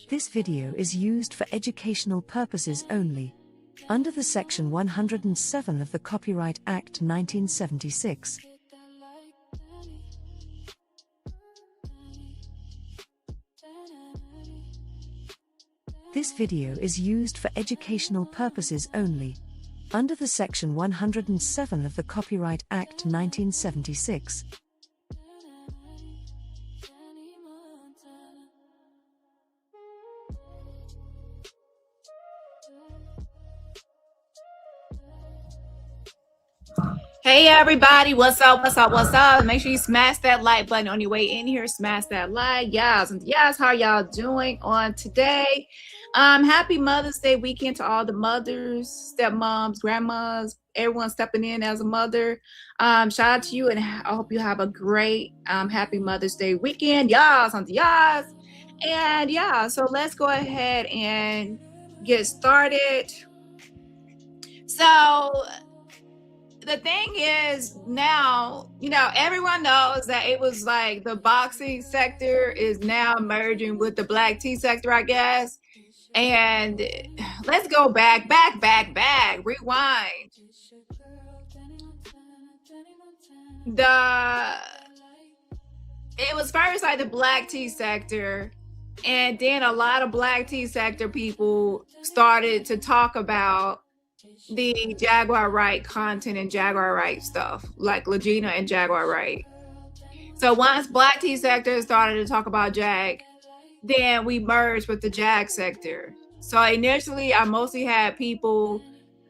This video is used for educational purposes only, under the Section 107 of the Copyright Act 1976. This video is used for educational purposes only, under the Section 107 of the Copyright Act 1976. Hey everybody, what's up? Make sure you smash that like button on your way in here. Smash that like. Yes, how y'all doing on today? Happy Mother's Day weekend to all the mothers, stepmoms, grandmas, everyone stepping in as a mother. Shout out to you, and I hope you have a great happy Mother's Day weekend. Yes. And yeah, so let's go ahead and get started. So the thing is, now, everyone knows that it was like the boxing sector is now merging with the black tea sector, I guess. And let's go back, rewind. It was first like the black tea sector, and then a lot of black tea sector people started to talk about the Jaguar Wright content and Jaguar Wright stuff, like Legina and Jaguar Wright. So once black tea sector started to talk about Jag, then we merged with the Jag sector. So initially, I mostly had people,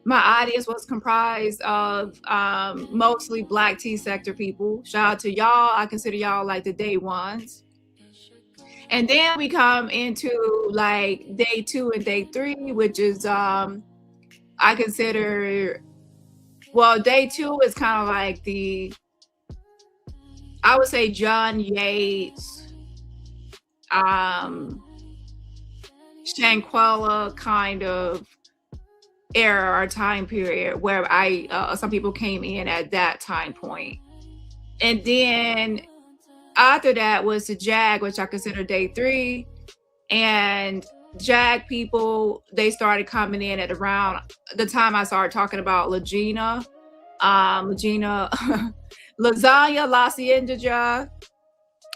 my audience was comprised of mostly black tea sector people. Shout out to y'all. I consider y'all like the day ones. And then we come into like day 2 and day 3, which is I consider, well, day 2 is kind of like I would say John Yates, Shanquella kind of era or time period where some people came in at that time point. And then after that was the Jag, which I consider day 3, and Jag people, they started coming in at around the time I started talking about Legina, Lasagna, La Cienega,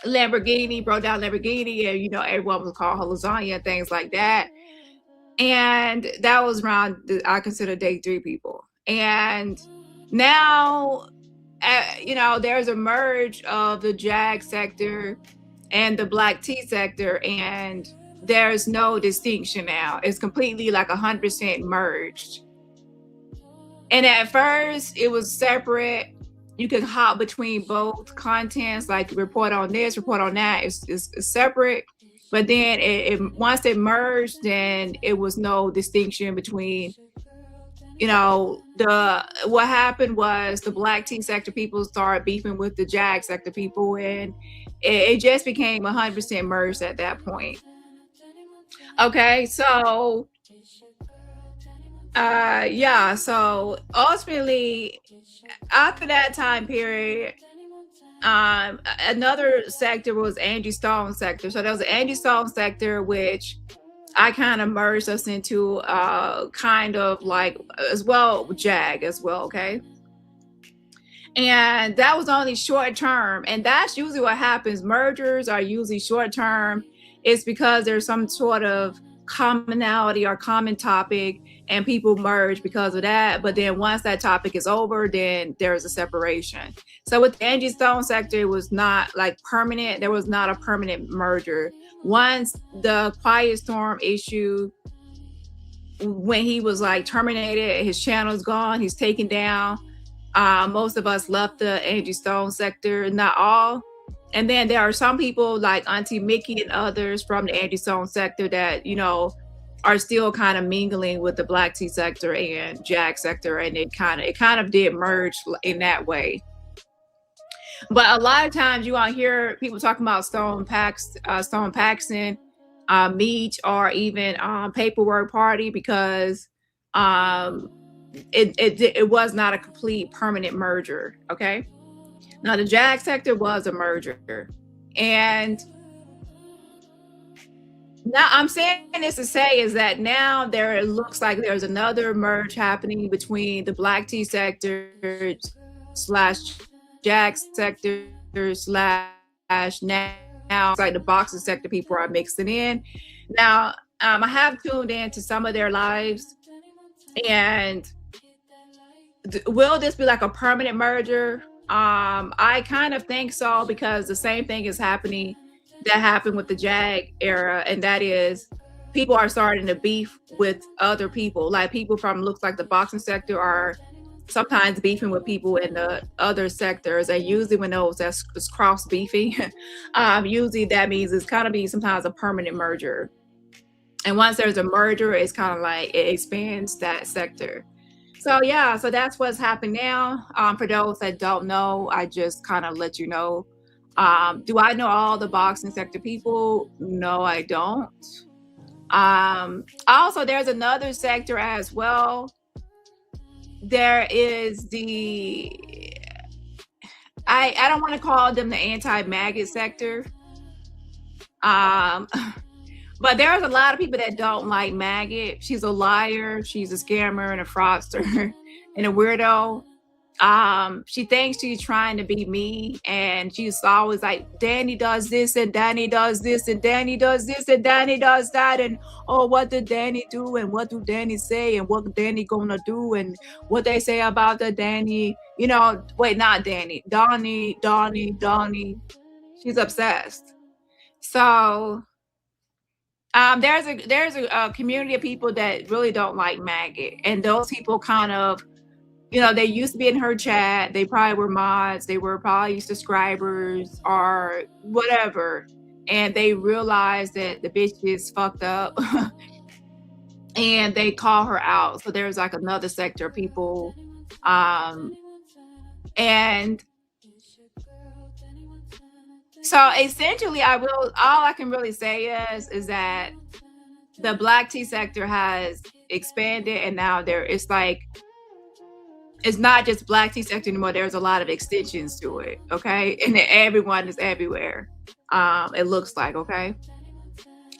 Lamborghini, broke down Lamborghini, and everyone would call her Lasagna and things like that. And that was around I consider day 3 people. And now, there's a merge of the Jag sector and the black tea sector, and there's no distinction now. It's completely like 100% merged. And at first, it was separate. You could hop between both contents, like report on this, report on that. It's separate. But then once it merged, then it was no distinction between, what happened was the black tea sector people started beefing with the Jag sector people, and it just became 100% merged at that point. Okay, so so ultimately after that time period, another sector was Angie Stone sector. So there was an Angie Stone sector, which I kind of merged us into kind of like as well Jag as well, okay? And that was only short term, and that's usually what happens. Mergers are usually short term. It's because there's some sort of commonality or common topic, and people merge because of that. But then once that topic is over, then there's a separation. So with the Angie Stone sector, it was not like permanent. There was not a permanent merger. Once the Quiet Storm issue, when he was like terminated, his channel's gone, he's taken down. Most of us left the Angie Stone sector, not all. And then there are some people like Auntie Mickey and others from the Angie Stone sector that, are still kind of mingling with the black tea sector and Jag sector. And it kind of did merge in that way. But a lot of times you won't hear people talking about Stone Paxton, Meech, or even Paperwork Party, because it was not a complete permanent merger. Okay. Now, the Jag sector was a merger, and Now I'm saying this to say is that now there it looks like there's another merge happening between the black tea sector slash Jack sector slash now it's like the boxing sector people are mixing in. Now I have tuned in to some of their lives, and will this be like a permanent merger? I kind of think so, because the same thing is happening that happened with the Jag era, and that is people are starting to beef with other people. Like people from looks like the boxing sector are sometimes beefing with people in the other sectors, and usually when those that's cross beefing, usually that means it's kind of be sometimes a permanent merger. And once there's a merger, it's kind of like it expands that sector. So yeah, so that's what's happening now. For those that don't know, I just kind of let you know. Do I know all the boxing sector people? No, I don't. Also, there's another sector as well. There is I don't want to call them the anti-maggot sector. But there's a lot of people that don't like maggot. She's a liar, she's a scammer and a fraudster and a weirdo. She thinks she's trying to be me, and she's always like, Dani does this and Dani does this and Dani does this and Dani does that, and oh, what did Dani do and what do Dani say and what Dani gonna do and what they say about the Dani, wait, not Dani, Donnie. She's obsessed. So there's a community of people that really don't like maggot, and those people kind of, they used to be in her chat. They probably were mods. They were probably subscribers or whatever. And they realized that the bitch is fucked up and they call her out. So there's like another sector of people. And so essentially all I can really say is that the black tea sector has expanded, and now it's not just black tea sector anymore. There's a lot of extensions to it, okay? And everyone is everywhere, it looks like, okay?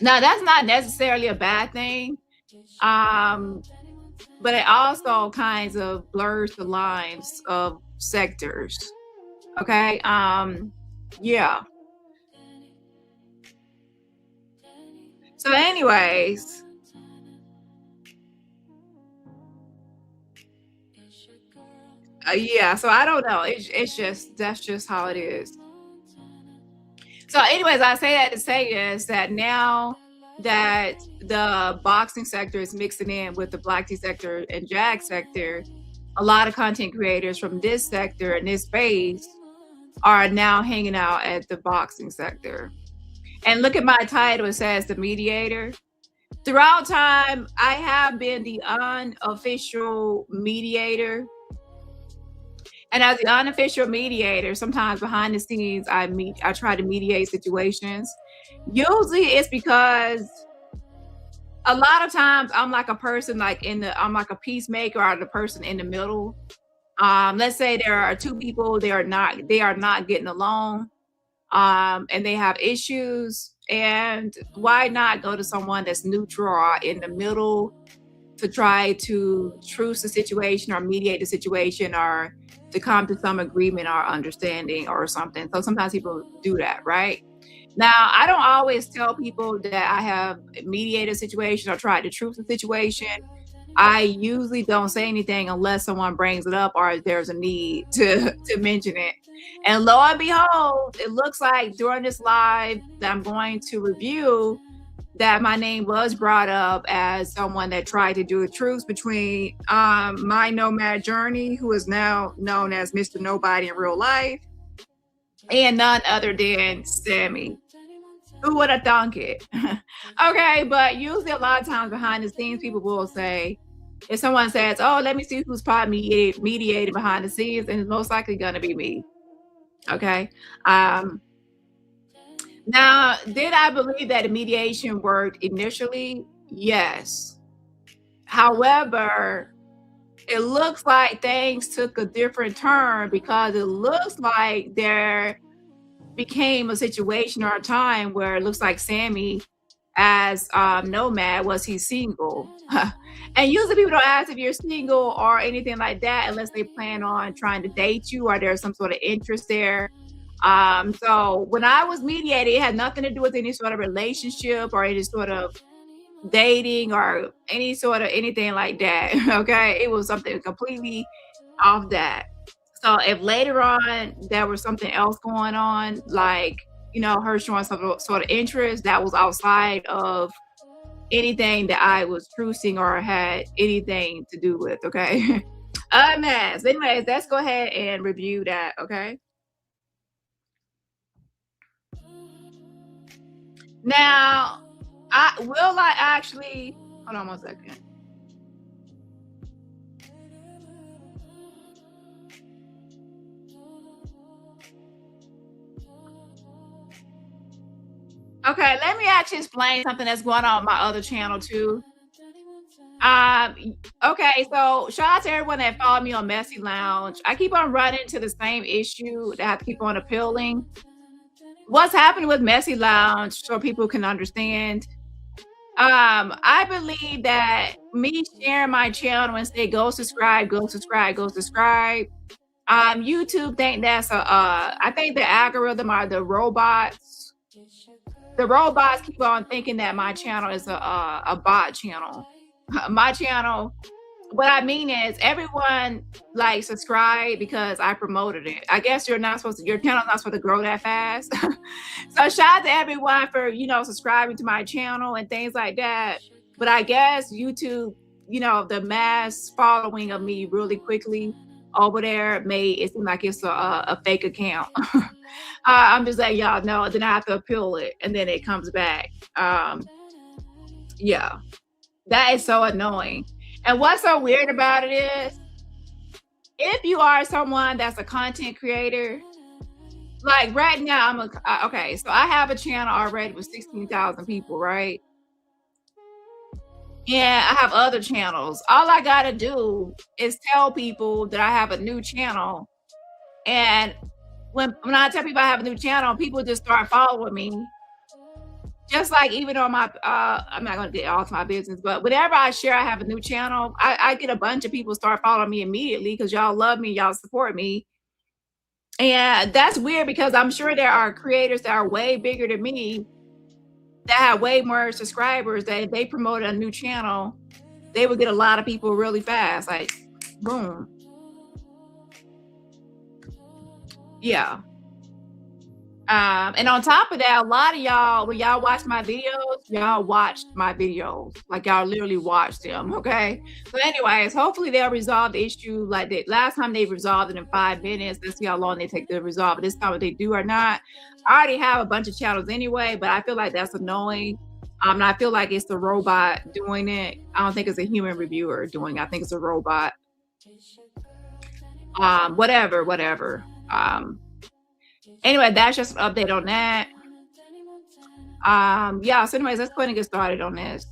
Now, that's not necessarily a bad thing, but it also kinds of blurs the lines of sectors, okay? Yeah. So anyways, yeah, so I don't know. That's just how it is. So anyways, I say that to say is that now that the boxing sector is mixing in with the black tea sector and Jag sector, a lot of content creators from this sector and this space are now hanging out at the boxing sector. And look at my title, it says the mediator. Throughout time, I have been the unofficial mediator. And as the unofficial mediator, sometimes behind the scenes, I try to mediate situations. Usually it's because a lot of times I'm like a person I'm like a peacemaker, or the person in the middle. Let's say there are two people, they are not getting along, and they have issues, and why not go to someone that's neutral or in the middle to try to truce the situation or mediate the situation or to come to some agreement or understanding or something. So sometimes people do that, right? Now, I don't always tell people that I have mediated a situation or tried to truce the situation. I usually don't say anything unless someone brings it up or there's a need to mention it. And lo and behold, it looks like during this live that I'm going to review, that my name was brought up as someone that tried to do a truce between my nomad journey, who is now known as Mr. Nobody in real life, and none other than Sammy. Who would have thunk it? Okay, but usually a lot of times behind the scenes, people will say, if someone says, oh, let me see who's probably mediating behind the scenes, and it's most likely going to be me. Okay. Now, did I believe that the mediation worked initially? Yes. However, it looks like things took a different turn, because it looks like there became a situation or a time where it looks like Sammy as Nomad, was he single? And usually people don't ask if you're single or anything like that unless they plan on trying to date you or there's some sort of interest there. So when I was mediating, it had nothing to do with any sort of relationship or any sort of dating or any sort of anything like that. Okay, it was something completely off that. So if later on there was something else going on, like, her showing some sort of interest that was outside of anything that I was trucing or had anything to do with, okay? Yes. Anyways, let's go ahead and review that, okay? Now, I actually, hold on one second. Okay, let me actually explain something that's going on my other channel too. Okay, so shout out to everyone that followed me on Messy Lounge. I keep on running to the same issue that I have to keep on appealing. What's happening with Messy Lounge, so people can understand. I believe that me sharing my channel and say go subscribe, go subscribe, go subscribe. YouTube think that's I think the algorithm or the robots. The robots keep on thinking that my channel is a bot channel. My channel, what I mean is everyone like subscribe because I promoted it. I guess your channel's not supposed to grow that fast. So shout out to everyone for, subscribing to my channel and things like that. But I guess YouTube, the mass following of me really quickly over there made it seem like it's a fake account. I'm just like, y'all know, then I have to appeal it and then it comes back. Yeah, that is so annoying. And what's so weird about it is, if you are someone that's a content creator, like right now, okay, so I have a channel already with 16,000 people, right? And I have other channels. All I gotta do is tell people that I have a new channel. And when I tell people I have a new channel, people just start following me. Just like even on my, I'm not gonna get all to my business, but whenever I share I have a new channel, I get a bunch of people start following me immediately because y'all love me, y'all support me. And that's weird because I'm sure there are creators that are way bigger than me that have way more subscribers that if they promoted a new channel, they would get a lot of people really fast, like boom. Yeah. And on top of that, a lot of y'all, when y'all watch my videos, y'all watched my videos. Like y'all literally watched them, okay? So anyways, hopefully they'll resolve the issue like that. Last time they resolved it in 5 minutes. Let's see how long they take to resolve it. This time if they do or not. I already have a bunch of channels anyway, but I feel like that's annoying. And I feel like it's the robot doing it. I don't think it's a human reviewer doing it. I think it's a robot. Whatever. Anyway, that's just an update on that. Yeah, so anyways, let's go ahead and get started on this.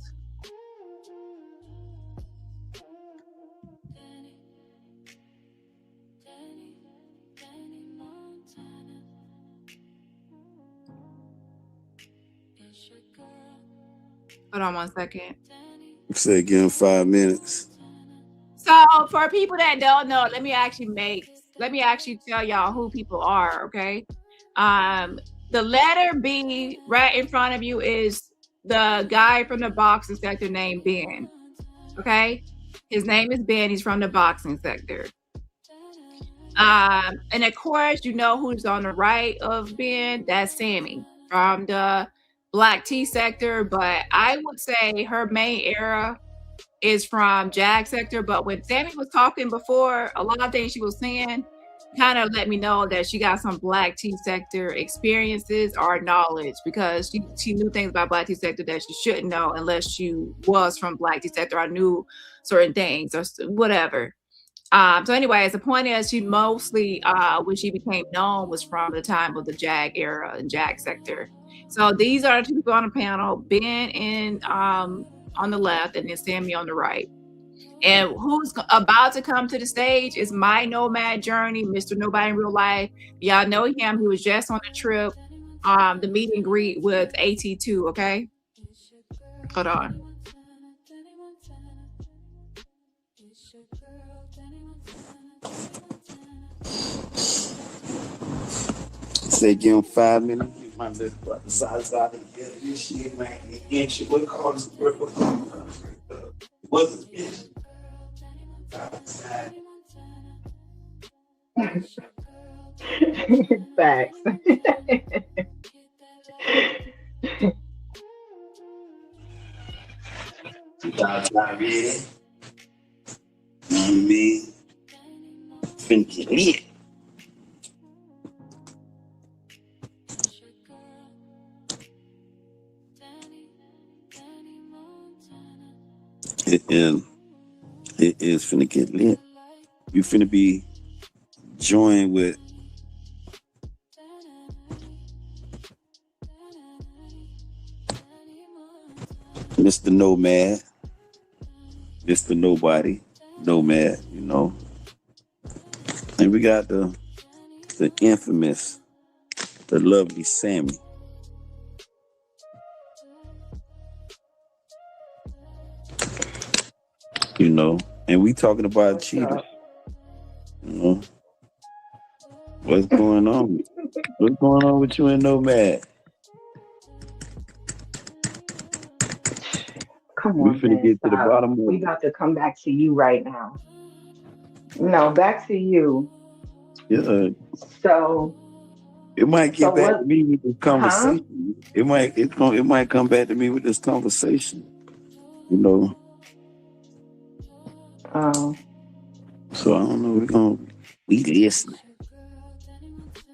Hold on one second. Say give him 5 minutes. So for people that don't know, let me actually tell y'all who people are, okay? The letter B right in front of you is the guy from the boxing sector named Ben, okay? His name is Ben. He's from the boxing sector. And of course, you know who's on the right of Ben? That's Sammy from the Black Tea sector, but I would say her main era is from Jag sector. But when Sammy was talking before, a lot of things she was saying kind of let me know that she got some Black Tea sector experiences or knowledge, because she knew things about Black Tea sector that she shouldn't know unless she was from Black Tea sector or knew certain things or whatever. So anyways, the point is she mostly, when she became known, was from the time of the Jag era and Jag sector. So these are the two people on the panel, Ben on the left and then Sammy on the right. And who's about to come to the stage is my nomad journey, Mr. Nobody in Real Life. Y'all know him. He was just on the trip, the meet and greet with AT2, okay? Hold on. Say give him 5 minutes. Get my little brother size out and get this shit, man. Get you what calls what's this? Facts. Y'all ready? You know what I mean? Finna get lit. It is finna get lit. You finna be joined with Mr. Nomad, Mr. Nobody, Nomad, you know. And we got the infamous, the lovely Sammy. You know, and we talking about cheaters. You know, what's going on? What's going on with you and Nomad? Come We on, finna man, get to the stop. bottom of We it. got to come back to you right now. No, back to you. Yeah, So it might get back to me with this Huh? conversation. It might come back to me with this conversation. You know. So I don't know. We listening.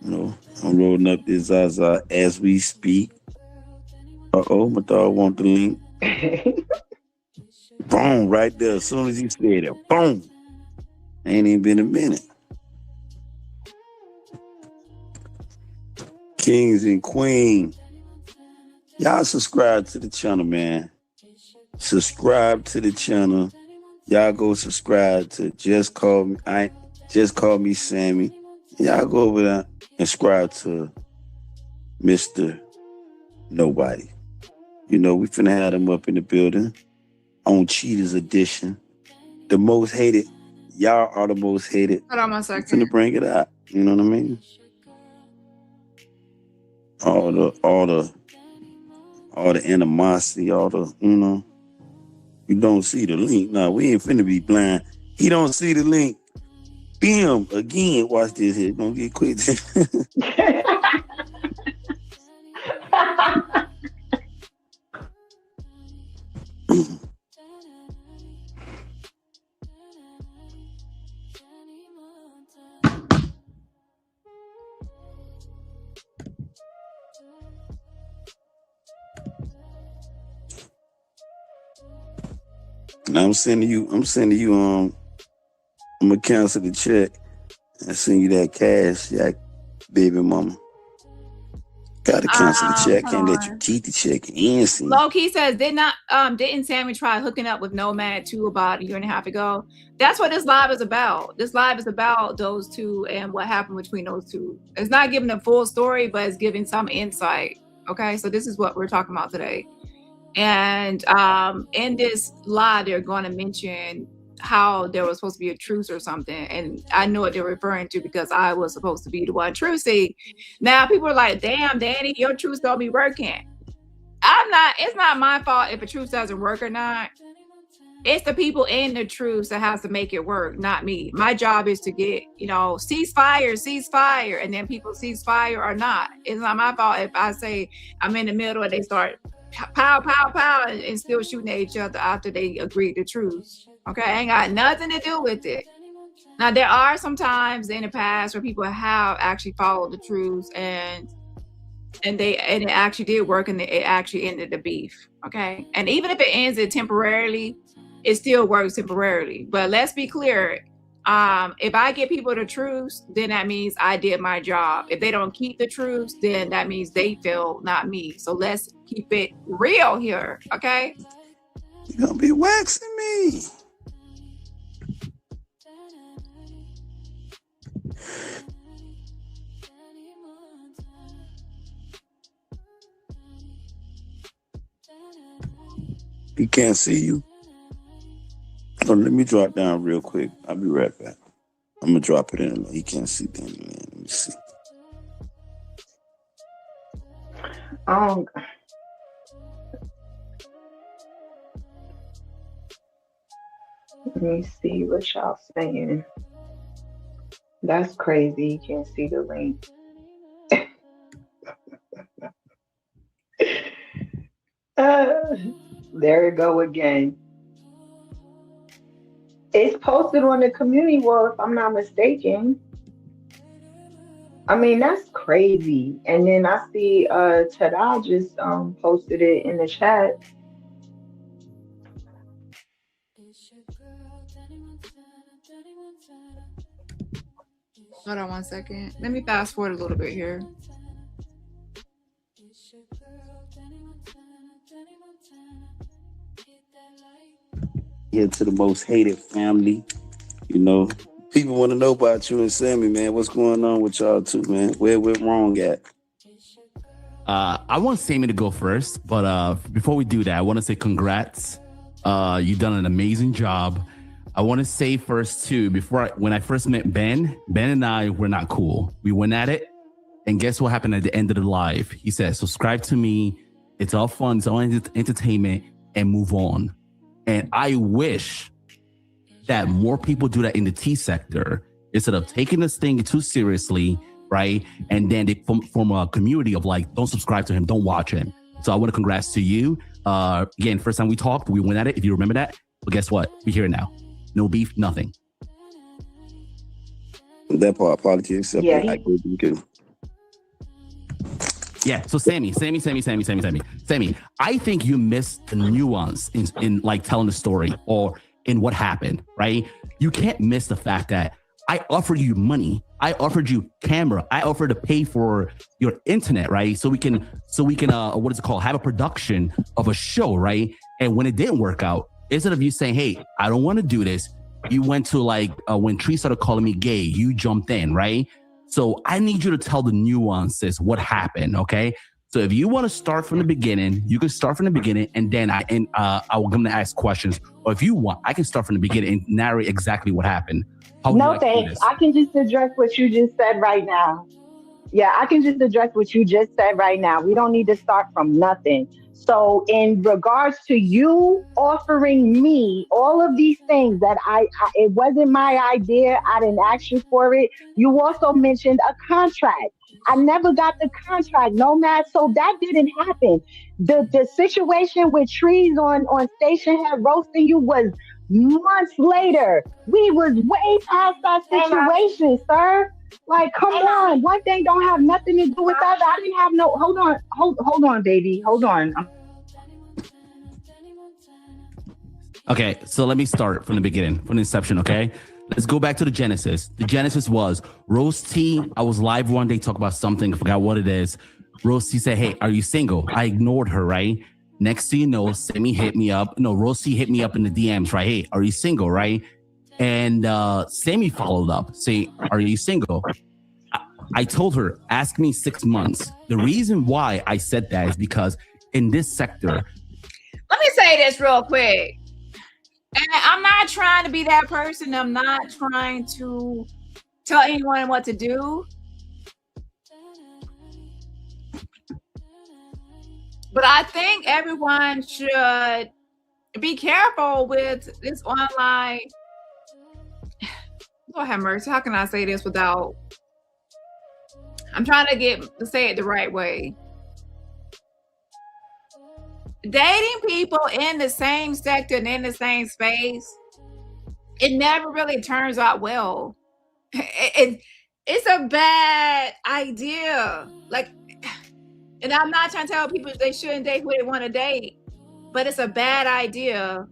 You know, I'm rolling up this Zaza as we speak. My dog want the link. Boom, right there. As soon as you said it, boom. Ain't even been a minute. Kings and Queen. Y'all subscribe to the channel, man. Subscribe to the channel. Y'all go subscribe to Just Call Me Sammy. Y'all go over there and subscribe to Mr. Nobody. You know, we finna have them up in the building on Cheaters Edition. The most hated. Y'all are the most hated. Hold on 1 We second. finna bring it out. You know what I mean? All the animosity, all the, you know. You don't see the link. No, we ain't finna be blind. He don't see the link. Bam, again, watch this here. Gonna get quick. Now I'm sending you, I'm gonna cancel the check and send you that cash, baby mama. Gotta cancel the check. Can't let you keep the check and send. Low-key says, didn't Sammy try hooking up with Nomad too about 1.5 years ago? That's what this live is about. This live is about those two and what happened between those two. It's not giving the full story, but it's giving some insight. Okay, so this is what we're talking about today. And in this live, they're going to mention how there was supposed to be a truce or something. And I know what they're referring to because I was supposed to be the one trucing. Now people are like, damn, Danny, your truce don't be working. It's not my fault if a truce doesn't work or not. It's the people in the truce that has to make it work, not me. My job is to get, ceasefire, and then people ceasefire or not. It's not my fault if I say I'm in the middle and they start pow, pow, pow, and still shooting at each other after they agreed to truce. Okay, ain't got nothing to do with it. Now, there are some times in the past where people have actually followed the truce and it actually did work and it actually ended the beef. Okay, and even if it ends it temporarily, it still works temporarily. But let's be clear, if I get people to truce, then that means I did my job. If they don't keep the truce, then that means they failed, not me. So let's keep it real here. Okay, You're gonna be waxing me. He can't see you. Oh, let me drop down real quick. I'll be right back. I'm gonna drop it in. He can't see them. Let me see. Let me see what y'all saying. That's crazy. You can't see the link. There it go again. It's posted on the community wall, if I'm not mistaken. I mean, that's crazy. And then I see Tada just posted it in the chat. Hold on 1 second. Let me fast forward a little bit here. Here to the most hated family. You know, people want to know about you and Sammy, man. What's going on with y'all two, man? Where we're wrong at? I want Sammy to go first, but before we do that, I want to say congrats. You've done an amazing job. I want to say first too, when I first met Ben and I were not cool. We went at it, and guess what happened at the end of the live? He said, subscribe to me. It's all fun. It's all entertainment, and move on. And I wish that more people do that in the T sector instead of taking this thing too seriously, right? And then they form a community of like, don't subscribe to him, don't watch him. So I want to congrats to you. Again, first time we talked, we went at it, if you remember that. But guess what? We're here now. No beef, nothing. That part, apology accepted. Yeah, I agree with you. Yeah, so Sammy, I think you missed the nuance in like telling the story or in what happened, right? You can't miss the fact that I offered you money. I offered you camera. I offered to pay for your internet, right? So we can what is it called? Have a production of a show, right? And when it didn't work out, instead of you saying, hey, I don't want to do this, you went to like, when Truce started calling me gay, you jumped in, right? So I need you to tell the nuances, what happened, okay? So if you want to start from the beginning, you can start from the beginning, and then I'm going to ask questions. Or if you want, I can start from the beginning and narrate exactly what happened. No, thanks. I can just address what you just said right now. Yeah, I can just address what you just said right now. We don't need to start from nothing. So in regards to you offering me all of these things that it wasn't my idea. I didn't ask you for it. You also mentioned a contract. I never got the contract, Nomad. So that didn't happen. The situation with Trees on Station Head roasting you was months later. We was way past that situation, sir. Like, come on. One thing don't have nothing to do with that. I didn't have no. Hold on, baby. Hold on. Okay, so let me start from the beginning, from the inception, okay? Let's go back to the genesis. The genesis was Rose T. I was live one day, talk about something, I forgot what it is. Rose T said, hey, are you single? I ignored her, right? Next thing you know, Sammy hit me up. No, Rose T hit me up in the DMs, right? Hey, are you single, right? And Sammy followed up, saying, are you single? I told her, ask me 6 months. The reason why I said that is because in this sector. Let me say this real quick. And I'm not trying to be that person. I'm not trying to tell anyone what to do. But I think everyone should be careful with this online. Lord have mercy. How can I say this without? I'm trying to say it the right way. Dating people in the same sector and in the same space, it never really turns out well. It's a bad idea. Like, and I'm not trying to tell people they shouldn't date who they want to date, but it's a bad idea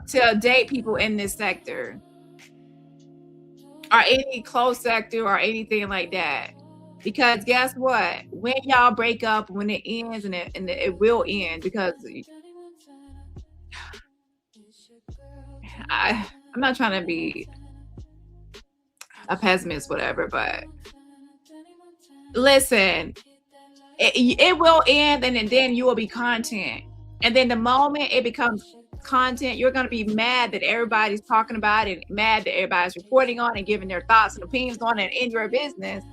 to date people in this sector or any close sector or anything like that. Because guess what? When y'all break up, when it ends, and it will end, because I'm not trying to be a pessimist, whatever, but listen, it will end, and then you will be content. And then the moment it becomes content, you're going to be mad that everybody's talking about it, mad that everybody's reporting on and giving their thoughts and opinions on it in your business.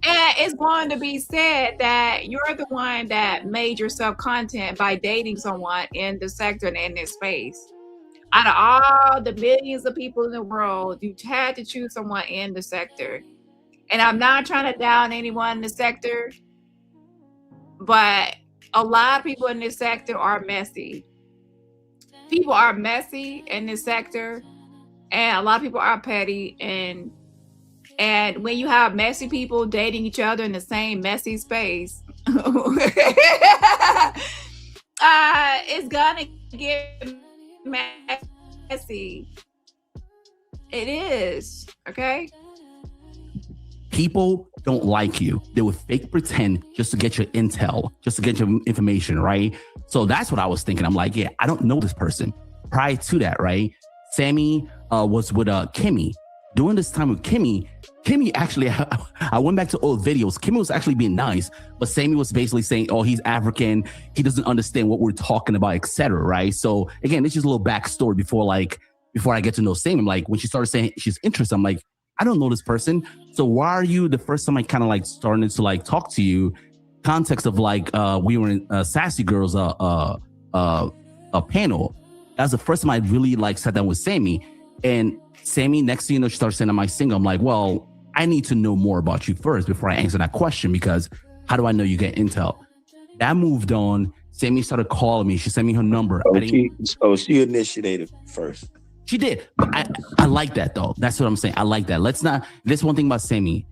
And it's going to be said that you're the one that made yourself content by dating someone in the sector and in this space. Out of all the millions of people in the world, you had to choose someone in the sector. And I'm not trying to down anyone in the sector, but a lot of people in this sector are messy. People are messy in this sector, and a lot of people are petty. And when you have messy people dating each other in the same messy space, it's gonna get messy. It is, okay? People don't like you. They would fake pretend just to get your intel, just to get your information, right? So that's what I was thinking. I'm like, yeah, I don't know this person. Prior to that, right? Sammy was with Kimmy. During this time with Kimmy actually, I went back to old videos. Kimmy was actually being nice, but Sammy was basically saying, oh, he's African. He doesn't understand what we're talking about, etc. Right? So again, this is a little backstory before I get to know Sammy. I'm like, when she started saying she's interested, I'm like, I don't know this person. So why are you the first time I kind of like started to like talk to you? Context of like we were in Sassy Girls a panel. That was the first time I really like sat down with Sammy. And Sammy, next thing you know, she starts saying, am I single? I'm like, well, I need to know more about you first before I answer that question, because how do I know you get intel? That moved on. Sammy started calling me. She sent me her number. She initiated first. She did. But I like that though. That's what I'm saying. I like that. This one thing about Sammy.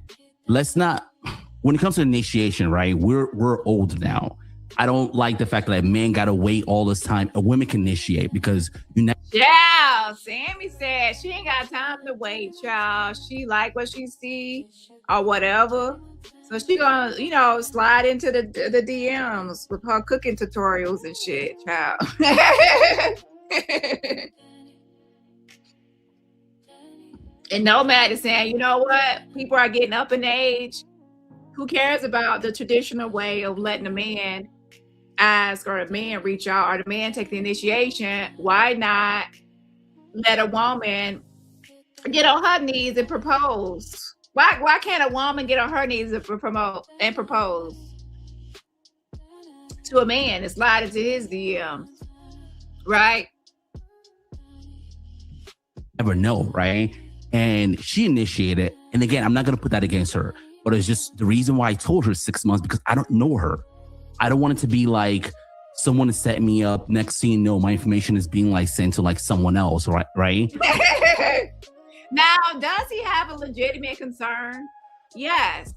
When it comes to initiation, right? We're old now. I don't like the fact that a man gotta wait all this time. A woman can initiate because Yeah, Sammy said she ain't got time to wait, child. She like what she see or whatever. So she gonna, slide into the DMs with her cooking tutorials and shit, child. And Nomad is saying, you know what? People are getting up in age. Who cares about the traditional way of letting a man ask or a man reach out or the man take the initiation? Why not let a woman get on her knees and propose? Why can't a woman get on her knees and propose to a man and slide into his DMs, right? Never know, right? And she initiated. And again, I'm not going to put that against her, but it's just the reason why I told her 6 months, because I don't know her. I don't want it to be like someone is setting me up. Next thing you know, my information is being like sent to like someone else, right? Now, does he have a legitimate concern? Yes.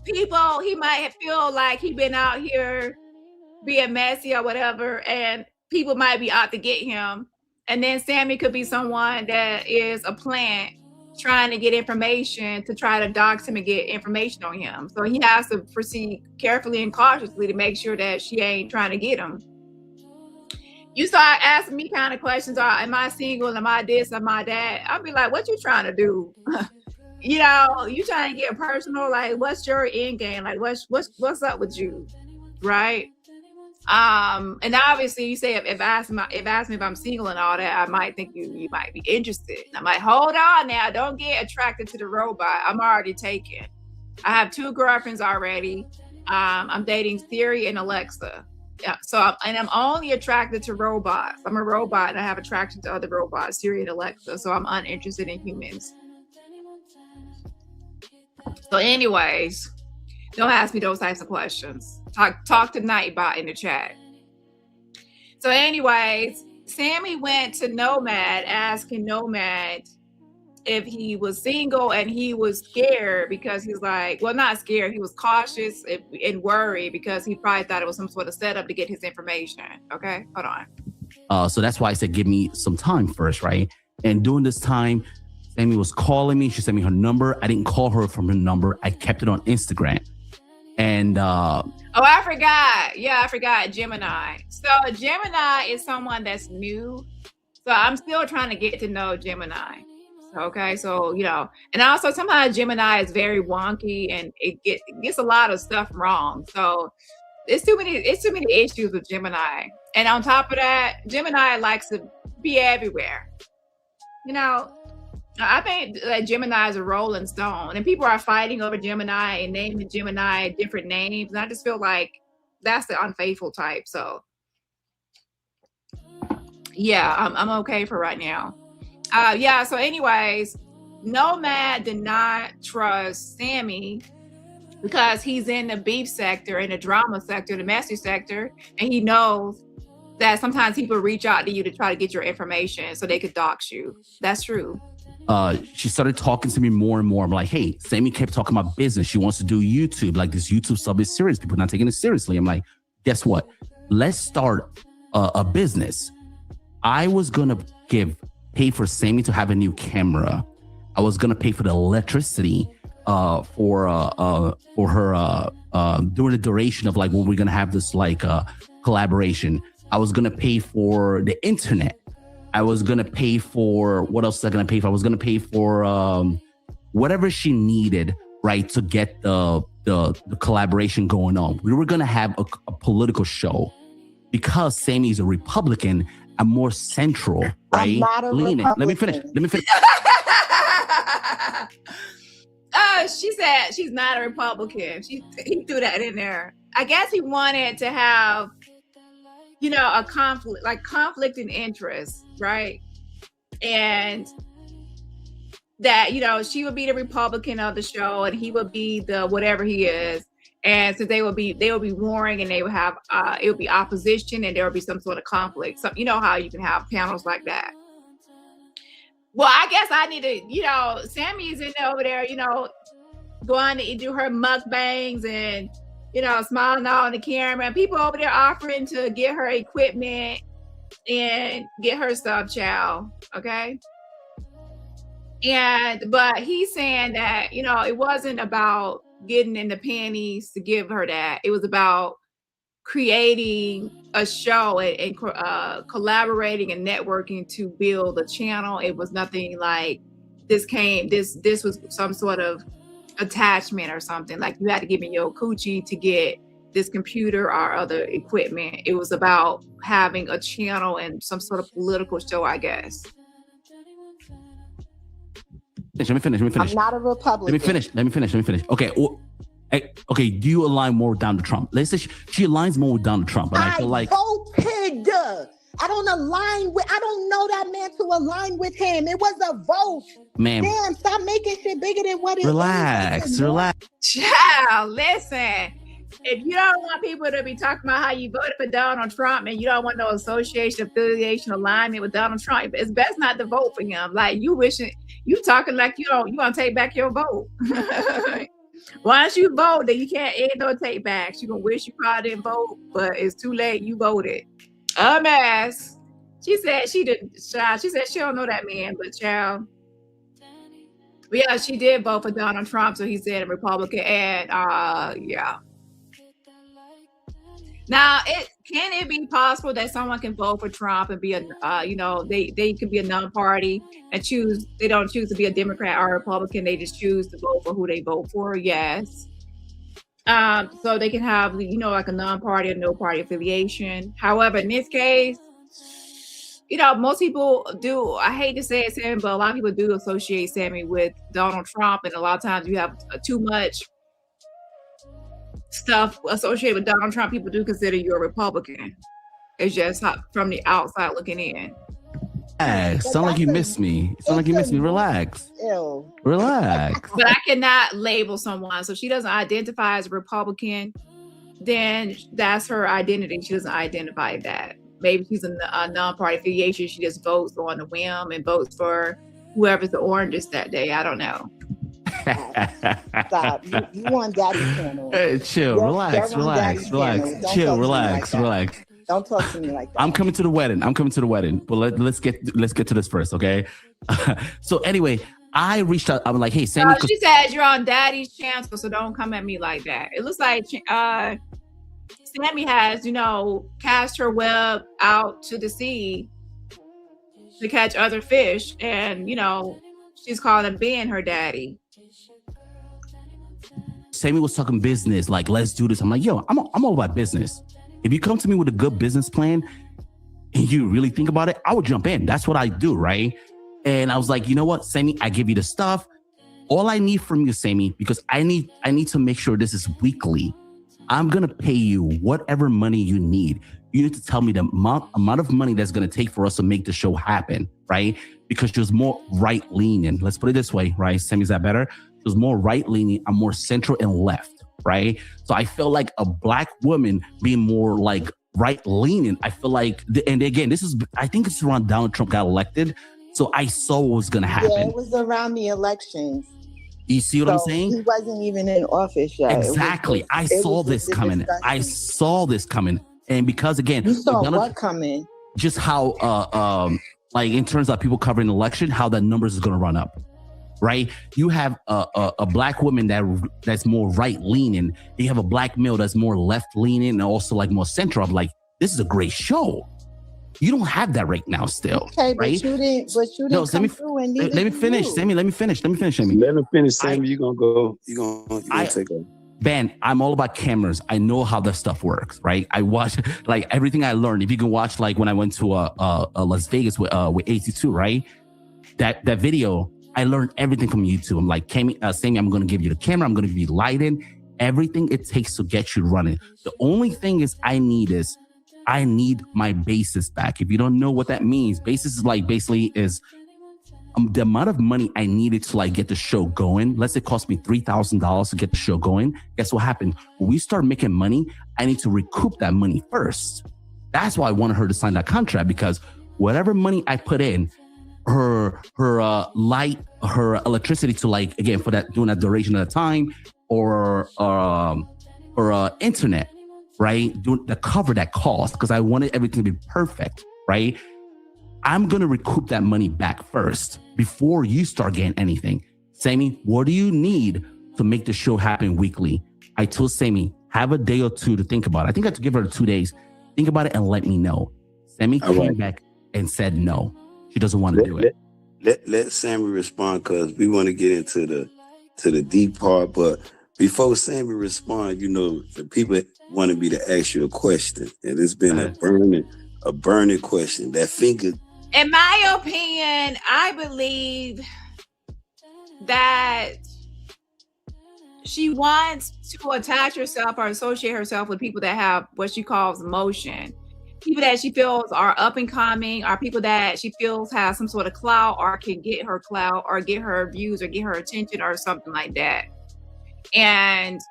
He might feel like he been out here being messy or whatever, and people might be out to get him. And then Sammy could be someone that is a plant trying to get information to try to dox him and get information on him. So he has to proceed carefully and cautiously to make sure that she ain't trying to get him. You start asking me kind of questions, am I single? Am I this? Am I that? I'll be like, what you trying to do? You trying to get personal? Like, what's your end game? Like, what's up with you? Right? And obviously you say if ask me if I'm single and all that, I might think you might be interested. I'm like, hold on now, don't get attracted to the robot. I'm already taken. I have 2 girlfriends already. I'm dating Siri and Alexa. Yeah, so I'm only attracted to robots. I'm a robot and I have attraction to other robots, Siri and Alexa. So I'm uninterested in humans. So anyways, don't ask me those types of questions. Talk to Nightbot in the chat. So anyways, Sammy went to Nomad asking Nomad if he was single, and he was scared because he's like, well, not scared. He was cautious and worried because he probably thought it was some sort of setup to get his information. Okay, hold on. So that's why I said, give me some time first, right? And during this time, Sammy was calling me. She sent me her number. I didn't call her from her number. I kept it on Instagram. And I forgot. Yeah, I forgot Gemini. So Gemini is someone that's new. So I'm still trying to get to know Gemini. Okay, so and also sometimes Gemini is very wonky and it gets a lot of stuff wrong. So It's too many issues with Gemini. And on top of that, Gemini likes to be everywhere. You know, I think that Gemini is a rolling stone, and people are fighting over Gemini and naming Gemini different names. And I just feel like that's the unfaithful type. So yeah, I'm okay for right now. Yeah, so anyways, Nomad did not trust Sammy because he's in the beef sector, in the drama sector, the messy sector, and he knows that sometimes people reach out to you to try to get your information so they could dox you. That's true. She started talking to me more and more. I'm like, hey, Sammy kept talking about business. She wants to do YouTube. Like, this YouTube sub is serious. People are not taking it seriously. I'm like, guess what? Let's start a business. I was going to pay for Sammy to have a new camera. I was going to pay for the electricity for her during the duration of like when we're going to have this like collaboration. I was going to pay for the internet. I was going to pay for, what else was I going to pay for? I was going to pay for whatever she needed, right, to get the collaboration going on. We were going to have a political show. Because Sammy's a Republican, I'm more central, right? I'm not a Republican. Let me finish. She said she's not a Republican. He threw that in there. I guess he wanted to have, a conflict in interest, right? And that, she would be the Republican of the show and he would be the whatever he is. And so they would be warring, and they would have it would be opposition, and there would be some sort of conflict. So you know how you can have panels like that. Well, I guess I need to, Sammy's in there over there, going to do her mukbangs and smiling all on the camera. And people over there offering to get her equipment and get her stuff, child. Okay. But he's saying that, it wasn't about getting in the panties to give her that. It was about creating a show and collaborating and networking to build a channel. It was nothing like this was some sort of attachment or something. Like you had to give me your coochie to get this computer or other equipment. It was about having a channel and some sort of political show, I guess. Let me finish. I'm not a Republican. Let me finish. Okay. Do you align more with Donald Trump? Let's say she aligns more with Donald Trump, and I feel like voted. I don't know that man to align with him. It was a vote. Ma'am. Damn, stop making shit bigger than what it is. Relax. Child, listen. If you don't want people to be talking about how you voted for Donald Trump and you don't want no association, affiliation, alignment with Donald Trump, it's best not to vote for him. Like you talking like you want to take back your vote. Once you vote, then you can't add no take backs. You gonna wish you probably didn't vote, but it's too late. You voted. A mess. She said she didn't. Child. She said she don't know that man, but child. But yeah, she did vote for Donald Trump, so he said a Republican, and yeah. Now, can it be possible that someone can vote for Trump and be they can be a non-party and choose? They don't choose to be a Democrat or a Republican. They just choose to vote for who they vote for. Yes. So they can have like a non-party or no party affiliation. However, in this case, most people do. I hate to say it, Sammy, but a lot of people do associate Sammy with Donald Trump, and a lot of times you have too much stuff associated with Donald Trump. People do consider you a Republican. It's just not from the outside looking in. Sound like you miss me. Relax. Ew. Relax. But I cannot label someone. So if she doesn't identify as a Republican, then that's her identity. She doesn't identify that. Maybe she's a non-party affiliation. She just votes on a whim and votes for whoever's the oranges that day. I don't know. Stop. You on Daddy's channel. Hey, chill. Relax. Don't talk to me like that. I'm coming to the wedding. But let's get to this first, okay? So anyway, I reached out. I'm like, hey, Sammy. She said you're on Daddy's channel, so don't come at me like that. It looks like Sammy has, cast her web out to the sea to catch other fish, and she's calling Ben her daddy. Sammy was talking business, like, let's do this. I'm like, yo, I'm all about business. If you come to me with a good business plan and you really think about it, I would jump in. That's what I do, right? And I was like, you know what, Sammy, I give you the stuff. All I need from you, Sammy, because I need to make sure this is weekly. I'm going to pay you whatever money you need. You need to tell me the amount of money that's going to take for us to make the show happen, right? Because there's more right-leaning. Let's put it this way, right? Sammy, is that better? There's more right-leaning. I'm more central and left, right? So I feel like a Black woman being more like right-leaning. I feel like, and again, I think it's around Donald Trump got elected. So I saw what was going to happen. Yeah, it was around the elections. You see what I'm saying? He wasn't even in office yet. Exactly. I saw this coming. And because, again, you saw what coming? Just how, like, in terms of people covering the election, how that numbers is going to run up, right? You have a Black woman that's more right-leaning. You have a Black male that's more left-leaning and also, like, more central. I'm like, this is a great show. You don't have that right now still, okay, right? But you didn't come through and let me finish, Sammy. Let me finish, Sammy. Let him finish, Sammy. You're going to take over. Ben, I'm all about cameras. I know how that stuff works, right? I watch, like, everything I learned. If you can watch, like, when I went to Las Vegas with 82, right? That video, I learned everything from YouTube. I'm like, Sammy, I'm going to give you the camera. I'm going to give you lighting, everything it takes to get you running. The only thing is I need my basis back. If you don't know what that means, basis is like basically is the amount of money I needed to like get the show going. Let's say it cost me $3,000 to get the show going. Guess what happened? When we start making money, I need to recoup that money first. That's why I wanted her to sign that contract, because whatever money I put in, her light, her electricity to, like, again, for that, during that duration of the time, or internet, right? To cover that cost, because I wanted everything to be perfect, right? I'm going to recoup that money back first before you start getting anything. Sammy, what do you need to make the show happen weekly? I told Sammy, have a day or two to think about it. I think I had to give her 2 days. Think about it and let me know. Sammy came back and said no. She doesn't want to do it. Let Sammy respond, because we want to get into the deep part. But before Sammy respond, you know, the people wanted me to ask you a question, and it's been a burning question. That finger. In my opinion, I believe that she wants to attach herself or associate herself with people that have what she calls emotion. People that she feels are up and coming, or people that she feels have some sort of clout or can get her clout or get her views or get her attention or something like that. And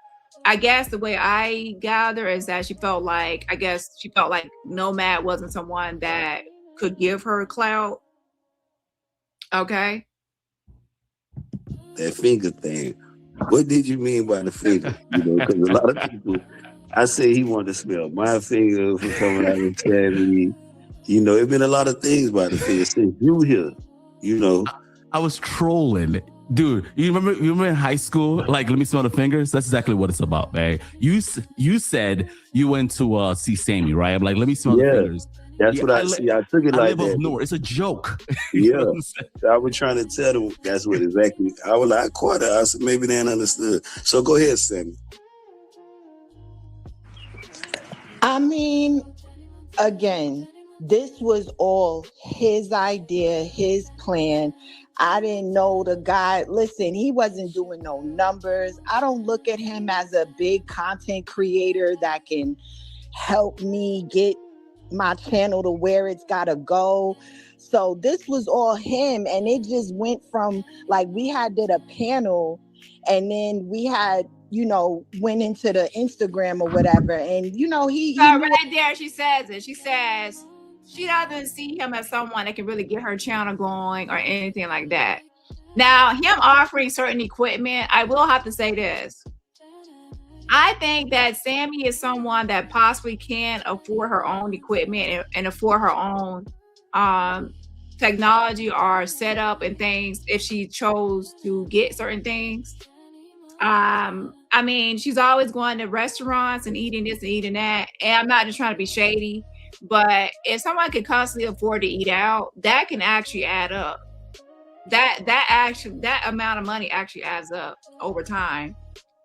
I guess the way I gather is that she felt like Nomad wasn't someone that could give her clout. Okay. That finger thing. What did you mean by the finger? You know, because a lot of people, I say he wanted to smell my finger for coming out and telling me. You know, it's been a lot of things by the finger since you here. You know, I was trolling. Dude, you remember in high school, like, let me smell the fingers? That's exactly what it's about, man. You said you went to see Sammy, right? I'm like, let me smell the fingers. That's what I see. I took it like that. North. It's a joke. Yeah. I was trying to tell them that's what exactly. I was like, I caught it. I said, maybe they didn't understood. So go ahead, Sammy. I mean, again, this was all his idea, his plan. I didn't know the guy. Listen, he wasn't doing no numbers. I don't look at him as a big content creator that can help me get my channel to where it's gotta go. So this was all him, and it just went from, like, we did a panel, and then we had, you know, went into the Instagram or whatever, and you know he right there she says it. She says she doesn't see him as someone that can really get her channel going or anything like that. Now, him offering certain equipment, I will have to say this. I think that Sammy is someone that possibly can afford her own equipment and afford her own technology or setup and things if she chose to get certain things. I mean, she's always going to restaurants and eating this and eating that. And I'm not just trying to be shady, but if someone can constantly afford to eat out, that can actually add up. That amount of money actually adds up over time.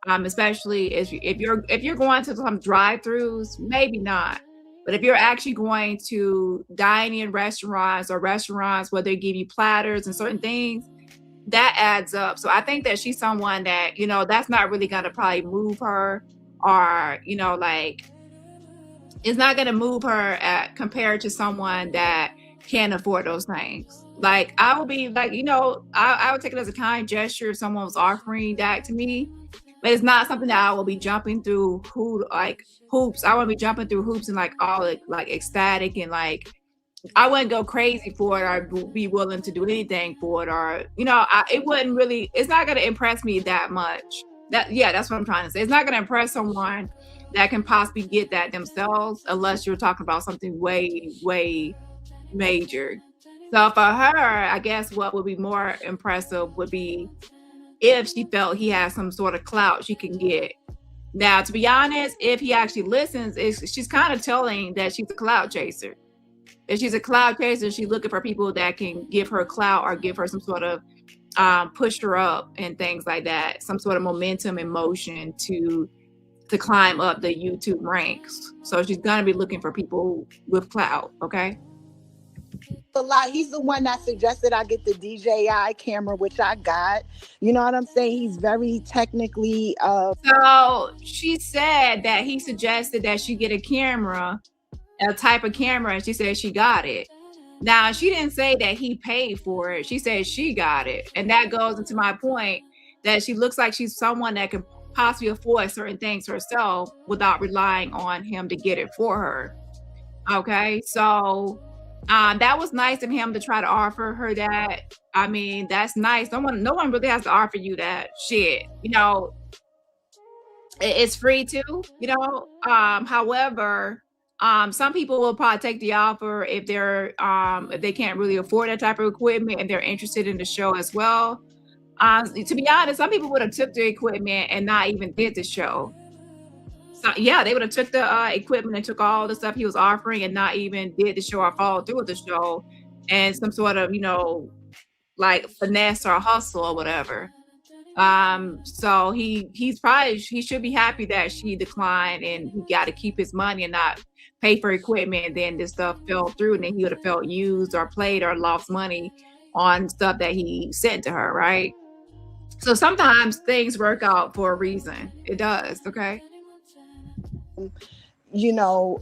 Especially if you're going to some drive-throughs, maybe not. But if you're actually going to dine in restaurants or restaurants where they give you platters and certain things, that adds up. So I think that she's someone that, you know, that's not really going to probably move her, or, you know, like, it's not going to move her compared to someone that can't afford those things. Like, I would be like, you know, I would take it as a kind gesture if someone was offering that to me. But it's not something that I will be jumping through hoops. I won't be jumping through hoops and like all like ecstatic, and like I wouldn't go crazy for it or be willing to do anything for it, or, you know, it's not going to impress me that much. That's what I'm trying to say. It's not going to impress someone that can possibly get that themselves, unless you're talking about something way, way major. So for her, I guess what would be more impressive would be if she felt he has some sort of clout she can get. Now, to be honest, if he actually listens, she's kind of telling that she's a clout chaser. If she's a clout chaser, she's looking for people that can give her clout or give her some sort of push her up and things like that, some sort of momentum and motion to climb up the YouTube ranks. So she's gonna be looking for people with clout, okay? A lot. He's the one that suggested I get the DJI camera, which I got. You know what I'm saying? He's very technically So she said that he suggested that she get a camera, a type of camera, and she said she got it. Now, she didn't say that he paid for it. She said she got it. And that goes into my point that she looks like she's someone that can possibly afford certain things herself without relying on him to get it for her. Okay, so that was nice of him to try to offer her that. I mean, that's nice. No one really has to offer you that shit. You know, it's free too, you know. However, some people will probably take the offer if they can't really afford that type of equipment and they're interested in the show as well. To be honest, some people would have took the equipment and not even did the show. So yeah, they would have took the equipment and took all the stuff he was offering and not even did the show or followed through with the show, and some sort of, you know, like finesse or hustle or whatever. So he should be happy that she declined and he got to keep his money and not pay for equipment, and then this stuff fell through, and then he would have felt used or played or lost money on stuff that he sent to her, right? So sometimes things work out for a reason. It does, okay? You know,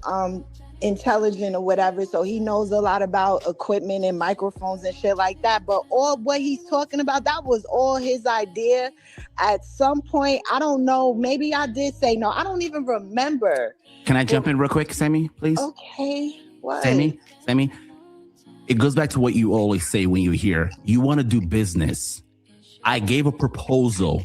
intelligent or whatever, so he knows a lot about equipment and microphones and shit like that. But all what he's talking about, that was all his idea. At some point, I don't know, maybe I did say no. I don't even remember. Can I jump in real quick, Sammy, please? Okay. What? Sammy, it goes back to what you always say when you're here. You want to do business. I gave a proposal.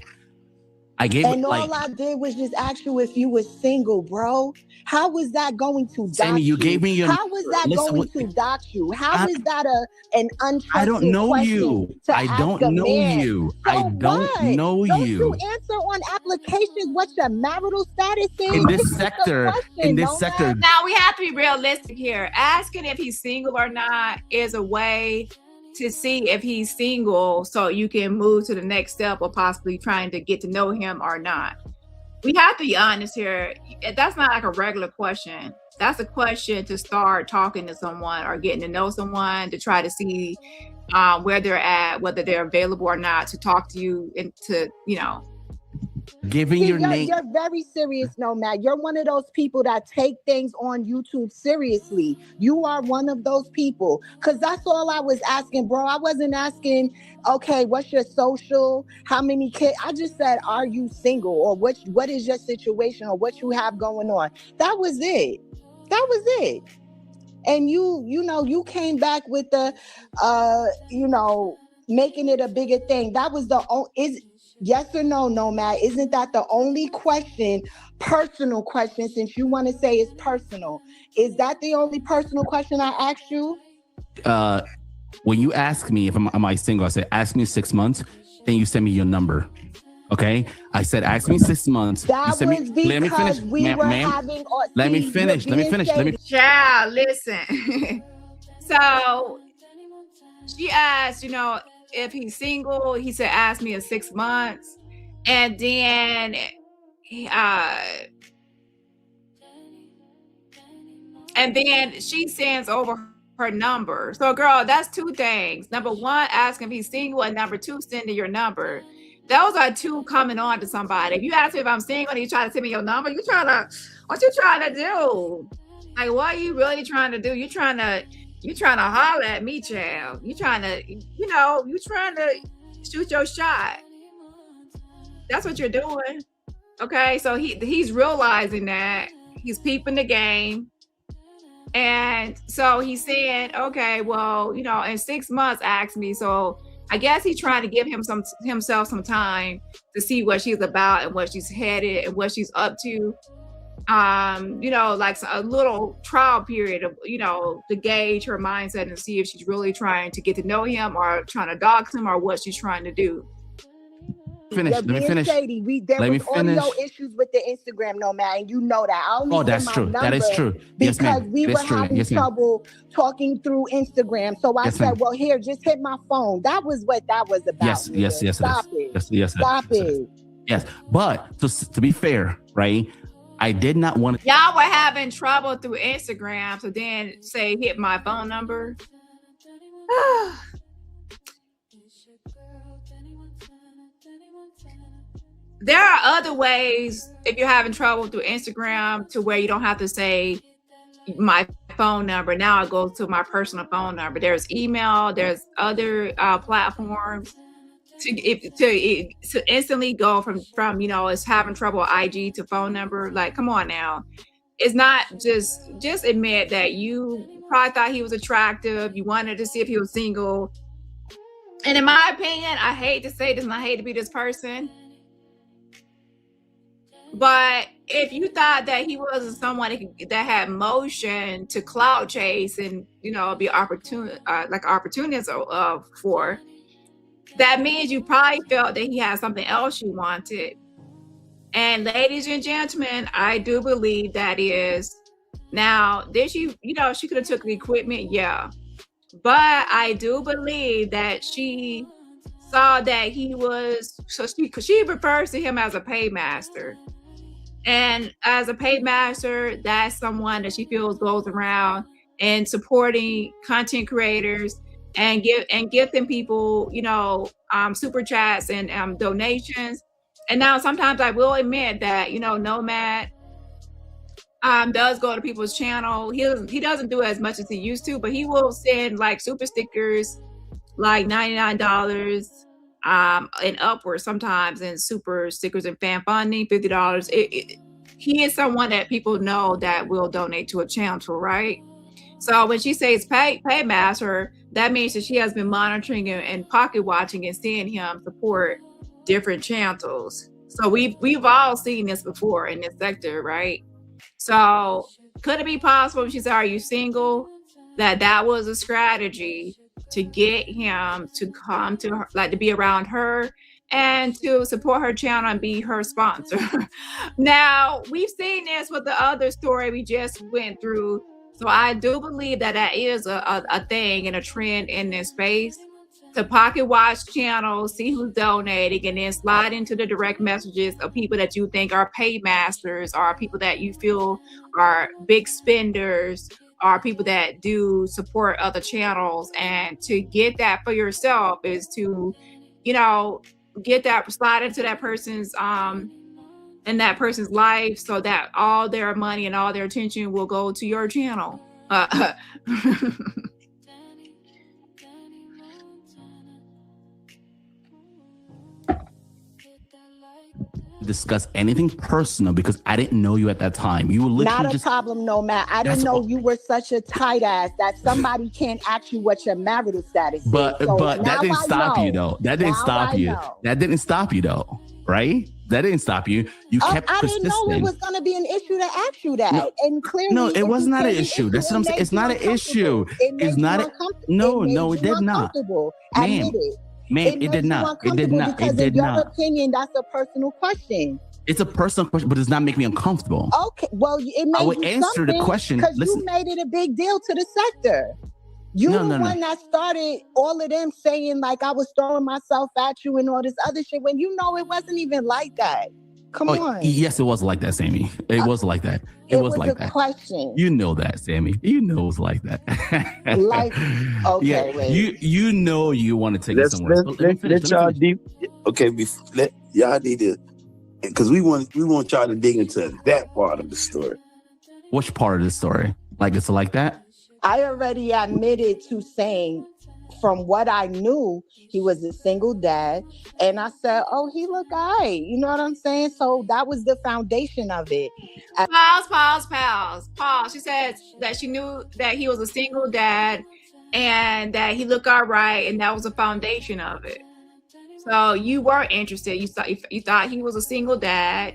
And all I did was just ask you if you were single, bro. How was that going to dox Sammy, you gave me your. How was that going to dox you? How is that an untrusted I don't know you. I don't know you. So I don't know Don't you. you answer on applications what your marital status is? In this sector, Now we have to be realistic here. Asking if he's single or not is a way to see if he's single, so you can move to the next step or possibly trying to get to know him or not. We have to be honest here. That's not like a regular question. That's a question to start talking to someone or getting to know someone, to try to see where they're at, whether they're available or not, to talk to you and to, you know. Giving your name. You're very serious, Nomad. You're one of those people that take things on YouTube seriously. You are one of those people. Because that's all I was asking, bro. I wasn't asking, okay, what's your social? How many kids? I just said, are you single? Or what is your situation? Or what you have going on? That was it. That was it. And you came back with the, making it a bigger thing. That was yes or no, Nomad? Isn't that the only question, personal question, since you want to say it's personal? Is that the only personal question I asked you? When you ask me if am I single, I said, ask me 6 months, then you send me your number. Okay? I said, ask me 6 months. That was let me finish. Let me finish. Child, listen. So she asked, if he's single. He said, ask me in 6 months. And then and then she sends over her number. So, girl, that's two things. Number one, asking if he's single, and number two, sending your number. Those are two coming on to somebody. If you ask me if I'm single and you try to send me your number, what you trying to do? Like, what are you really trying to do? You trying to holler at me, child. You trying to shoot your shot. That's what you're doing. Okay, so he's realizing that. He's peeping the game. And so he's saying, okay, well, in 6 months, ask me. So I guess he's trying to give himself some time to see what she's about and what she's headed and what she's up to. Like a little trial period of, to gauge her mindset and see if she's really trying to get to know him or trying to dox him or what she's trying to do. Let me finish. There was audio issues with the Instagram, Nomad, and you know that. That's true. That is true. Because we were having trouble talking through Instagram. So I said, well, here, just hit my phone. That was what that was about. Yes. Stop it. Stop it. Yes. But to be fair, right? I did not want to. Y'all were having trouble through Instagram. So then say, hit my phone number. There are other ways if you're having trouble through Instagram to where you don't have to say my phone number. Now it goes to my personal phone number. There's email. There's other platforms to instantly go from it's having trouble IG to phone number. Like, come on now. It's not just admit that you probably thought he was attractive. You wanted to see if he was single. And in my opinion, I hate to say this and I hate to be this person, but if you thought that he wasn't someone that had motion to clout chase and be opportunist for, that means you probably felt that he had something else you wanted. And ladies and gentlemen, I do believe that is. Now, did she could have took the equipment, yeah, but I do believe that she saw that he was. So she refers to him as a paymaster. And as a paymaster, that's someone that she feels goes around and supporting content creators and gifting people, super chats and donations. And now sometimes I will admit that, Nomad does go to people's channel. He doesn't do as much as he used to, but he will send like super stickers, like $99. And upwards sometimes, and super stickers and fan funding, $50. He is someone that people know that will donate to a channel, right? So when she says paymaster, that means that she has been monitoring and pocket watching and seeing him support different channels. So we've all seen this before in this sector, right? So could it be possible when she said, "Are you single?" that was a strategy to get him to come to her, like to be around her and to support her channel and be her sponsor. Now, we've seen this with the other story we just went through. So I do believe that is a thing and a trend in this space, to pocket watch channels, see who's donating, and then slide into the direct messages of people that you think are paymasters or people that you feel are big spenders, are people that do support other channels. And to get that for yourself is to, get that, slide into that person's in that person's life, so that all their money and all their attention will go to your channel. Discuss anything personal because I didn't know you at that time. You were literally not a problem, Nomad. I didn't know you were such a tight ass that somebody can't ask you what your marital status is. But that didn't stop you though. That didn't stop you. That didn't stop you though, right? That didn't stop you. You kept persisting. I didn't know it was going to be an issue to ask you that. No, and clearly, no, it was not an issue. That's what I'm saying. It's not an issue. It's not. No, it did not. Admit it. Ma'am, it did not. It did not. It did not. Your opinion, that's a personal question. It's a personal question, but it does not make me uncomfortable. Okay, well, it made I would answer the question because you made it a big deal to the sector. You the one that started all of them saying like I was throwing myself at you and all this other shit when you know it wasn't even like that. Come on. Yes, it was like that, Sammy. It was like that. It was like that. Question. You know that, Sammy. You know it was like that. Like, okay, yeah, wait. You know you want to take it somewhere. Let y'all deep. Okay, let y'all need to, because we want y'all to dig into that part of the story. Which part of the story? Like it's like that? I already admitted to saying, from what I knew, he was a single dad. And I said, oh, he look all right. You know what I'm saying? So that was the foundation of it. Pause. She said that she knew that he was a single dad and that he looked all right. And that was the foundation of it. So you were interested. You thought he was a single dad.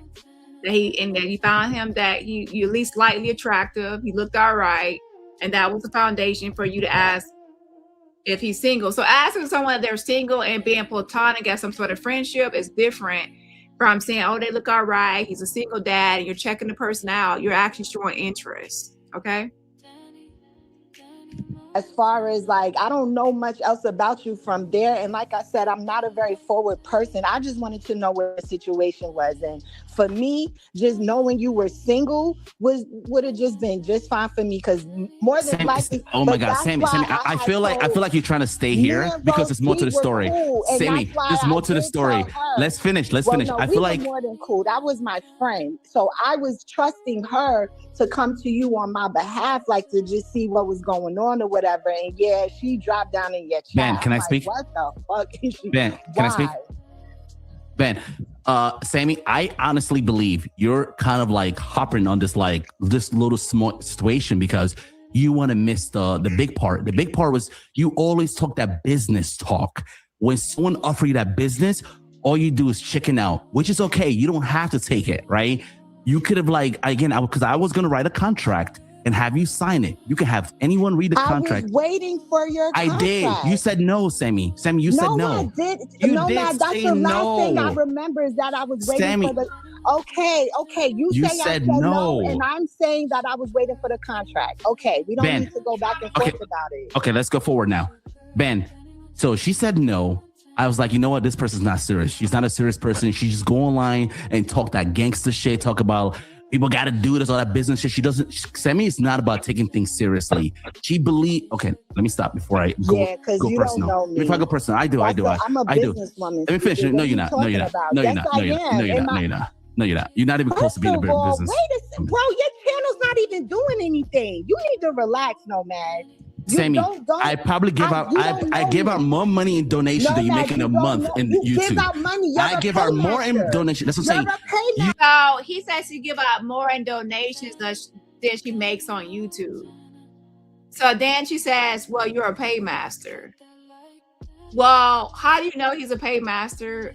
That you found him that you at least slightly attractive. He looked all right. And that was the foundation for you to ask if he's single. So asking someone if they're single and being platonic as some sort of friendship is different from saying, oh, they look all right, he's a single dad, and you're checking the person out. You're actually showing interest. Okay. As far as like, I don't know much else about you from there. And like I said, I'm not a very forward person. I just wanted to know what the situation was. And for me, just knowing you were single would have just been just fine for me. Because more than likely, oh my God, Sammy, I feel like you're trying to stay here because there's more to the story. Cool, Sammy, there's more to the story. Let's finish. No, I feel like more than cool. That was my friend. So I was trusting her to come to you on my behalf, like to just see what was going on or whatever. And yeah, she dropped down in your chat. Ben, can I speak? What the fuck is she? Ben, can I speak? Ben, Sammy, I honestly believe you're kind of like hopping on this little small situation because you want to miss the big part. The big part was you always talk that business talk. When someone offers you that business, all you do is chicken out, which is okay. You don't have to take it, right? You could have because I was going to write a contract and have you sign it. You can have anyone read the contract. I was waiting for your contract. I did. You said no, Sammy. Sammy, you said no. I did. You no, did that's the last thing I remember is that I was waiting for the... Okay. You say said I said no, and I'm saying that I was waiting for the contract. Okay, we don't need to go back and forth about it. Okay, let's go forward now. Ben, so she said no. I was like, you know what? This person's not serious. She's not a serious person. She just go online and talk that gangster shit, talk about people got to do this, all that business shit. She doesn't, Sammy is not about taking things seriously. She okay, let me stop before I go, because you personal. Don't know me. If I go personal, I do. I'm a businesswoman. Let me finish. No, you're not. No, you're not. No, you're not. No, you're not. You're not even close to being a business. Wait a second, bro, your channel's not even doing anything. You need to relax, Nomad. Sammy, I probably give out. I give out more money in donations than you make in a month in YouTube. Give out money. I give out more in donations. That's what I'm saying. So he says she give out more in donations than she makes on YouTube. So then she says, "Well, you're a paymaster." Well, how do you know he's a paymaster?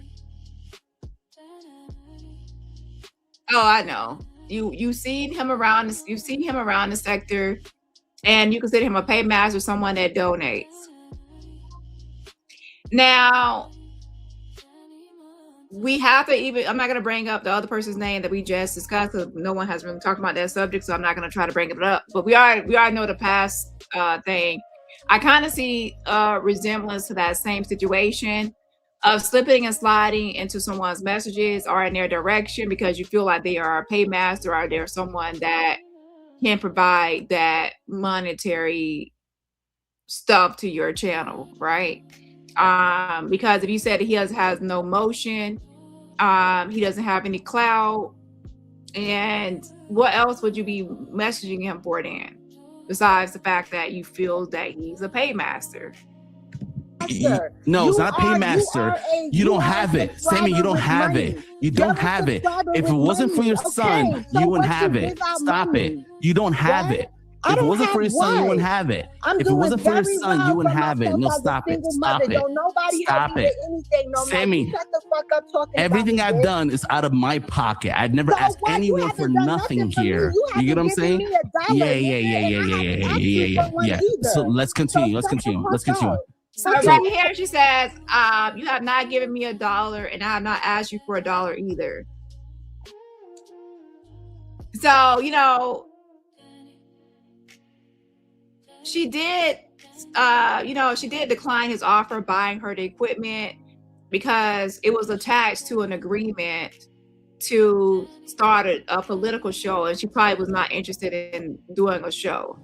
Oh, I know. You've seen him around. You've seen him around the sector. And you consider him a paymaster, someone that donates. Now, we have to I'm not going to bring up the other person's name that we just discussed because no one has really talked about that subject, so I'm not going to try to bring it up. But we already know the past thing. I kind of see a resemblance to that same situation of slipping and sliding into someone's messages or in their direction because you feel like they are a paymaster or they're someone that can provide that monetary stuff to your channel, right? Because if you said he has no motion, he doesn't have any clout, and what else would you be messaging him for then? Besides the fact that you feel that he's a paymaster. No, it's not a paymaster. You don't have it. Sammy, you don't have it. You don't have it. If it wasn't for your son, you wouldn't have it. Stop it. You don't have it. If it wasn't for your son, you wouldn't have it. If it wasn't for your son, you wouldn't have it. No, stop it. Stop it. Stop it. Sammy, everything I've done is out of my pocket. I've never asked anyone for nothing here. You get what I'm saying? Yeah. So let's continue. So right here she says, you have not given me $1 and I have not asked you for $1 either. So, she did decline his offer buying her the equipment because it was attached to an agreement to start a political show, and she probably was not interested in doing a show.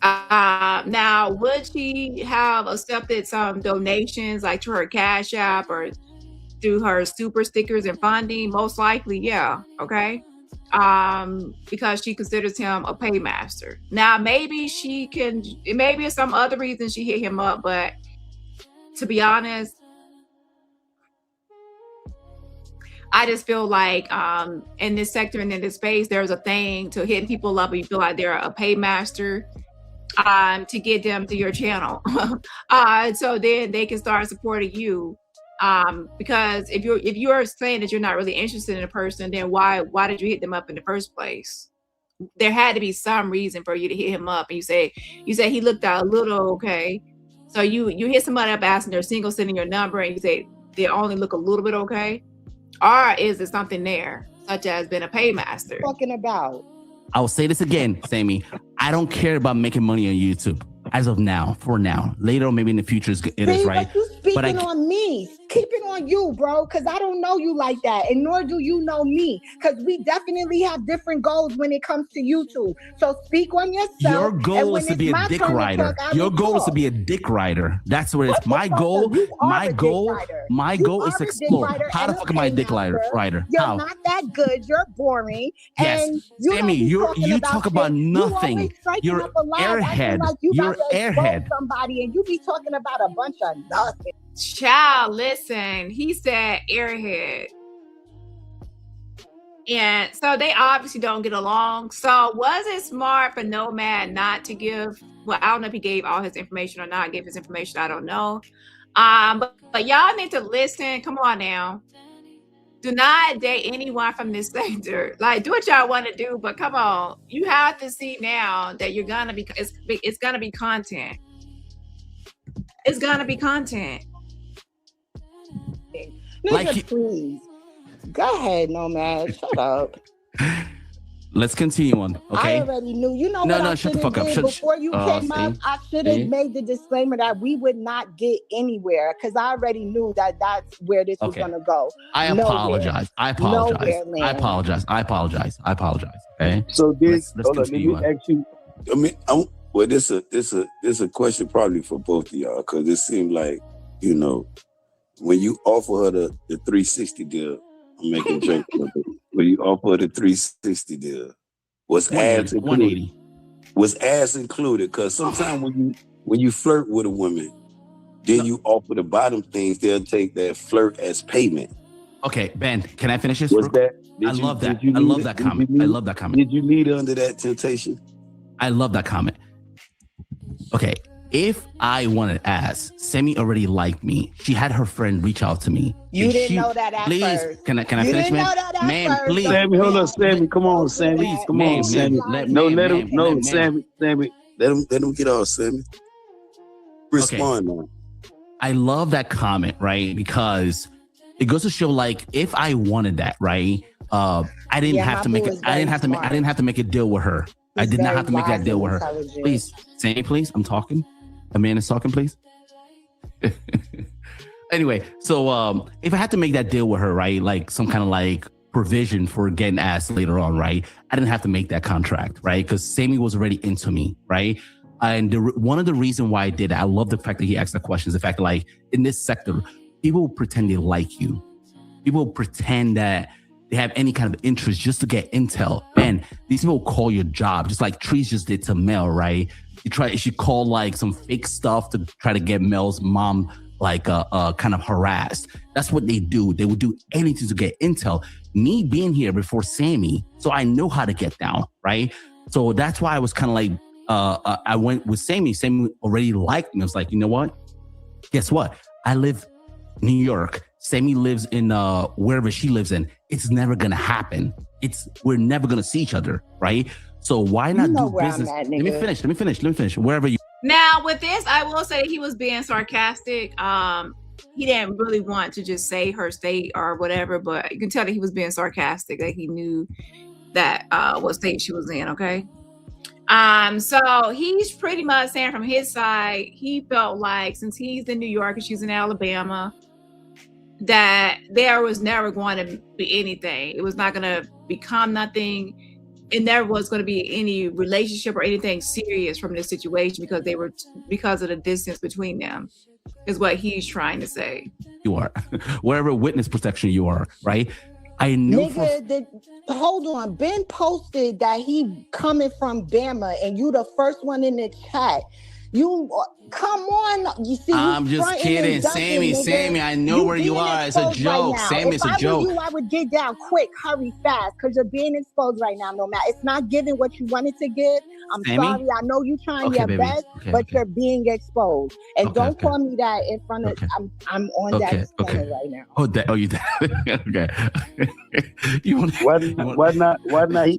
Now, would she have accepted some donations, like to her Cash App or through her super stickers and funding? Most likely, yeah. Okay. Because she considers him a paymaster. Now, maybe it's some other reason she hit him up, but to be honest, I just feel like in this sector and in this space, there's a thing to hitting people up and you feel like they're a paymaster to get them to your channel. So then they can start supporting you. Because if you're saying that you're not really interested in a person, then why did you hit them up in the first place? There had to be some reason for you to hit him up, and you say he looked out a little okay. So you hit somebody up asking they're single, sending your number, and you say they only look a little bit okay, or is there something there, such as being a paymaster? Talking about. I will say this again, Sammy. I don't care about making money on YouTube as of now. For now, later or maybe in the future, it is right. But you speaking on me. Keep it on you, bro, because I don't know you like that, and nor do you know me, because we definitely have different goals when it comes to YouTube. So speak on yourself. Your goal is to be a dick rider. Your goal is to be a dick rider. That's what it is. My goal is to explore. How the fuck am I a dick rider? You're not that good. You're boring. Yes, and Sammy, you talk about nothing. You're airhead. You're airhead. Somebody, and you be talking about a bunch of nothing. Child, listen, he said airhead. And so they obviously don't get along. So was it smart for Nomad not to give, well, I don't know if he gave all his information or not, gave his information, I don't know. But y'all need to listen. Come on now. Do not date anyone from this sector. Like, do what y'all want to do, but come on. You have to see now that you're gonna be, it's gonna be content. It's gonna be content. Nigga, please. Go ahead, Nomad. Shut up. Let's continue on, okay? I already knew. You know what I shut the should fuck have up. did before you came up? I should have made the disclaimer that we would not get anywhere, because I already knew that that's where this was going to go. I apologize. Okay? So this, let me ask you, well, this is a question probably for both of y'all, because it seemed like, you know, when you offer her the 360 deal, I'm making jokes with it. When you offer her the 360 deal, was ads included? 180. Was ads included? Because sometimes when you flirt with a woman, then you offer the bottom things, they'll take that flirt as payment. Okay, Ben, can I finish this? I love that. I love that comment. I love that comment. Did you lead under that temptation? I love that comment. Okay, if I wanted to ask, Sammy already liked me. She had her friend reach out to me. You didn't know that at first. Can I finish, man? Man, please. Sammy, hold on, Sammy. Come on, Sammy. Come on, Sammy. Sammy. Let him get off, Sammy. Respond now. I love that comment, right? Because it goes to show, like, if I wanted that, right? I didn't have to make a deal with her. I did not have to make that deal with her. Please, Sammy, please. I'm talking. A man is talking, please. Anyway, so if I had to make that deal with her, right, like some kind of like provision for getting ass later on, right, I didn't have to make that contract, right, because Sammy was already into me, right, and one of the reasons why I did it, I love the fact that he asked the question, is the fact that, like, in this sector, people pretend they like you. People pretend that they have any kind of interest just to get intel. And these people call your job, just like Truce just did to Mel, right? She called like some fake stuff to try to get Mel's mom like kind of harassed. That's what they do. They would do anything to get intel. Me being here before Sammy, so I know how to get down, right? So that's why I was kind of like, I went with Sammy. Sammy already liked me. I was like, you know what? Guess what? I live in New York. Sammy lives in wherever she lives in. It's never gonna happen. We're never gonna see each other, right? So why not do business? Let me finish. Wherever you. Now with this, I will say he was being sarcastic. He didn't really want to just say her state or whatever, but you can tell that he was being sarcastic. That he knew that what state she was in. Okay. So he's pretty much saying from his side, he felt like since he's in New York and she's in Alabama, that there was never going to be anything. It was not going to become nothing. It never was going to be any relationship or anything serious from this situation because of the distance between them, is what he's trying to say. You are wherever witness protection you are, right? I knew. Hold on. Ben posted that he coming from Bama, and you the first one in the chat. You come on. You see, I'm just kidding, Sammy. I know where you are. It's a joke, Sammy. It's a joke. If I were you, I would get down quick, hurry, fast, because you're being exposed right now. No matter, it's not giving what you wanted to give. I'm sorry. I know you're trying your best, but you're being exposed. And don't call me that in front of. I'm on that corner right now. Oh, you did. Okay.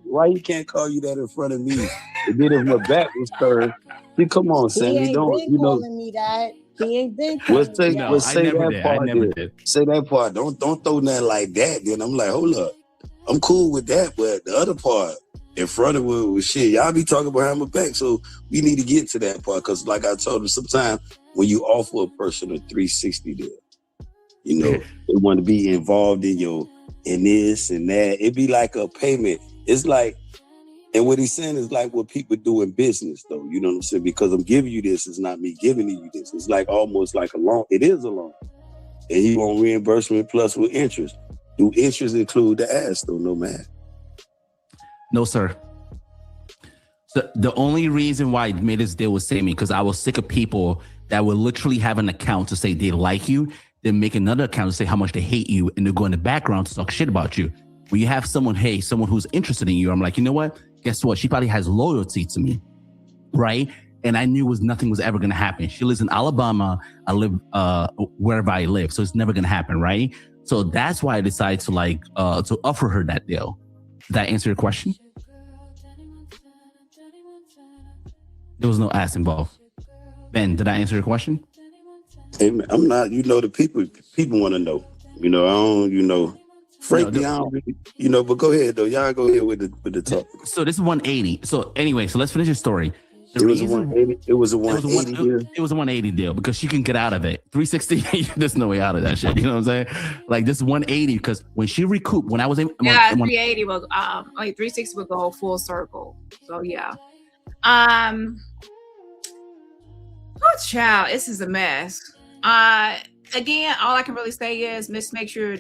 Why he can't call you that in front of me? And then if my back was turned. Come on, Sam. He ain't been calling me that. He ain't been calling me that. I never did. Say that part. Don't throw nothing like that. Then I'm like, hold up. I'm cool with that, but the other part in front of it was shit. Y'all be talking behind my back, so we need to get to that part. Because like I told him, sometimes when you offer a person a 360 deal, they want to be involved in this and that. It'd be like a payment. It's like. And what he's saying is like what people do in business, though. You know what I'm saying? Because I'm giving you this, it's not me giving you this. It's like almost like a loan. It is a loan. And you want reimbursement plus with interest. Do interest include the ass, though, no man? No, sir. So the only reason why I made this deal with Sammy, because I was sick of people that would literally have an account to say they like you, then make another account to say how much they hate you, and they go in the background to talk shit about you. When you have someone who's interested in you, I'm like, you know what? Guess what? She probably has loyalty to me, right? And I knew nothing was ever going to happen. She lives in Alabama. I live wherever I live, so it's never going to happen, right? So that's why I decided to offer her that deal. Did that answer your question? There was no ass involved. Ben, did I answer your question? Hey, man, I'm not. The people want to know. I don't. Frankly, I don't really, but go ahead though. Y'all go ahead with the talk. So this is 180. So anyway, so let's finish the story. It was a 180 deal. It was a 180 deal because she can get out of it. 360, there's no way out of that shit. You know what I'm saying? Like this 180 because when she recouped, when I was in 380 will 360 will go full circle. So yeah. Oh child, this is a mess. Again, all I can really say is make sure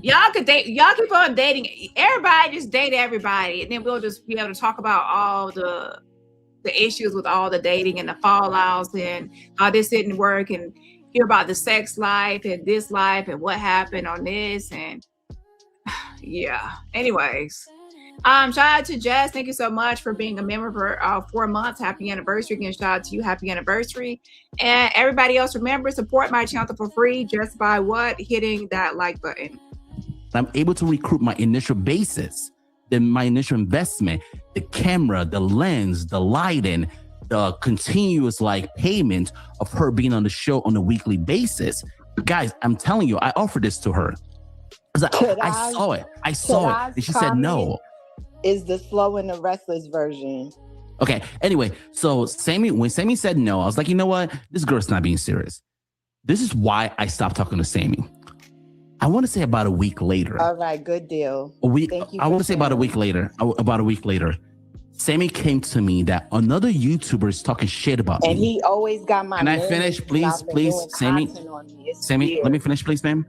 y'all could date. Y'all keep on dating. Everybody just date everybody, and then we'll just be able to talk about all the issues with all the dating and the fallouts and how this didn't work, and hear about the sex life and this life and what happened on this, and yeah. Anyways, shout out to Jess. Thank you so much for being a member for 4 months. Happy anniversary again. Shout out to you. Happy anniversary. And everybody else, remember, support my channel for free just by hitting that like button. I'm able to recruit my initial basis, then my initial investment, the camera, the lens, the lighting, the continuous payment of her being on the show on a weekly basis. Guys, I'm telling you, I offered this to her. I saw it. And she said no. Is the Slow and the Restless version. Okay. Anyway, so when Sammy said no, I was like, you know what? This girl's not being serious. This is why I stopped talking to Sammy. I want to say about a week later. All right, good deal. I want to say about a week later. Sammy came to me that another YouTuber is talking shit about me. And he always got my. Can I finish, please, Sammy? Sammy, let me finish, please, ma'am.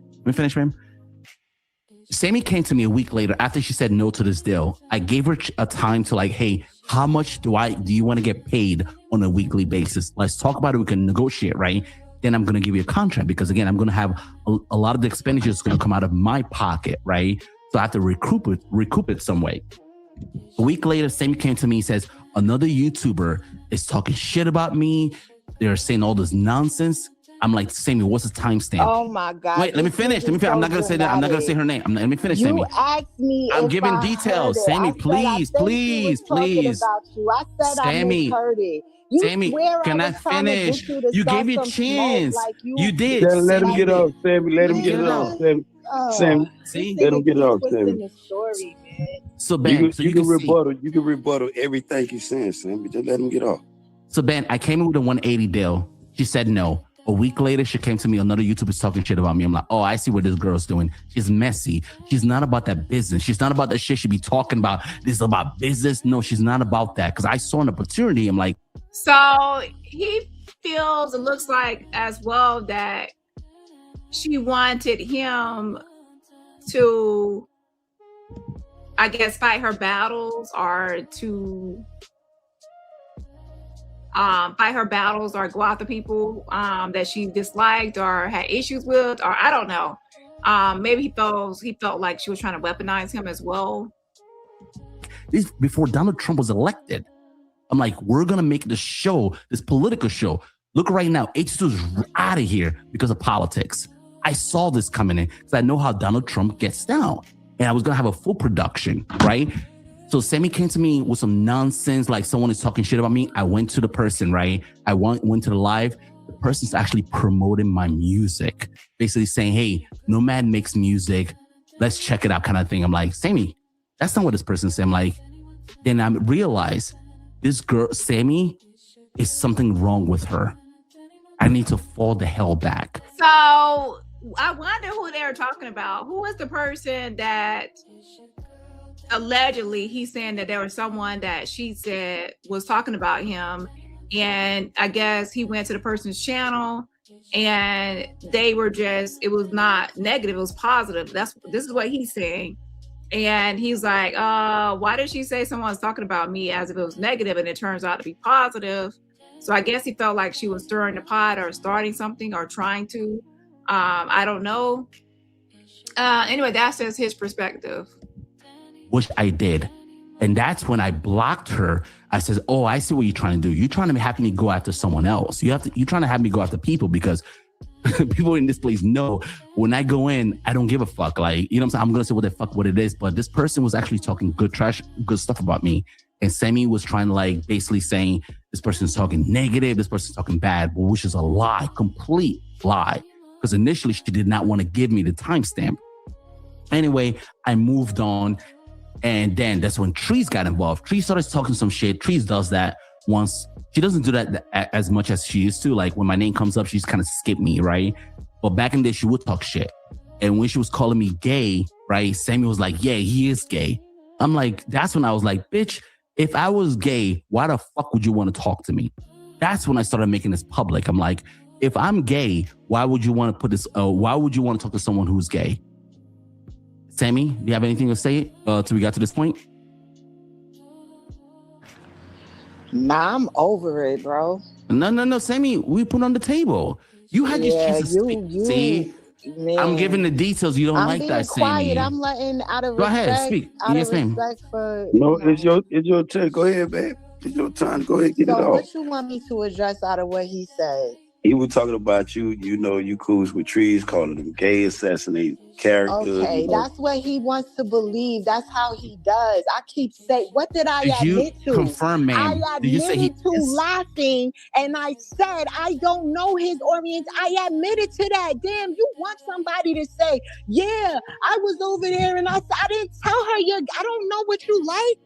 Sammy came to me a week later after she said no to this deal. I gave her a time to hey, how much do you want to get paid on a weekly basis? Let's talk about it. We can negotiate, right? Then I'm going to give you a contract because again, I'm going to have a lot of the expenditures going to come out of my pocket, right? So I have to recoup it some way. A week later, Sammy came to me and says, another YouTuber is talking shit about me. They're saying all this nonsense. I'm like, Sammy, what's the timestamp? Oh my God. Wait, let me finish. I'm not going to say that. I'm not going to say her name. Let me finish, Sammy. You asked me. I'm giving details. Sammy, please. I said Sammy, I misheard it. Sammy, can I finish? You gave me a chance. You did. Let him get off, Sammy. Let him get it off, Sammy. Sammy, see? Let him get it off, Sammy. So Ben, you can rebuttal everything he's saying, Sammy. Just let him get off. So Ben, I came in with a 180 deal. She said no. A week later, she came to me, another YouTuber's talking shit about me. I'm like, oh, I see what this girl's doing. She's messy. She's not about that business. She's not about that shit she be talking about. This is about business. No, she's not about that. Because I saw an opportunity. I'm like. So he feels, it looks like as well, that she wanted him to, I guess, fight her battles or to fight her battles or go after people that she disliked or had issues with, or I don't know. Maybe he felt like she was trying to weaponize him as well. This before Donald Trump was elected. I'm like, we're gonna make the show, this political show. Look right now, H2 is out of here because of politics. I saw this coming in because I know how Donald Trump gets down, and I was gonna have a full production, right? So Sammy came to me with some nonsense, like someone is talking shit about me. I went to the person, right? I went to the live. The person's actually promoting my music, basically saying, hey, Nomad makes music. Let's check it out, kind of thing. I'm like, Sammy, that's not what this person said. I'm like, then I realized this girl, Sammy, is something wrong with her. I need to fall the hell back. So I wonder who they were talking about. Who was the person that allegedly he's saying that there was someone that she said was talking about him, and I guess he went to the person's channel and they were just, it was not negative, it was positive. This is what he's saying. And he's like, why did she say someone's talking about me as if it was negative and it turns out to be positive? So I guess he felt like she was stirring the pot or starting something or trying to. I don't know. Anyway, that's just his perspective. Which I did. And that's when I blocked her. I said, oh, I see what you're trying to do. You're trying to have me go after someone else. You're trying to have me go after people because people in this place know when I go in, I don't give a fuck. Like, you know what I'm saying? I'm going to say what the fuck what it is. But this person was actually talking good stuff about me. And Sammy was trying to like basically saying this person's talking negative, this person's talking bad, but which is a lie, complete lie. Because initially she did not want to give me the timestamp. Anyway, I moved on. And then that's when Truce got involved. Truce started talking some shit. Truce does that once. She doesn't do that as much as she used to. Like when my name comes up, she's kind of skip me, right? But back in the day, she would talk shit. And when she was calling me gay, right? Sammy was like, yeah, he is gay. I'm like, that's when I was like, bitch, if I was gay, why the fuck would you want to talk to me? That's when I started making this public. I'm like, if I'm gay, why would you want to put this? Why would you want to talk to someone who's gay? Sammy, do you have anything to say till we got to this point? Nah, I'm over it, bro. No, Sammy, we put on the table. You had your chance to speak. See, man. I'm giving the details. You don't like that, quiet. Sammy. I'm letting out of Go respect. ahead, speak. Yes, ma'am. No, it's your turn. Go ahead, babe. It's your time. Go ahead, get it off. So what you want me to address out of what he said? He was talking about you. You know, you cool with trees, calling them gay, assassinating characters. Okay, you know. That's what he wants to believe. That's how he does. I keep saying, what did I admit to? Confirm, ma'am. I admitted to laughing, and I said I don't know his orientation. I admitted to that. Damn, you want somebody to say, yeah, I was over there, and I didn't tell her I don't know what you like,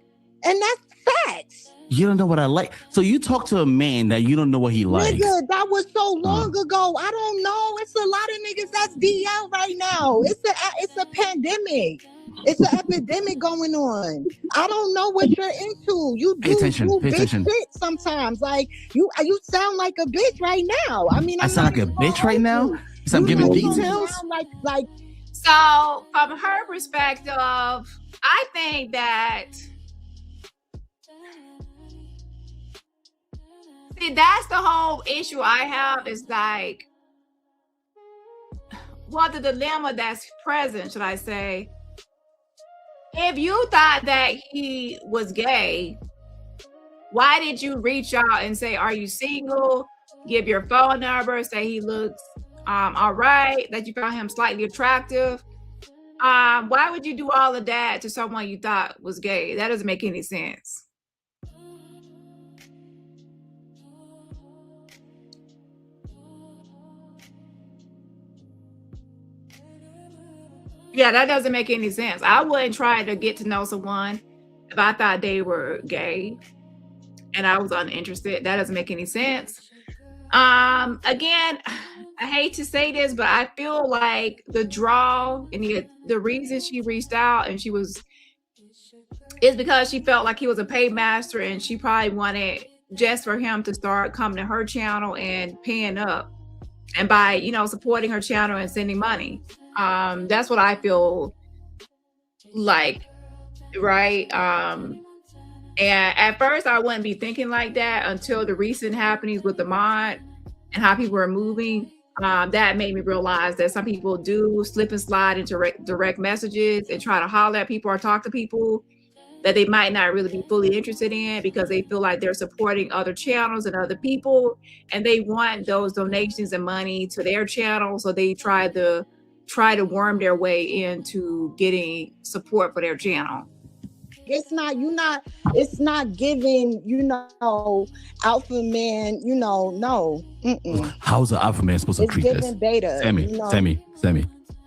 and that's facts. You don't know what I like. So you talk to a man that you don't know what he likes. Nigga, that was so long ago. I don't know. It's a lot of niggas that's DL right now. It's a pandemic. It's an epidemic going on. I don't know what you're into. You do bitch shit sometimes. Like you sound like a bitch right now. I mean, I sound like a bitch right now. So I'm giving details. Like. So from her perspective, I think that. See, that's the whole issue I have is like, well, the dilemma that's present, should I say. If you thought that he was gay, why did you reach out and say, are you single? Give your phone number, say he looks all right, that you found him slightly attractive. Why would you do all of that to someone you thought was gay? That doesn't make any sense. Yeah, that doesn't make any sense. I wouldn't try to get to know someone if I thought they were gay and I was uninterested. That doesn't make any sense. Again, I hate to say this, but I feel like the draw and the reason she reached out and is because she felt like he was a paymaster and she probably wanted just for him to start coming to her channel and paying up and by, you know, supporting her channel and sending money. That's what I feel like, right? And at first I wouldn't be thinking like that until the recent happenings with the mod and how people are moving. That made me realize that some people do slip and slide into direct messages and try to holler at people or talk to people that they might not really be fully interested in because they feel like they're supporting other channels and other people and they want those donations and money to their channel. So they try to worm their way into getting support for their channel. It's not giving, you know, alpha man, you know, no. Mm-mm. How's the alpha man supposed to treat this? Beta, Sammy.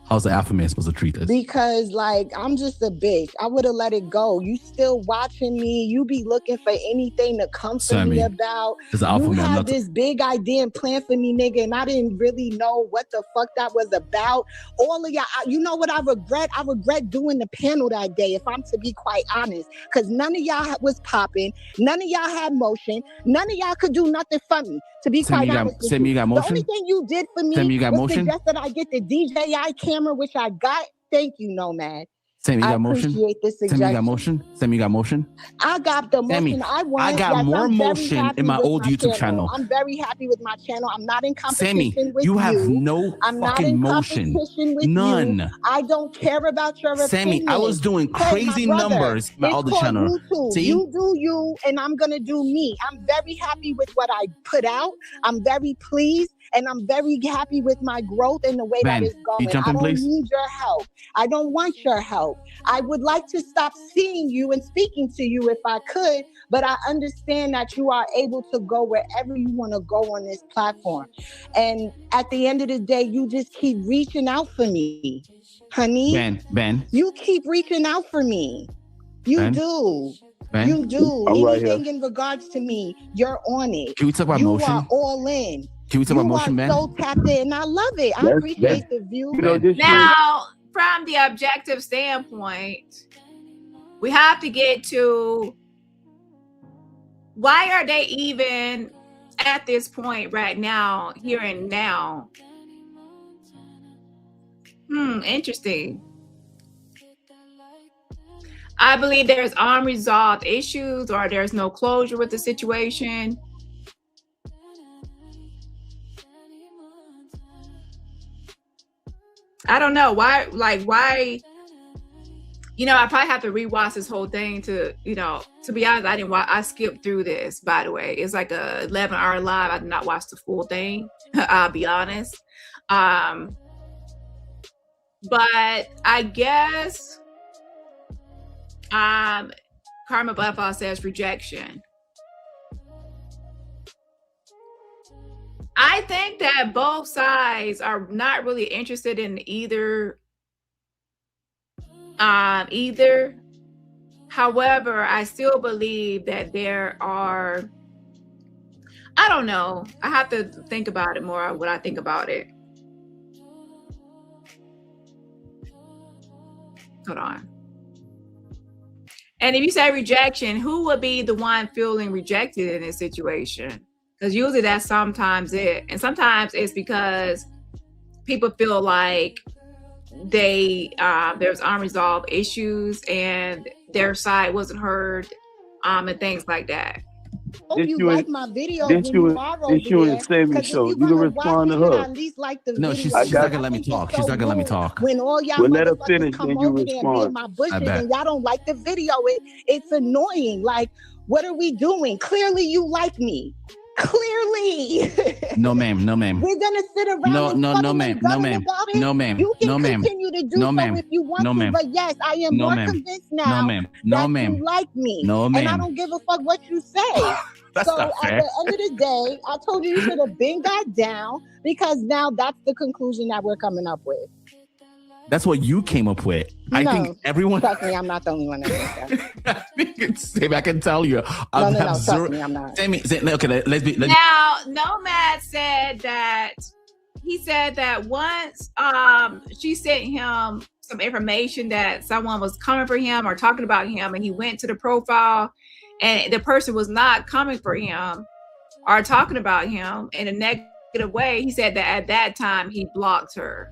How's the alpha man supposed to treat this? Because like I'm just a bitch. I would have let it go. You still watching me. You be looking for anything to come for me about. You had this big idea and plan for me, nigga, and I didn't really know what the fuck that was about. All of y'all, you know what I regret? I regret doing the panel that day, if I'm to be quite honest. Because none of y'all was popping. None of y'all had motion. None of y'all could do nothing for me. To be quite honest, Sammy, you got motion? The only thing you did for me was suggest that I get the DJI camera, which I got. Thank you, Nomad. Sammy, you got motion? Appreciate this suggestion. Sammy, you got motion? Sammy, you got motion? I got the motion I want. I got more motion in my old YouTube channel. I'm very happy with my channel. I'm not in competition with you. Sammy, you have no fucking motion. None. I don't care about your opinion. Sammy, I was doing crazy numbers in my other channel. See? You do you, and I'm going to do me. I'm very happy with what I put out. I'm very pleased. And I'm very happy with my growth and the way that it's going. I don't need your help. I don't want your help. I would like to stop seeing you and speaking to you if I could, but I understand that you are able to go wherever you want to go on this platform. And at the end of the day, you just keep reaching out for me, honey. Ben. You keep reaching out for me. You do. Ben? You do. I'm anything in regards to me, you're on it. Can we talk about motion? You are all in. Can we talk about motion, man? You are so tapped in. I love it. I appreciate the view. Now, from the objective standpoint, we have to get to why are they even at this point right now, here and now? Interesting. I believe there's unresolved issues or there's no closure with the situation. I don't know why, you know, I probably have to rewatch this whole thing to, you know, to be honest, I skipped through this, by the way. It's like a 11-hour live. I did not watch the full thing. I'll be honest. But I guess, Karma Butterfly says rejection. I think that both sides are not really interested in either. However, I still believe that there are, I don't know. I have to think about it more, what I think about it. Hold on. And if you say rejection, who would be the one feeling rejected in this situation? Because usually that's sometimes it. And sometimes it's because people feel like there's unresolved issues and their side wasn't heard, and things like that. Hope you like my video. This you and Sammy show. You can respond to her. No, she's not gonna let me talk. She's not gonna let me talk. When all y'all let her finish, come then you over there and be in my bushes and y'all don't like the video, it's annoying. Like, what are we doing? Clearly you like me. Clearly. No, ma'am. No, ma'am. We're gonna sit around. No, ma'am. No, ma'am. No, ma'am. You can no, ma'am. continue to do no, so ma'am. if you want no, to, ma'am. but yes, I am no, more ma'am. convinced now no, ma'am. No, that ma'am. you like me. No, ma'am. And I don't give a fuck what you say. That's so not fair. at the end of the day, I told you should have been got down because now that's the conclusion that we're coming up with. That's what you came up with. I think everyone. Trust me, I'm not the only one that thinks that. Same, I can tell you. No, trust me, I'm not. Okay, let's be. Now, Nomad said that he said that once she sent him some information that someone was coming for him or talking about him, and he went to the profile, and the person was not coming for him or talking about him in a negative way. He said that at that time he blocked her.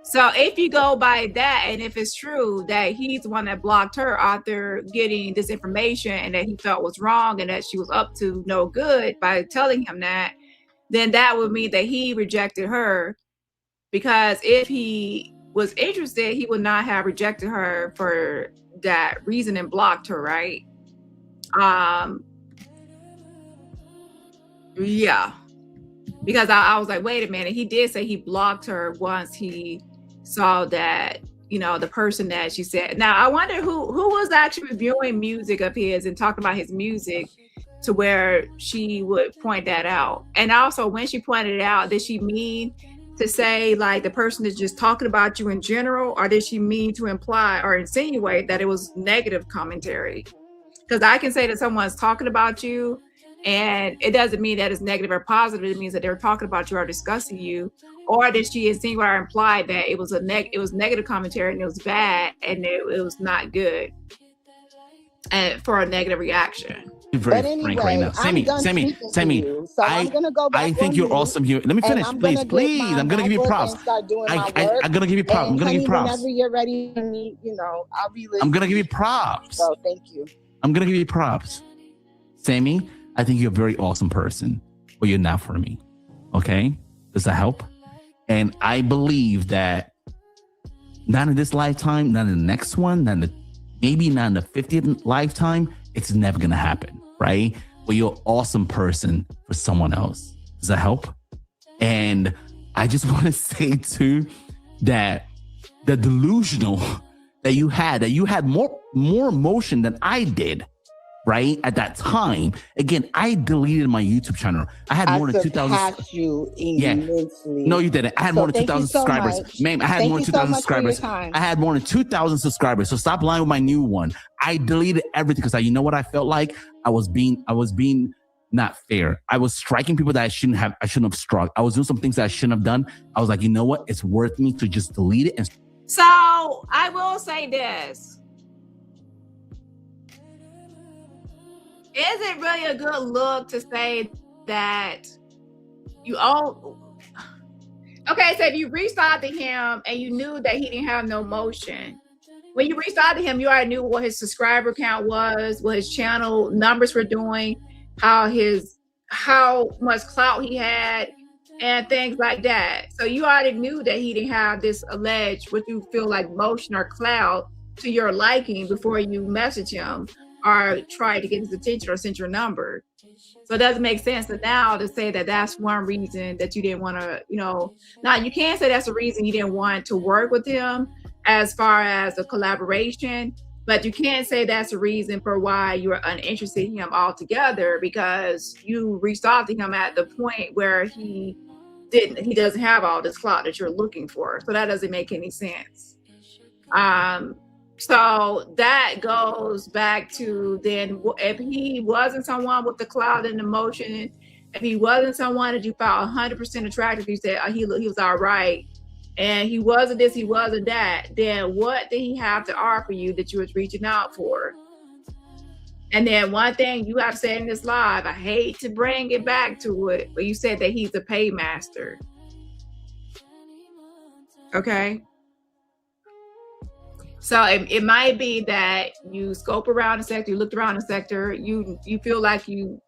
So if you go by that, and if it's true that he's the one that blocked her after getting this information and that he felt was wrong and that she was up to no good by telling him that, then that would mean that he rejected her, because if he was interested, he would not have rejected her for that reason and blocked her, right? Yeah. Because I was like, wait a minute. He did say he blocked her once he saw that, the person that she said. Now, I wonder who was actually reviewing music of his and talking about his music to where she would point that out. And also, when she pointed it out, did she mean to say like the person is just talking about you in general, or did she mean to imply or insinuate that it was negative commentary? Because I can say that someone's talking about you, and it doesn't mean that it's negative or positive. It means that they're talking about you or discussing you. Or did she insinuate or imply that it was negative commentary and it was bad and it was not good, and for a negative reaction? Very frank right now. Sammy, so I'm gonna go back. I think you're awesome here. Let me finish, please. I'm gonna give you props. I'm gonna give you props. I'm gonna give you props. Whenever you're ready for me, I'll be listening. I'm gonna give you props. So thank you. I'm gonna give you props. Sammy, I think you're a very awesome person, but you're not for me. Okay? Does that help? And I believe that not in this lifetime, not in the next one, maybe not in the 50th lifetime, it's never going to happen, right? But you're an awesome person for someone else. Does that help? And I just want to say too that the delusional that you had more emotion than I did, right? At that time, again, I deleted my YouTube channel. I had more than 2,000. You immensely. No, you didn't. I had more than 2,000 subscribers. Ma'am, I had more than 2,000 subscribers. I had more than 2,000 subscribers. So stop lying with my new one. I deleted everything because you know what I felt like? I was being not fair. I was striking people that I shouldn't have struck. I was doing some things that I shouldn't have done. I was like, you know what? It's worth me to just delete it. So I will say this. Is it really a good look to say that you all? Okay, so if you reached out to him and you knew that he didn't have no motion, when you reached out to him, you already knew what his subscriber count was, what his channel numbers were doing, how much clout he had, and things like that. So you already knew that he didn't have this alleged, what you feel like motion or clout to your liking before you message him or try to get his attention or send your number. So it doesn't make sense now to say that that's one reason that you didn't want to, now you can't say that's the reason you didn't want to work with him as far as a collaboration, but you can't say that's the reason for why you were uninterested in him altogether, because you reached out to him at the point where he doesn't have all this clout that you're looking for. So that doesn't make any sense. So that goes back to then, if he wasn't someone with the clout and emotion, if he wasn't someone that you felt 100% attracted to, you said he was all right, and he wasn't this, he wasn't that, then what did he have to offer you that you was reaching out for? And then one thing you have to say in this live, I hate to bring it back to it, but you said that he's a paymaster. Okay? So it might be that you scope around the sector, you looked around the sector, you feel like you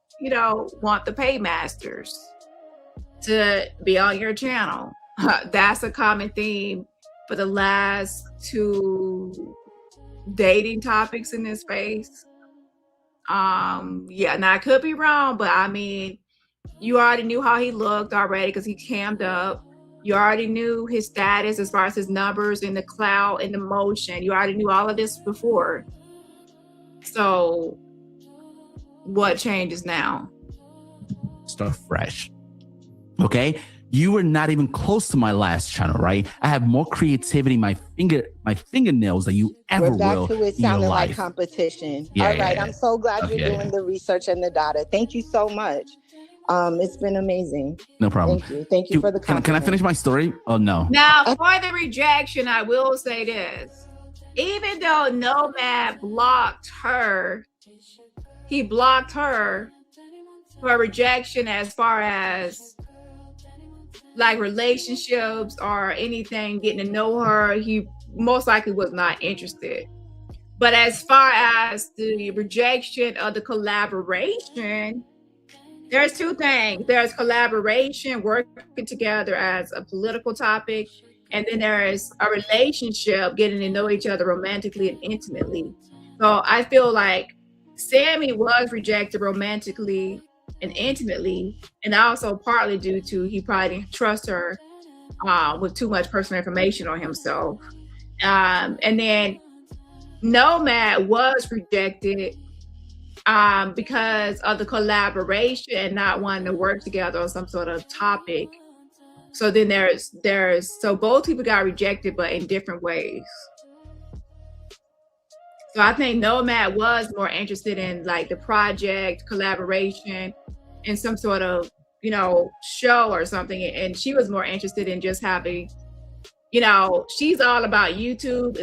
want the paymasters to be on your channel. That's a common theme for the last 2 dating topics in this space. Yeah, now I could be wrong, but I mean, you already knew how he looked already because he cammed up. You already knew his status as far as his numbers and the clout and the motion. You already knew all of this before. So what changes now? Start fresh. Okay? you were not even close to my last channel, right? I have more creativity in my fingernails than you ever will. We're back to it sounding like life. competition. Yeah, all right. yeah. I'm so glad you're doing the research and the data. Thank you so much. It's been amazing. No problem. Thank you for the compliment. Can I finish my story? Oh, no. Now, for the rejection, I will say this. Even though Nomad blocked her, he blocked her for rejection as far as like relationships or anything, getting to know her, he most likely was not interested. But as far as the rejection of the collaboration, there's two things. There's collaboration, working together as a political topic, and then there is a relationship, getting to know each other romantically and intimately. So I feel like Sammy was rejected romantically and intimately, and also partly due to he probably didn't trust her with too much personal information on himself. And then Nomad was rejected because of the collaboration and not wanting to work together on some sort of topic. So then so both people got rejected, but in different ways. So I think Nomad was more interested in like the project, collaboration, and some sort of, show or something. And she was more interested in just having, she's all about YouTube.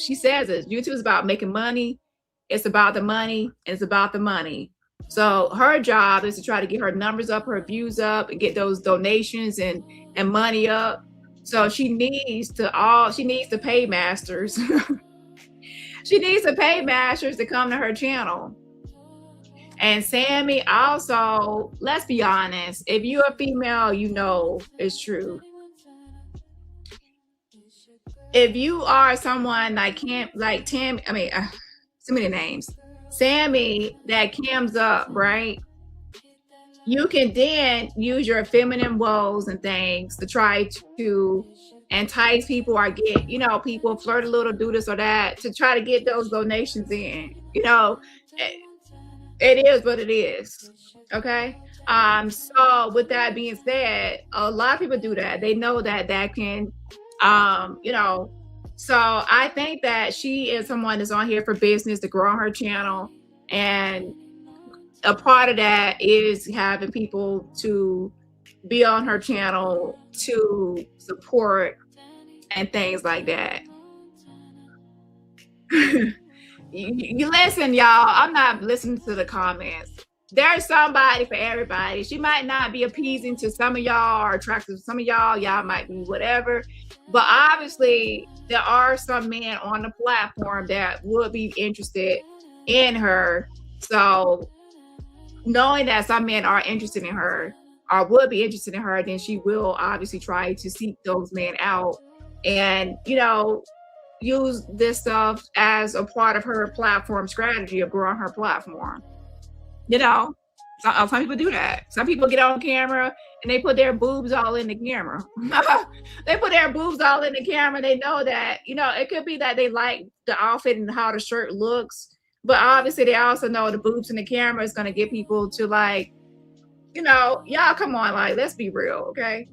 She says it, YouTube is about making money. It's about the money, and it's about the money. So her job is to try to get her numbers up, her views up, and get those donations and money up. So she needs to pay masters. She needs to pay masters to come to her channel. And Sammy also, let's be honest, if you're a female, it's true. If you are someone like so many names, Sammy, that cams up, right? You can then use your feminine woes and things to try to entice people or get, people flirt a little, do this or that to try to get those donations in. It is what it is. Okay. So with that being said, a lot of people do that. They know that can, so I think that she is someone that's on here for business, to grow on her channel. And a part of that is having people to be on her channel to support and things like that. You listen, y'all. I'm not listening to the comments. There's somebody for everybody. She might not be appeasing to some of y'all or attractive to some of y'all. Y'all might be whatever. But obviously, there are some men on the platform that would be interested in her. So knowing that some men are interested in her or would be interested in her, then she will obviously try to seek those men out and, use this stuff as a part of her platform strategy of growing her platform. Some people do that. Some people get on camera and they put their boobs all in the camera. They put their boobs all in the camera. They know that, it could be that they like the outfit and how the shirt looks, but obviously they also know the boobs in the camera is going to get people to like, y'all come on, like, let's be real, okay?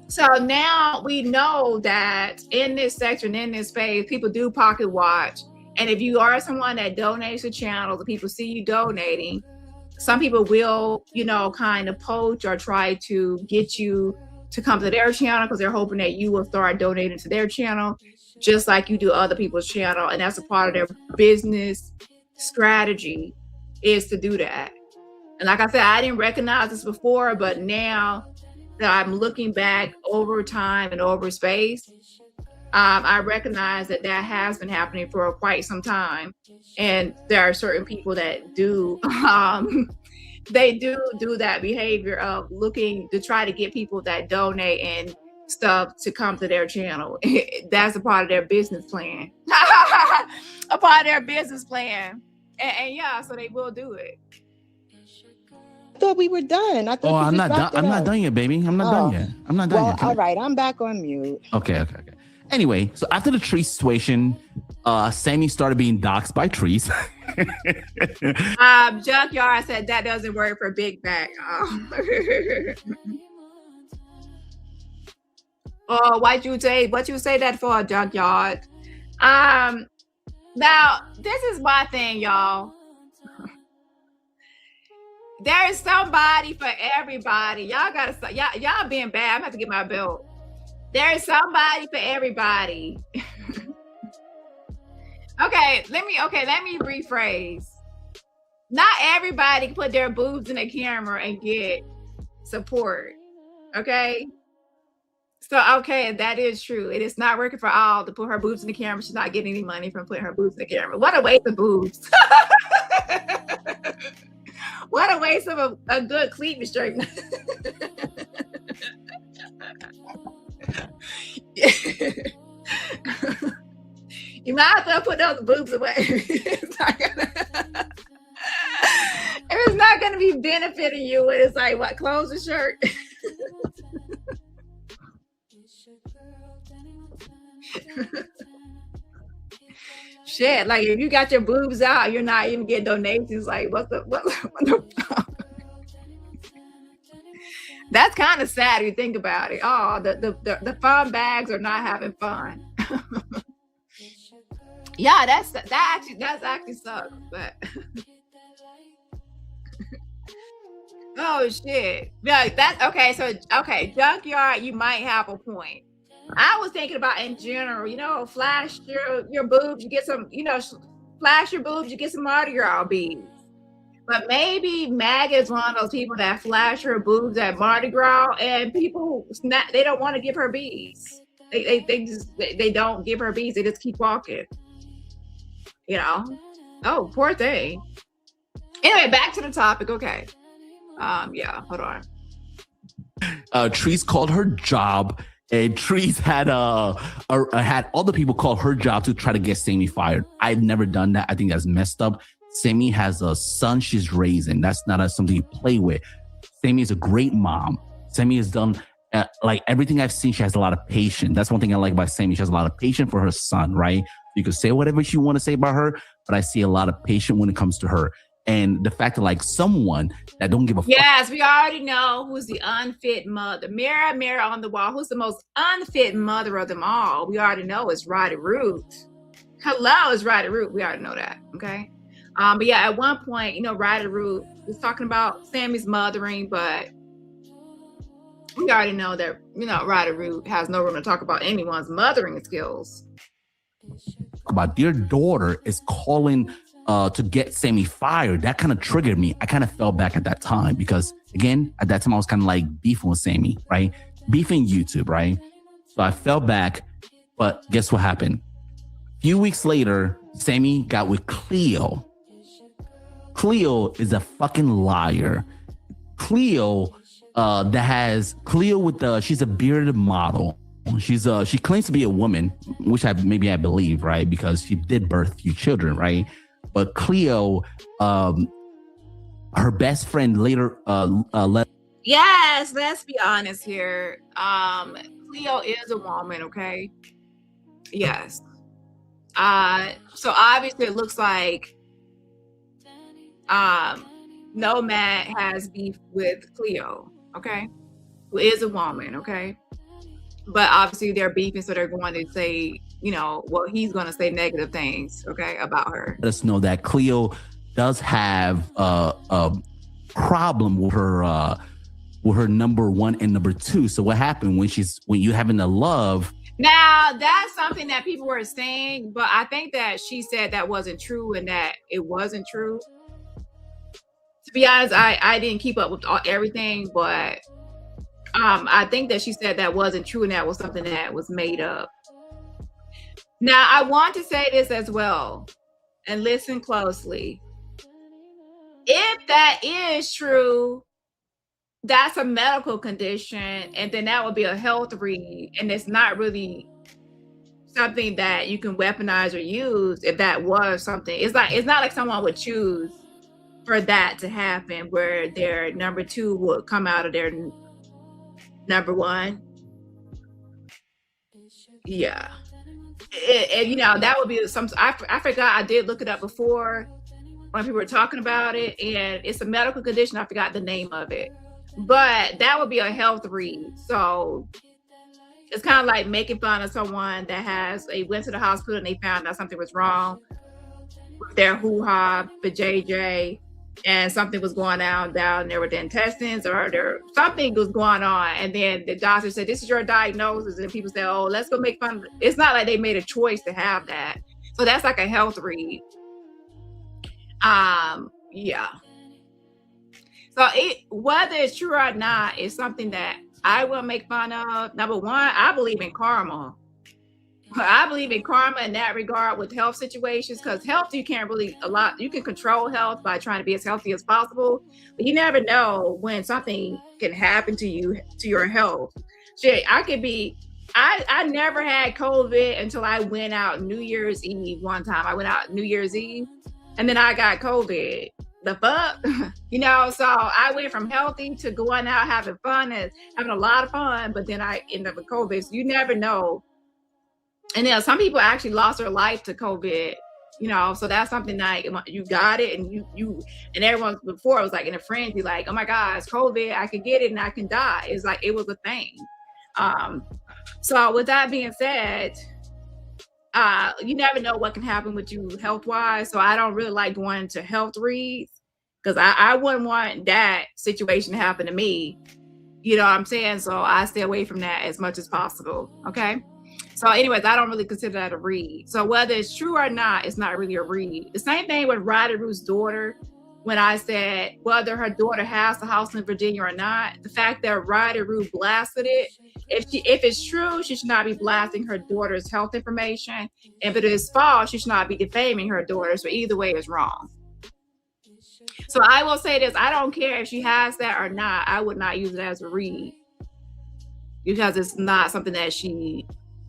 So now we know that in this section, in this space, people do pocket watch. And if you are someone that donates to channels, the people see you donating, some people will, kind of poach or try to get you to come to their channel because they're hoping that you will start donating to their channel, just like you do other people's channel. And that's a part of their business strategy, is to do that. And like I said, I didn't recognize this before, but now that I'm looking back over time and over space, I recognize that has been happening for quite some time. And there are certain people that do, they do that behavior of looking to try to get people that donate and stuff to come to their channel. That's a part of their business plan. A part of their business plan. And yeah, so they will do it. I thought we were done. I'm not done yet, baby. I'm not done yet. I'm not done yet. All right, I'm back on mute. Okay. Anyway, so after the Treece situation, Sammy started being doxxed by Treece. Junkyard said that doesn't work for Big Back. Oh, what you say that for, Junkyard? Now this is my thing, y'all. There is somebody for everybody. Y'all gotta stop. Y'all being bad. I'm gonna have to get my belt. There is somebody for everybody. Okay, let me rephrase. Not everybody can put their boobs in the camera and get support. Okay. So, okay, that is true. It is not working for all to put her boobs in the camera. She's not getting any money from putting her boobs in the camera. What a waste of boobs. What a waste of a good cleavage straightener. You might as well put those boobs away. It's not gonna be benefiting you. It's like, what, close the shirt? Shit, like if you got your boobs out, you're not even getting donations. Like, what the That's kind of sad if you think about it. Oh, the fun bags are not having fun. Yeah, that actually sucks. But oh shit, yeah, that's okay. So okay, Junkyard, you might have a point. I was thinking about in general, flash your boobs, you get some, flash your boobs, you get some Mardi Gras beads. But maybe Maggot is one of those people that flash her boobs at Mardi Gras, and people they don't want to give her beads. They don't give her beads. They just keep walking. Oh, poor thing. Anyway, back to the topic. Okay. Yeah, hold on. Treece called her job, and Treece had all the people call her job to try to get Sammy fired. I've never done that. I think that's messed up. Sammy has a son she's raising. That's not something you play with. Sammy is a great mom. Sammy has done like everything I've seen. She has a lot of patience. That's one thing I like about Sammy. She has a lot of patience for her son, right? You can say whatever you want to say about her, but I see a lot of patience when it comes to her. And the fact that like someone that don't give a fuck. Yes, we already know who's the unfit mother. Mirror, mirror on the wall. Who's the most unfit mother of them all? We already know it's Roddy Root. Hello, it's Roddy Root. We already know that. Okay. But yeah, at one point, Roddy Root was talking about Sammy's mothering, but we already know that, Roddy Root has no room to talk about anyone's mothering skills. About their daughter is calling to get Sammy fired. That kind of triggered me. I kind of fell back at that time because, again, at that time I was kind of like beefing with Sammy, right? Beefing YouTube, right? So I fell back, but guess what happened? A few weeks later, Sammy got with Cleo. Cleo is a fucking liar. Cleo she's a bearded model. She claims to be a woman, which I believe, right? Because she did birth a few children, right? But Cleo, her best friend later Yes, let's be honest here. Cleo is a woman, okay? Yes. So obviously it looks like Nomad has beef with Cleo, okay? Who is a woman, okay? But obviously they're beefing, so they're going to say, he's going to say negative things, okay, about her. Let us know that Cleo does have a problem with her number one and number two. So what happened when you having the love? Now that's something that people were saying, but I think that she said that wasn't true and that it wasn't true. To be honest, I didn't keep up with everything, but I think that she said that wasn't true and that was something that was made up. Now, I want to say this as well, and listen closely. If that is true, that's a medical condition, and then that would be a health read, and it's not really something that you can weaponize or use. If that was something, it's not like someone would choose for that to happen, where their number two would come out of their number one. Yeah. And you know, that would be some, I forgot, I did look it up before when people were talking about it, and it's a medical condition. I forgot the name of it, but that would be a health read. So it's kind of like making fun of someone that they went to the hospital and they found out something was wrong with their hoo-ha, the JJ, and something was going down there with the intestines, or something was going on. And then the doctor said, this is your diagnosis. And people say, oh, let's go make fun of it. It's not like they made a choice to have that. So that's like a health read. Yeah. So whether it's true or not is something that I will make fun of. Number one, I believe in karma. I believe in karma in that regard with health situations, because health, you can't really you can control health by trying to be as healthy as possible, but you never know when something can happen to you, to your health. Shit, I never had COVID until I went out New Year's Eve one time. I went out New Year's Eve and then I got COVID. The fuck? You know, so I went from healthy to going out having fun and having a lot of fun, but then I ended up with COVID. So you never know. And then some people actually lost their life to COVID, you know, so that's something like you got it, and you and everyone before it was like in a frenzy, like, oh my God, it's COVID, I could get it and I can die. It's like, it was a thing. So with that being said, you never know what can happen with you health-wise. So I don't really like going to health reads, because I wouldn't want that situation to happen to me. You know what I'm saying? So I stay away from that as much as possible. Okay. So anyways, I don't really consider that a read. So whether it's true or not, it's not really a read. The same thing with Ryder Root's daughter. When I said whether her daughter has the house in Virginia or not, the fact that Ryder Root blasted it, if it's true, she should not be blasting her daughter's health information. If it is false, she should not be defaming her daughter. So either way is wrong. So I will say this, I don't care if she has that or not. I would not use it as a read, because it's not something that she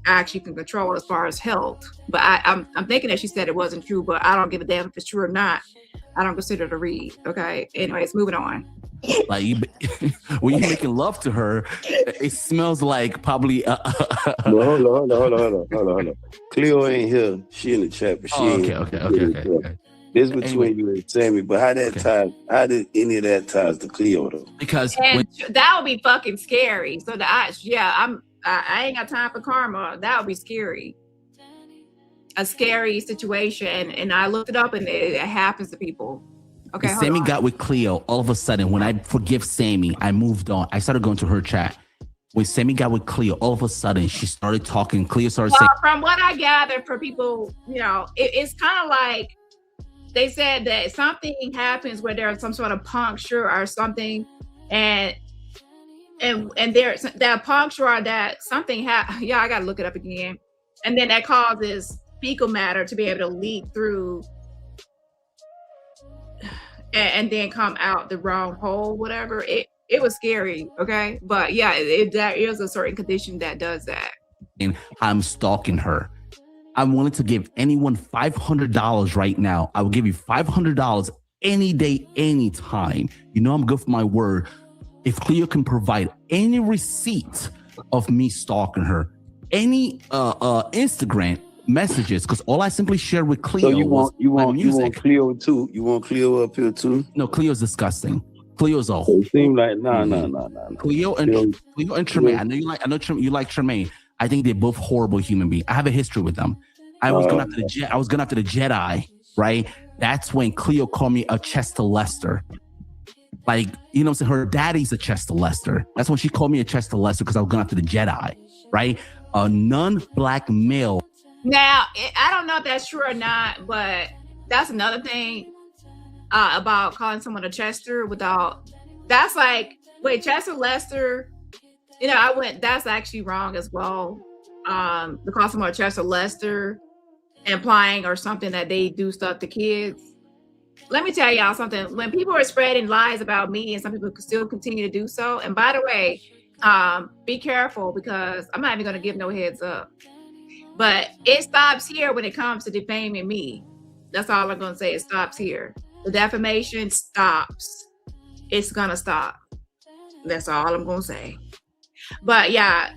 actually can control as far as health. But I'm thinking that she said it wasn't true, but I don't give a damn if it's true or not. I don't consider it a read. Okay. Anyways, moving on. Like when you're making love to her, it smells like probably. Hold on. Cleo ain't here. She in the chat, but she ain't. Okay. This is between you and Sammy. But how did any of that ties to Cleo though? Because that would be fucking scary. So I ain't got time for karma. That would be scary. A scary situation. And I looked it up, and it happens to people. Okay. When Sammy got with Cleo, all of a sudden, when I forgive Sammy, I moved on. I started going to her chat. When Sammy got with Cleo, all of a sudden, she started talking. Cleo started saying. From what I gathered for people, you know, it's kind of like they said that something happens where there's some sort of puncture or something, and there's that puncture or that something I gotta look it up again, and then that causes fecal matter to be able to leak through and then come out the wrong hole, whatever. It was scary, okay? But yeah, that is a certain condition that does that. And I'm stalking her. I wanted to give anyone $500 right now. I will give you $500 any day, anytime. You know I'm good for my word. If Cleo can provide any receipt of me stalking her, any Instagram messages, because all I simply shared with Cleo. So you want Cleo too? You want Cleo up here too? No, Cleo's disgusting. Cleo's a whole. It seems like no. Cleo and Tremaine. I know you like Tremaine. I think they're both horrible human beings. I have a history with them. I was going after the Jedi, right? That's when Cleo called me a Chester Lester. Like, you know what I'm saying? Her daddy's a Chester Lester. That's when she called me a Chester Lester, because I was going after the Jedi, right? A non-black male. Now, I don't know if that's true or not, but that's another thing about calling someone a Chester without. That's like, wait, Chester Lester. You know, that's actually wrong as well. To call someone a Chester Lester, implying or something that they do stuff to kids. Let me tell y'all something. When people are spreading lies about me, and some people still continue to do so, and by the way, be careful, because I'm not even going to give no heads up. But it stops here when it comes to defaming me. That's all I'm going to say. It stops here. The defamation stops. It's going to stop. That's all I'm going to say. But yeah,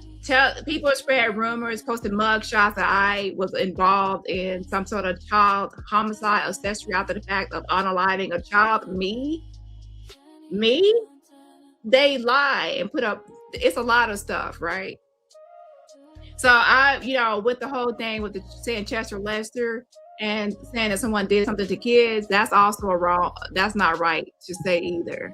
people spread rumors, posted mugshots that I was involved in some sort of child homicide accessory after the fact of unaliving a child. Me? They lie and put up, it's a lot of stuff, right? So I, with the whole thing with the saying Chester Lester and saying that someone did something to kids, that's also that's not right to say either.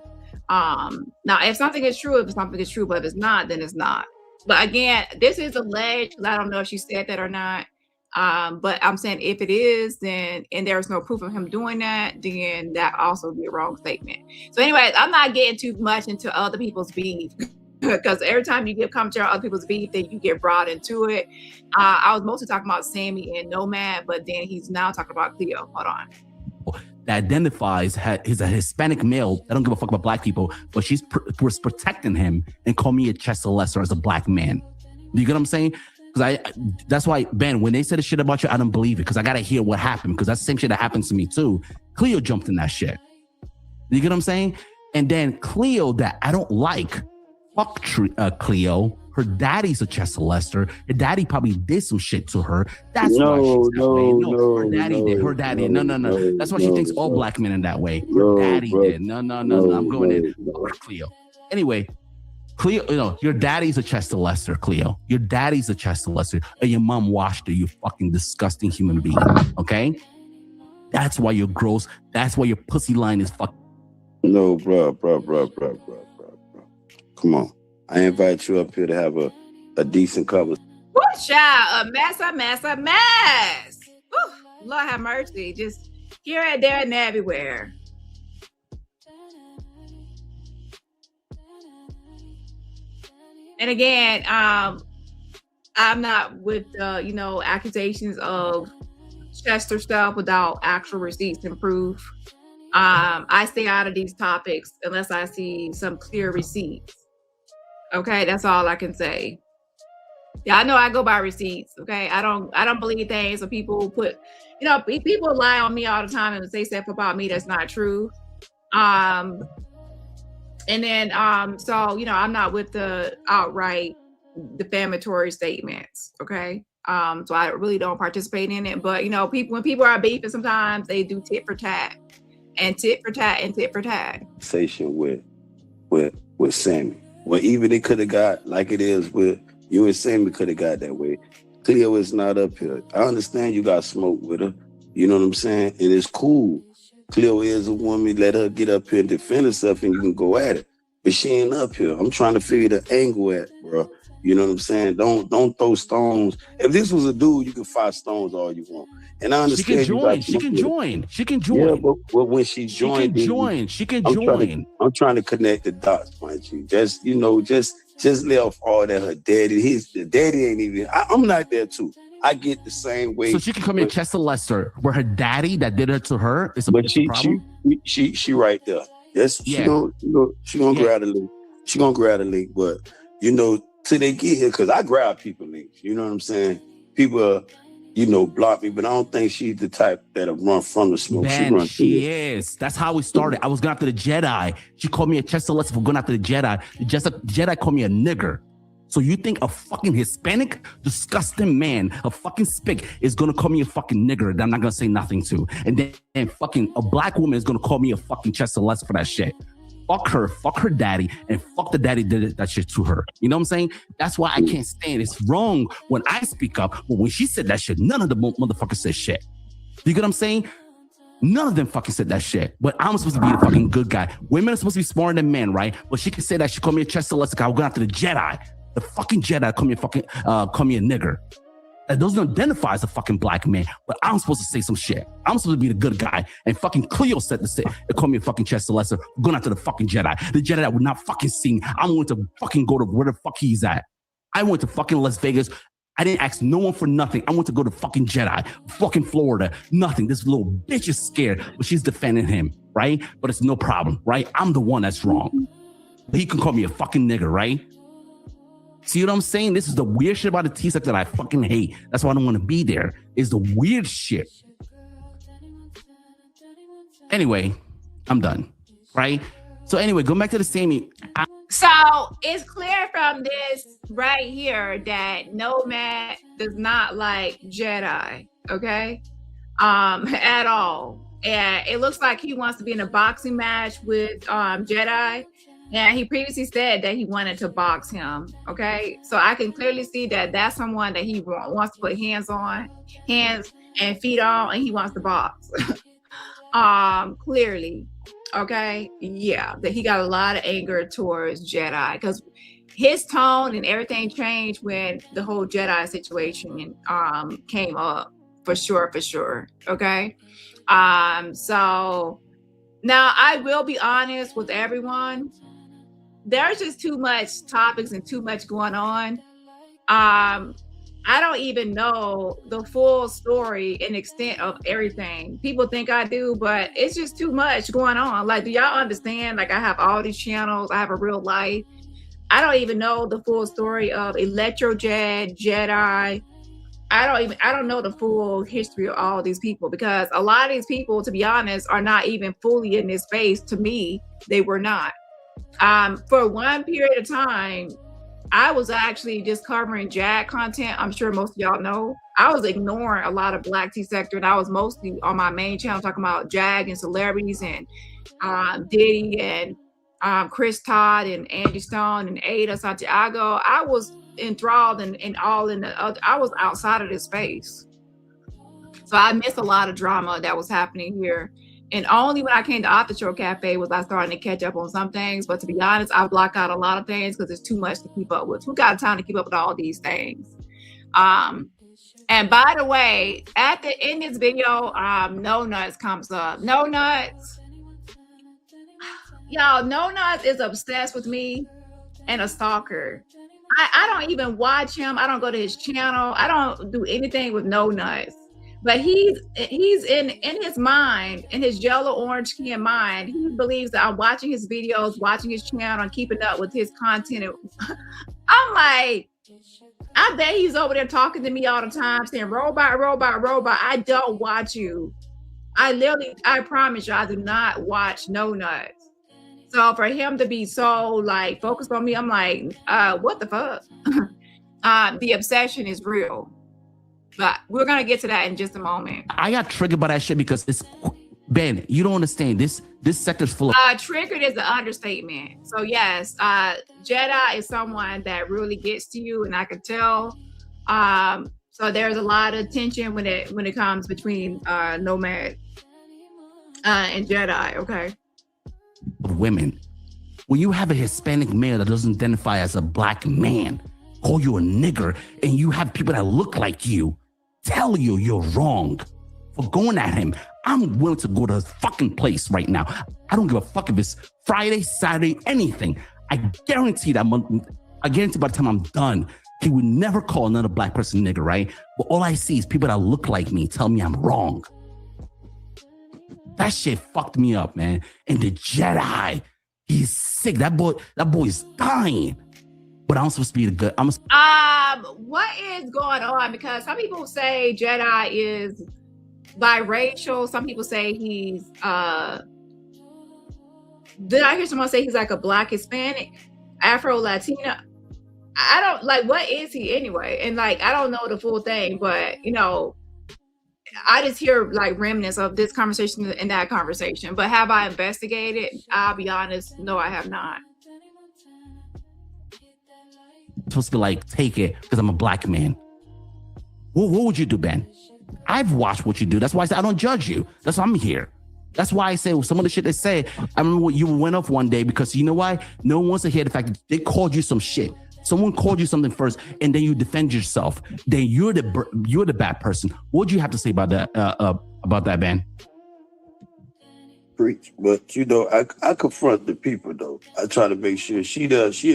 Now, if something is true, but if it's not, then it's not. But again, this is alleged. I don't know if she said that or not. But I'm saying if it is, then, and there's no proof of him doing that, then that also be a wrong statement. So anyways, I'm not getting too much into other people's beef because every time you get commentary on other people's beef, then you get brought into it. I was mostly talking about Sammy and Nomad, but then he's now talking about Cleo. Hold on. That identifies he's a Hispanic male. I don't give a fuck about black people, but she's was protecting him and called me a Chester Lester as a black man. You get what I'm saying? Because that's why, Ben, when they said the shit about you, I don't believe it because I gotta hear what happened because that's the same shit that happens to me too. Cleo jumped in that shit. You get what I'm saying? And then Cleo that I don't like, fuck Cleo. Her daddy's a Chester Lester. Her daddy probably did some shit to her. That's why she's that way. No, her daddy did. Her daddy. No. That's why she thinks all black men are that way. Her daddy did. No. I'm going in. Cleo. Anyway, Cleo, your daddy's a Chester Lester, Cleo. Your daddy's a Chester Lester. And your mom washed her, you fucking disgusting human being. Okay? That's why you're gross. That's why your pussy line is fucking. No, bro. Come on. I invite you up here to have a decent cover. Whoosh out, a mess. Whew, Lord have mercy. Just here and there and everywhere. And again, I'm not with accusations of Chester stuff without actual receipts and proof. I stay out of these topics unless I see some clear receipts. Okay, that's all I can say. Yeah, I know I go by receipts. Okay, I don't believe things. So people put, people lie on me all the time and say stuff about me that's not true. And then so I'm not with the outright defamatory statements. Okay, so I really don't participate in it. But when people are beefing, sometimes they do tit for tat. Conversation with Sammy. Well, even it could have got like it is with you and Sammy could have got that way. Cleo is not up here. I understand you got smoke with her. You know what I'm saying? And it's cool. Cleo is a woman. Let her get up here and defend herself and you can go at it. But she ain't up here. I'm trying to figure the angle at, bro. You know what I'm saying? Don't throw stones. If this was a dude, you can fire stones all you want. And I understand she can join. Yeah, but when she joined, she can join. I'm trying to connect the dots, mind you. Just lay off all that. Her daddy, the daddy ain't even. I'm not there too. I get the same way. So she can come in Chester Lester, where her daddy that did it to her is a problem. She right there. Yes, yeah. She gonna grab the link. She gonna grab the link, but till they get here, because I grab people links. You know what I'm saying? People block me, but I don't think she's the type that'll run from the smoke. Man, she is. That's how we started. I was going after the Jedi. She called me a Chester Lester for going after the Jedi. The Jedi called me a nigger. So you think a fucking Hispanic, disgusting man, a fucking spick is going to call me a fucking nigger that I'm not going to say nothing to. And then fucking a black woman is going to call me a fucking Chester Lester for that shit. Fuck her daddy, and fuck the daddy did that shit to her. You know what I'm saying? That's why I can't stand it. It's wrong when I speak up, but when she said that shit, none of the motherfuckers said shit. You get what I'm saying? None of them fucking said that shit. But I'm supposed to be the fucking good guy. Women are supposed to be smarter than men, right? But she can say that she called me a Chester Lester. I'm going after the Jedi. The fucking Jedi call me a nigger. That doesn't identify as a fucking black man, but I'm supposed to say some shit. I'm supposed to be the good guy. And fucking Cleo said to say, they call me a fucking Chester Lester, going after the fucking Jedi. The Jedi that would not fucking see me. I'm going to fucking go to where the fuck he's at. I went to fucking Las Vegas. I didn't ask no one for nothing. I went to go to fucking Jedi, fucking Florida, nothing. This little bitch is scared, but she's defending him, right? But it's no problem, right? I'm the one that's wrong. But he can call me a fucking nigger, right? See what I'm saying? This is the weird shit about the T-Sex that I fucking hate. That's why I don't want to be there. Is the weird shit. Anyway, I'm done. Right? So anyway, going back to the same. So it's clear from this right here that Nomad does not like Jedi, okay? At all. And it looks like he wants to be in a boxing match with Jedi. And he previously said that he wanted to box him, okay? So I can clearly see that that's someone that he wants to put hands and feet on, and he wants to box. Clearly. Okay, yeah, that he got a lot of anger towards Jedi because his tone and everything changed when the whole Jedi situation came up, for sure. Okay, so now I will be honest with everyone. There's just too much topics and too much going on. I don't even know the full story and extent of everything. People think I do, but it's just too much going on. Like, do y'all understand? Like, I have all these channels. I have a real life. I don't even know the full story of Electrojet, Jedi. I don't know the full history of all these people because a lot of these people, to be honest, are not even fully in this space. To me, they were not. For one period of time, I was actually just covering JAG content. I'm sure most of y'all know. I was ignoring a lot of Black Tea sector, and I was mostly on my main channel talking about JAG and celebrities and Diddy and Chris Todd and Angie Stone and Ada Santiago. I was enthralled and all in the other. I was outside of this space, so I missed a lot of drama that was happening here. And only when I came to Aftershow Cafe was I starting to catch up on some things. But to be honest, I block out a lot of things because it's too much to keep up with. Who got time to keep up with all these things? And by the way, at the end of this video, No Nuts comes up. No Nuts. Y'all, No Nuts is obsessed with me and a stalker. I don't even watch him. I don't go to his channel. I don't do anything with No Nuts. But he's in his mind, in his yellow orange skin mind, he believes that I'm watching his videos, watching his channel, and keeping up with his content. I'm like, I bet he's over there talking to me all the time, saying, robot, robot, robot. I don't watch you. I promise you, I do not watch No Nuts. So for him to be so like focused on me, I'm like, what the fuck? The obsession is real. But we're going to get to that in just a moment. I got triggered by that shit because it's, Ben, you don't understand. This sector's full of... Triggered is an understatement. So yes, Jedi is someone that really gets to you, and I could tell. So there's a lot of tension when it comes between Nomad and Jedi, okay? Women. When you have a Hispanic male that doesn't identify as a Black man, call you a nigger, and you have people that look like you, tell you you're wrong for going at him. I'm willing to go to his fucking place right now. I don't give a fuck if it's Friday, Saturday, anything. I guarantee by the time I'm done, he would never call another Black person nigger, right? But all I see is people that look like me tell me I'm wrong. That shit fucked me up, man. And the Jedi, he's sick. That boy is dying. But I'm supposed to be the good. What is going on? Because some people say Jedi is biracial. Some people say he's did I hear someone say he's like a Black Hispanic, Afro Latino? I don't like, what is he anyway? And like, I don't know the full thing, but you know, I just hear like remnants of this conversation and that conversation. But have I investigated? I'll be honest, no, I have not. Supposed to be like, take it because I'm a Black man. What would you do, Ben? I've watched what you do. That's why I said I don't judge you. That's why I'm here. That's why I say some of the shit they say. I remember what you went off one day because you know why? No one wants to hear the fact that they called you some shit. Someone called you something first, and then you defend yourself. Then you're the bad person. What would you have to say about that, Ben? Preach, but you know, I confront the people though. I try to make sure she in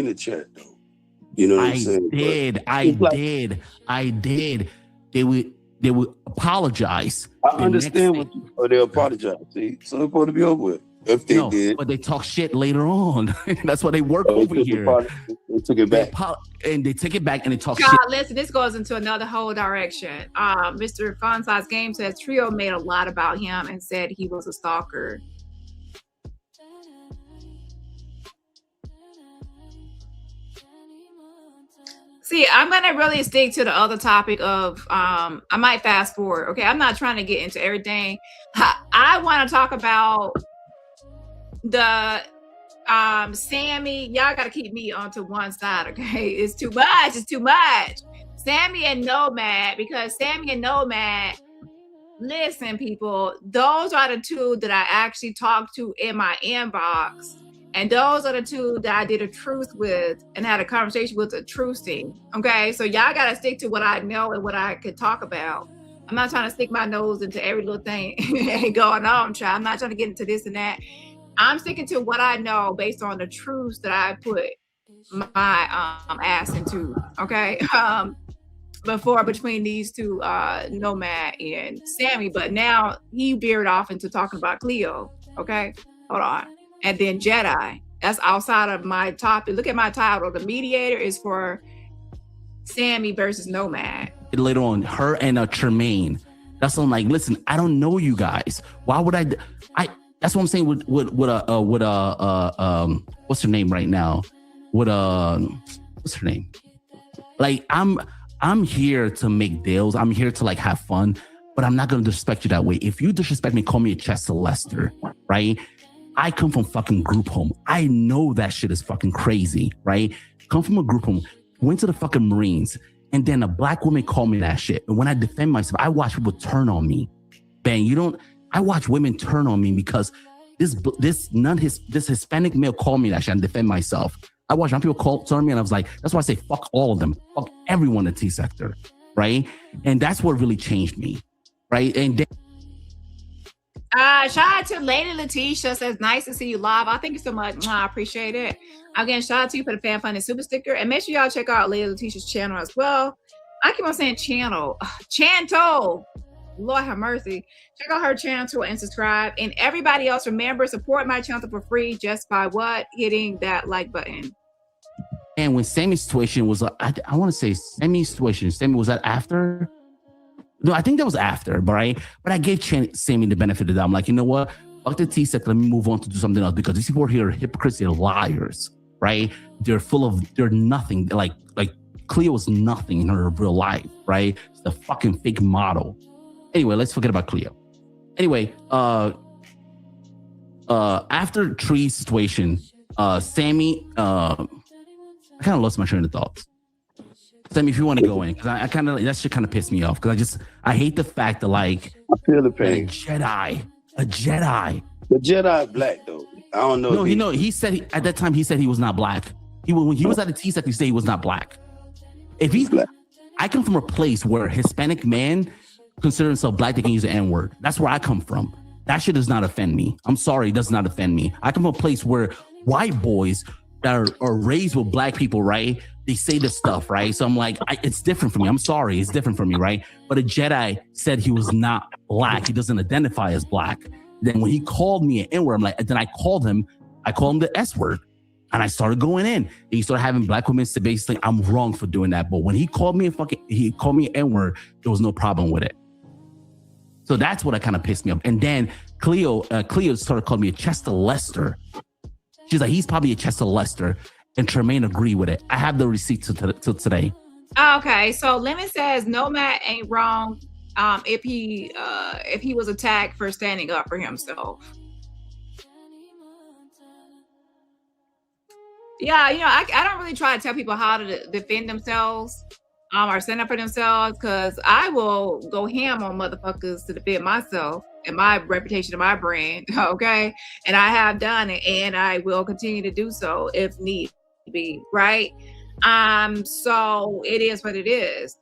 the chat though. You know what I'm saying? I did. They would apologize. I understand what you, or they apologize. See, so it's going to be over with. If they did, but they talk shit later on. That's why they work over here. They took it back, and they take it back, and they talk God, shit. Listen, this goes into another whole direction. Mr. Fun Size Game says Trio made a lot about him and said he was a stalker. See, I'm gonna really stick to the other topic of I might fast forward. Okay, I'm not trying to get into everything. I want to talk about the Sammy. Y'all gotta keep me onto one side, okay? It's too much. It's too much. Sammy and Nomad, because Sammy and Nomad. Listen, people, those are the two that I actually talked to in my inbox. And those are the two that I did a truce with and had a conversation with a truce team. Okay, so y'all got to stick to what I know and what I could talk about. I'm not trying to stick my nose into every little thing going on, child. I'm not trying to get into this and that. I'm sticking to what I know based on the truce that I put my ass into. Okay. Before between these two, Nomad and Sammy, but now he veered off into talking about Cleo. Okay, hold on. And then Jedi. That's outside of my topic. Look at my title. The Mediator is for Sammy versus Nomad. Later on, her and Tremaine. That's what I'm like. Listen, I don't know you guys. Why would I? That's what I'm saying. With what's her name right now? What's her name? Like I'm here to make deals. I'm here to like have fun, but I'm not going to disrespect you that way. If you disrespect me, call me a Chester Lester, right? I come from fucking group home. I know that shit is fucking crazy, right? Come from a group home, went to the fucking Marines, and then a black woman called me that shit. And when I defend myself, I watch people turn on me. Bang, I watch women turn on me because this Hispanic male called me that shit and defend myself. I watched people turn on me and I was like, that's why I say fuck all of them. Fuck everyone in the T sector, right? And that's what really changed me, right? And then shout out to Lady Letitia, says nice to see you live. I thank you so much. I appreciate it. Again, shout out to you for the fan fun and super sticker. And make sure y'all check out Lady Letitia's channel as well. I keep on saying channel. Chanto. Lord have mercy. Check out her channel and subscribe. And everybody else, remember, support my channel for free just by what? Hitting that like button. And when Sammy's situation was, I want to say Sammy's situation, Sammy, was that after? No, I think that was after, but I gave Sammy the benefit of the doubt. I'm like, you know what? Fuck the T-set, let me move on to do something else because these people here are hypocrites, they're liars, right? They're nothing. Like Cleo was nothing in her real life, right? It's the fucking fake model. Anyway, let's forget about Cleo. Anyway, after Tree's situation, Sammy, I kind of lost my train of thoughts. Sammy, if you want to go in, because I kind of, that shit kind of pissed me off because I hate the fact that like I feel the pain. A Jedi. The Jedi black though. I don't know. No, he said at that time he said he was not black. When he was at the T-set, he said he was not black. If he's black, I come from a place where Hispanic man consider himself black, they can use the N-word. That's where I come from. That shit does not offend me. I'm sorry, it does not offend me. I come from a place where white boys that are raised with black people, right? They say this stuff, right? So I'm like, it's different for me. I'm sorry, it's different for me, right? But a Jedi said he was not black. He doesn't identify as black. Then when he called me an N-word, I'm like, then I called him the S-word. And I started going in. And he started having black women say basically, I'm wrong for doing that. But when he called me an N-word, there was no problem with it. So that's what kind of pissed me off. And then Cleo started calling me a Chester Lester. She's like, he's probably a Chester Lester. And Tremaine agreed with it. I have the receipt till today. Okay, so Lemon says Nomad ain't wrong if he was attacked for standing up for himself. Yeah, I don't really try to tell people how to defend themselves or stand up for themselves because I will go ham on motherfuckers to defend myself and my reputation and my brand, okay? And I have done it and I will continue to do so if need be, right? So it is what it is.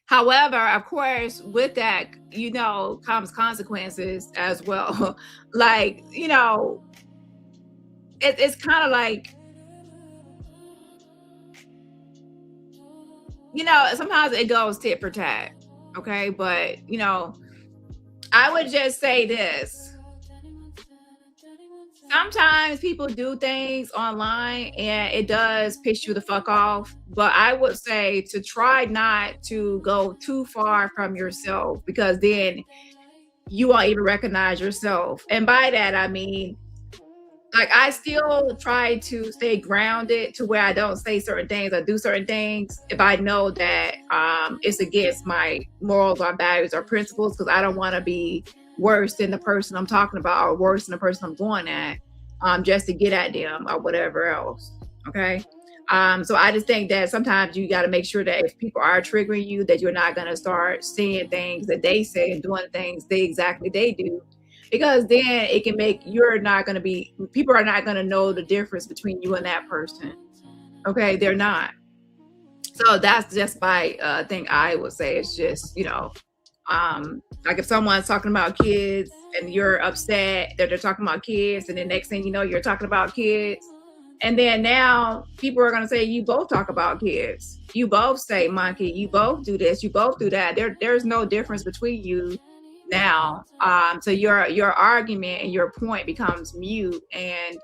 However, of course, with that, comes consequences as well. Like, it's kind of like, sometimes it goes tit for tat, okay? But, I would just say this. Sometimes people do things online and it does piss you the fuck off. But I would say to try not to go too far from yourself because then you won't even recognize yourself. And by that, I mean, like I still try to stay grounded to where I don't say certain things or do certain things if I know that it's against my morals or values or principles, because I don't want to be worse than the person I'm talking about or worse than the person I'm going at, just to get at them or whatever else. Okay. So I just think that sometimes you got to make sure that if people are triggering you, that you're not going to start saying things that they say and doing things they do, because then it can make people are not going to know the difference between you and that person. Okay. They're not. So that's just my thing I would say. It's just, like if someone's talking about kids and you're upset that they're talking about kids, and the next thing you know, you're talking about kids. And then now people are going to say, you both talk about kids. You both say monkey. You both do this. You both do that. There's no difference between you now. So your argument and your point becomes mute, and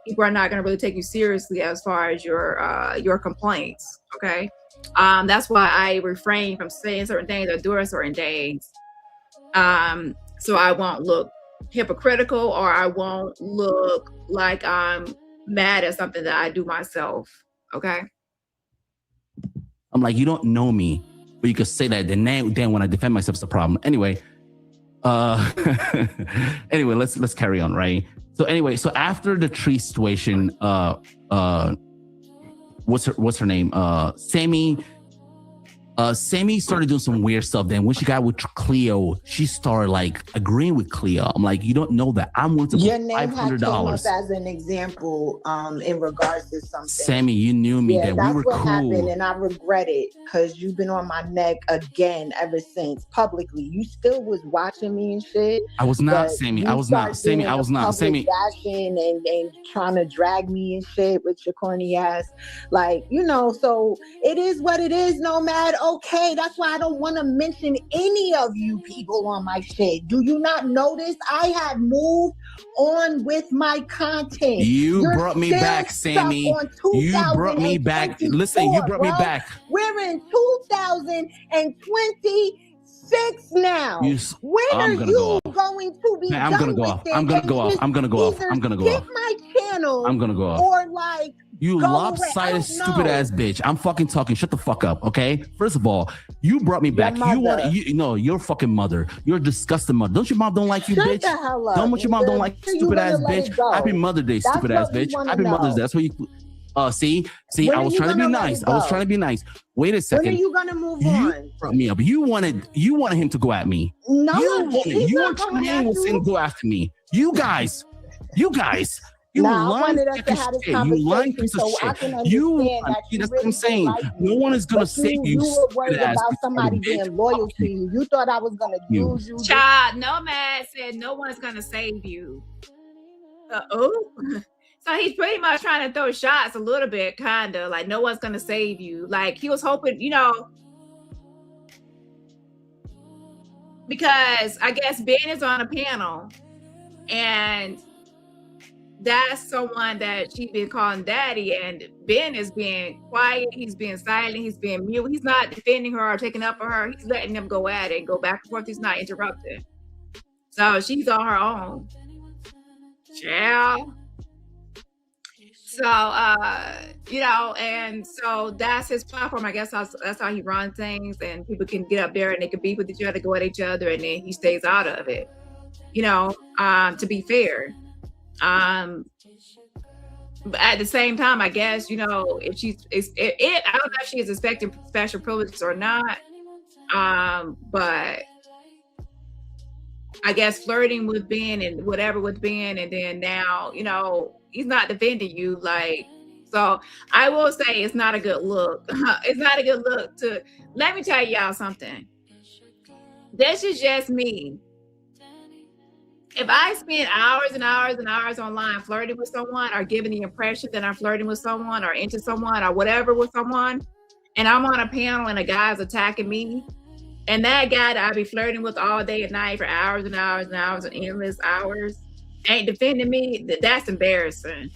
people are not going to really take you seriously as far as your complaints. Okay. That's why I refrain from saying certain things or doing certain things. So I won't look hypocritical, or I won't look like I'm mad at something that I do myself. Okay. I'm like, you don't know me, but you could say that. Then when I defend myself, it's a problem. Anyway, anyway, let's carry on, right? So after the tree situation, what's her name? Sammy started doing some weird stuff. Then when she got with Cleo, she started like agreeing with Cleo. I'm like, you don't know that I'm willing to put $500 as an example in regards to something. Sammy, you knew me that we were cool. Happened, and I regret it because you've been on my neck again ever since publicly. You still was watching me and shit. I was not, Sammy. I was not, Sammy. I was not, Sammy. And trying to drag me and shit with your corny ass, like So it is what it is, Nomad. Okay, that's why I don't want to mention any of you people on my shit. Do you not notice I have moved on with my content? You're brought me back, Sammy. You brought me back. Listen, you brought me back. We're in 2026 now. When are you going to be I'm gonna go off. I'm gonna go off. I'm gonna go off. I'm gonna go off. My channel. I'm gonna go off. Or like. You lopsided, stupid ass bitch. I'm fucking talking. Shut the fuck up, okay? First of all, you brought me back. Your fucking mother. You're a disgusting mother. Don't your mom don't like you, bitch? Shut the hell up. Don't your mom don't like you, stupid ass bitch? Happy Mother's Day, stupid ass bitch. Happy Mother's Day. That's what you. See, I was trying to be nice. Wait a second. When are you gonna move on? Brought me up. You wanted him to go at me. No, you were trying to go after me. You guys. You lying piece of shit. That's what I'm saying. No one is gonna save you. You were worried about somebody being loyal to you. You thought I was gonna use you. Child, Nomad said no one's gonna save you. So he's pretty much trying to throw shots a little bit, kind of like no one's gonna save you. Like he was hoping, because I guess Ben is on a panel, and that's someone that she's been calling daddy, and Ben is being quiet, he's being silent, he's being mute, he's not defending her or taking up for her, he's letting them go at it and go back and forth, he's not interrupting. So she's on her own. Child. So and so that's his platform. I guess that's how he runs things, and people can get up there and they can beef with each other, go at each other, and then he stays out of it. To be fair. But at the same time, I guess, if I don't know if she is expecting special privileges or not. But I guess flirting with Ben and whatever with Ben, and then now, he's not defending you. Like, so I will say it's not a good look. It's not a good look let me tell y'all something. This is just me. If I spend hours and hours and hours online flirting with someone, or giving the impression that I'm flirting with someone or into someone or whatever with someone, and I'm on a panel and a guy's attacking me, and that guy that I be flirting with all day and night for hours and hours and hours and endless hours ain't defending me, that's embarrassing.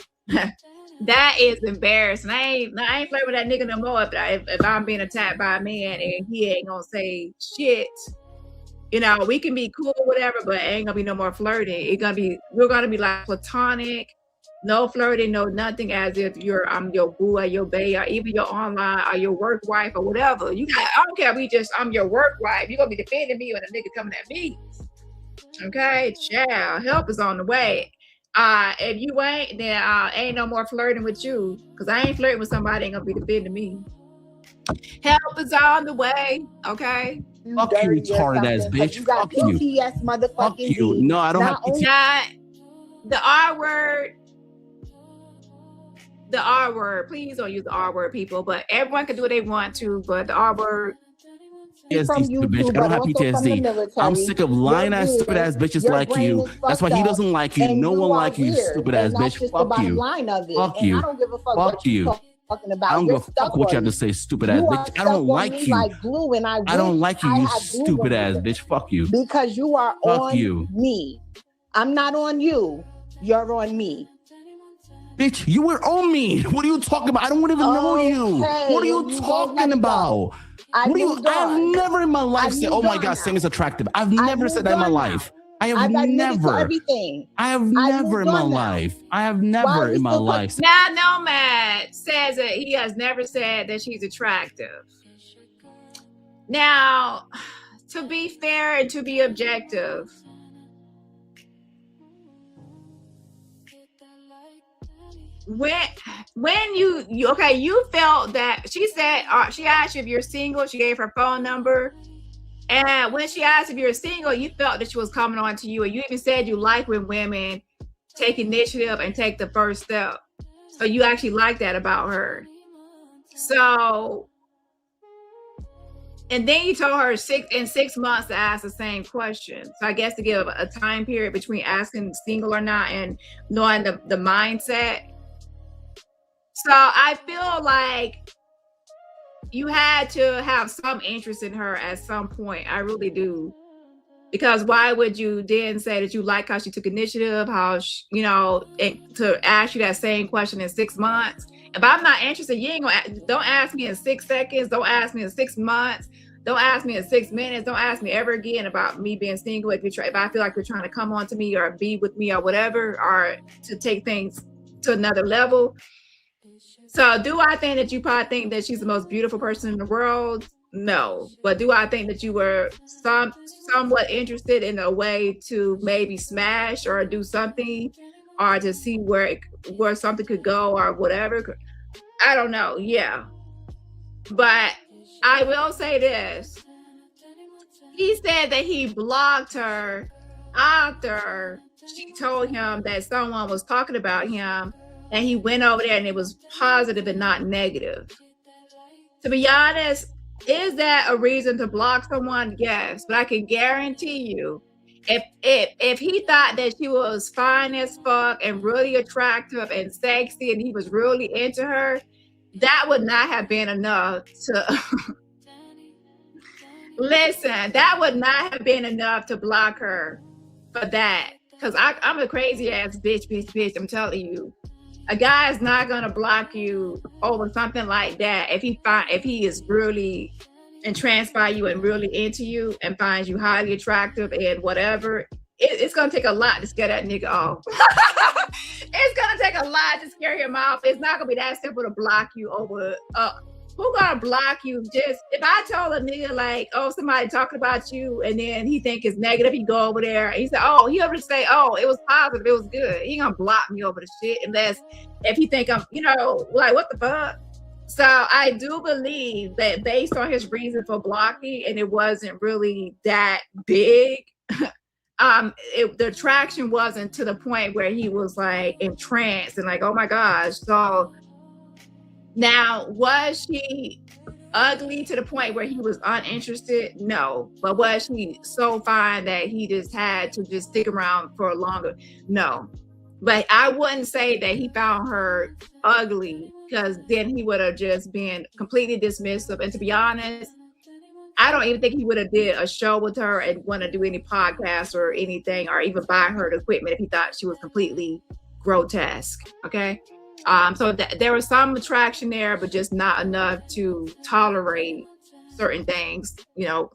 That is embarrassing. I ain't flirting with that nigga no more if I'm being attacked by a man and he ain't gonna say shit. We can be cool, whatever, but it ain't gonna be no more flirting. We're gonna be like platonic, No flirting, no nothing as if I'm your boo or your bae or even your online or your work wife or whatever. I don't care. I'm your work wife. You're gonna be defending me when a nigga coming at me. Okay, child, help is on the way. If you ain't, then ain't no more flirting with you. Cause I ain't flirting with somebody ain't gonna be defending me. Help is on the way. Okay. Fuck you, retarded ass bitch. You got Fuck PTS you. motherfucking Fuck you. No, I don't have PTS. The R word. The R word. Please don't use the R word, people. But everyone can do what they want to. But the R word. From YouTube, bitch. I don't have PTSD. I'm sick of lying ass, stupid ass bitches like you. That's why he doesn't like you. No one like you, stupid ass bitch. Fuck you. Fuck you. I don't give a fuck. Fuck you. I don't give a fuck what you have to say, stupid ass bitch. I don't like you. I don't like you, you stupid ass bitch. Fuck you. Because you are on me. I'm not on you. You're on me. Bitch, you were on me. What are you talking about? I don't even know you. What are you talking about? I've never in my life said, oh my God, Sam is attractive. I've never said that in my life. I have never. I have never in my life. I have never in my life. Now, Nomad says that he has never said that she's attractive. Now, to be fair and to be objective, when you felt that she said she asked you if you're single, she gave her phone number, and when she asked if you're single, you felt that she was coming on to you, and you even said you like when women take initiative and take the first step. So you actually like that about her. So, and then you told her in 6 months to ask the same question. So I guess to give a time period between asking single or not and knowing the mindset. So I feel like you had to have some interest in her at some point. I really do. Because why would you then say that you like how she took initiative, how she, to ask you that same question in 6 months? If I'm not interested, you ain't gonna, don't ask me in 6 seconds, don't ask me in 6 months, don't ask me in 6 minutes, don't ask me ever again about me being single. If I feel like you're trying to come on to me or be with me or whatever, or to take things to another level. So do I think that you probably think that she's the most beautiful person in the world? No. But do I think that you were somewhat interested in a way to maybe smash or do something or to see where something could go or whatever? I don't know. Yeah. But I will say this. He said that he blocked her after she told him that someone was talking about him. And he went over there and it was positive and not negative. To be honest, is that a reason to block someone? Yes, but I can guarantee you, if he thought that she was fine as fuck and really attractive and sexy and he was really into her, that would not have been enough to listen. That would not have been enough to block her for that. Because I'm a crazy ass bitch. I'm telling you. A guy is not gonna block you over something like that if he is really entranced by you and really into you and finds you highly attractive and whatever. It's gonna take a lot to scare that nigga off. It's gonna take a lot to scare him off. It's not gonna be that simple to block you over. Who gonna block you? Just if I told a nigga like, oh, somebody talking about you, and then he think it's negative, he go over there and he said, oh, he'll just say, oh, it was positive, it was good. He ain't gonna block me over the shit unless if he think I'm, like what the fuck. So I do believe that based on his reason for blocking, and it wasn't really that big. The attraction wasn't to the point where he was like entranced and like, oh my gosh. So. Now, was she ugly to the point where he was uninterested? No. But was she so fine that he just had to just stick around for longer? No. But I wouldn't say that he found her ugly, because then he would have just been completely dismissive. And to be honest, I don't even think he would have did a show with her and want to do any podcasts or anything, or even buy her the equipment if he thought she was completely grotesque. Okay. So there was some attraction there, but just not enough to tolerate certain things,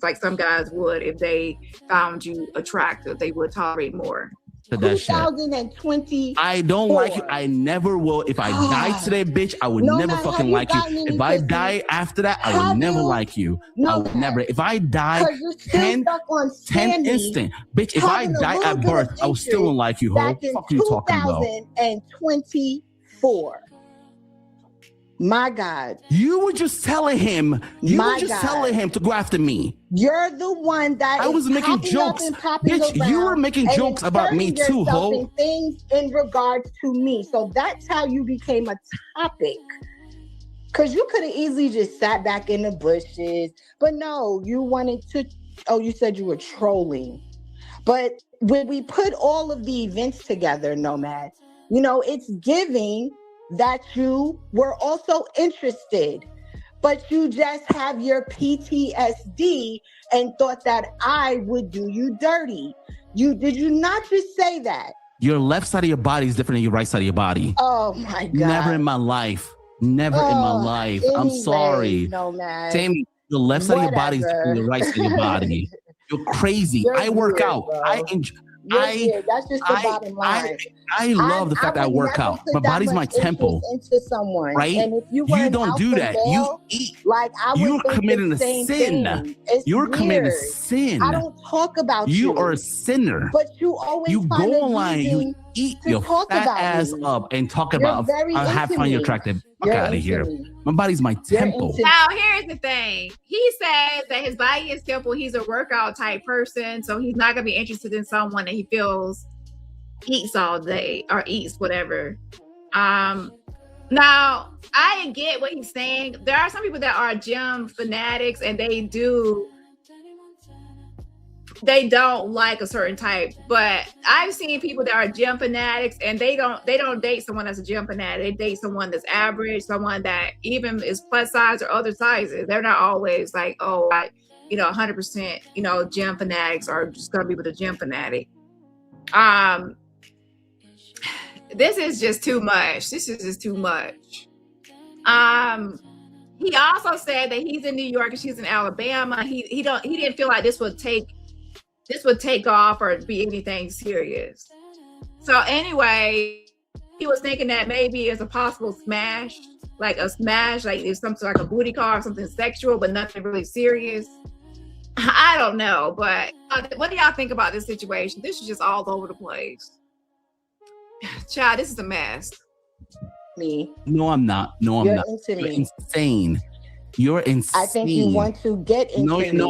like some guys would if they found you attractive, they would tolerate more. to that shit. 2020. I don't like you. I never will. If I die today, bitch, I would never fucking like you. If I die after that, I would never like you. I would never. If I die 10 instant, bitch, if I die at birth, I would still don't like you, ho. Fuck you talking about? 2024. My God. You were just telling him. You were just telling him to go after me. You're the one that I was making jokes. Bitch, you were making jokes about me too, ho. Things in regards to me. So that's how you became a topic. Because you could have easily just sat back in the bushes. But no, you wanted to. Oh, you said you were trolling. But when we put all of the events together, Nomad, you know, it's giving that you were also interested, but you just have your PTSD and thought that I would do you dirty. Did you not just say that? Your left side of your body is different than your right side of your body. Oh my God. Never in my life. Never in my life. Anyway, I'm sorry. No, man. Tammy, the left side of your body is different than the right side of your body. You're crazy. I work out. Bro. I enjoy. That's just the bottom line. I love the fact that I work out. My body's my temple. Into someone, right? And if you don't do that. You eat. Like you're committing a sin. You're committing a sin. I don't talk about you. You are a sinner. But you always go online. You eat your fat ass up and talk about how fun you're attractive. Fuck out of here. My body's my temple. Now here's the thing. He says that his body is temple. He's a workout type person, so he's not gonna be interested in someone that he feels eats all day or eats whatever. Now I get what he's saying. There are some people that are gym fanatics and they don't like a certain type, but I've seen people that are gym fanatics and they don't date someone that's a gym fanatic. They date someone that's average, someone that even is plus size or other sizes. They're not always like, 100%, gym fanatics are just gonna be with a gym fanatic. This is just too much. This is just too much. He also said that he's in New York and she's in Alabama. He didn't feel like this would take off or be anything serious. So anyway, he was thinking that maybe it's a possible smash, like it's something like a booty call or something sexual, but nothing really serious. I don't know, but what do y'all think about this situation? This is just all over the place. Child, this is a mess. Me. No, I'm not. No, I'm not. You're insane. You're insane. I think you want to get into No.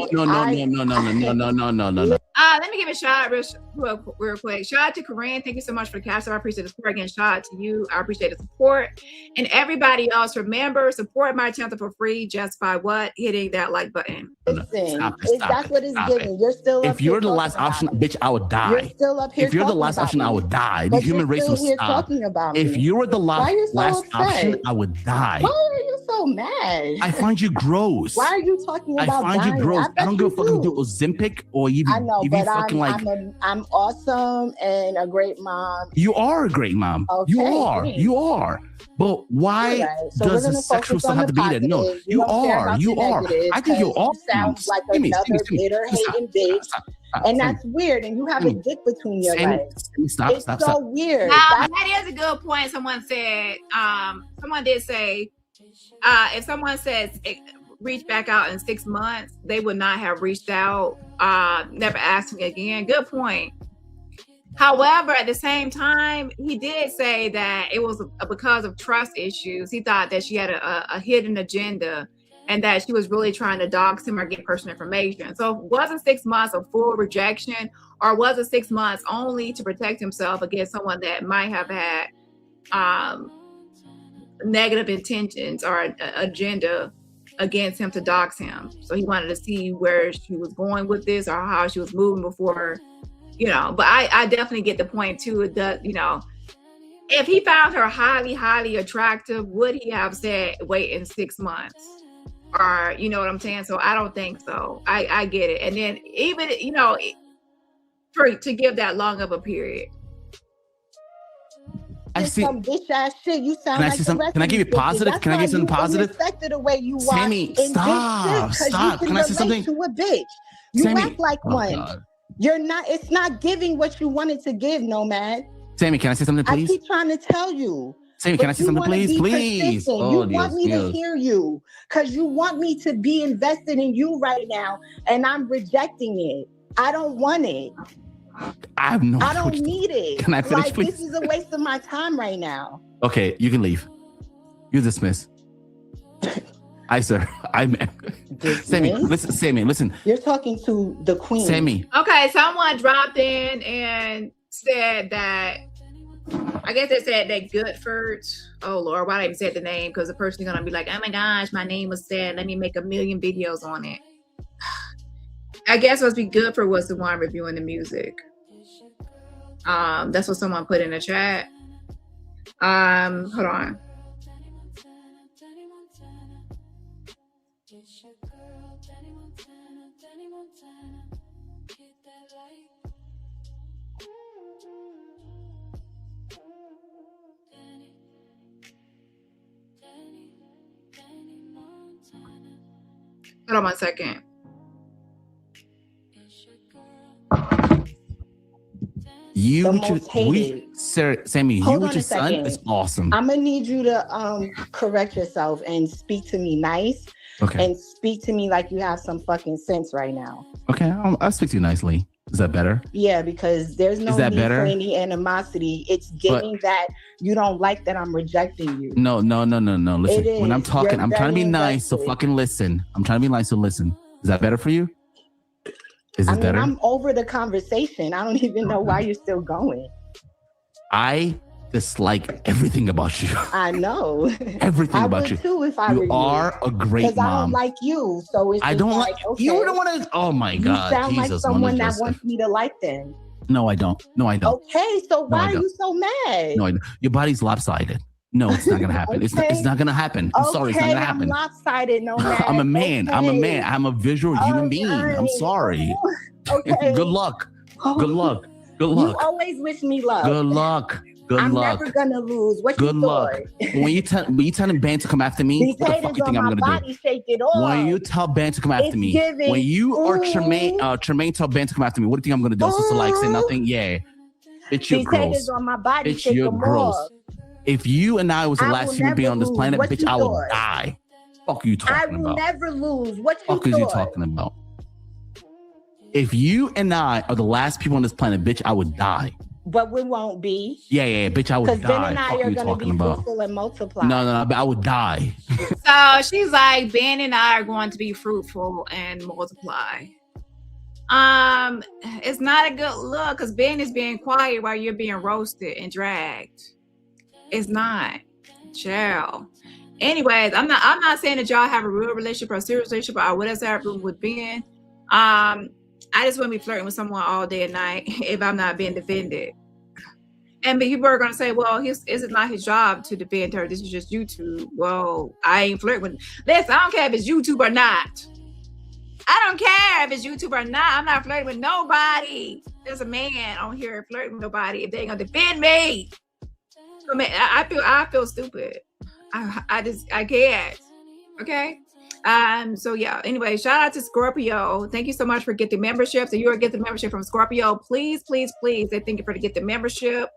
Let me give a shout out real quick. Shout out to Corinne. Thank you so much for the cast. I appreciate the support. Again, shout out to you. I appreciate the support. And everybody else, remember, support my channel for free just by what? Hitting that like button. Listen, that's what it's giving. You're still If you're the last option, bitch, I would die. You're still up here. If you're the last option, I would die. The human race will stop. If you were the last option, I would die. Why are you so mad? I find you gross. Why are you talking about I find you gross. I don't give a fuck if you do Ozempic or even. I know, but I'm awesome and a great mom. You are a great mom. Okay, you are. But why does the sexual stuff have to be there? No, you are. I think you're awesome. You sound like another bitter, hating bitch. And that's weird. And you have a dick between your legs. It's so weird. Now, that is a good point. Someone said, someone did say, if someone says reach back out in 6 months, they would not have reached out, never asked me again. Good point. However, at the same time, he did say that it was because of trust issues. He thought that she had a hidden agenda and that she was really trying to dox him or get personal information. So was it 6 months of full rejection, or was it 6 months only to protect himself against someone that might have had negative intentions or an agenda against him to dox him? So he wanted to see where she was going with this or how she was moving before, but I definitely get the point too. That, if he found her highly, highly attractive, would he have said, wait in 6 months? Or, you know what I'm saying? So I don't think so. I get it. And then even, to give that long of a period. I see some bitch ass shit. You sound like the rest. Can I give you positive? Can I give something positive? The way you Sammy, stop. Can I say something to a bitch? You act like one. God. You're not. It's not giving what you wanted to give, Nomad. Sammy, can I say something, please? I keep trying to tell you. Sammy, can I say something, please? Please. Oh, you want me to hear you because you want me to be invested in you right now, and I'm rejecting it. I don't want it. I don't need it. Can I finish, please? This is a waste of my time right now. Okay, you can leave. You're dismissed. Sir. Sammy, listen. You're talking to the queen. Sammy. Okay, someone dropped in and said that, I guess they said that Goodford. Oh Lord, why I even said the name? Because the person is gonna be like, oh my gosh, my name was said. Let me make 1 million videos on it. I guess must be Goodford was the one reviewing the music. That's what someone put in the chat. Hold on. Hold on 1 second. Sammy, you with your son is awesome. I'm gonna need you to correct yourself and speak to me nice. Okay. And speak to me like you have some fucking sense right now. Okay, I'll speak to you nicely. Is that better? Yeah, because there's no need for any animosity. It's getting that you don't like that I'm rejecting you. No. Listen, when I'm talking, I'm trying to be nice, so fucking listen. I'm trying to be nice, so listen. Is that better for you? Is it better? I'm over the conversation. I don't even know why you're still going. I dislike everything about you. I know. Everything about you. Too if I were you. You are a great mom. Because I don't like you, so it's I don't like okay. You don't want to. Oh my God! You sound like someone that wants me to like them. No, I don't. Okay, so why are you so mad? No, I don't. Your body's lopsided. No, it's not gonna happen. It's not gonna happen. I'm sorry, it's not gonna happen. I'm lopsided, no man. I'm a man. I'm a man. I'm a visual human being. I'm sorry. Okay. Good luck. Good luck. You always wish me luck. Good luck. I'm never gonna lose. What good you luck. When you tell Ben to come after me, what the fuck you think I'm gonna do? Shake it off. When you tell Ben to come after me, when you or Tremaine tell Ben to come after me, what do you think I'm gonna do? So like say nothing? Yeah. Bitch, you're gross. On my body, bitch, you're gross. If you and I was the last human being on this planet, bitch, I will die. Fuck are you talking about? I will never lose. What you fuck is you talking about? If you and I are the last people on this planet, bitch, I would die. But we won't be. Yeah, bitch, I would die. Because Ben and I are going to be fruitful and multiply. No, but I would die. So she's like, Ben and I are going to be fruitful and multiply. It's not a good look because Ben is being quiet while you're being roasted and dragged. It's not. Chill. Anyways, I'm not saying that y'all have a real relationship or a serious relationship or whatever with Ben. I just wouldn't be flirting with someone all day and night if I'm not being defended. And people are going to say, well, is it not his job to defend her? This is just YouTube. Well, I ain't flirting with. Listen, I don't care if it's YouTube or not. I don't care if it's YouTube or not. I'm not flirting with nobody. There's a man on here flirting with nobody if they ain't going to defend me. So, man, I feel stupid. I can't. Okay. So yeah, anyway, shout out to Scorpio. Thank you so much for getting membership. So you are getting membership from Scorpio. Please, they thank you for to get the membership.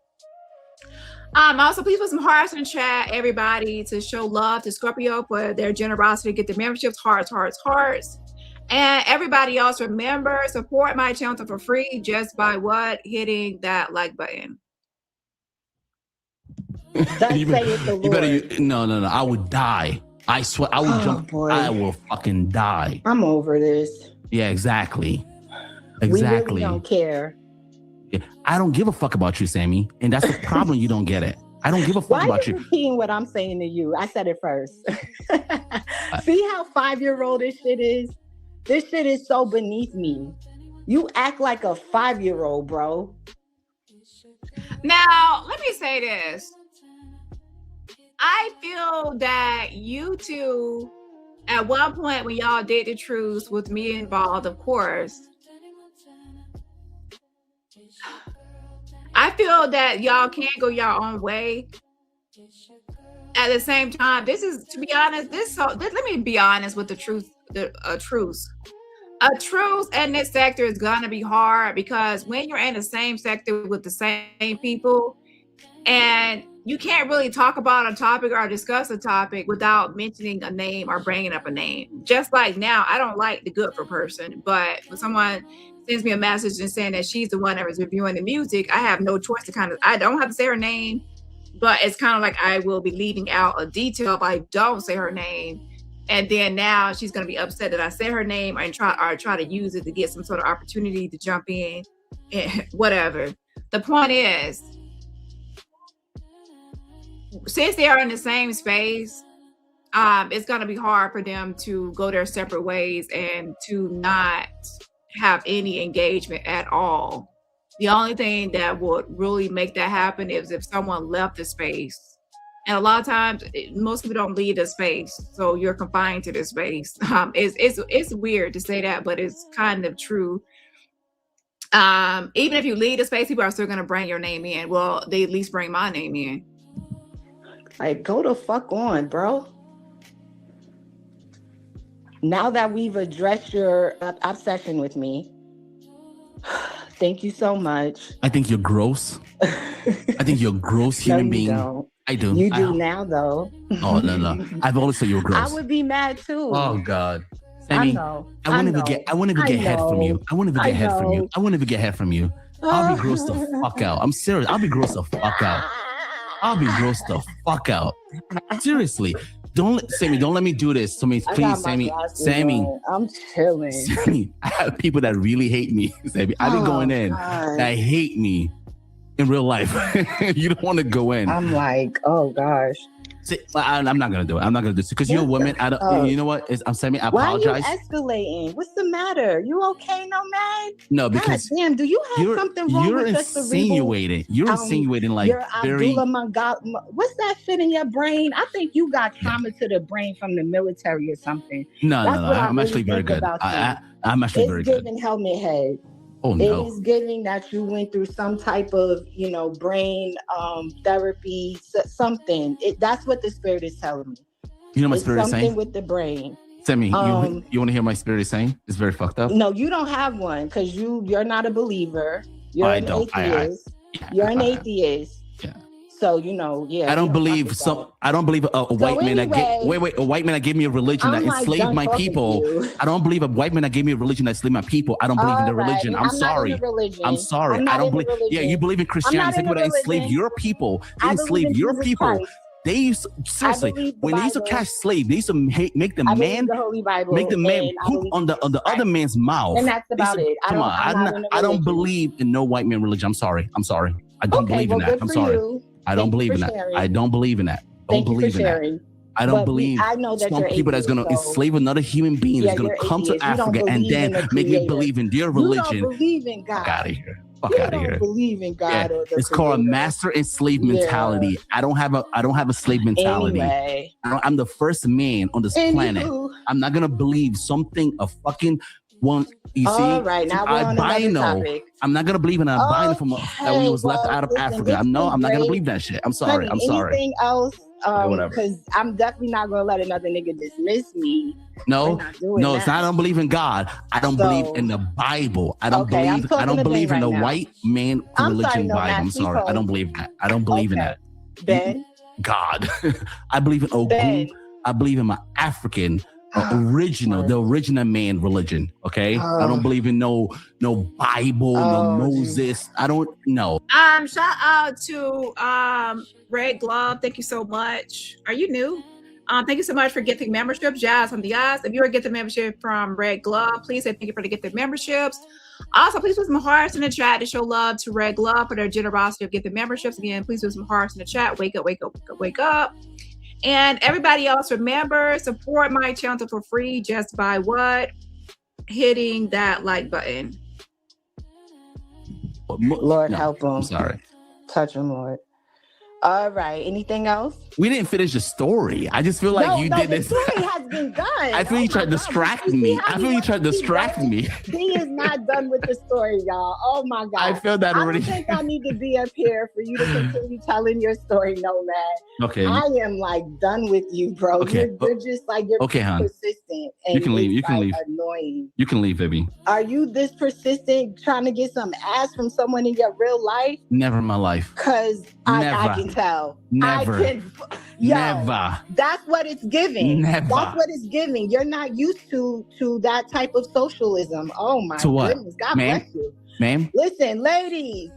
Also please put some hearts in the chat, everybody, to show love to Scorpio for their generosity, get the memberships, hearts. And everybody else, remember, support my channel for free just by hitting that like button. You better, no, I would die. I swear, I will jump. Boy. I will fucking die. I'm over this. Yeah, exactly. We really don't care. Yeah, I don't give a fuck about you, Sammy. And that's the problem. You don't get it. I don't give a fuck about you. Why are you repeating what I'm saying to you? I said it first. See how 5-year-old this shit is? This shit is so beneath me. You act like a 5-year-old, bro. Now, let me say this. I feel that you two, at one point when y'all did the Truce with me involved, of course, I feel that y'all can't go your own way. At the same time, this is, to be honest, let me be honest with the truth, Truce. A truce in this sector is gonna be hard because when you're in the same sector with the same people, and you can't really talk about a topic or discuss a topic without mentioning a name or bringing up a name. Just like now, I don't like the good for person, but when someone sends me a message and saying that she's the one that was reviewing the music, I have no choice to I don't have to say her name, but it's kind of like I will be leaving out a detail if I don't say her name. And then now she's going to be upset that I said her name and try to use it to get some sort of opportunity to jump in and whatever. The point is, since they are in the same space, it's going to be hard for them to go their separate ways and to not have any engagement at all. The only thing that would really make that happen is if someone left the space. And a lot of times, most people don't leave the space, so you're confined to the space. It's weird to say that, but it's kind of true. Even if you leave the space, people are still going to bring your name in. Well, they at least bring my name in. Like, go the fuck on, bro. Now that we've addressed your obsession with me, thank you so much. I think you're gross. I think you're a gross human being. Don't. I do. You do now, though. Oh, no. I've always said you were gross. I would be mad, too. Oh, God. Sammy, I won't even get head from you. I won't even get head from you. I won't even get head from you. I'll be gross the fuck out. I'm serious. I'll be gross the fuck out. I'll be gross the fuck out. Seriously. Don't let me do this to me, please, Sammy. I'm chilling. Sammy, I have people that really hate me, Sammy. I've been going in that hate me in real life. You don't want to go in. I'm like, oh gosh. See, I'm not gonna do it. I'm not gonna do it because you're a woman. I don't. You know what? I'm Sammy. I apologize. Why are you escalating? What's the matter? You okay, no man? No, because God damn, do you have something wrong with just the insinuating? You're insinuating like very. What's that shit in your brain? I think you got trauma to the brain from the military or something. No. I'm actually very good. I'm actually very good. It's giving helmet head. Oh no! It is giving that you went through some type of, brain therapy, something. That's what the spirit is telling me. You know my spirit is saying? Something with the brain. Sammy, you want to hear my spirit is saying? It's very fucked up. No, you don't have one because you're not a believer. You're an atheist. You're an atheist. Yeah. So I don't believe a white man that gave me a religion that enslaved my people. I don't believe a white man that gave me a religion that enslaved my people. I don't believe in the religion. I'm sorry. I don't believe. Yeah, you believe in Christianity. People that enslaved your people. They enslaved your people. They used when they used to catch slaves, they used to make the man poop on the other man's mouth. And that's about it. I don't believe in no white man religion. I'm sorry. I don't believe in that. I'm sorry. I don't believe in that. I don't believe in that. Don't believe in that. I don't believe some people that's going to enslave another human being is going to come to Africa and then make me believe in their religion. You don't believe in God. Fuck out of here. Fuck out of here. Believe in God. Yeah. It's called a master and slave mentality. I don't have a slave mentality. Anyway. I'm the first man on this planet. I'm not going to believe something a fucking one. You see, all right, now we're on another topic. I'm not gonna believe in an albino that we was left out of Africa. I'm not gonna believe that shit. I'm sorry. I'm sorry. Anything else? Because I'm definitely not gonna let another nigga dismiss me. No, it's not. I don't believe in God. I don't believe in the Bible. I don't believe in the white man religion Bible. I'm sorry. I don't believe that. I don't believe in that. Ben? God. I believe in Ogun. I believe in my African the original man religion. Okay, I don't believe in no Bible, no Moses. I don't know. Shout out to Red Glove. Thank you so much. Are you new? Thank you so much for getting memberships. Jazz from the eyes. If you are getting membership from Red Glove, please say thank you for getting memberships. Also, please put some hearts in the chat to show love to Red Glove for their generosity of getting memberships. Again, please put some hearts in the chat. Wake up, wake up, wake up, wake up. And everybody else, remember, support my channel for free just by what? Hitting that like button. Lord, help him. I'm sorry. Touch him, Lord. All right. Anything else? We didn't finish the story. I just feel like you did this. The story has been done. I feel you tried to distract me. I feel you tried to distract me. He is not done with the story, y'all. Oh my God. I feel that already. I don't think I need to be up here for you to continue telling your story, Nomad. Okay. I am like done with you, bro. Okay. You're just like, you're persistent. And you can leave. You can leave. Annoying. You can leave, baby. Are you this persistent trying to get some ass from someone in your real life? Never in my life. Because I can tell. Never. Never. That's what it's giving. Never. That's what it's giving. You're not used to that type of socialism. Oh my goodness. God bless you. Ma'am? Listen, ladies.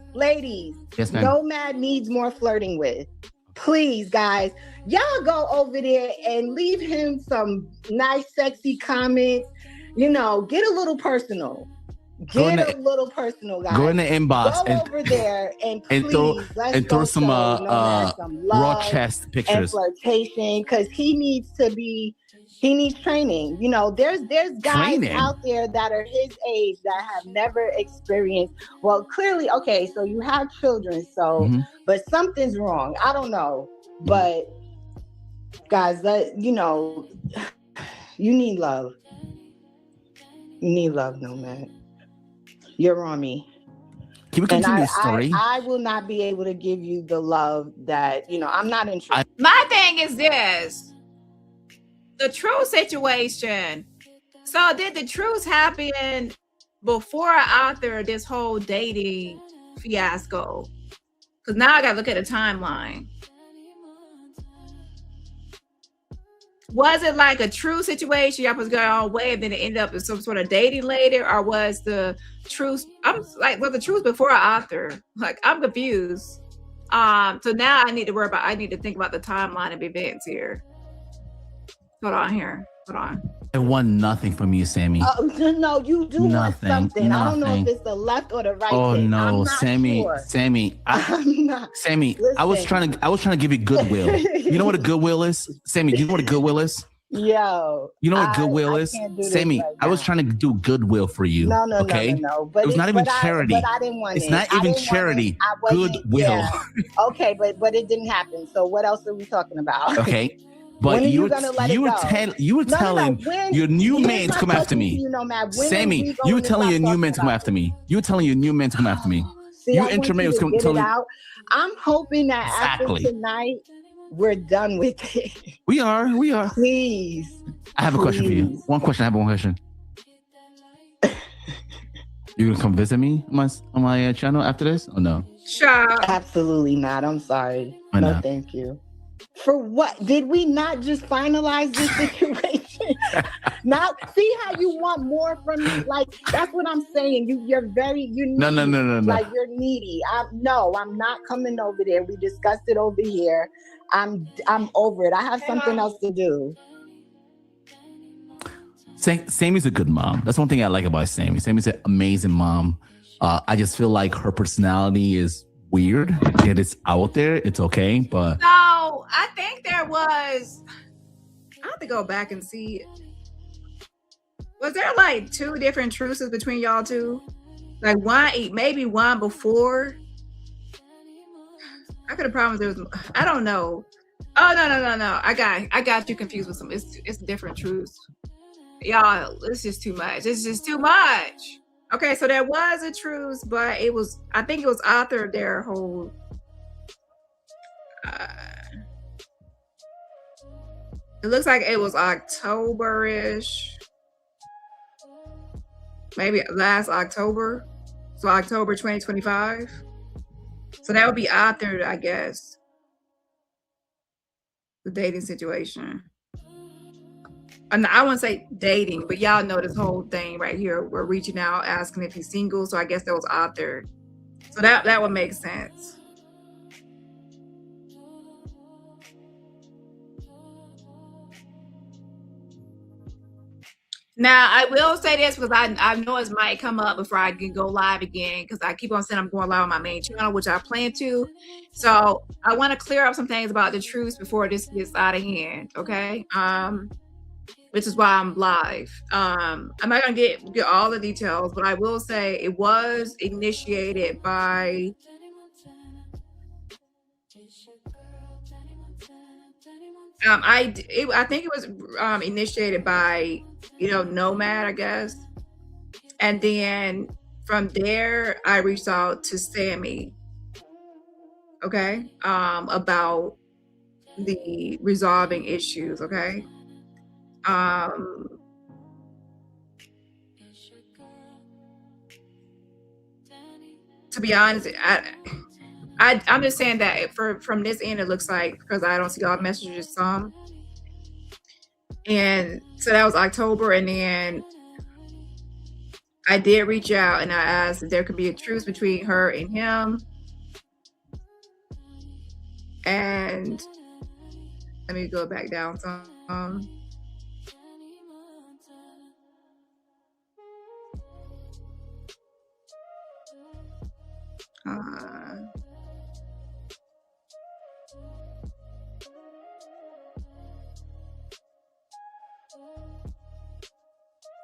Yes, ma'am. Nomad needs more flirting with. Please, guys. Y'all go over there and leave him some nice, sexy comments. You know, get a little personal. Get a little personal, guys. Go in the inbox go over there and please throw some raw chest pictures and flirtation, because he needs training. You know, there's guys out there that are his age that have never experienced. Well, clearly, okay, so you have children, so but something's wrong. I don't know, but guys, you know, you need love. You need love, Nomad. You're on me. Can we continue the story? I will not be able to give you the love that, you know, I'm not interested. My thing is this. The Truce situation. So did the Truce happen before or after this whole dating fiasco? Because now I got to look at the timeline. Was it like a true situation? Y'all was going on way and then it ended up in some sort of dating later? Or was the truce, was the truce before or after? Like, I'm confused. So now I need to think about the timeline of events here. Hold on. I won nothing from you, Sammy. No, you do want something. I don't know if it's the left or the right. Oh thing. no, Sammy. Sure. Sammy. Sammy, listen. I was trying to give you goodwill. You know what a goodwill is? Sammy, do you know what a goodwill is? Yo. You know what goodwill is? Sammy, right, I was trying to do goodwill for you. No. But it was not even charity. But I didn't want it's not even charity. Goodwill. Yeah. Okay, but it didn't happen. So what else are we talking about? Okay. But you were telling your new man to come after me. Sammy, you were telling your new man to come after me. You were telling your new man to come after me. Your internet was telling me. I'm hoping that after tonight, we're done with it. We are. Please. I have a question for you. One question. You gonna come visit me on my channel after this or no? Sure. Absolutely not. I'm sorry. No, thank you. For what? Did we not just finalize this situation? Now, see how you want more from me? Like, that's what I'm saying. You're very, No. Like, you're needy. I'm not coming over there. We discussed it over here. I'm over it. I have something else to do. Sammy's a good mom. That's one thing I like about Sammy. Sammy's an amazing mom. I just feel like her personality is weird. It is out there. It's okay, but no, I think there was. I have to go back and see it. Was there like 2 different truces between y'all two? Like maybe one before. I could have promised there was. I don't know. Oh no! I got you confused with some. It's a different truce. Y'all, it's just too much. It's just too much. Okay, so there was a truce, but I think it was after their whole it looks like it was October-ish. Maybe last October. So October 2025. So that would be after, I guess, the dating situation. I wouldn't say dating, but y'all know this whole thing right here. We're reaching out, asking if he's single. So I guess that was out there. So that would make sense. Now, I will say this because I know it might come up before I can go live again, because I keep on saying I'm going live on my main channel, which I plan to. So I want to clear up some things about the truce before this gets out of hand, okay? Which is why I'm live. I'm not going to get all the details, but I will say it was initiated by I think it was initiated by, Nomad, I guess. And then from there, I reached out to Sammy, okay, about the resolving issues, okay. To be honest, I'm just saying that from this end, it looks like, because I don't see all the messages some. And so that was October, and then I did reach out and I asked if there could be a truce between her and him. And let me go back down some.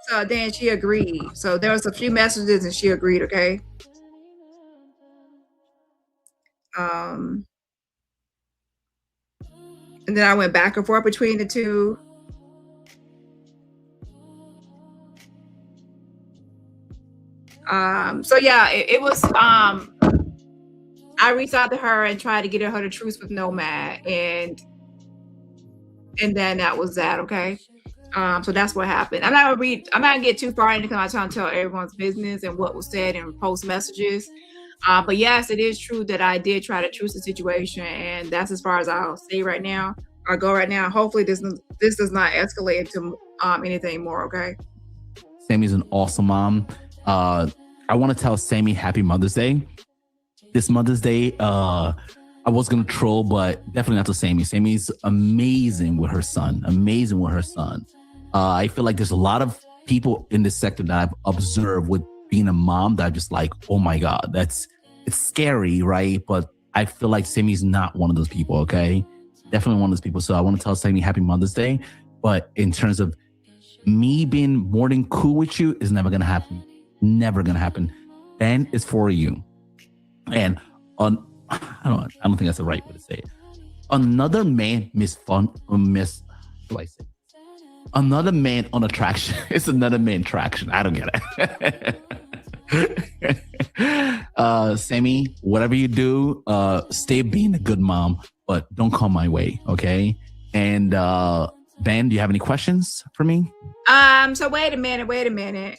So then she agreed. So there was a few messages and she agreed, okay? And then I went back and forth between the two. So yeah, it was, I reached out to her and tried to get her to truce with Nomad, and then that was that, okay? So that's what happened. I'm not gonna get too far into it because I'm trying to tell everyone's business and what was said in post messages. But yes, it is true that I did try to truce the situation, and that's as far as I'll say right now, or go right now. Hopefully this does not escalate into anything more, okay? Sammy's an awesome mom. I want to tell Sammy Happy Mother's Day. This Mother's Day, I was going to troll, but definitely not to Sammy. Sammy's amazing with her son. I feel like there's a lot of people in this sector that I've observed with being a mom that are just like, oh my God, it's scary, right? But I feel like Sammy's not one of those people, okay? Definitely one of those people. So I want to tell Sammy Happy Mother's Day. But in terms of me being more than cool with you, is never going to happen. Never going to happen. Ben is for you. And I don't think that's the right way to say it. Another man another man on attraction. It's another man traction. I don't get it. Sammy, whatever you do, stay being a good mom, but don't come my way, okay? And Ben, do you have any questions for me? So wait a minute.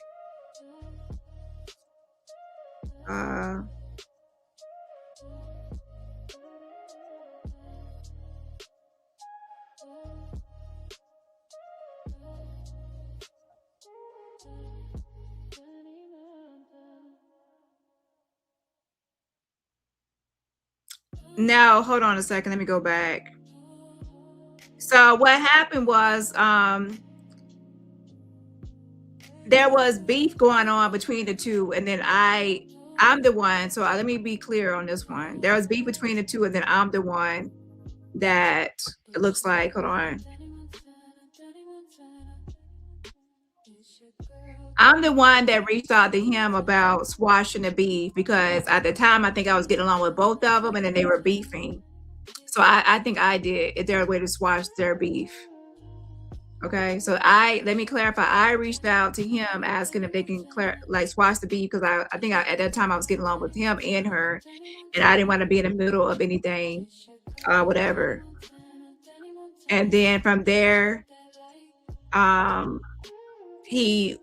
Now, hold on a second. Let me go back. So what happened was there was beef going on between the two, and then I'm the one. So let me be clear on this one. There was beef between the two, and then I'm the one that it looks like. Hold on. I'm the one that reached out to him about squashing the beef, because at the time I think I was getting along with both of them, and then they were beefing. So I think I did. Is there a way to squash their beef? Okay, so let me clarify. I reached out to him asking if they can squash the beef, because I think at that time I was getting along with him and her, and I didn't want to be in the middle of anything, whatever. And then from there, he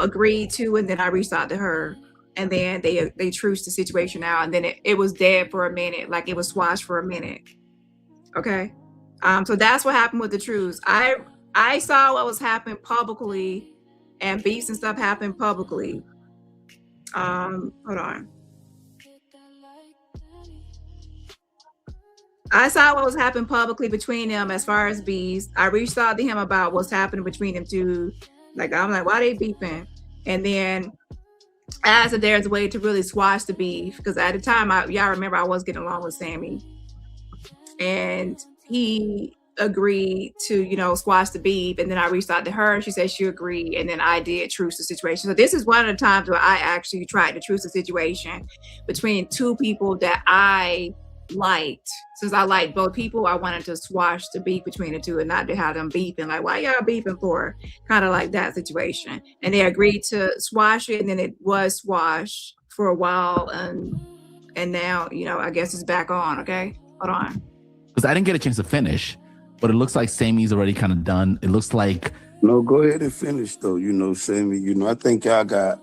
agreed to, and then I reached out to her, and then they truced the situation out, and then it was dead for a minute, like it was squashed for a minute. Okay, so that's what happened with the truce. I saw what was happening publicly, and beefs and stuff happened publicly. Hold on. I saw what was happening publicly between them as far as beefs. I reached out to him about what's happening between them two. Like, I'm like, why they beefing? And then I asked if there's a way to really squash the beef, because at the time, y'all remember I was getting along with Sammy, and he agreed to squash the beef. And then I reached out to her, she said she agreed, and then I did truce the situation. So this is one of the times where I actually tried to truce the situation between two people that I liked, since I liked both people, I wanted to squash the beef between the two and not to have them beefing. Like, why y'all beefing for? Kind of like that situation. And they agreed to squash it, and then it was squashed for a while, and now, you know, I guess it's back on. Okay, hold on. Because I didn't get a chance to finish, but it looks like Sammy's already kind of done. It looks like. No, go ahead and finish though. You know, Sammy. You know, I think y'all got.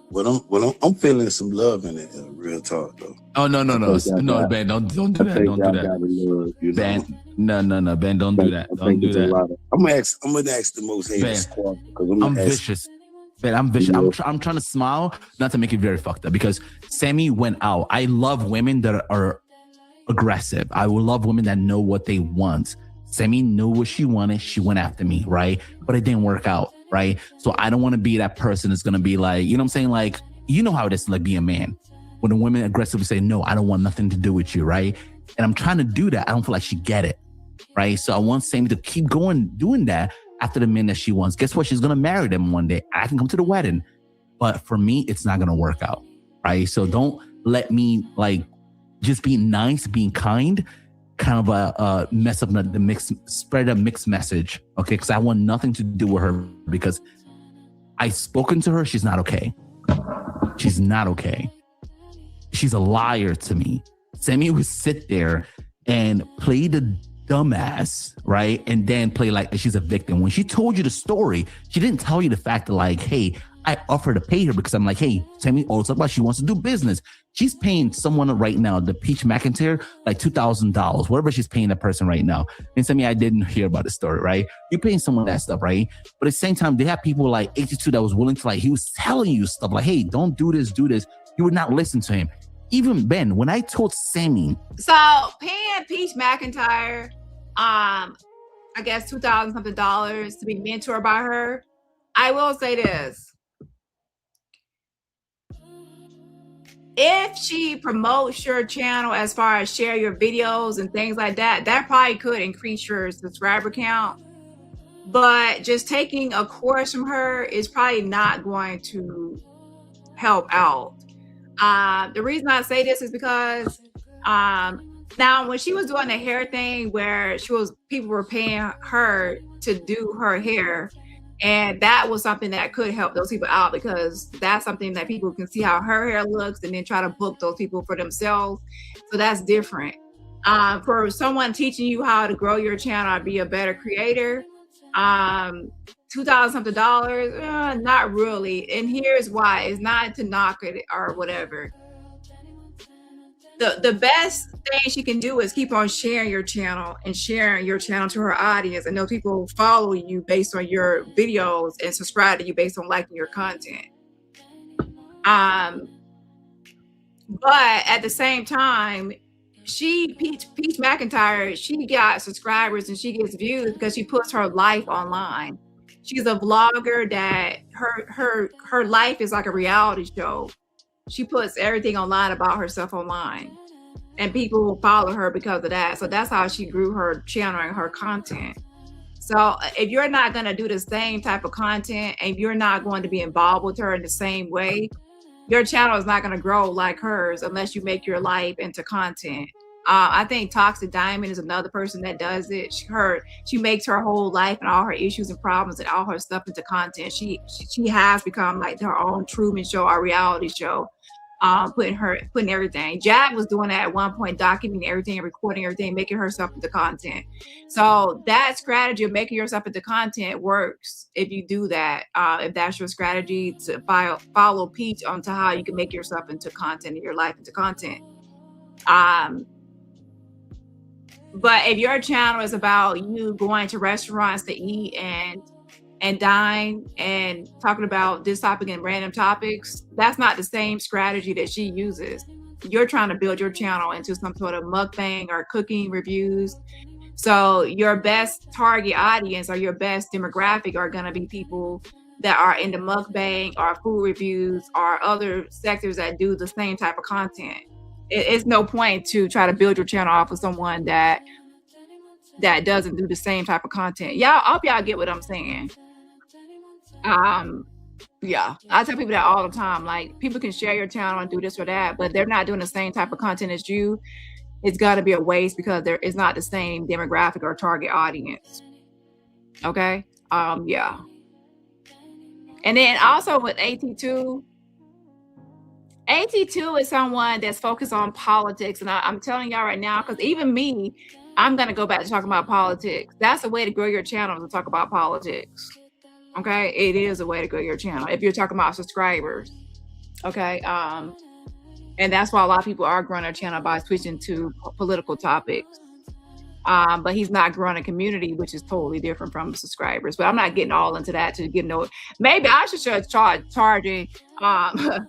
I'm feeling some love in it. Real talk though. Oh no, Ben, don't do that. Don't do that. Ben, no, Ben, don't do that. Don't do that. I'm gonna ask the most hated squad because I'm vicious. Ben, I'm vicious. I'm trying to smile, not to make it very fucked up, because Sammy went out. I love women that are aggressive. I will love women that know what they want. Sammy knew what she wanted. She went after me, right? But it didn't work out, right? So I don't want to be that person that's going to be like, you know what I'm saying? Like, you know how it is to like be a man. When the women aggressively say, no, I don't want nothing to do with you, right? And I'm trying to do that. I don't feel like she get it, right? So I want Sammy to keep going, doing that after the men that she wants. Guess what? She's going to marry them one day. I can come to the wedding. But for me, it's not going to work out, right? So don't let me like just be nice, being kind, kind of mess up the mix, spread a mixed message, okay? Because I want nothing to do with her, because I've spoken to her. She's not okay. She's not okay. She's a liar to me. Sammy would sit there and play the dumbass, right? And then play like she's a victim. When she told you the story, she didn't tell you the fact that like, hey, I offered to pay her because I'm like, hey, Sammy also about she wants to do business. She's paying someone right now, the Peach McIntyre, like $2,000, whatever she's paying that person right now. And Sammy, I didn't hear about the story, right? You're paying someone that stuff, right? But at the same time, they have people like 82 that was willing to like, he was telling you stuff like, hey, don't do this, do this. You would not listen to him. Even Ben, when I told Sammy. So paying Peach McIntyre, I guess $2,000 something to be mentored by her. I will say this. If she promotes your channel as far as share your videos and things like that, that probably could increase your subscriber count. But just taking a course from her is probably not going to help out. The reason I say this is because now when she was doing the hair thing where people were paying her to do her hair, and that was something that could help those people out, because that's something that people can see how her hair looks and then try to book those people for themselves. So that's different. For someone teaching you how to grow your channel or be a better creator, $2,000 something, not really. And here's why. It's not to knock it or whatever. The best thing she can do is keep on sharing your channel and sharing your channel to her audience, and those people follow you based on your videos and subscribe to you based on liking your content. But at the same time, Peach McIntyre, she got subscribers and she gets views because she puts her life online. She's a vlogger that her life is like a reality show. She puts everything online about herself online, and people follow her because of that. So that's how she grew her channel and her content. So if you're not going to do the same type of content and you're not going to be involved with her in the same way, your channel is not going to grow like hers unless you make your life into content. I think Toxic Diamond is another person that does it. She makes her whole life and all her issues and problems and all her stuff into content. She has become like her own Truman Show or reality show, putting everything. Jab was doing that at one point, documenting everything and recording everything, making herself into content. So that strategy of making yourself into content works if you do that. If that's your strategy to follow Peach onto how you can make yourself into content and your life into content. But if your channel is about you going to restaurants to eat and dine and talking about this topic and random topics, that's not the same strategy that she uses. You're trying to build your channel into some sort of mukbang or cooking reviews. So your best target audience or your best demographic are going to be people that are into mukbang or food reviews or other sectors that do the same type of content. It's no point to try to build your channel off of someone that doesn't do the same type of content. I hope y'all get what I'm saying. Yeah, I tell people that all the time. Like, people can share your channel and do this or that, but they're not doing the same type of content as you. it's got to be a waste because there is not the same demographic or target audience. Okay. Yeah. And then also with AT2 is someone that's focused on politics. And I'm telling y'all right now, because even me, I'm going to go back to talking about politics. That's a way to grow your channel, to talk about politics. Okay. It is a way to grow your channel if you're talking about subscribers. Okay. And that's why a lot of people are growing their channel by switching to political topics. But he's not growing a community, which is totally different from subscribers. But I'm not getting all into that to get no. Maybe I should start charging for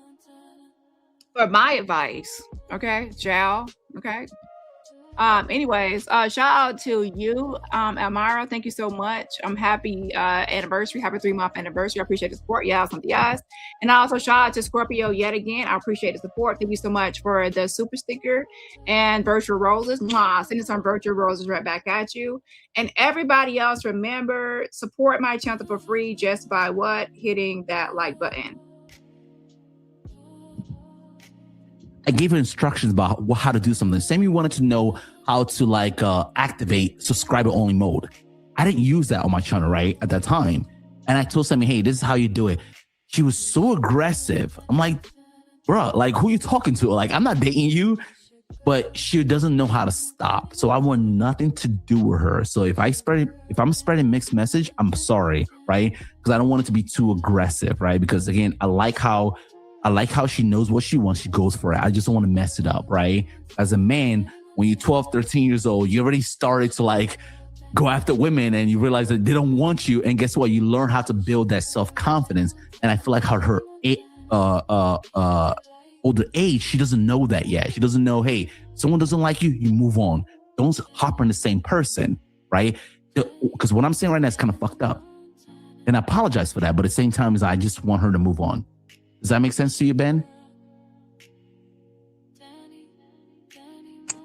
my advice. Okay, Jal. Okay. Anyways, shout out to you, Elmira. Thank you so much. I'm happy anniversary, happy 3-month anniversary. I appreciate the support. Yes, on the eyes. And also shout out to Scorpio yet again. I appreciate the support. Thank you so much for the super sticker and virtual roses. Mwah, sending some virtual roses right back at you. And everybody else, remember, support my channel for free just by what? Hitting that like button. I gave her instructions about how to do something. Sammy wanted to know how to activate subscriber only mode. I didn't use that on my channel, right, at that time. And I told Sammy, hey, this is how you do it. She was so aggressive. I'm like, bro, like, who are you talking to? Like, I'm not dating you, but she doesn't know how to stop. So I want nothing to do with her. So if I'm spreading mixed message, I'm sorry, right? Because I don't want it to be too aggressive, right? Because again, I like how she knows what she wants. She goes for it. I just don't want to mess it up, right? As a man, when you're 12, 13 years old, you already started to go after women and you realize that they don't want you. And guess what? You learn how to build that self-confidence. And I feel like her older age, she doesn't know that yet. She doesn't know, hey, someone doesn't like you, you move on. Don't hop on the same person, right? Because what I'm saying right now is kind of fucked up. And I apologize for that. But at the same time, I just want her to move on. Does that make sense to you, Ben?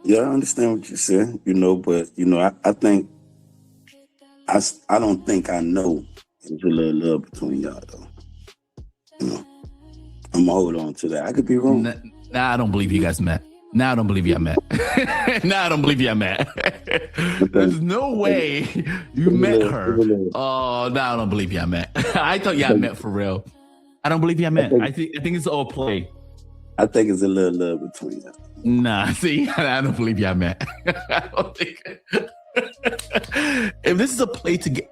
Yeah, I understand what you said, but I think I don't think I know there's a little love between y'all though. I'm gonna hold on to that. I could be wrong. Nah, I don't believe you guys met. Now I don't believe y'all met. Now I don't believe y'all met. There's no way you met her. Oh, now I don't believe y'all met. I thought y'all met for real. I don't believe y'all met. I think it's all play. I think it's a little love between y'all. Nah, see, I don't believe y'all met. I don't think. If this is a play to get.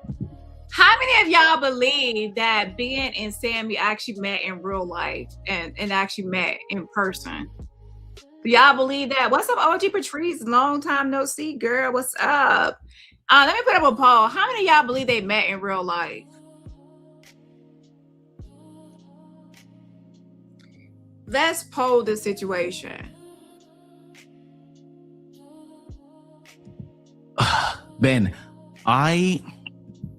How many of y'all believe that Ben and Sammy actually met in real life and actually met in person? Do y'all believe that? What's up, OG Patrice? Long time no see, girl. What's up? Let me put up a poll. How many of y'all believe they met in real life? Let's poll the situation. Ben,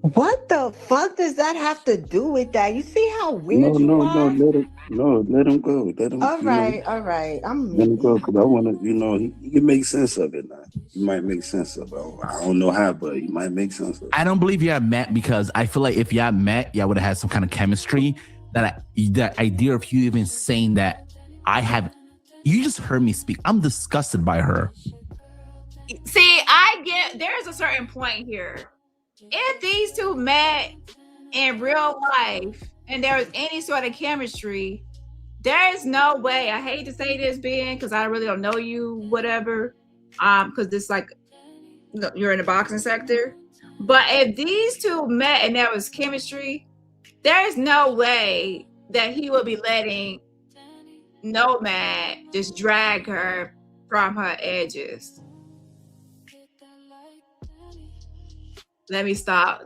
What the fuck does that have to do with that? You see how weird you are? Let him go. Let him. All right. Let him go because I want to. He can make sense of it now. He might make sense of it. I don't know how, but he might make sense of it. I don't believe y'all met because I feel like if y'all met, y'all would have had some kind of chemistry. That idea of you even saying that you just heard me speak. I'm disgusted by her. See, there's a certain point here. If these two met in real life and there was any sort of chemistry, there is no way. I hate to say this, Ben, because I really don't know you, whatever. Because it's like you're in the boxing sector. But if these two met and there was chemistry, there is no way that he would be letting Nomad just drag her from her edges. Let me stop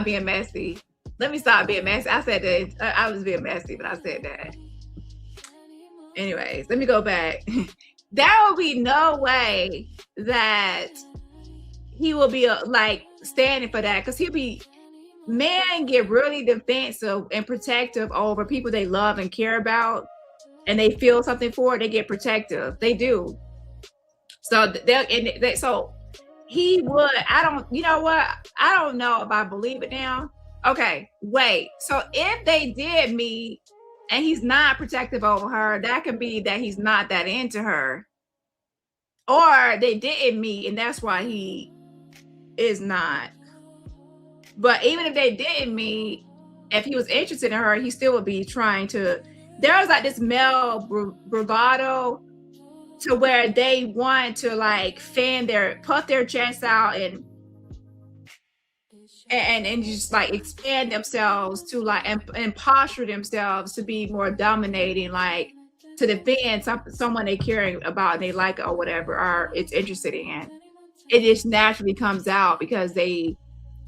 being messy. I said that I was being messy, but I said that. Anyways, let me go back. There will be no way that he will be standing for that, because men get really defensive and protective over people they love and care about, and they feel something for it. They get protective. They do. So so he would. You know what? I don't know if I believe it now. Okay, wait. So if they did meet and he's not protective over her, that could be that he's not that into her. or they didn't meet, and that's why he is not. But even if they didn't meet, if he was interested in her, he still would be trying to. There was like this male bravado to where they want to like puff their chest out and just like expand themselves to like and posture themselves to be more dominating, like to defend someone they care about and they like or whatever, or it's interested in. It just naturally comes out because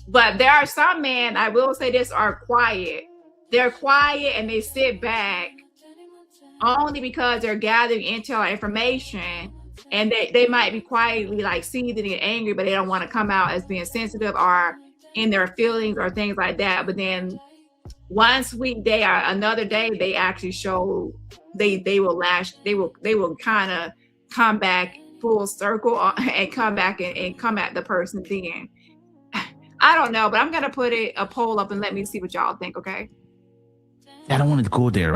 but there are some men, I will say this, are quiet. They're quiet and they sit back only because they're gathering intel or information, and they might be quietly like seething and angry, but they don't want to come out as being sensitive or in their feelings or things like that. But then one sweet day or another day, they actually show they will kind of come back full circle and come back and come at the person then. I don't know, but I'm gonna put a poll up and let me see what y'all think, okay? I don't want to go there.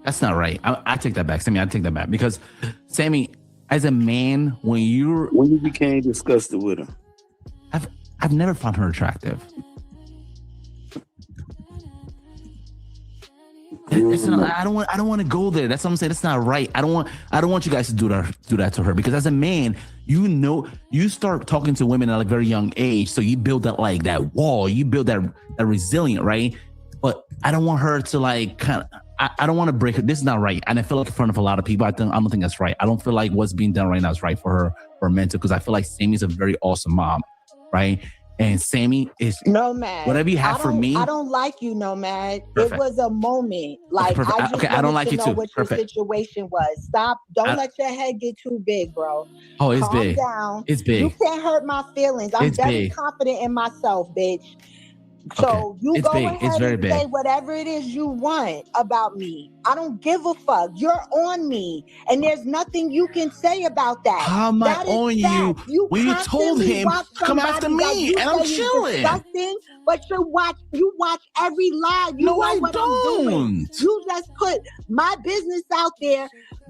That's not right. I take that back, Sammy. I take that back because, Sammy, as a man, when you became disgusted with her, I've never found her attractive. I don't want to go there. That's what I'm saying. That's not right. I don't want you guys to do that to her, because as a man, you start talking to women at a very young age, so you build that wall, you build that resilient, right? But I don't want her to I don't want to break her. This is not right, and I feel like in front of a lot of people, I don't think that's right. I don't feel like what's being done right now is right for her mental, because I feel like Sammy's a very awesome mom, right? And Sammy is Nomad. Whatever you have for me. I don't like you, Nomad. Perfect. It was a moment. Like I don't like you know too. What Perfect. your situation was. Stop. Don't let your head get too big, bro. Oh, it's Calm big. down. It's big. You can't hurt my feelings. I'm very confident in myself, bitch. So you go ahead and say whatever it is you want about me. I don't give a fuck. You're on me, and there's nothing you can say about that. How am I on you? When you told him, come after me, and I'm chilling. But you watch every live. You know I what don't. I'm doing. You just put my business out there.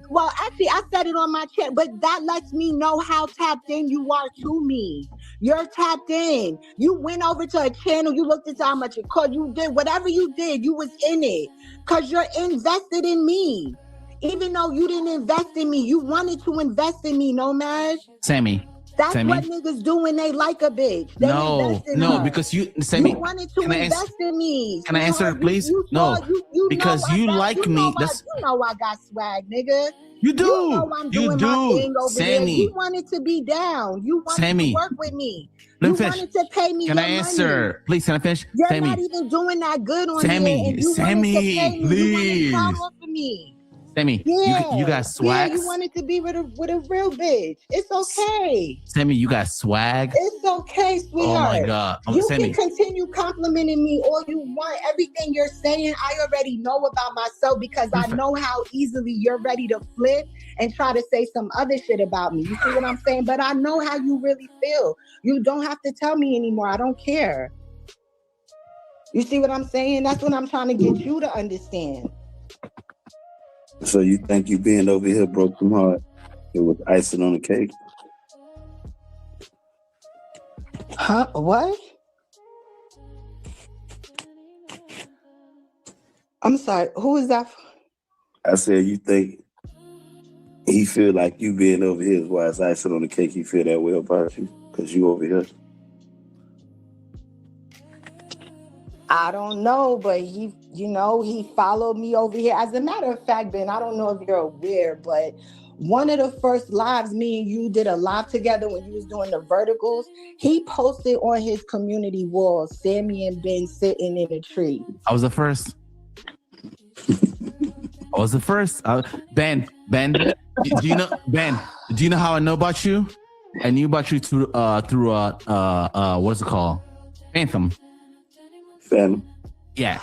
Well, actually, I said it on my chat, but that lets me know how tapped in you are to me. You're tapped in. You went over to a channel. You looked into how much it cost. You did whatever you did. You was in it because you're invested in me. Even though you didn't invest in me, you wanted to invest in me, Nomad. Sammy. That's what niggas do when they like a bitch. They invest in her. Because Sammy, you wanted to invest in me. Can I answer, please? Because you like me. You know I got swag, nigga. You do. You know I'm doing my thing over Sammy. there. You wanted to be down. You wanted to work with me. You wanted to pay me Can I answer? Money. Please, can I finish? You're Sammy. not even doing that good on Sammy. here. And you Sammy, wanted to pay me. please. You wanted to count off of me. Sammy, you got swag. Yeah, you wanted to be with a real bitch. It's okay. Sammy, you got swag. It's okay, sweetheart. Oh my God. You Sammy. can continue complimenting me all you want. Everything you're saying, I already know about myself because I know how easily you're ready to flip and try to say some other shit about me. You see what I'm saying? But I know how you really feel. You don't have to tell me anymore. I don't care. You see what I'm saying? That's what I'm trying to get you to understand. So you think you being over here broke them heart? It was icing on the cake? Huh? What? I'm sorry. Who is that? I said, you think he feel like you being over here is why it's icing on the cake? He feel that way about you because you over here? I don't know, but he followed me over here. As a matter of fact, Ben, I don't know if you're aware, but one of the first lives me and you did a live together when you was doing the verticals, he posted on his community wall, Sammy and Ben sitting in a tree. I was the first. Ben, do you know, Ben, do you know how I know about you? I knew about you through what's it called? Phantom. Yeah.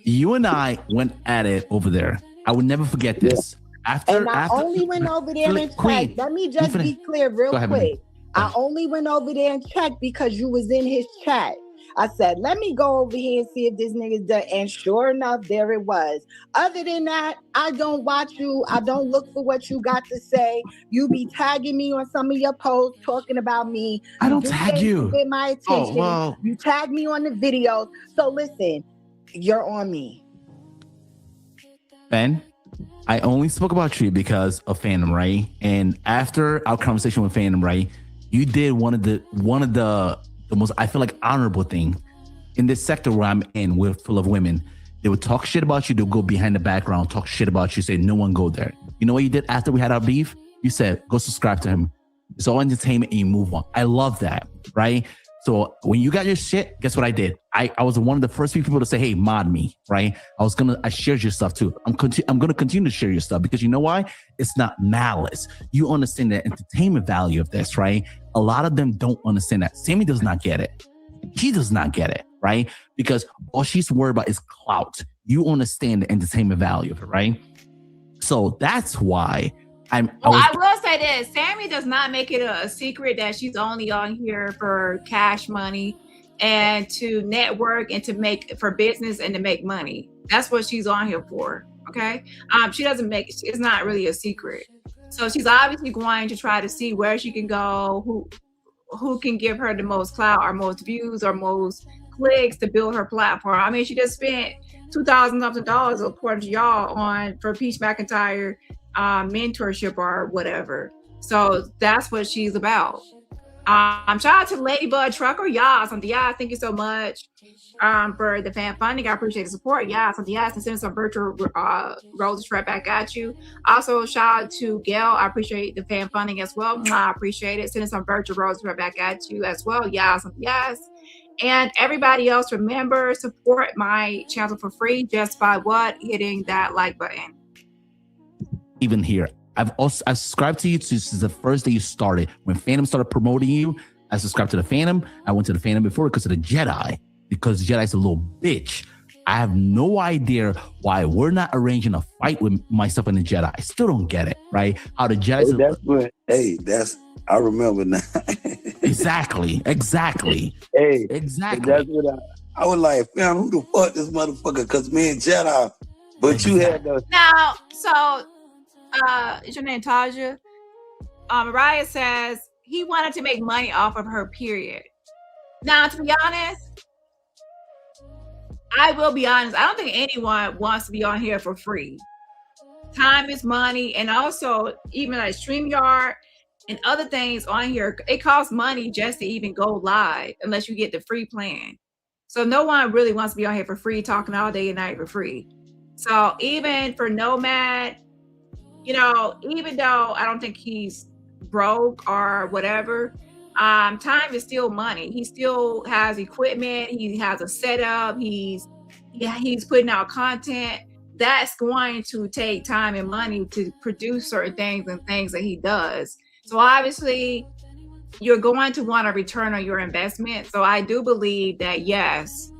You and I went at it over there. I would never forget this. After only went over there and checked. Let me just be clear real quick. I only went over there and checked because you was in his chat. I said, let me go over here and see if this nigga's done. And sure enough, there it was. Other than that, I don't watch you. I don't look for what you got to say. You be tagging me on some of your posts talking about me. I don't tag you. Get my attention. Oh, well. You tag me on the videos. So listen, you're on me. Ben, I only spoke about you because of Phantom, right? And after our conversation with Phantom, right, you did one of the most, I feel like, honorable thing in this sector where I'm in. We're full of women. They would talk shit about you. They'll go behind the background, talk shit about you, say no one go there. You know what you did after we had our beef? You said, go subscribe to him. It's all entertainment and you move on. I love that, right? So when you got your shit, guess what I did? I was one of the first few people to say, hey, mod me, right? I shared your stuff too. I'm going to continue to share your stuff because you know why? It's not malice. You understand the entertainment value of this, right? A lot of them don't understand that. Sammy does not get it. He does not get it, right? Because all she's worried about is clout. You understand the entertainment value of it, right? So that's why I will say this. Sammy does not make it a secret that she's only on here for cash money and to network and to make for business and to make money. That's what she's on here for. Okay. She doesn't make it's not really a secret. So she's obviously going to try to see where she can go, who can give her the most clout or most views or most clicks to build her platform. I mean, she just spent $2,000 according to y'all for Peach McIntyre mentorship or whatever. So that's what she's about. Shout out to Ladybug Trucker. Something. Thank you so much for the fan funding. I appreciate the support. Something. And send some virtual roses right back at you. Also, shout out to Gail. I appreciate the fan funding as well. I appreciate it. Sending some virtual roses right back at you as well. Something. And everybody else, remember, support my channel for free just by hitting that like button. Even here, I subscribed to you since the first day you started. When Phantom started promoting you, I subscribed to the Phantom. I went to the Phantom before because of the Jedi, because Jedi's a little bitch. I have no idea why we're not arranging a fight with myself and the Jedi. I still don't get it, right? How the Jedi's... I remember now. Exactly. Exactly. That's what I was like, fam, who the fuck this motherfucker? Because me and Jedi, but you had the... Now, so... is your name Taja? Mariah says he wanted to make money off of her, period. Now, to be honest, I will be honest. I don't think anyone wants to be on here for free. Time is money. And also, even like StreamYard and other things on here, it costs money just to even go live unless you get the free plan. So no one really wants to be on here for free, talking all day and night for free. So even for Nomad, even though I don't think he's broke or whatever, time is still money. He still has equipment. He has a setup. He's putting out content. That's going to take time and money to produce certain things and things that he does. So obviously, you're going to want a return on your investment. So I do believe that, yes,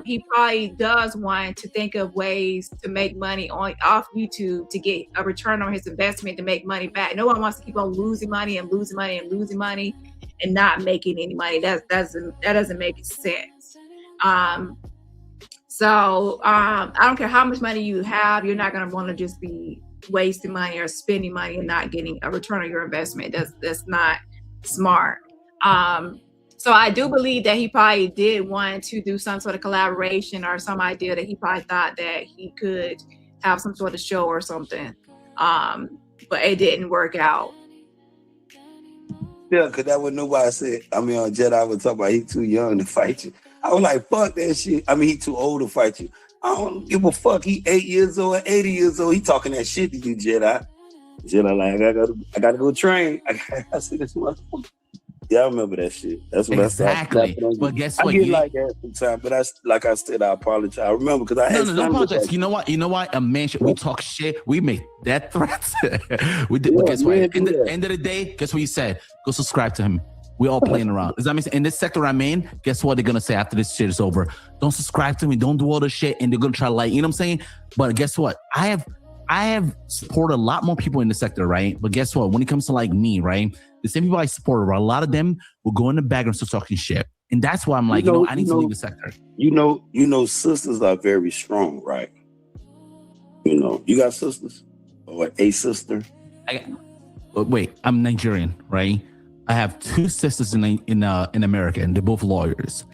he probably does want to think of ways to make money off YouTube to get a return on his investment, to make money back. No one wants to keep on losing money and not making any money. That doesn't make sense. So I don't care how much money you have, you're not going to want to just be wasting money or spending money and not getting a return on your investment. That's not smart. So I do believe that he probably did want to do some sort of collaboration or some idea that he probably thought that he could have some sort of show or something. But it didn't work out. Yeah, because that what nobody said. I mean, on Jedi would talk about he too young to fight you. I was like, fuck that shit. I mean, he too old to fight you. I don't give a fuck. He 8 years old, 80 years old. He talking that shit to you, Jedi. Jedi like, I gotta go train. I gotta see this motherfucker. Yeah, I remember that shit. That's what exactly. But guess what? I get like that sometimes, but like I said, I apologize. I remember because I had no apologize. You know what? A man, we talk shit. We make that threats. We did. But guess what? End of the day, guess what you said? Go subscribe to him. We're all playing around. Does that mean in this sector I'm in? Guess what they're gonna say after this shit is over? Don't subscribe to me. Don't do all the shit, and they're gonna try to you know what I'm saying? But guess what? I have supported a lot more people in the sector, right? But guess what? When it comes to me, right? The same people I support, a lot of them will go in the background and start talking shit. And that's why I'm like, I need to leave the sector. You know, sisters are very strong, right? You got sisters or a sister? Wait, I'm Nigerian, right? I have 2 sisters in America, and they're both lawyers.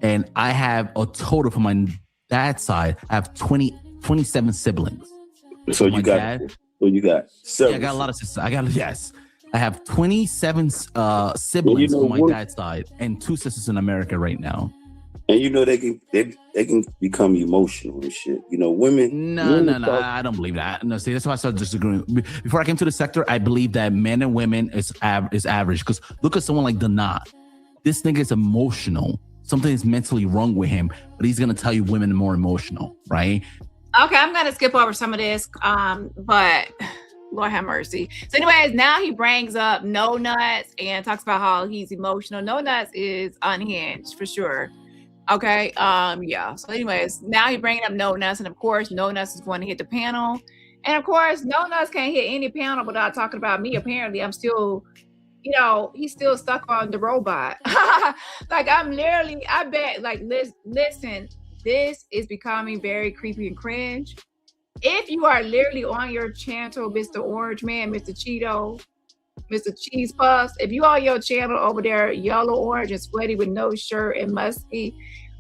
And I have a total from my dad's side. I have 27 siblings. So you got several. Yeah, I got a lot of sisters. I have 27 siblings on my dad's side, and 2 sisters in America right now. And they can become emotional and shit. Women. No, I don't believe that. No, see, that's why I started disagreeing. Before I came to the sector, I believe that men and women is average. Because look at someone like Dani. This nigga is emotional. Something is mentally wrong with him, but he's gonna tell you women are more emotional, right? Okay, I'm gonna skip over some of this, but Lord have mercy. So, anyways, now he brings up No Nuts and talks about how he's emotional. No Nuts is unhinged for sure. Okay, yeah. So, anyways, now he's bringing up No Nuts, and of course, No Nuts is going to hit the panel, and of course, No Nuts can't hit any panel without talking about me. Apparently, I'm still, he's still stuck on the robot. Like I bet, like, listen, this is becoming very creepy and cringe. If you are literally on your channel, Mr. Orange Man, Mr. Cheeto, Mr. Cheese Puffs, if you on your channel over there, yellow, orange, and sweaty with no shirt and musky,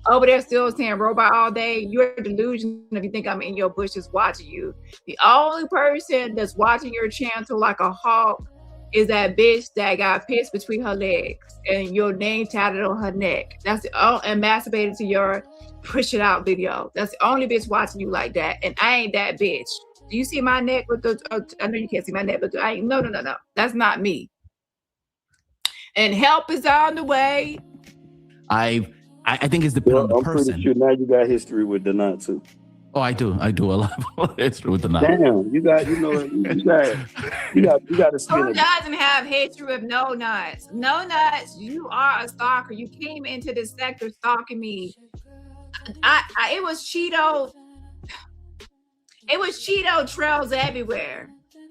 over there still saying robot all day, you're delusional if you think I'm in your bushes watching you. The only person that's watching your channel like a hawk is that bitch that got pissed between her legs and your name tatted on her neck. That's and masturbated to your push it out video. That's the only bitch watching you like that. And I ain't that bitch. Do you see my neck with the, I know you can't see my neck, but I ain't, no. That's not me. And help is on the way. I think it's dependent on the person. I'm pretty sure now you got history with Dani too. Oh, I do a lot of history with Dani. Damn, you got to spin Who doesn't have history with No Nuts? No Nuts, you are a stalker. You came into this sector stalking me. It was Cheeto trails everywhere.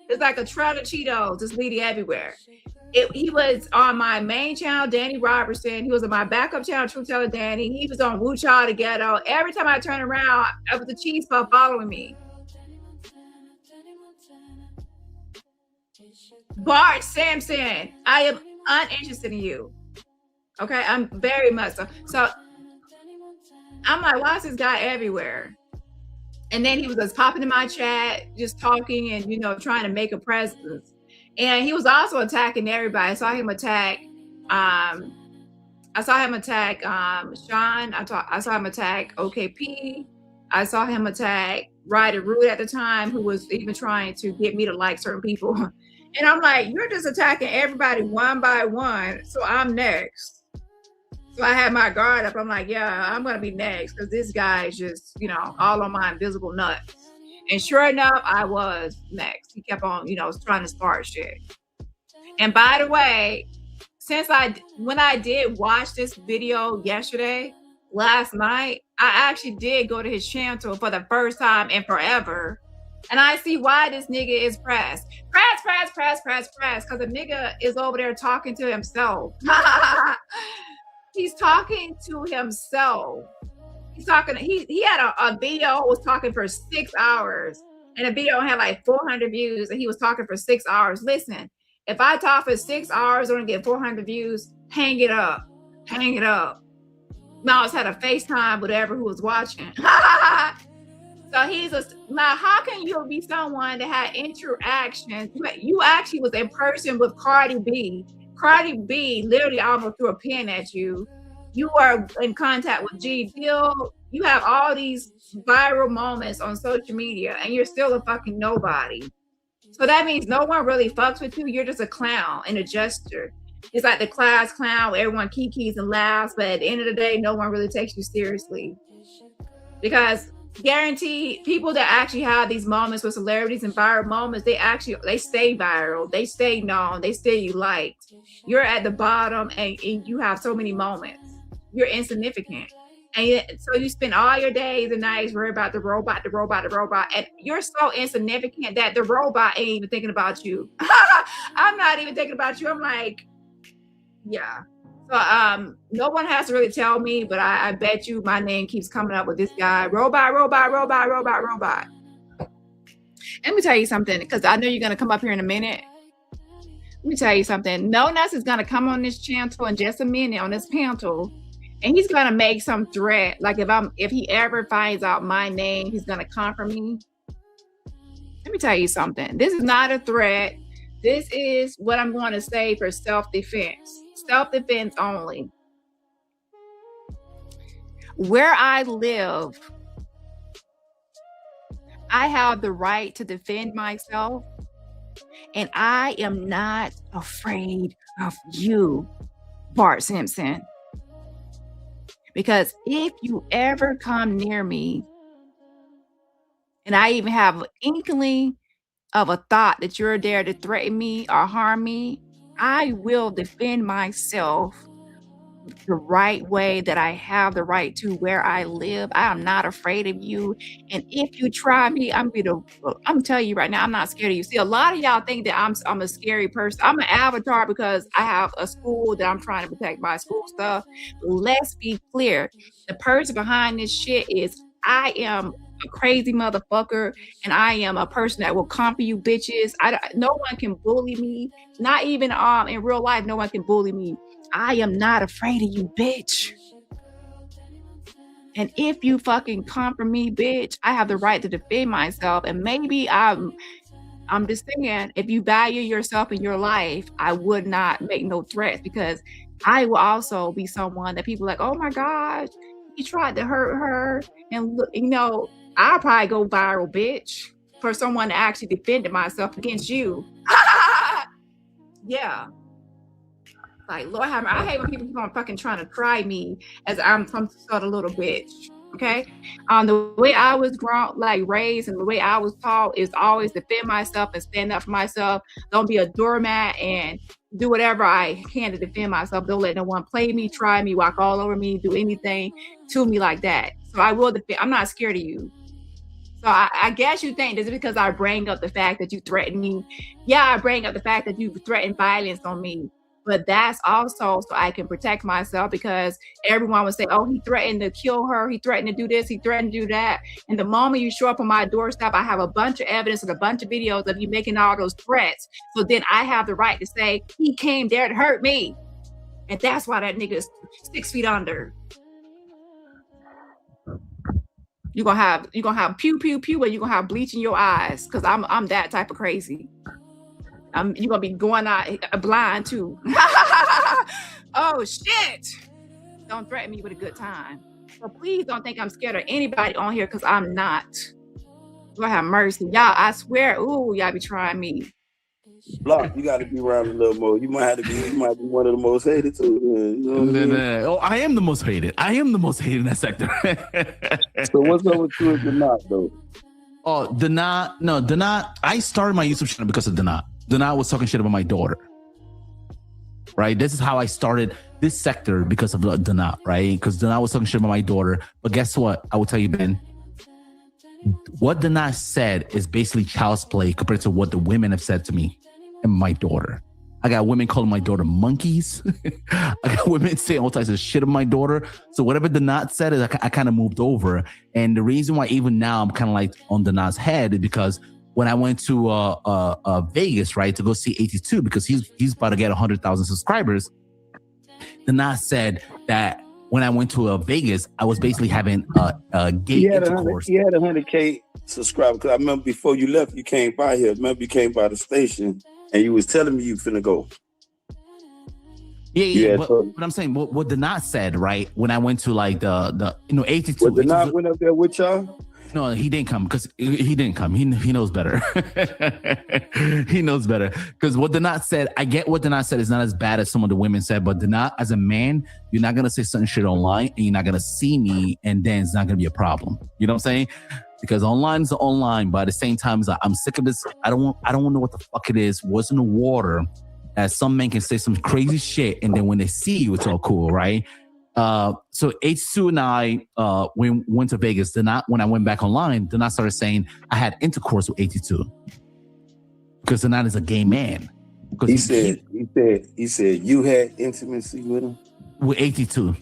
It's like a trail of Cheetos just leading everywhere. He was on my main channel, Dani Robertson. He was on my backup channel, Truce Danny. He was on Wu Cha the Ghetto. Every time I turn around, I was the cheese puff following me. Bart Sampson, I am uninterested in you. Okay, I'm very much so. So I'm like, why is this guy everywhere? And then he was just popping in my chat, just talking and, trying to make a presence. And he was also attacking everybody. I saw him attack Sean. I saw him attack OKP. I saw him attack Ryder Rude at the time, who was even trying to get me to like certain people. And I'm like, you're just attacking everybody one by one. So I'm next. So I had my guard up. I'm like, yeah, I'm going to be next because this guy is just, all on my invisible nuts. And sure enough, I was next. He kept on, trying to start shit. And by the way, when I did watch this video last night, I actually did go to his channel for the first time in forever. And I see why this nigga is pressed. Press, because the nigga is over there talking to himself. He's talking to himself. He's talking. He had a video, was talking for 6 hours, and the video had like 400 views, and he was talking for 6 hours. Listen, if I talk for 6 hours and get 400 views, hang it up. Now it's had a FaceTime, whatever, who was watching. So now how can you be someone that had interactions? You actually was in person with Cardi B. Cardi B literally almost threw a pin at you. You are in contact with G Dill. You have all these viral moments on social media and you're still a fucking nobody. So that means no one really fucks with you. You're just a clown and a jester. It's like the class clown where everyone kikis and laughs, but at the end of the day, no one really takes you seriously. Because guaranteed, people that actually have these moments with celebrities and viral moments, they stay viral, they stay known, they stay liked. You're at the bottom and you have so many moments. You're insignificant. And so you spend all your days and nights worried about the robot. And you're so insignificant that the robot ain't even thinking about you. I'm not even thinking about you. I'm like, yeah. So no one has to really tell me, but I bet you my name keeps coming up with this guy. Robot. Let me tell you something, because I know you're gonna come up here in a minute. Let me tell you something. No Nuts is gonna come on this channel in just a minute on this panel, and he's gonna make some threat. Like if he ever finds out my name, he's gonna come for me. Let me tell you something. This is not a threat. This is what I'm going to say for self-defense. Self-defense only. Where I live, I have the right to defend myself, and I am not afraid of you, Bart Simpson. Because if you ever come near me, and I even have an inkling of a thought that you're there to threaten me or harm me, I will defend myself the right way that I have the right to where I live. I am not afraid of you. And if you try me, I'm telling you right now, I'm not scared of you. See, a lot of y'all think that I'm a scary person. I'm an avatar because I have a school that I'm trying to protect my school stuff. Let's be clear. The person behind this shit is I am a crazy motherfucker, and I am a person that will conquer you bitches. No one can bully me. Not even in real life, no one can bully me. I am not afraid of you, bitch. And if you fucking come for me, bitch, I have the right to defend myself. And maybe I'm just saying, if you value yourself in your life, I would not make no threats, because I will also be someone that people are like, oh my gosh, he tried to hurt her. And look, I'll probably go viral, bitch, for someone to actually defend myself against you. Yeah. Like, Lord have mercy. I hate when people keep on fucking trying to try me as I'm some sort of little bitch. Okay? The way I was raised, and the way I was taught is always defend myself and stand up for myself. Don't be a doormat, and do whatever I can to defend myself. Don't let no one play me, try me, walk all over me, do anything to me like that. So I will defend. I'm not scared of you. So I guess you think this is because I bring up the fact that you threatened me. Yeah, I bring up the fact that you threatened violence on me. But that's also so I can protect myself, because everyone would say, oh, he threatened to kill her. He threatened to do this. He threatened to do that. And the moment you show up on my doorstep, I have a bunch of evidence and a bunch of videos of you making all those threats. So then I have the right to say he came there to hurt me. And that's why that nigga is 6 feet under. You're gonna have pew, pew, pew, and you're gonna have bleach in your eyes, because I'm that type of crazy. You're gonna be going out blind too. Oh shit! Don't threaten me with a good time. So please don't think I'm scared of anybody on here, because I'm not. Lord have mercy, y'all. I swear, y'all be trying me. Block, you got to be around a little more. You might be one of the most hated too. You know what I mean? Oh, I am the most hated. I am the most hated in that sector. So what's up with you and Danat though? Oh, Danat. I started my YouTube channel because of Danat. Danat was talking shit about my daughter. Right? This is how I started this sector, because of Danat, right? Because Danat was talking shit about my daughter. But guess what? I will tell you, Ben. What Danat said is basically child's play compared to what the women have said to me and my daughter. I got women calling my daughter monkeys. I got women saying all types of shit of my daughter. So whatever Danat said, I kind of moved over. And the reason why even now I'm kind of like on Danat's head is because when I went to Vegas, right, to go see 82, because he's about to get 100,000 subscribers, Danat said that when I went to Vegas, I was basically having a gay intercourse. He had 100K subscribers. Because I remember before you left, you came by here. Remember you came by the station and you was telling me you finna go. Yeah. But I'm saying what Danat said, right? When I went to like the 82. What Danat went up there with y'all? No, he didn't come because he didn't come. He knows better. He knows better. Because what Danat said, I get what Danat said is not as bad as some of the women said, but Danat, as a man, you're not gonna say certain shit online, and you're not gonna see me, and then it's not gonna be a problem. You know what I'm saying? Because online is online, but at the same time, I'm sick of this. I don't know what the fuck it is. What's in the water? That some men can say some crazy shit, and then when they see you, it's all cool, right? So H2 and I went to Vegas. Danat, when I went back online, Danat started saying I had intercourse with 82 because Danat is a gay man. He said you had intimacy with him. with 82,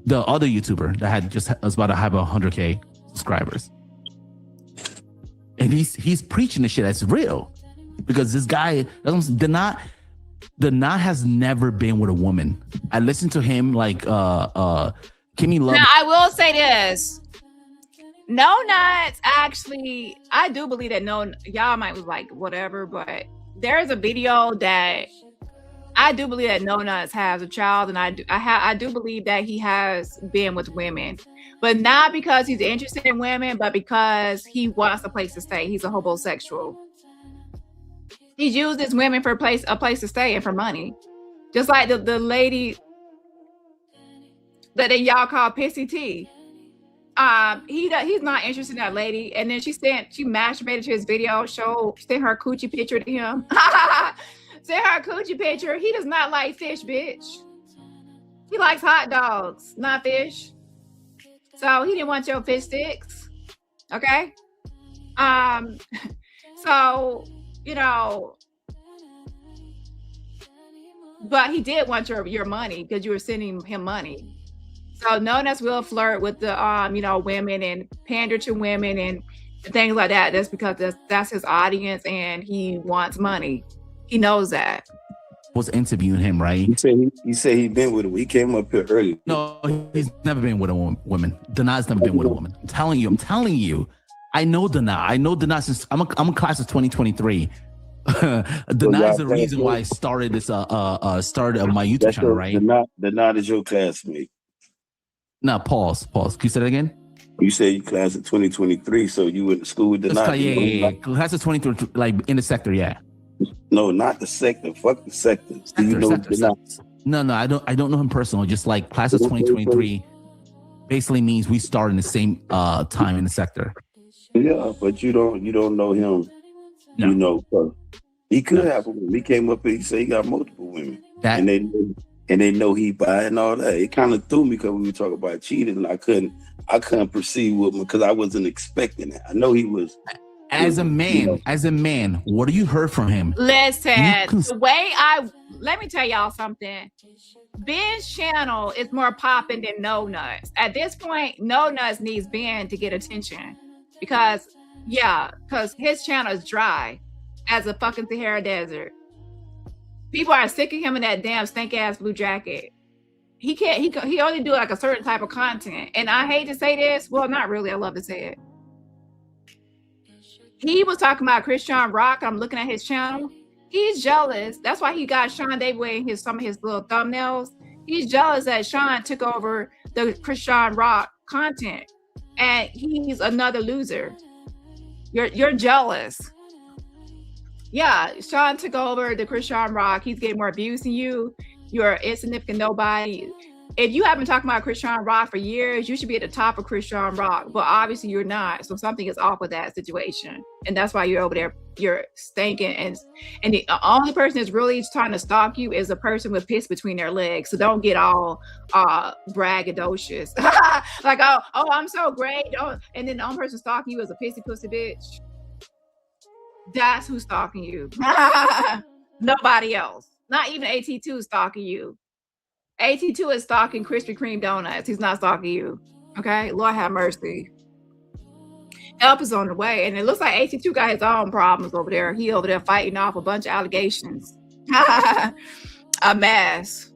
the other YouTuber that had just was about to have 100K subscribers, and he's preaching the shit that's real, because this guy Dani has never been with a woman. I listened to him like Kimmy Love. Now I will say this. No Nuts, actually, I do believe that y'all might be like whatever, but there's a video that I do believe that No Nuts has a child, and I do believe that he has been with women, but not because he's interested in women, but because he wants a place to stay. He's a homosexual. He uses women for a place to stay and for money, just like the lady that y'all call Pissy T. He's not interested in that lady, and then she masturbated to his video, sent her coochie picture to him. Sent her coochie picture. He does not like fish, bitch. He likes hot dogs, not fish. So he didn't want your fish sticks. Okay. So, you know, but he did want your money because you were sending him money. So No Nuts will flirt with the women and pander to women and things like that. That's because that's his audience, and he wants money. He knows that. Was interviewing him, right? He said he been with her. He came up here early. No, he's never been with a woman. Dani's never been with a woman. I'm telling you. I know Dani. I know Dani since I'm a class of 2023. Dani is the reason why I started this started my YouTube channel, right? Dani is your classmate. No, pause. Can you say that again? You said you class of 2023, so you went to school with Dani. Yeah. Class of 23, like in the sector, yeah. No, not the sector. Fuck the sector. Do you know sector. No, I don't know him personally. Just like class of 2023 basically means we start in the same time in the sector. Yeah, but you don't know him. No. You know, he could have a woman. He came up and he said he got multiple women, and they know he bi and all that. It kind of threw me because we were talking about cheating, and I couldn't proceed with him because I wasn't expecting it. I know he was. As a man, what do you heard from him? Listen, let me tell y'all something. Ben's channel is more popping than No Nuts. At this point, No Nuts needs Ben to get attention because his channel is dry as a fucking Sahara Desert. People are sick of him in that damn stank ass blue jacket. He only do like a certain type of content. And I hate to say this, well, not really. I love to say it. He was talking about Christian Rock. I'm looking at his channel. He's jealous. That's why he got Sean David in some of his little thumbnails. He's jealous that Sean took over the Christian Rock content, and he's another loser. You're jealous. Yeah, Sean took over the Christian Rock. He's getting more views than you. You're an insignificant nobody. If you have been talking about Christian Rock for years, you should be at the top of Christian Rock, but obviously you're not. So something is off with that situation, and that's why you're over there. You're stinking, and the only person that's really trying to stalk you is a person with piss between their legs. So don't get all braggadocious, like oh I'm so great. And then the only person stalking you is a pissy pussy bitch. That's who's stalking you. Nobody else. Not even AT2 stalking you. AT2 is stalking Krispy Kreme donuts. He's not stalking you. Okay? Lord have mercy. Help is on the way. And it looks like AT2 got his own problems over there. He over there fighting off a bunch of allegations. A mess.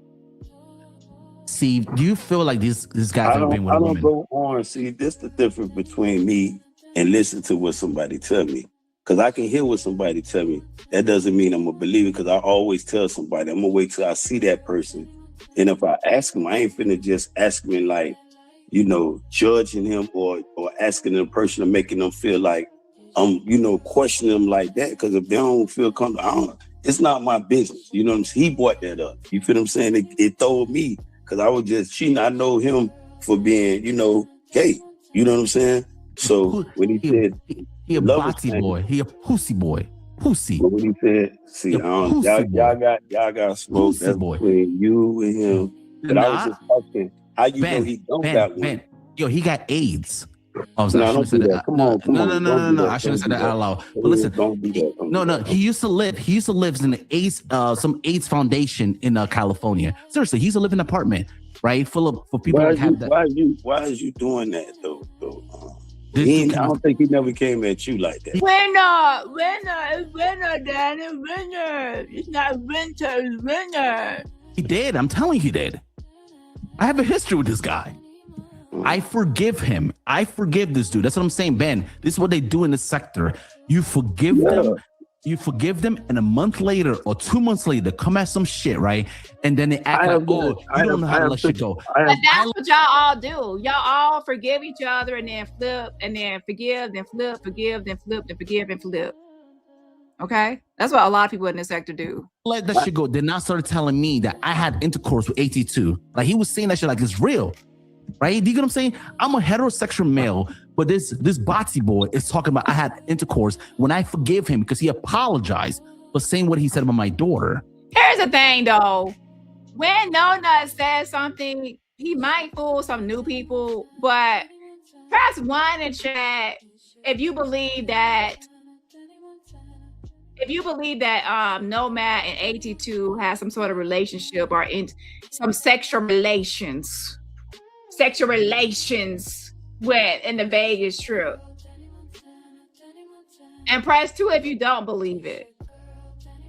See, do you feel like these guys have been with women? I don't go on. See, this is the difference between me and listen to what somebody tell me. Because I can hear what somebody tell me. That doesn't mean I'm going to believe it, because I always tell somebody, I'm going to wait till I see that person. And if I ask him, I ain't finna just ask him like, judging him or asking the person and making them feel like I'm, questioning them like that. Because if they don't feel comfortable, it's not my business. You know what I'm saying? He brought that up. You feel what I'm saying? It told me, because I was just cheating. I know him for being, gay. You know what I'm saying? So when he said... He a boxy boy. He a pussy boy. Pussy. But when he said, see, y'all got smoke. Pussy That's boy. between you and him. But I was just asking, how you know he don't got one? Yo, he got AIDS. I shouldn't have said that. Come on. No. I shouldn't have said that out loud. But listen, no. He used to live in the AIDS, some AIDS foundation in California. Seriously, he used to live in an apartment. right? Full of for people that have that. Why is you doing that though? I don't think he never came at you like that. Winner, Danny, winner. It's not winter, it's winner. He did. I'm telling you, he did. I have a history with this guy. I forgive him. I forgive this dude. That's what I'm saying, Ben. This is what they do in this sector. You forgive them. You forgive them, and a month later or 2 months later, come at some shit, right? And then they act like, you don't know how to let shit go. But that's what y'all all do. Y'all all forgive each other and then flip, and then forgive, then flip, forgive, then flip, then forgive, and flip. Okay? That's what a lot of people in this sector do. Let that shit go. Then now started telling me that I had intercourse with AT2. Like, he was saying that shit like it's real. Right? Do you get what I'm saying? I'm a heterosexual male, but this Botsy boy is talking about I had intercourse when I forgive him because he apologized for saying what he said about my daughter. Here's the thing, though. When No Nut says something, he might fool some new people, but press 1 in chat if you believe that Nomad and AT2 has some sort of relationship or in some sexual relations with in the Vegas trip. And press 2 if you don't believe it.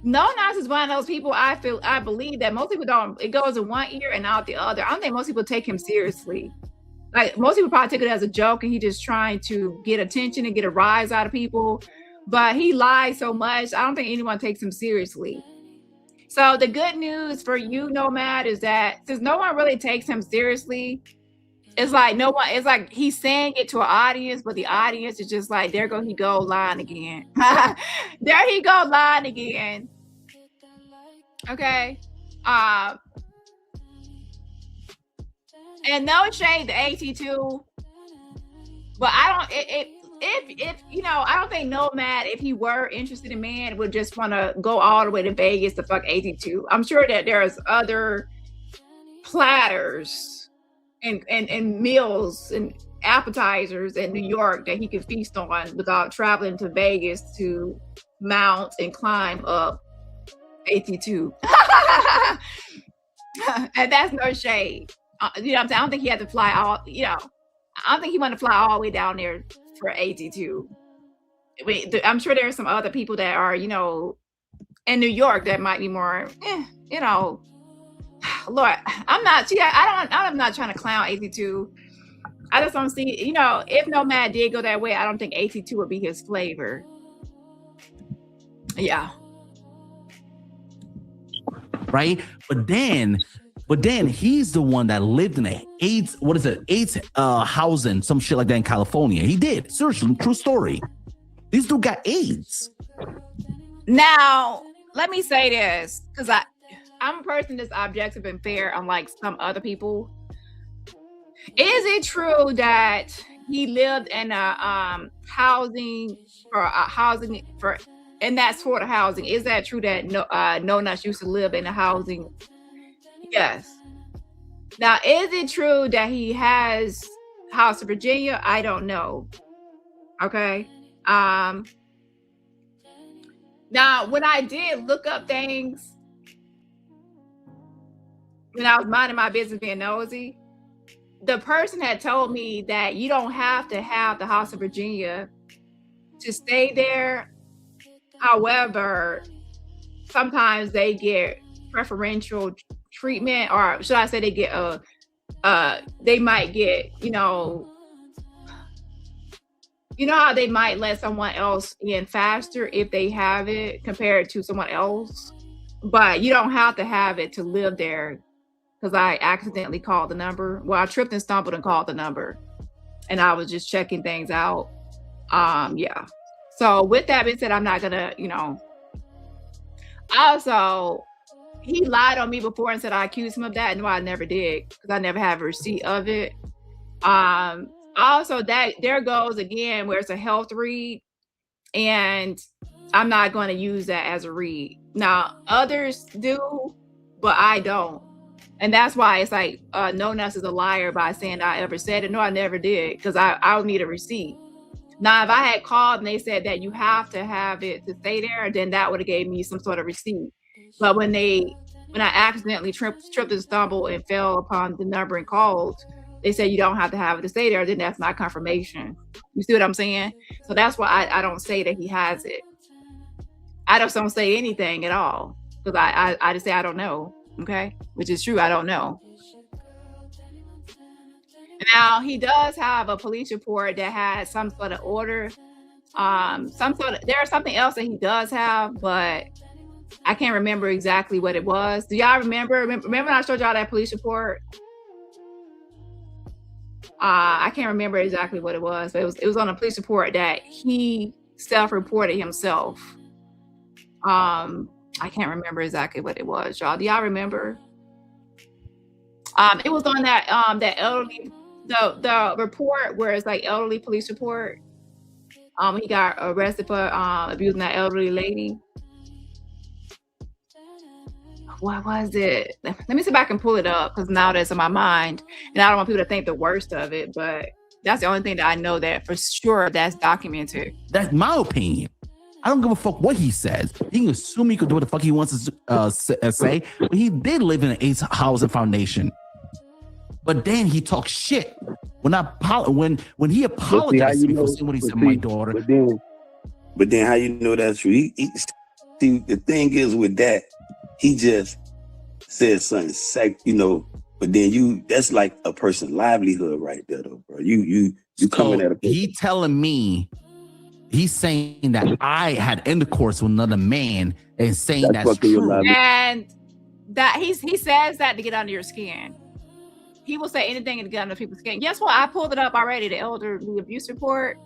No Nas is one of those people I believe that most people don't. It goes in one ear and out the other. I don't think most people take him seriously. Like, most people probably take it as a joke and he just trying to get attention and get a rise out of people. But he lies so much, I don't think anyone takes him seriously. So the good news for you, Nomad, is that since no one really takes him seriously, it's like he's saying it to an audience, but the audience is just like, there he go lying again. There he go lying again. Okay. And no shade to AT2, but if I don't think Nomad, if he were interested in man, would just want to go all the way to Vegas to fuck AT2. I'm sure that there's other platters and meals and appetizers in New York that he could feast on without traveling to Vegas to mount and climb up AT2. And that's no shade. You know what I'm saying? I don't think he had to fly all, I don't think he wanted to fly all the way down there for AT2. I'm sure there are some other people that are, in New York that might be more, Lord, I'm not trying to clown AT2. I just don't see, if Nomad did go that way, I don't think AT2 would be his flavor. Yeah. Right? But then he's the one that lived in AIDS housing, some shit like that in California. He did. Seriously, true story. This dude got AIDS. Now, let me say this, because I'm a person that's objective and fair, unlike some other people. Is it true that he lived in a housing in that sort of housing? Is that true that No Nuts used to live in a housing? Yes. Now, is it true that he has House of Virginia? I don't know. Okay. Now, when I did look up things, when I was minding my business being nosy, the person had told me that you don't have to have the House of Virginia to stay there. However, sometimes they get preferential treatment, or should I say they get they might get, how they might let someone else in faster if they have it compared to someone else, but you don't have to have it to live there. Because I accidentally called the number. Well, I tripped and stumbled and called the number, and I was just checking things out. Yeah. So with that being said, I'm not gonna, Also, he lied on me before and said I accused him of that. No, I never did, because I never have a receipt of it. Also, that there goes again where it's a health read, and I'm not going to use that as a read. Now, others do, but I don't. And that's why it's like No Nuts is a liar by saying I ever said it. No, I never did, because I'll need a receipt. Now, if I had called and they said that you have to have it to stay there, then that would have gave me some sort of receipt. But when they when I accidentally tripped and stumbled and fell upon the number and called, they said you don't have to have it to stay there. Then that's not confirmation. You see what I'm saying? So that's why I don't say that he has it. I just don't say anything at all because I just say I don't know. Okay, which is true. I don't know. Now he does have a police report that has some sort of order. There's something else that he does have, but I can't remember exactly what it was. Do y'all remember when I showed y'all that police report? I can't remember exactly what it was, but it was on a police report that he self-reported himself. I can't remember exactly what it was, y'all. Do y'all remember? It was on that elderly, the report where it's like elderly police report. He got arrested for abusing that elderly lady. What was it? Let me see if I can pull it up because now that's in my mind, and I don't want people to think the worst of it. But that's the only thing that I know that for sure that's documented. That's my opinion. I don't give a fuck what he says. He can assume he could do what the fuck he wants to say. But he did live in an 8 housing foundation. But then he talks shit. When he apologized to me for saying what he said to my daughter. But then how you know that's true? See, the thing is with that, he just said something, but then that's like a person's livelihood right there, though, bro. You coming at a person. He telling me, he's saying that I had intercourse with another man and saying that's true. And that he says that to get under your skin. He will say anything to get under people's skin. Guess what? I pulled it up already, the elderly abuse report.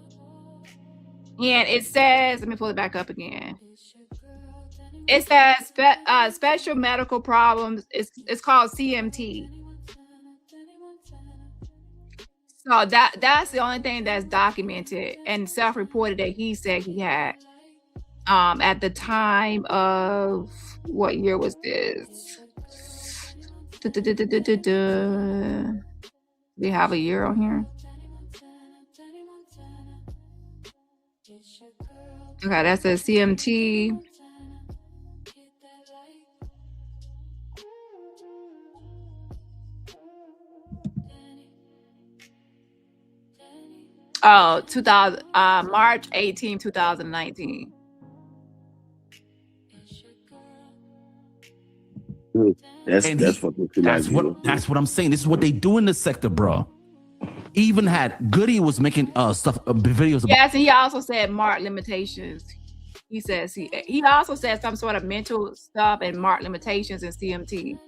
And it says, let me pull it back up again. It says special medical problems. It's called CMT. So that's the only thing that's documented and self-reported that he said he had at the time of, what year was this? We have a year on here. Okay, that says CMT. Oh, March 18, 2019. That's what I'm saying. This is what they do in the sector, bro. Even had Goody was making videos about. Yes, and he also said marked limitations. He says he also said some sort of mental stuff and marked limitations in CMT.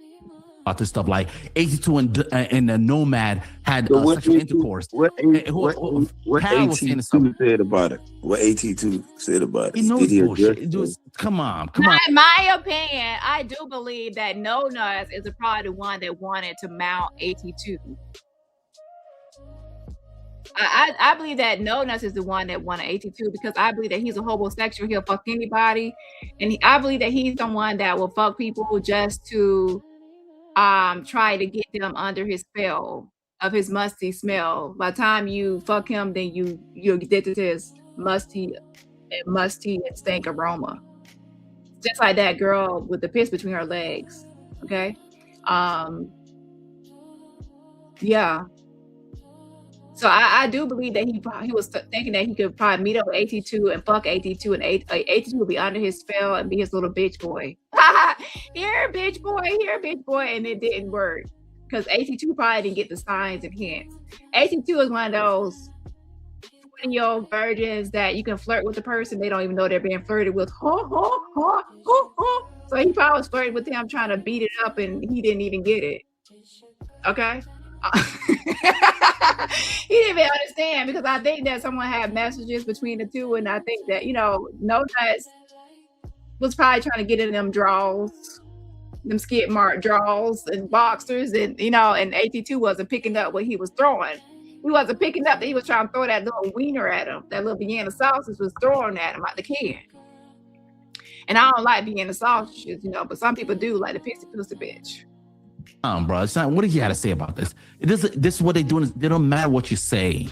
About this stuff like 82 and the Nomad had sexual intercourse. What AT2 said about it? What AT2 said about it? He knows bullshit. Come on. In my opinion, I do believe that No Nuts is probably the one that wanted to mount AT2. I believe that No Nuts is the one that wanted AT2 because I believe that he's a homosexual. He'll fuck anybody, and I believe that he's someone that will fuck people just to try to get them under his spell of his musty smell. By the time you fuck him, then you're addicted to his musty and stank aroma. Just like that girl with the piss between her legs. Okay. Yeah. So I do believe that he was thinking that he could probably meet up with AT2 and fuck AT2, and AT2 would be under his spell and be his little bitch boy. Here, bitch boy, and it didn't work because AT2 probably didn't get the signs and hints. AT2 is one of those 20-year-old virgins that you can flirt with the person, they don't even know they're being flirted with. So he probably was flirting with him, trying to beat it up, and he didn't even get it. Okay. He didn't even understand because I think that someone had messages between the two, and I think that No Nuts was probably trying to get in them draws, them skid mark draws and boxers, and and AT2 wasn't picking up what he was throwing. He wasn't picking up that he was trying to throw that little wiener at him. That little Vienna sausage was throwing at him out the can. And I don't like Vienna sausages, but some people do, like the pixie pussy bitch. Bro, it's not. What do you got to say about this? This is what they doing. They don't matter what you say.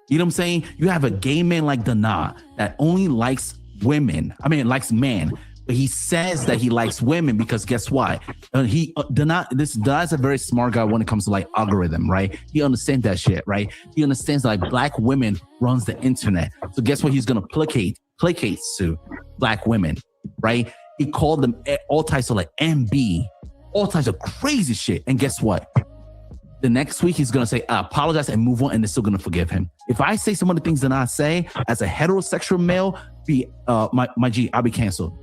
You know what I'm saying? You have a gay man like Dana that only likes women. I mean, likes men, But he says that he likes women because guess what? Donat's a very smart guy when it comes to like algorithm, right? He understands that shit, right? He understands that like black women runs the internet. So guess what? He's gonna placate to black women, right? He called them all types of like MB, all types of crazy shit. And guess what? The next week he's gonna say, I apologize and move on, and they're still gonna forgive him. If I say some of the things that I say as a heterosexual male, my G, I'll be canceled.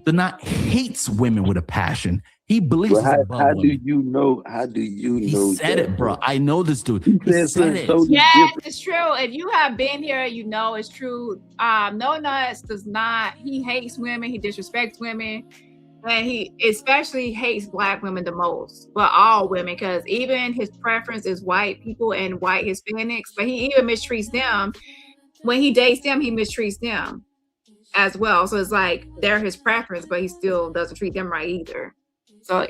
Donat hates women with a passion. He believes he's above women. How do you he know? He said it, bro. I know this dude. He said it. Totally yes, it's true. If you have been here, you know it's true. No Nuts does not. He hates women. He disrespects women. And he especially hates black women the most, but all women, because even his preference is white people and white Hispanics, but he even mistreats them. When he dates them, he mistreats them as well. So it's like they're his preference, but he still doesn't treat them right either. So,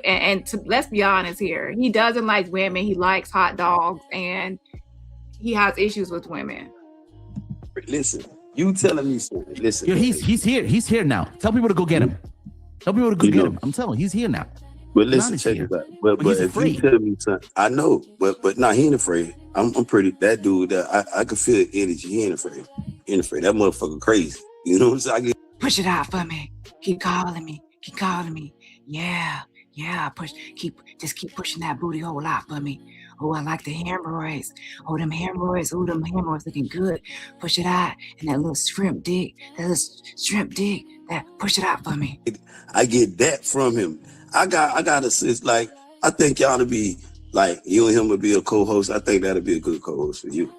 let's be honest here. He doesn't like women. He likes hot dogs, and he has issues with women. Listen, you telling me something. Listen. Yo, he's here. He's here now. Tell people to go get him. Tell people to go get him. I'm telling you, he's here now. But listen, check it out. But if you tell me something, I know, but nah, he ain't afraid. I'm pretty, that dude, I can feel the energy. He ain't afraid. He ain't afraid. That motherfucker crazy. You know what I'm saying? Push it out for me. Keep calling me. Yeah. Keep pushing that booty hole out for me. Oh, I like the hemorrhoids. Oh, them hemorrhoids looking good. Push it out. And that little shrimp dick. That push it out for me. I get that from him. I got a sense, like, I think y'all to be like, you and him would be a co-host. I think that'd be a good co-host for you.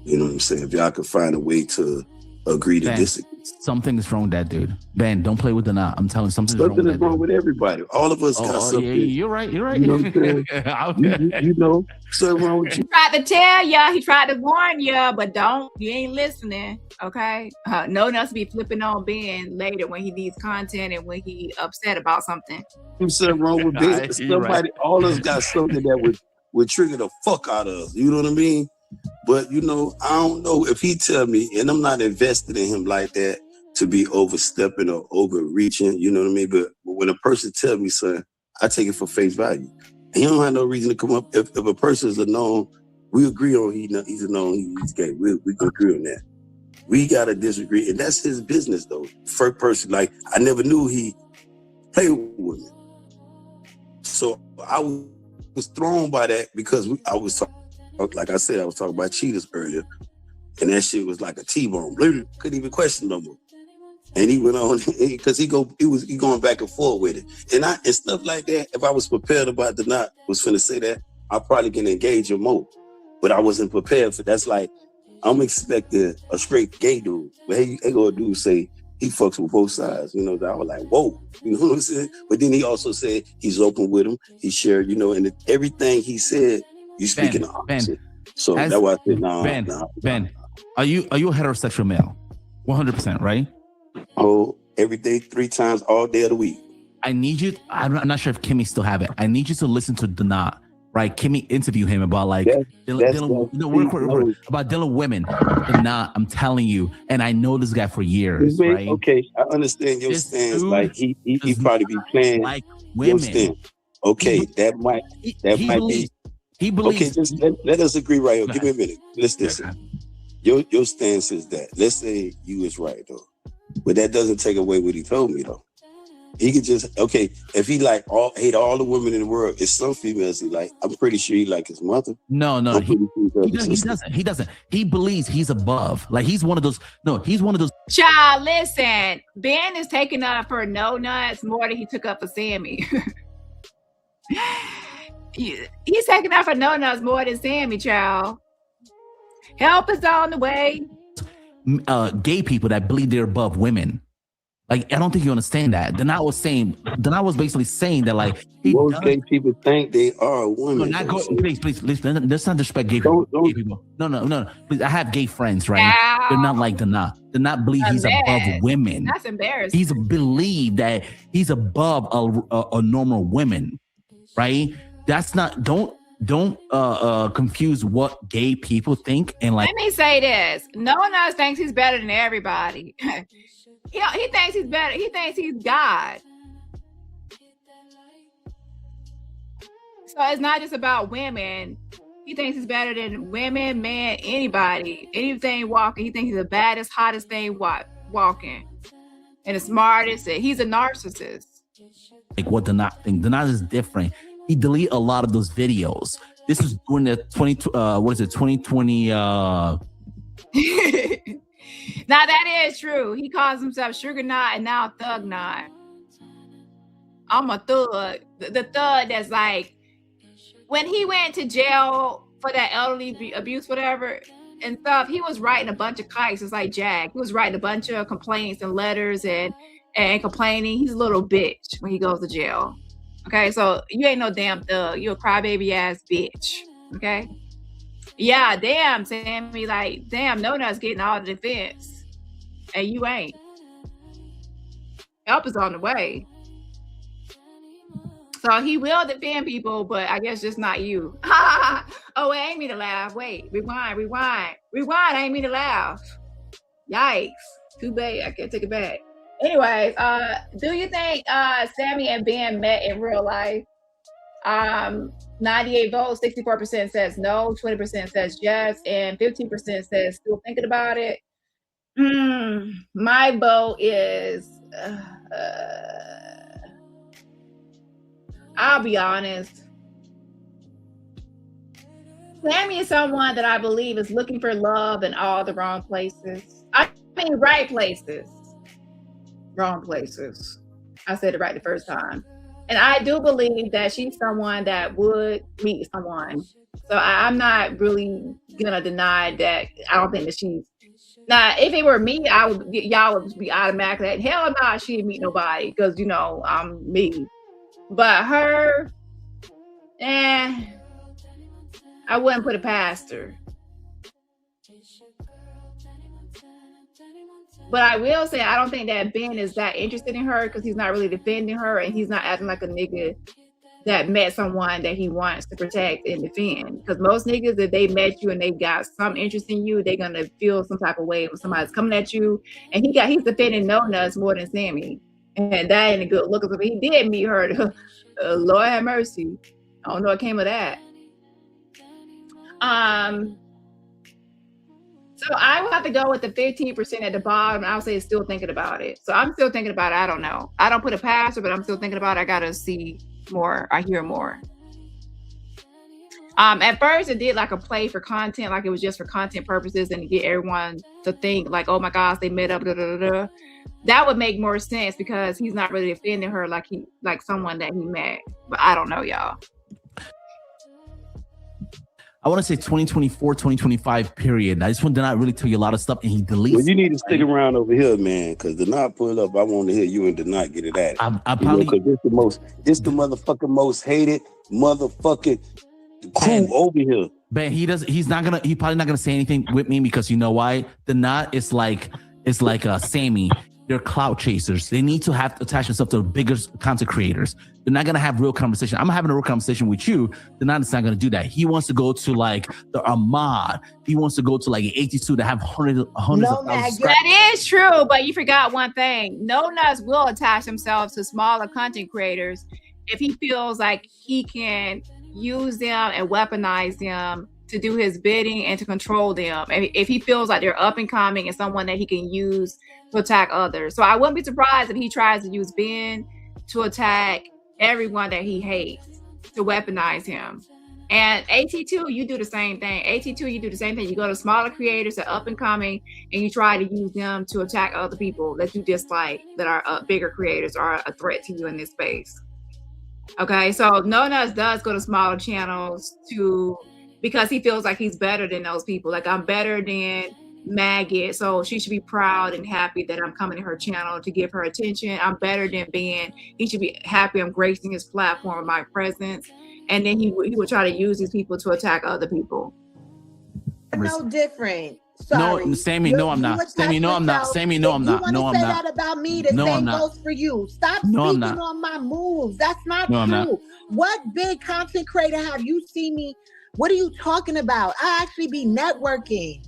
You know what I'm saying? If y'all could find a way to agree to disagree. Something is wrong with that dude. Ben, don't play with the knot. I'm telling you, something is wrong with everybody. All of us got something. Yeah, you're right. You know what I'm saying? you know, something wrong with you. He tried to tell ya, he tried to warn ya, but you ain't listening, okay? No Nuts be flipping on Ben later when he needs content and when he upset about something. There's something wrong with Ben. Somebody, all of us got something that would trigger the fuck out of us. You know what I mean? But, you know, I don't know if he tell me, and I'm not invested in him like that to be overstepping or overreaching, you know what I mean? But when a person tell me something, I take it for face value. And he don't have no reason to come up. If a person is a known, we agree on he's a known, he's gay. We can agree on that. We got to disagree. And that's his business, though. First person, like, I never knew he played with women. So I was thrown by that because I was talking. Like I said, I was talking about cheaters earlier, and that shit was like a T-bone. Couldn't even question no more. And he went on because he going back and forth with it, and stuff like that. If I was prepared about the knot, was finna say that, I probably can engage him more. But I wasn't prepared for. That's like I'm expecting a straight gay dude, but hey, go dude say he fucks with both sides. You know, I was like, whoa, you know what I'm saying? But then he also said he's open with him. He shared, you know, and everything he said. You speaking of opposite. So that's why I said no. Ben, are you a heterosexual male? 100%, right? Oh, every day, 3 times, all day of the week. I need you. I'm not sure if Kimmy still have it. I need you to listen to Donat, right? Kimmy interview him about like dealing with women. Donat, I'm telling you, and I know this guy for years, right? Okay, I understand your stance. Like he probably be playing like women. Stance. Okay, that might be. He believes. Okay, just let us agree right here. Give me a minute. Let's listen. Your stance is that. Let's say you is right though, but that doesn't take away what he told me though. He could just if he hate all the women in the world, it's some females he like. I'm pretty sure he like his mother. No, he doesn't. He believes he's above. Like he's one of those. No, he's one of those. Child, listen. Ben is taking up for No Nuts more than he took up for Sammy. He's taking out for No Nuts more than Sammy, child. Help is on the way. Gay people that believe they're above women. Like, I don't think you understand that. Donat was basically saying that, like, most gay people think they are women. Please, let's not disrespect gay people. No. Please, I have gay friends, right? Ow. They're not like Donat. Donat believe he's above women. That's embarrassing. He's believed that he's above a normal woman, right? That's not, don't don't confuse what gay people think and like. Let me say this: no one else thinks he's better than everybody. he thinks he's better. He thinks he's God. So it's not just about women. He thinks he's better than women, men, anybody, anything walking. He thinks he's the baddest, hottest thing walking, and the smartest. He's a narcissist. Like what Donat think? Donat is different. He deleted a lot of those videos. This is during the 2020. Now that is true. He calls himself Sugar Knot and now Thug Knot. I'm a thug. The thug that's like, when he went to jail for that elderly abuse, whatever, and stuff, he was writing a bunch of kites. It's like Jack. He was writing a bunch of complaints and letters and complaining. He's a little bitch when he goes to jail. Okay, so you ain't no damn thug. You a crybaby ass bitch. Okay? Yeah, damn, Sammy. Like, damn, no one's getting all the defense. And you ain't. Help is on the way. So he will defend people, but I guess just not you. Oh, wait, I ain't mean to laugh. Wait, rewind. I ain't mean to laugh. Yikes. Too bad. I can't take it back. Anyways, do you think Sammy and Ben met in real life? 98 votes, 64% says no, 20% says yes, and 15% says still thinking about it. My vote is... I'll be honest. Sammy is someone that I believe is looking for love in all the wrong places. I mean, right places. Wrong places. I said it right the first time. And I do believe that she's someone that would meet someone. So I'm not really gonna deny that. I don't think that she's... Now, if it were me, y'all would be automatically like, hell no, she didn't meet nobody, because I'm me. But her, I wouldn't put it past her. But I will say, I don't think that Ben is that interested in her, because he's not really defending her, and he's not acting like a nigga that met someone that he wants to protect and defend. Because most niggas, if they met you and they got some interest in you, they're gonna feel some type of way when somebody's coming at you. And he's defending No Nuts more than Sammy. And that ain't a good look. But he did meet her. Lord have mercy. I don't know what came of that. So I will have to go with the 15% at the bottom. I'll say still thinking about it. So I'm still thinking about it. I don't know. I don't put a past her, but I'm still thinking about it. I gotta see more. I hear more. At first it did like a play for content, like it was just for content purposes and to get everyone to think like, oh my gosh, they met up, da, da, da, da. That would make more sense because he's not really defending her like someone that he met. But I don't know, y'all. I want to say 2024, 2025 period. I just want to not really tell you a lot of stuff, and he deletes. Well, you need to stick around over here, man, because the not pull up. I want to hear you and the not get it at it. I probably because this the motherfucking most hated motherfucking crew over here. But he's probably not gonna say anything with me because you know why? The not is like Sammy. They're clout chasers. They need to have to attach themselves to the bigger content creators. They're not gonna have real conversation. I'm having a real conversation with you. The not is not gonna do that. He wants to go to like the Ahmad. He wants to go to like 82 to have hundreds of thousands. That is true, but you forgot one thing. No Nuts will attach themselves to smaller content creators if he feels like he can use them and weaponize them to do his bidding and to control them. And if he feels like they're up and coming and someone that he can use to attack others. So I wouldn't be surprised if he tries to use Ben to attack everyone that he hates, to weaponize him. And AT2, you do the same thing. AT2, you do the same thing. You go to smaller creators that are up and coming and you try to use them to attack other people that you dislike, that are bigger creators or a threat to you in this space. Okay, so No Nuts does go to smaller channels because he feels like he's better than those people. Like, I'm better than Maggot, so she should be proud and happy that I'm coming to her channel to give her attention. I'm better than Ben. He should be happy I'm gracing his platform with my presence. And then he would try to use these people to attack other people. No different. Sorry. No, Sammy, no, I'm not. Sammy, no, I'm not. Sammy, no, I'm not. No, I'm not. You want to say that about me? The same goes for you. Stop speaking on my moves. That's not true. What big content creator have you seen me? What are you talking about? I actually be networking.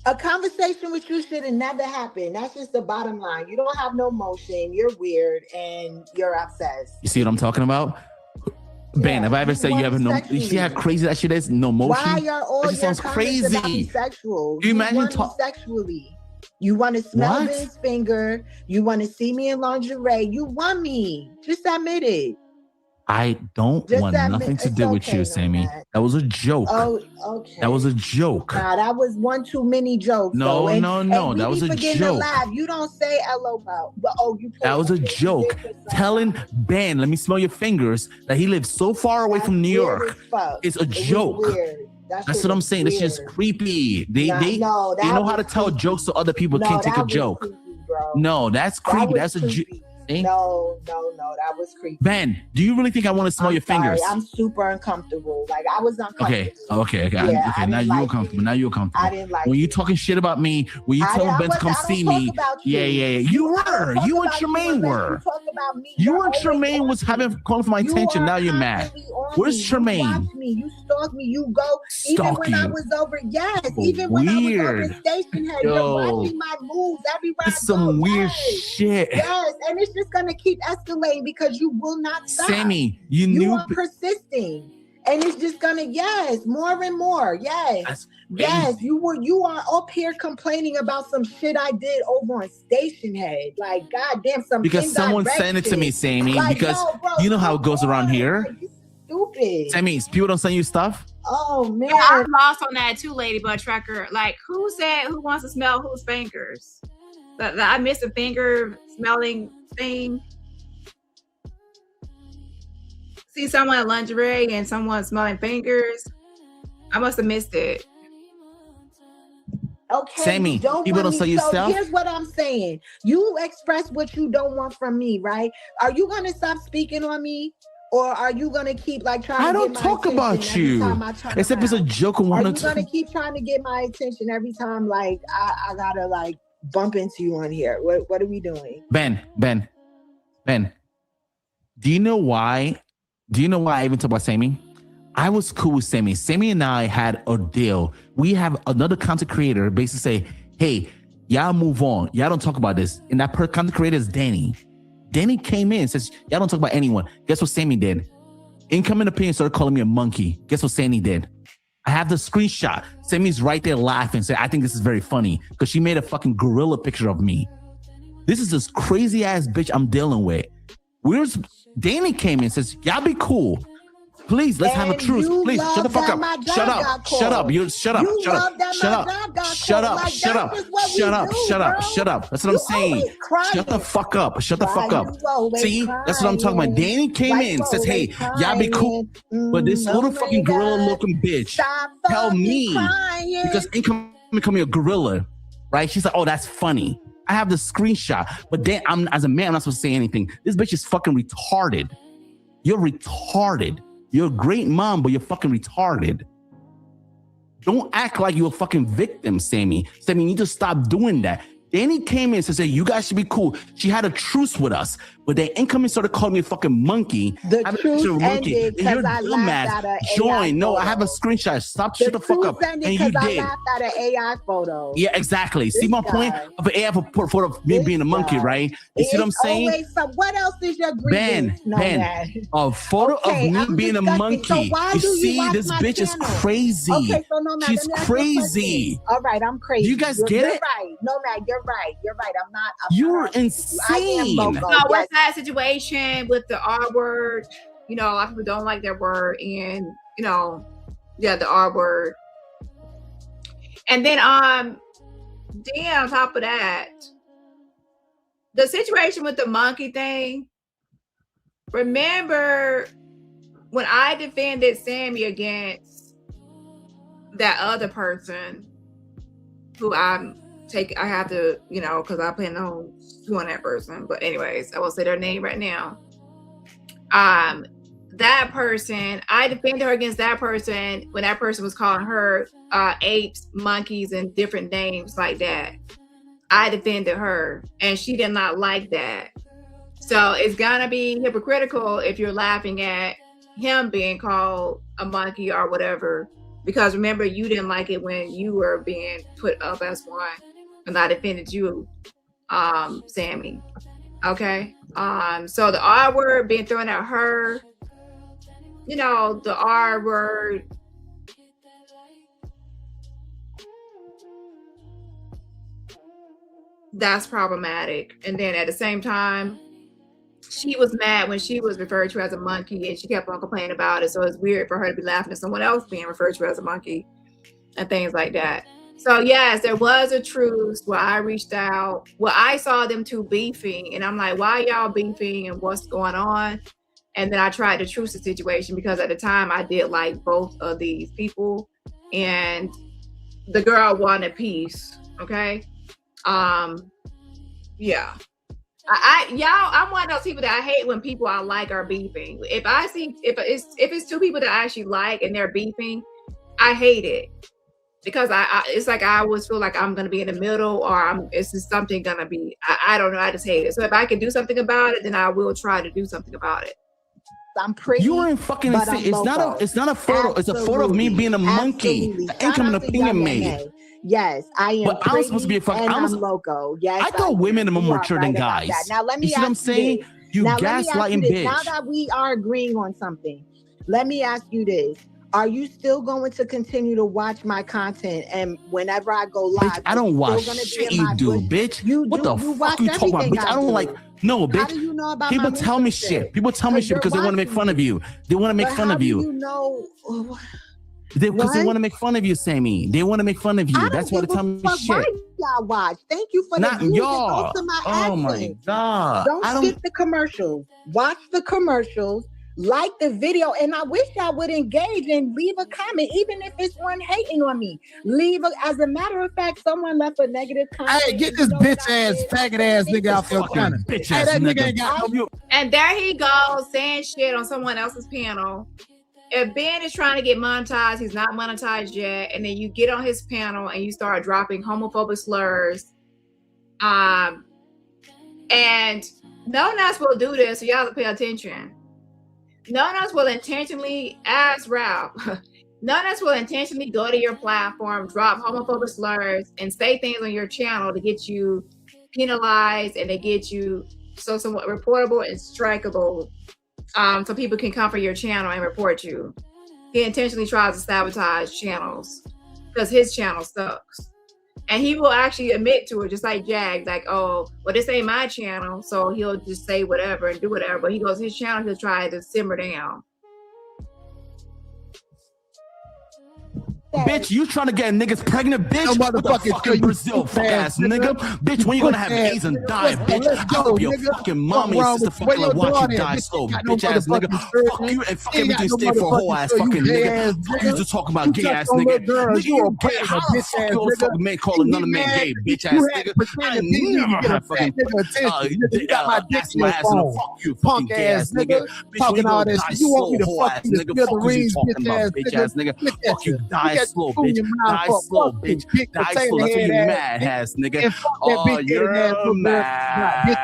A conversation with you should have never happened. That's just the bottom line. You don't have no motion. You're weird and you're obsessed. You see what I'm talking about? Ben, have I ever said you have no? You see how crazy that shit is? No motion. Why are all your sounds crazy? Sexual? Do you imagine sexually? You want to smell Ben's finger. You want to see me in lingerie. You want me. Just admit it. I don't want nothing to do with you, Sammy. That was a joke. Oh, okay. That was a joke. Nah, that was one too many jokes. No, that was a joke. You don't say LOL. You. That was a joke. Telling Ben, let me smell your fingers, that he lives so far away from New York. It's a joke. That's what I'm saying. That's just creepy. They know how to tell jokes so other people can't take a joke. Creepy, bro. No, that's creepy. That's a joke. No, that was creepy. Ben, do you really think I want to smell your fingers? I'm super uncomfortable. Like, I was uncomfortable. Okay. Yeah, now you're comfortable. Now you're comfortable. I didn't like when you talking shit about me, when you tell Ben to come see me. Yeah. You were. You and Tremaine were. You and Tremaine was calling for my attention. Now you're mad. Where's Tremaine? You stalk me. You go. Even when I was over. Yes. Even when I was over Station Head. You're watching my moves everywhere I go. It's some weird shit. Yes. And it's just gonna keep escalating because you will not stop. Sammy, you are persisting, and it's just gonna more and more. Yes, you are up here complaining about some shit I did over on Station Head. Like, goddamn, because someone sent it to me, Sammy. Like, because you know how it goes around here. Like, you stupid. Sammy, people don't send you stuff. Oh man, yeah, I'm lost on that too, Ladybug Tracker. Like, who wants to smell whose fingers? I missed a finger smelling thing. See someone in lingerie and someone smelling fingers. I must have missed it. Okay, Sammy, people don't sell you stuff. Here's what I'm saying. You express what you don't want from me, right? Are you gonna stop speaking on me? Or are you gonna keep trying to get my attention? I don't talk about you. Except it's a joke. Are you gonna keep trying to get my attention every time I gotta bump into you on here? What are we doing? Ben, do you know why I even talk about Sammy? I was cool with Sammy. Sammy and I had a deal. We have another content creator basically say, hey, y'all move on. Y'all don't talk about this. And that content creator is Dani. Dani came in and says, y'all don't talk about anyone. Guess what Sammy did? Incoming opinion started calling me a monkey. Guess what Sammy did? I have the screenshot. Sammy's right there laughing, saying, I think this is very funny because she made a fucking gorilla picture of me. This is this crazy ass bitch I'm dealing with. Dani came in and says, y'all be cool. Please, let's have a truce. Please, shut the fuck up. Shut up. Shut up. Shut up. Shut up. Shut up. Shut up. Shut up. Shut up. That's what I'm saying. Shut the fuck up. Shut the fuck up. See, that's what I'm talking about. Dani came in and says, hey, y'all be cool. But this little fucking gorilla looking bitch tell me, because incoming call me a gorilla, right? She's like, oh, that's funny. I have the screenshot. But then as a man, I'm not supposed to say anything. This bitch is fucking retarded. You're retarded. You're a great mom, but you're fucking retarded. Don't act like you're a fucking victim, Sammy. Sammy, you need to stop doing that. Dani came in and said, you guys should be cool. She had a truce with us, but then incoming started calling me a fucking monkey. The truce ended because I laughed at an AI No, I have a screenshot. Shut the fuck up. And you did. I laughed at an AI photo. Yeah, exactly. See my point of an AI photo of me being a monkey, right? You see what I'm saying? What else is your grievance? Ben, a photo of me being a monkey. You see, this bitch is crazy. Okay, so no, she's crazy. All right, I'm crazy. Do you guys get it? Right. No, man, you're right. You're right. You're insane. What's that situation with the R word? A lot of people don't like that word, and the R word. And then on top of that, the situation with the monkey thing. Remember when I defended Sammy against that other person who I have to, because I plan on suing that person. But anyways, I won't say their name right now. that person, I defended her against that person when that person was calling her apes, monkeys, and different names like that. I defended her, and she did not like that. So it's gonna be hypocritical if you're laughing at him being called a monkey or whatever, because remember, you didn't like it when you were being put up as one, and I defended you, Sammy. Okay. So the R word being thrown at her, you know, the R word. That's problematic. And then at the same time, she was mad when she was referred to as a monkey, and she kept on complaining about it. So it's weird for her to be laughing at someone else being referred to as a monkey and things like that. So yes, there was a truce where I reached out. Well, I saw them two beefing, and I'm like, why y'all beefing and what's going on? And then I tried to truce the situation, because at the time I did like both of these people, and the girl wanted peace. Okay. Yeah. I'm one of those people that I hate when people I like are beefing. If it's two people that I actually like and they're beefing, I hate it, because it's like I always feel like I'm gonna be in the middle, or it's just something gonna be. I don't know. I just hate it. So if I can do something about it, then I will try to do something about it. I'm pretty. You ain't fucking insane. It's not a photo. Absolutely. It's a photo of me being a monkey. I ain't coming opinion made. Yes, I am. But I'm supposed to be a fucking. I'm loco. Yes, I thought women are more mature than guys. Now let me. You see what I'm saying? You gaslighting bitch. Now that we are agreeing on something, let me ask you this: are you still going to continue to watch my content? And whenever I go live, bitch, I don't watch shit you do, bitch. What the fuck you talking about, bitch? I don't like. No, bitch. How do you know about people tell me shit? People tell me shit because they want to make fun of you. They want to make fun of you. You know. Because they want to make fun of you, Sammy. They want to make fun of you. That's why they tell me shit. Why y'all watch? Thank you for not the views. Y'all. Oh my god! Don't skip the commercials. Watch the commercials. Like the video, and I wish y'all would engage and leave a comment, even if it's one hating on me. As a matter of fact, someone left a negative comment. Hey, get this bitch ass, faggot ass nigga out your channel. Hey, that nigga ain't got no. And there he goes saying shit on someone else's panel. If Ben is trying to get monetized, he's not monetized yet, and then you get on his panel and you start dropping homophobic slurs. And no one else will do this, so y'all have to pay attention. No one else will intentionally, ask Ralph, no one else will intentionally go to your platform, drop homophobic slurs, and say things on your channel to get you penalized and to get you somewhat reportable and strikeable, so people can come for your channel and report you. He intentionally tries to sabotage channels because his channel sucks. And he will actually admit to it, just like Jag, like, oh, well, this ain't my channel, so he'll just say whatever and do whatever. But he goes, his channel, he'll try to simmer down. Bitch, you trying to get niggas pregnant, bitch? What the fucking Brazil, fuck ass nigga? Bitch, when you gonna have AIDS and die, bitch? I hope your fucking mommy and sister fucking like watch you die slow, bitch ass nigga. Fuck you and fuck everything stay for a whole ass fucking nigga. Fuck you just talking about gay ass nigga. Nigga, you gay. How the fuck you a fucking man calling another man gay, bitch ass nigga? I never have fucking that's my ass and fuck you, fucking gay ass nigga. Bitch, when you gonna die slow, whole ass nigga? Fuck you talking about, bitch ass nigga? Fuck you, die slow, bitch. Die slow, bitch. Die slow. That's what you mad ass nigga. Oh, you're mad.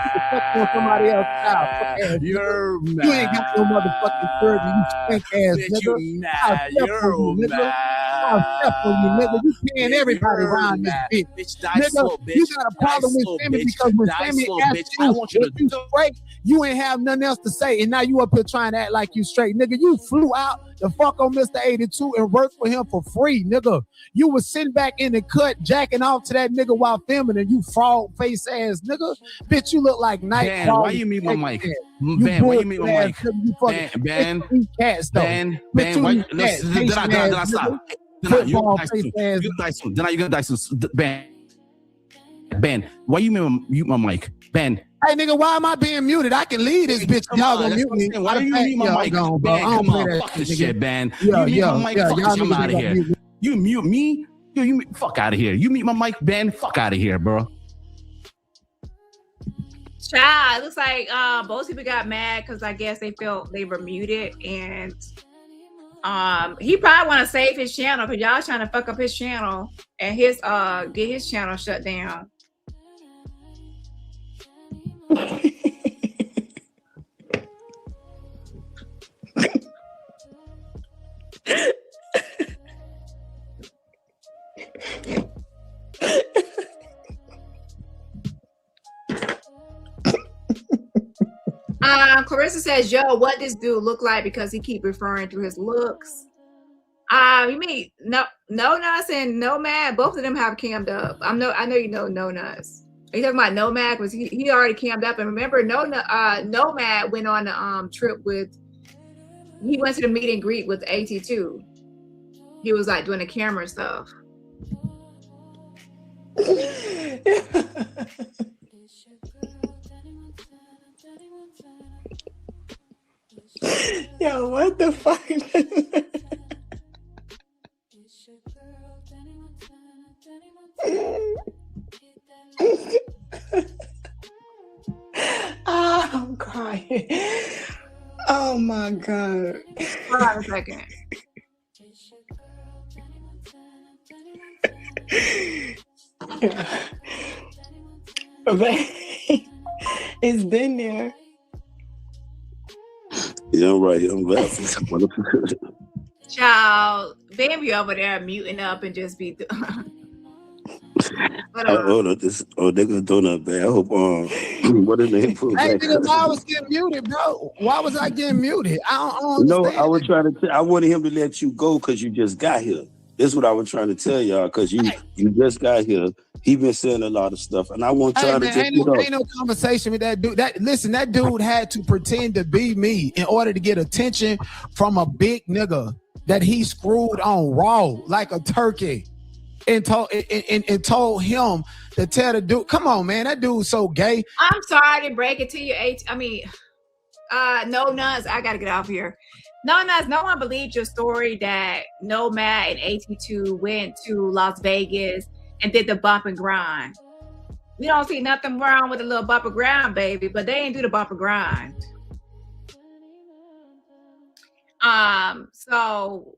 You're mad. You ain't got no motherfucking surgery, you stink ass nigga. You mad. You're mad. You paying everybody around this bitch. Die slow, bitch. You got a problem with Sammy because when Sammy asked you if you straight, you ain't have nothing else to say, and now you up here trying to act like you straight, nigga. You flew out the fuck on Mr. 82 and worked for him for free, nigga. You was sitting back in the cut, jacking off to that nigga while filming, and you frog face ass nigga. Bitch, you look like night. Why you mute my mic? Ben, why you mute my mic? Ben, why? Then I stop. Then you gonna die soon. Ben, why you mute my mic? Ben. Hey nigga, why am I being muted? I can lead this bitch. Y'all gonna mute me. Why do you mute my mic? Ben, come on, fuck this shit, Ben. You mute my mic, fuck this shit, I'm out of here. You mute me? You fuck out of here. You mute my mic, Ben, fuck out of here, bro. Child, it looks like both people got mad because I guess they felt they were muted, and he probably want to save his channel because y'all trying to fuck up his channel and his get his channel shut down. Clarissa says, yo, what this dude look like because he keep referring to his looks. You mean no nuts and Nomad? Both of them have cammed up. I know you know No Nuts. Are you talking about Nomad? Was he already cammed up? And remember, Nomad went on the trip with. He went to the meet and greet with AT2. He was like doing the camera stuff. Yo, what the fuck? Oh, I'm crying. Oh my God. Hold on a second. It's been there. Yeah, I'm right here. I'm laughing. Child, baby over there muting up and just be. They're gonna do nothing bad. I hope what is they put Hey, back? nigga, why I was getting muted, bro? Why was I getting muted? I don't No, understand. I was trying to. I wanted him to let you go because you just got here. This is what I was trying to tell y'all because you just got here. He been saying a lot of stuff, and I want y'all to just ain't no conversation with that dude. That dude had to pretend to be me in order to get attention from a big nigga that he screwed on raw like a turkey, and told him to tell the dude, "Come on, man, that dude's so gay." I'm sorry to break it to you. No Nuts. I gotta get off here. No Nuts. No one believed your story that Nomad and AT2 went to Las Vegas and did the bump and grind. We don't see nothing wrong with a little bump and grind, baby, but they ain't do the bump and grind. So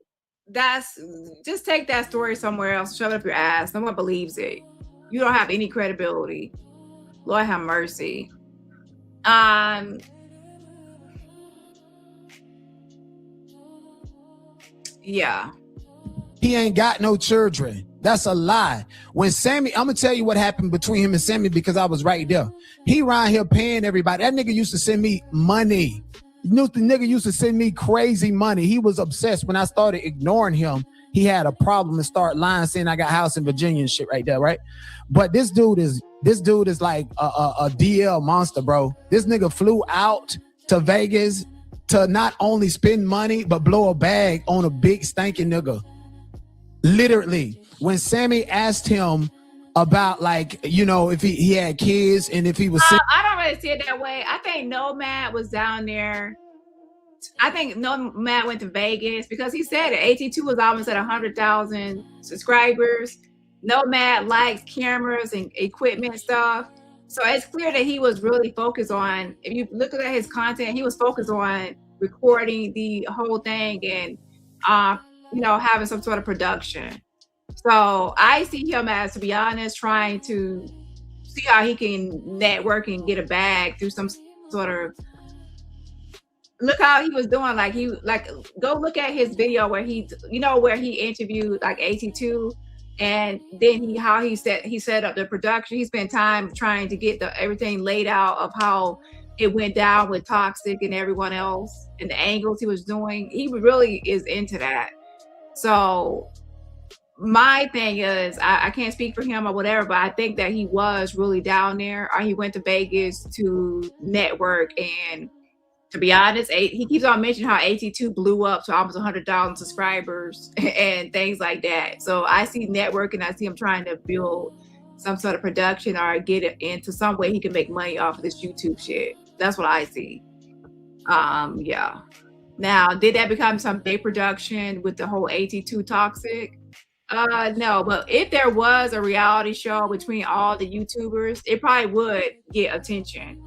that's just take that story somewhere else, shove it up your ass. No one believes it. You don't have any credibility. Lord have mercy. Yeah. He ain't got no children. That's a lie. When Sammy, I'm gonna tell you what happened between him and Sammy because I was right there. He around here paying everybody. That nigga used to send me money. You know, the nigga used to send me crazy money. He was obsessed. When I started ignoring him, he had a problem and start lying, saying I got a house in Virginia and shit right there, right? But this dude is like a DL monster, bro. This nigga flew out to Vegas to not only spend money but blow a bag on a big stanky nigga. Literally, when Sammy asked him about, like, you know, if he had kids and if he was sick. I don't really see it that way. I think Nomad was down there. I think Nomad went to Vegas because he said it. AT2 was almost at 100,000 subscribers. Nomad likes cameras and equipment stuff. So it's clear that he was really focused on, if you look at his content, he was focused on recording the whole thing and, you know, having some sort of production. So I see him as, to be honest, trying to see how he can network and get a bag through some sort of, look how he was doing. Go look at his video where he interviewed like AT2, and then how he set up the production. He spent time trying to get everything laid out of how it went down with Toxic and everyone else and the angles he was doing. He really is into that. So my thing is, I can't speak for him or whatever, but I think that he was really down there, or he went to Vegas to network. And to be honest, he keeps on mentioning how AT2 blew up to almost 100,000 subscribers and things like that. So I see networking. I see him trying to build some sort of production or get it into some way he can make money off of this YouTube shit. That's what I see. Yeah. Now, did that become some big production with the whole AT2 Toxic? No, but if there was a reality show between all the YouTubers, it probably would get attention.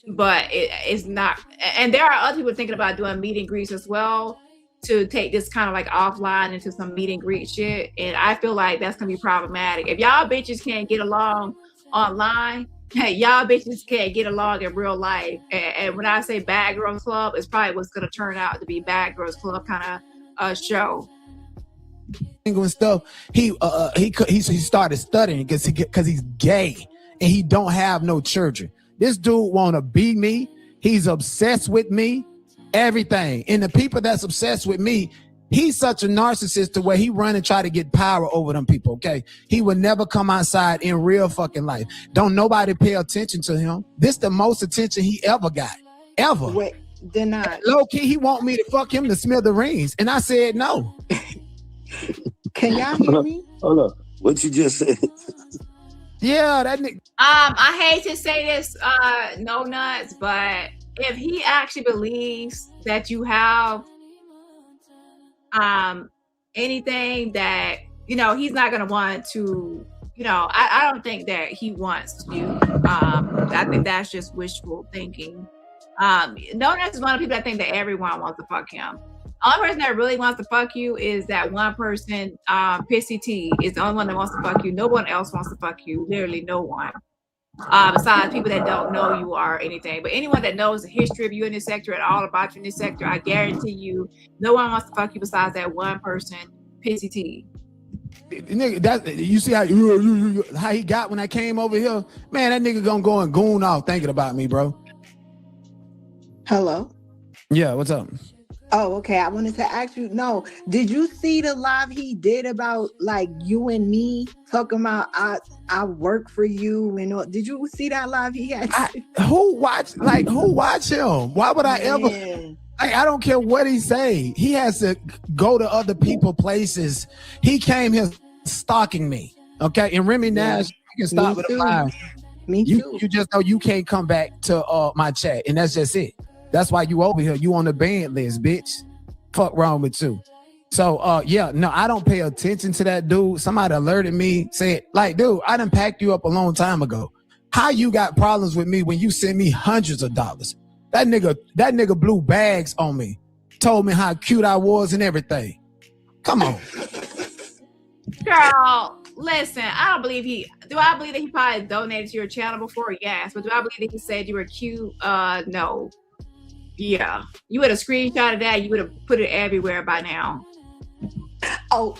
But it's not, and there are other people thinking about doing meet and greets as well to take this kind of like offline into some meet and greet shit. And I feel like that's gonna be problematic. If y'all bitches can't get along online, hey, y'all bitches can't get along in real life. And when I say Bad Girls Club, it's probably what's gonna turn out to be Bad Girls Club kind of show. And stuff, he started studying because he's gay and he don't have no children. This dude wanna be me. He's obsessed with me, everything. And the people that's obsessed with me, he's such a narcissist to where he run and try to get power over them people, okay? He would never come outside in real fucking life. Don't nobody pay attention to him. This the most attention he ever got, ever. Wait, they're not. Low key, he want me to fuck him to smithereens. And I said no. Can y'all hear me? Hold up. What you just said? Yeah, that nigga. I hate to say this, no nuts, but if he actually believes that you have anything that, you know, he's not gonna want to, you know, I don't think that he wants you. I think that's just wishful thinking. No nuts is one of the people that think that everyone wants to fuck him. Only person that really wants to fuck you is that one person, Pissy T, is the only one that wants to fuck you. No one else wants to fuck you. Literally no one. Besides people that don't know you or anything. But anyone that knows the history of you in this sector and all about you in this sector, I guarantee you, no one wants to fuck you besides that one person, Pissy T. Nigga, that you see how he got when I came over here? Man, that nigga gonna go and goon off thinking about me, bro. Hello? Yeah, what's up? Oh, okay. I wanted to ask you, no, did you see the live he did about like you and me talking about I work for you and all? Did you see that live he had? Who watch him? Why would I ever? I don't care what he say. He has to go to other people places. He came here stalking me. Okay, and Remy Nash, you can stop with the live. Me too. You just know you can't come back to my chat, and that's just it. That's why you over here. You on the banned list, bitch. Fuck wrong with you. So, yeah, no, I don't pay attention to that dude. Somebody alerted me, said, like, dude, I done packed you up a long time ago. How you got problems with me when you send me hundreds of dollars? That nigga blew bags on me. Told me how cute I was and everything. Come on. Girl, listen, I believe that he probably donated to your channel before? Yes. But do I believe that he said you were cute? No. Yeah, you would have screenshotted that. You would have put it everywhere by now. Oh,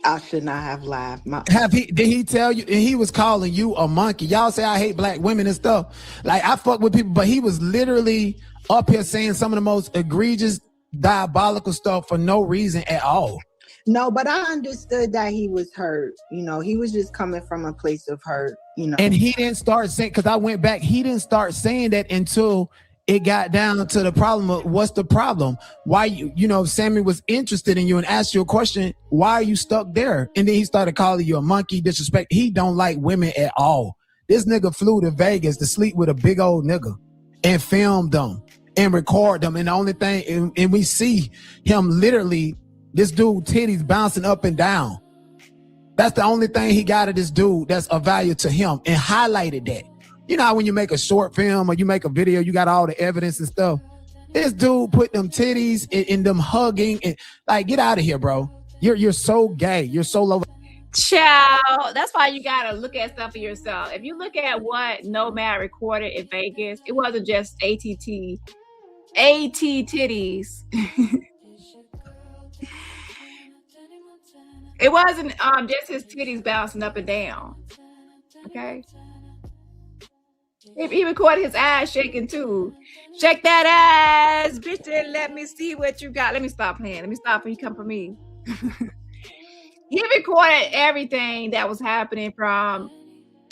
I should not have laughed. Did he tell you? And he was calling you a monkey. Y'all say I hate black women and stuff. Like I fuck with people, but he was literally up here saying some of the most egregious, diabolical stuff for no reason at all. No, but I understood that he was hurt. You know, he was just coming from a place of hurt. You know, and he didn't start saying, because I went back. He didn't start saying that until it got down to the problem of what's the problem? Why you know, Sammy was interested in you and asked you a question, why are you stuck there? And then he started calling you a monkey, disrespect. He don't like women at all. This nigga flew to Vegas to sleep with a big old nigga and filmed them and record them. And the only thing, and we see him literally, this dude titties bouncing up and down. That's the only thing he got of this dude that's of value to him, and highlighted that. You know how when you make a short film or you make a video, you got all the evidence and stuff. This dude put them titties in them hugging and like, get out of here, bro. You're so gay. You're so low. Child, that's why you gotta look at stuff for yourself. If you look at what Nomad recorded in Vegas, it wasn't just AT titties. It wasn't just his titties bouncing up and down. Okay. He recorded his ass shaking too. Shake that ass, bitch, and let me see what you got. Let me stop playing. Let me stop when you come for me. He recorded everything that was happening from,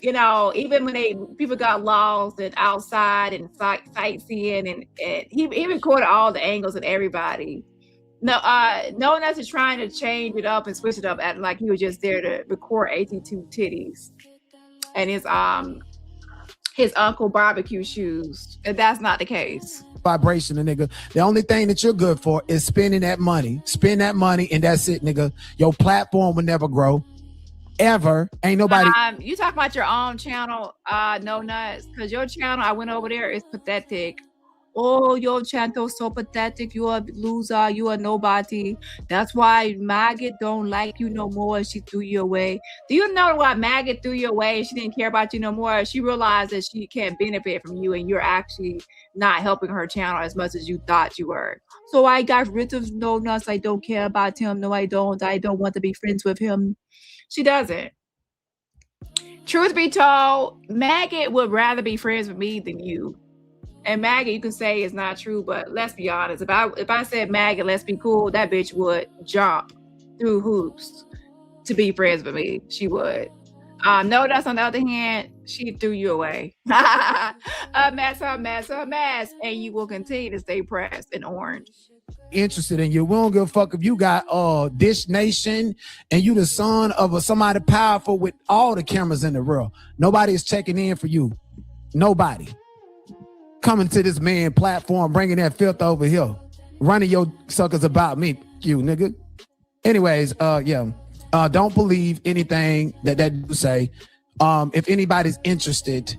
you know, even when people got lost and outside and sightseeing, and he recorded all the angles and everybody. No one else is trying to change it up and switch it up, acting like he was just there to record 82 titties and his uncle barbecue shoes, and that's not the case. Vibration, nigga. The only thing that you're good for is spending that money. Spend that money, and that's it, nigga. Your platform will never grow. ever. Ain't nobody. You talk about your own channel, No Nuts, because your channel, I went over there, is pathetic. Oh, your channel so pathetic. You a loser. You a nobody. That's why Maggot don't like you no more. She threw you away. Do you know why Maggot threw you away? She didn't care about you no more. She realized that she can't benefit from you, and you're actually not helping her channel as much as you thought you were. So I got rid of No Nuts. I don't care about him. No, I don't. I don't want to be friends with him. She doesn't. Truth be told, Maggot would rather be friends with me than you. And Maggot, you can say it's not true, but let's be honest. If I said Maggot, let's be cool, that bitch would jump through hoops to be friends with me. She would. No, that's on the other hand, she threw you away. a mess, and you will continue to stay pressed and orange. Interested in you. We don't give a fuck if you got Dish Nation and you the son of somebody powerful with all the cameras in the world. Nobody is checking in for you. Nobody. Coming to this man platform, bringing that filth over here. Running your suckers about me, you nigga. Anyways, don't believe anything that you say. If anybody's interested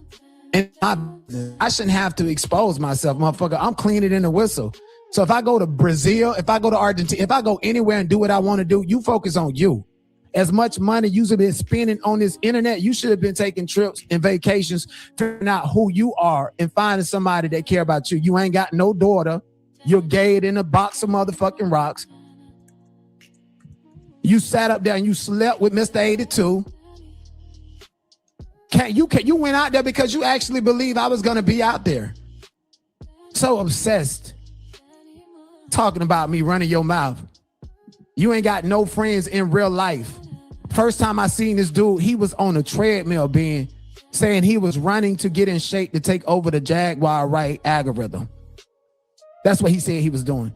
in my business, I shouldn't have to expose myself, motherfucker. I'm cleaner than a whistle. So if I go to Brazil, if I go to Argentina, if I go anywhere and do what I want to do, you focus on you. As much money you've been spending on this internet, you should have been taking trips and vacations, figuring out who you are and finding somebody that care about you. You ain't got no daughter. You're gay in a box of motherfucking rocks. You sat up there and you slept with Mr. 82. You went out there because you actually believe I was gonna be out there. So obsessed. Talking about me running your mouth. You ain't got no friends in real life. First time I seen this dude, he was on a treadmill saying he was running to get in shape to take over the Jaguar right algorithm. That's what he said he was doing.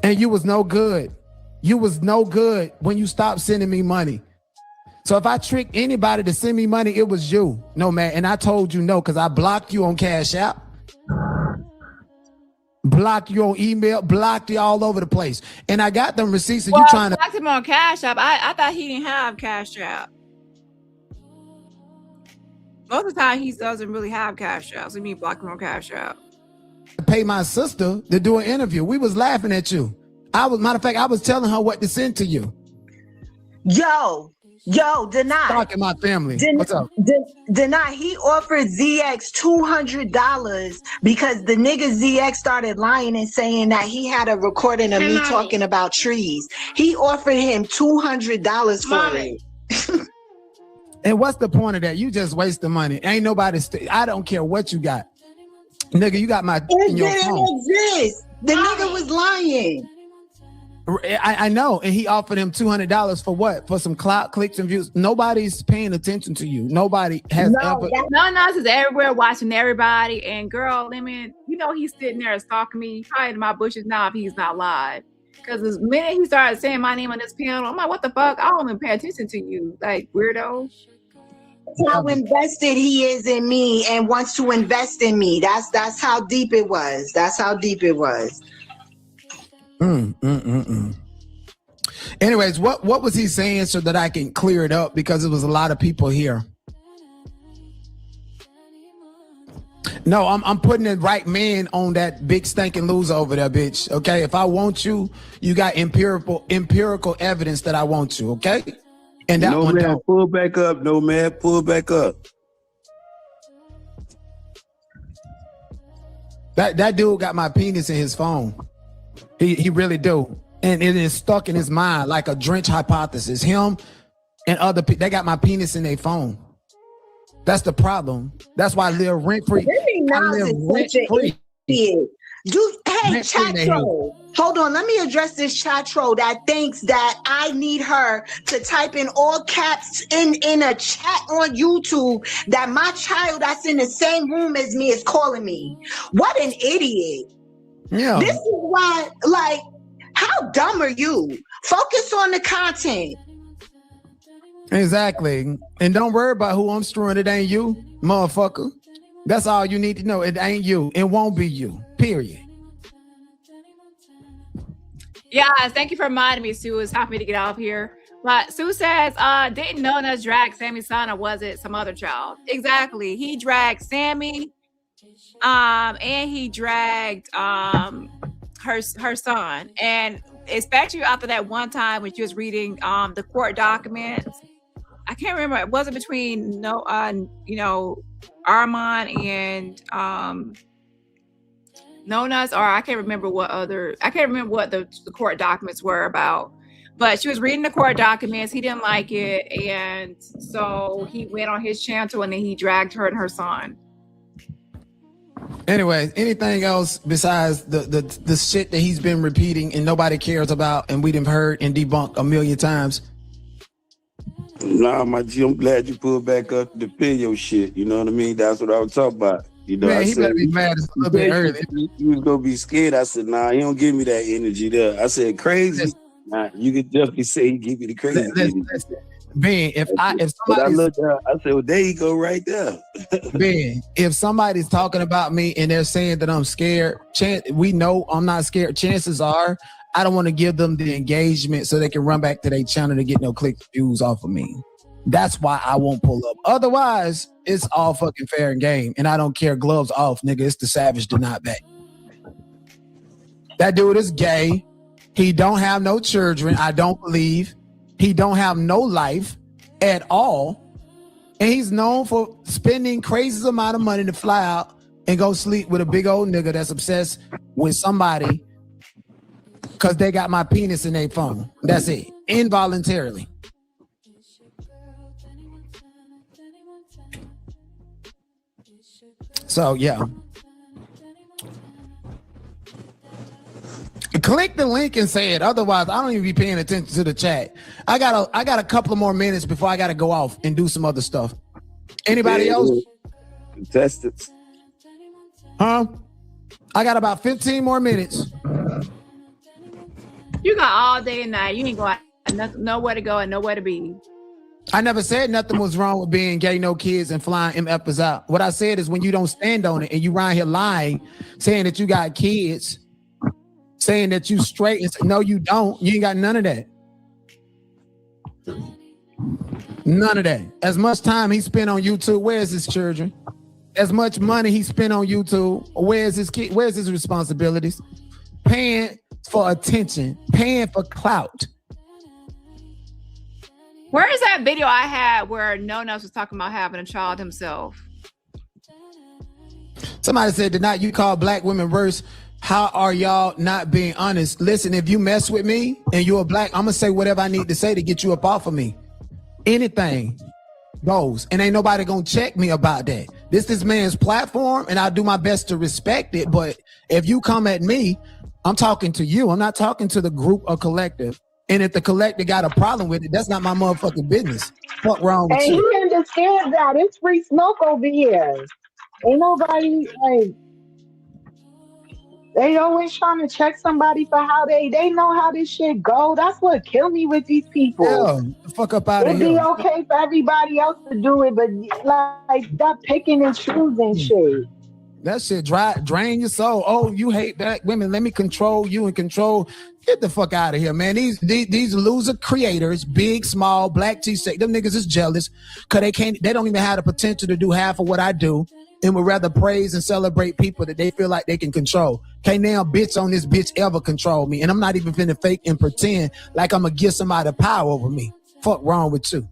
And you was no good. You was no good when you stopped sending me money. So if I tricked anybody to send me money, it was you. No, man. And I told you no, because I blocked you on Cash App. Blocked you on email, blocked you all over the place. And I got them receipts. Well, you trying to blocked him on Cash App. I thought he didn't have Cash App. Most of the time he doesn't really have Cash App. So you mean block him on Cash App. pay my sister to do an interview. We was laughing at you. Matter of fact, I was telling her what to send to you. Yo, Dani. Talking my family. What's up? Dani, he offered ZX $200 because the nigga ZX started lying and saying that he had a recording of me talking about trees. He offered him $200 for it. And what's the point of that? You just waste the money. Ain't nobody. I don't care what you got, nigga. You got my. It didn't exist. The nigga was lying. I know, and he offered him $200 for what? For some clout, clicks, and views. Nobody's paying attention to you. Nobody has ever. No, is everywhere watching everybody. And girl, he's sitting there stalking me, probably in my bushes now if he's not live. Because the minute he started saying my name on this panel, I'm like, what the fuck? I don't even pay attention to you, like weirdo. How invested he is in me and wants to invest in me. That's how deep it was. That's how deep it was. Anyways, what was he saying so that I can clear it up, because there was a lot of people here. No, I'm putting the right man on that big stinking loser over there, bitch. Okay, if I want you, you got empirical evidence that I want you. Okay, and that no man, pull back up. No man, pull back up. That dude got my penis in his phone. He really do. And it is stuck in his mind like a drench hypothesis. Him and other people, they got my penis in their phone. That's the problem. That's why I live rent free. Dude, hey, chat troll. Hold on, let me address this chat troll that thinks that I need her to type in all caps in a chat on YouTube that my child that's in the same room as me is calling me. What an idiot. Yeah. This is why, like, how dumb are you? Focus on the content. Exactly. And don't worry about who I'm screwing. It ain't you, motherfucker. That's all you need to know. It ain't you. It won't be you. Period. Yeah, thank you for reminding me, Sue. It's time for me to get off here. But Sue says, didn't Nona drag Sammy's son, or was it some other child? Exactly. He dragged Sammy, and he dragged her son. And especially after that one time when she was reading the court documents. I can't remember. It wasn't between Armand and Nona's, or I can't remember what the court documents were about. But she was reading the court documents. He didn't like it, and so he went on his channel and then he dragged her and her son. Anyway, anything else besides the shit that he's been repeating and nobody cares about, and we done heard and debunked a million times? Nah, my G, I'm glad you pulled back up to defend your shit. You know what I mean? That's what I was talking about. You know, Man, I he said, better be mad as a little bit early. You was gonna be scared. I said, nah, he don't give me that energy there. I said, crazy. Nah, you could definitely say he give me the crazy energy. Ben, if somebody, I looked up, I said, well, there you go, right there. Ben, if somebody's talking about me and they're saying that I'm scared, we know I'm not scared. Chances are I don't want to give them the engagement so they can run back to their channel to get no click views off of me. That's why I won't pull up. Otherwise, it's all fucking fair and game. And I don't care, gloves off, nigga. It's the savage to not back. That dude is gay. He don't have no children, I don't believe. He don't have no life at all. And he's known for spending crazy amount of money to fly out and go sleep with a big old nigga that's obsessed with somebody because they got my penis in their phone. That's it. Involuntarily. So yeah. Click the link and say it. Otherwise, I don't even be paying attention to the chat. I got a couple of more minutes before I got to go off and do some other stuff. Anybody else? Contestants. Huh? I got about 15 more minutes. You got all day and night. You ain't going nowhere to go and nowhere to be. I never said nothing was wrong with being gay, no kids, and flying MFers out. What I said is when you don't stand on it and you around here lying, saying that you got kids, saying that you straight, and no, you don't. You ain't got none of that. None of that. As much time he spent on YouTube, where's his children? As much money he spent on YouTube, where's his kid? Where's his responsibilities? Paying for attention, paying for clout. Where is that video I had where Nona was talking about having a child himself? Somebody said, did not you call black women worse? How are y'all not being honest? Listen, if you mess with me and you're a black, I'm gonna say whatever I need to say to get you up off of me. Anything goes, and ain't nobody gonna check me about that. This man's platform, and I'll do my best to respect it. But if you come at me, I'm talking to you. I'm not talking to the group or collective. And if the collective got a problem with it, that's not my motherfucking business. What wrong with you? And he understands that. It's free smoke over here. Ain't nobody like. They always trying to check somebody for how they know how this shit go. That's what killed me with these people. Yeah, the fuck up out of here. It'd be okay for everybody else to do it, but like stop picking and choosing shit. That shit drain your soul. Oh, you hate black women. Let me control you and control. Get the fuck out of here, man. These loser creators, big, small, black T-shirt, them niggas is jealous because they don't even have the potential to do half of what I do and would rather praise and celebrate people that they feel like they can control. Can't now bitch on this bitch ever control me. And I'm not even finna fake and pretend like I'm gonna give somebody power over me. Fuck wrong with you.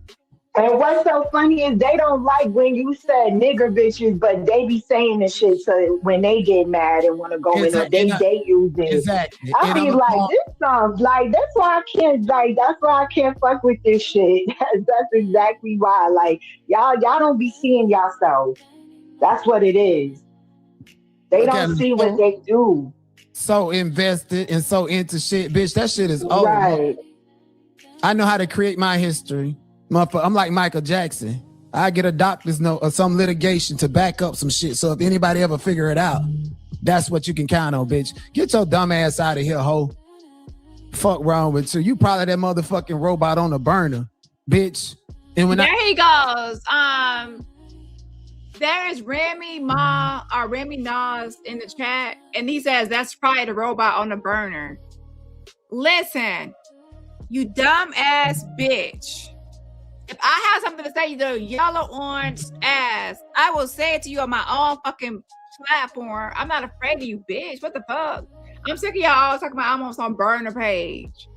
And what's so funny is they don't like when you said nigger bitches, but they be saying this shit so when they get mad and want to go in there, they use it. Exactly. I be like, this sounds like, that's why I can't fuck with this shit. That's exactly why. Like, y'all don't be seeing yourself. That's what it is. They don't see what they do. So invested and so into shit. Bitch, that shit is over. Right. I know how to create my history. I'm like Michael Jackson. I get a doctor's note or some litigation to back up some shit. So if anybody ever figure it out, that's what you can count on, bitch. Get your dumb ass out of here, ho. Fuck wrong with you. You probably that motherfucking robot on the burner, bitch. And when there he goes. There's Remy Nas in the chat, and he says that's probably the robot on the burner. Listen, you dumb ass bitch. If I have something to say, you yellow orange ass, I will say it to you on my own fucking platform. I'm not afraid of you, bitch. What the fuck? I'm sick of y'all always talking about I'm on some burner page.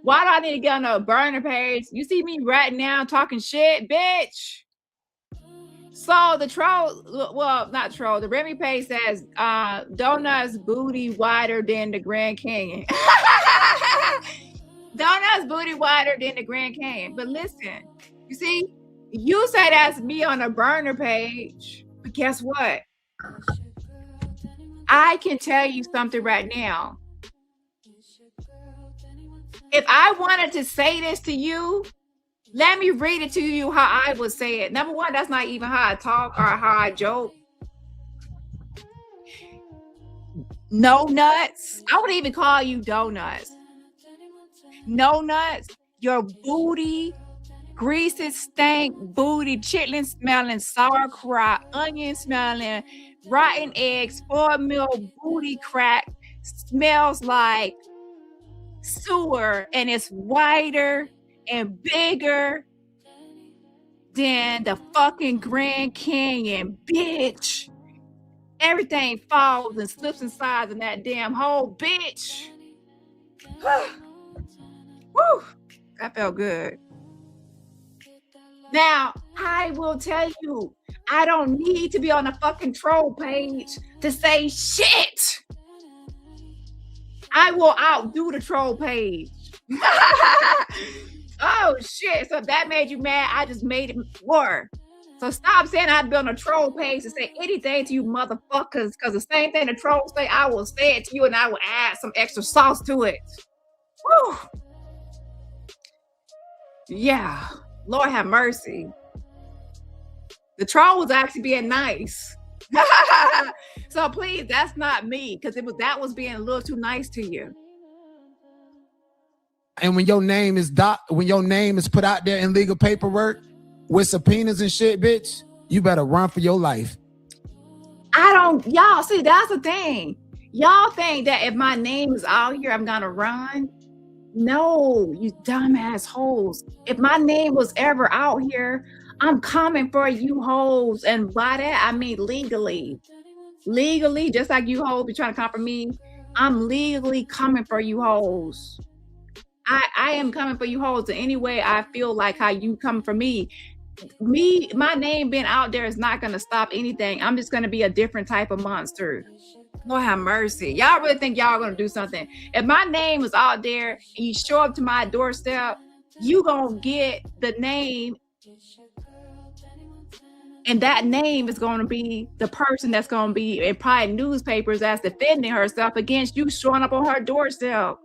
Why do I need to get on a burner page? You see me right now talking shit, bitch. So the troll, well, not troll, the Remy page says, Donut's booty wider than the Grand Canyon. Donut's booty wider than the Grand Canyon. But listen, you see, you say that's me on a burner page, but guess what? I can tell you something right now. If I wanted to say this to you, let me read it to you how I would say it. Number one, that's not even how I talk or how I joke. No nuts. I wouldn't even call you donuts. No nuts. Your booty, greasy, stank booty, chitlin smelling, sauerkraut, onion smelling, rotten eggs, spoiled milk, booty crack, smells like sewer, and it's whiter and bigger than the fucking Grand Canyon, bitch. Everything falls and slips inside in that damn hole, bitch. Woo, that felt good. Now, I will tell you, I don't need to be on a fucking troll page to say shit. I will outdo the troll page. Oh shit, so if that made you mad, I just made it more. So stop saying I'd be on a troll page to say anything to you motherfuckers, because the same thing the trolls say, I will say it to you and I will add some extra sauce to it. Woo. Yeah, Lord have mercy. The troll was actually being nice. So please, that's not me, because that was being a little too nice to you. And when your name is put out there in legal paperwork with subpoenas and shit, bitch, you better run for your life. Y'all see, that's the thing. Y'all think that if my name is out here, I'm gonna run. No, you dumbass hoes. If my name was ever out here, I'm coming for you hoes. And by that, I mean legally. Legally, just like you hoes be trying to come for me, I'm legally coming for you hoes. I am coming for you hoes in any way I feel like how you come for me. My name being out there is not going to stop anything. I'm just going to be a different type of monster. Lord have mercy. Y'all really think y'all going to do something? If my name is out there and you show up to my doorstep, you going to get the name. And that name is going to be the person that's going to be in probably newspapers that's defending herself against you showing up on her doorstep.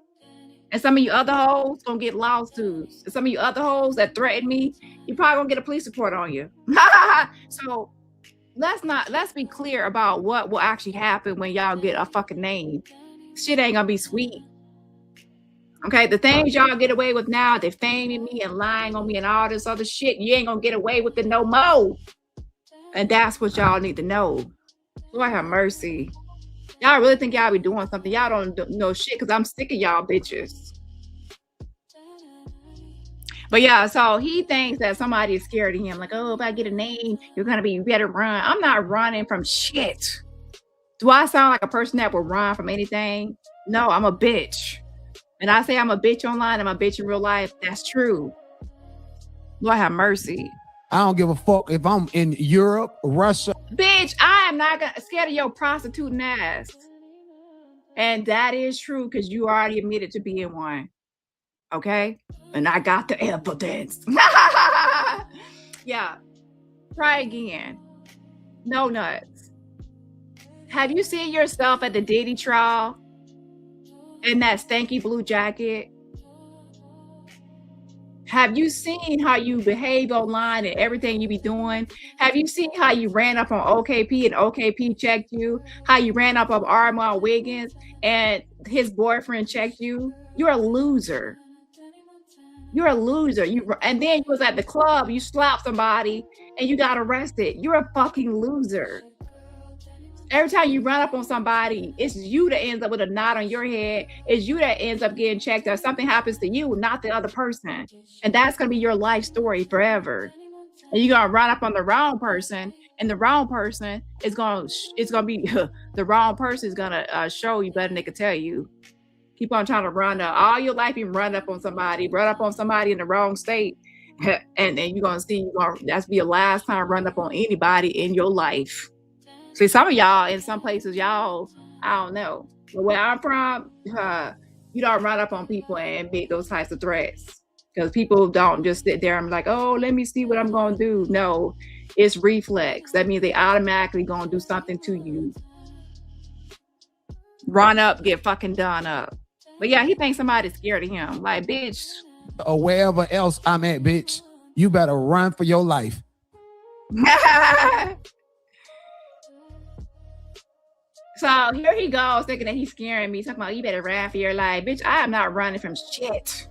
And some of you other hoes gonna get lawsuits. And some of you other hoes that threaten me, you probably gonna get a police report on you. So let's be clear about what will actually happen when y'all get a fucking name. Shit ain't gonna be sweet. Okay, the things y'all get away with now, defaming me and lying on me and all this other shit, you ain't gonna get away with it no more. And that's what y'all need to know. Lord have mercy. Y'all really think y'all be doing something? Y'all don't know shit, because I'm sick of y'all bitches. But yeah, so he thinks that somebody is scared of him. Like, oh, if I get a name, you better run. I'm not running from shit. Do I sound like a person that will run from anything? No, I'm a bitch. And I say I'm a bitch online, I'm a bitch in real life. That's true. Lord have mercy. I don't give a fuck if I'm in Europe, Russia. Bitch, I am not scared of your prostituting ass. And that is true, because you already admitted to being one. Okay? And I got the evidence. Yeah. Try again. No nuts. Have you seen yourself at the Diddy trial in that stanky blue jacket? Have you seen how you behave online and everything you be doing? Have you seen how you ran up on OKP and OKP checked you? How you ran up on Armand Wiggins and his boyfriend checked you? You're a loser. You're a loser. And then you was at the club, you slapped somebody and you got arrested. You're a fucking loser. Every time you run up on somebody, it's you that ends up with a knot on your head. It's you that ends up getting checked or something happens to you, not the other person. And that's going to be your life story forever. And you're going to run up on the wrong person, and the wrong person is going to be, the wrong person is going to show you better than they can tell you. Keep on trying to run up. All your life, you run up on somebody in the wrong state. And then you're going to see, that's be your last time running up on anybody in your life. See, some of y'all in some places, y'all, I don't know. But where I'm from, you don't run up on people and make those types of threats. Because people don't just sit there and be like, oh, let me see what I'm going to do. No, it's reflex. That means they automatically going to do something to you. Run up, get fucking done up. But yeah, he thinks somebody's scared of him. Like, bitch. Or wherever else I'm at, bitch, you better run for your life. So here he goes, thinking that he's scaring me, talking about you better run for your life. Bitch, I am not running from shit.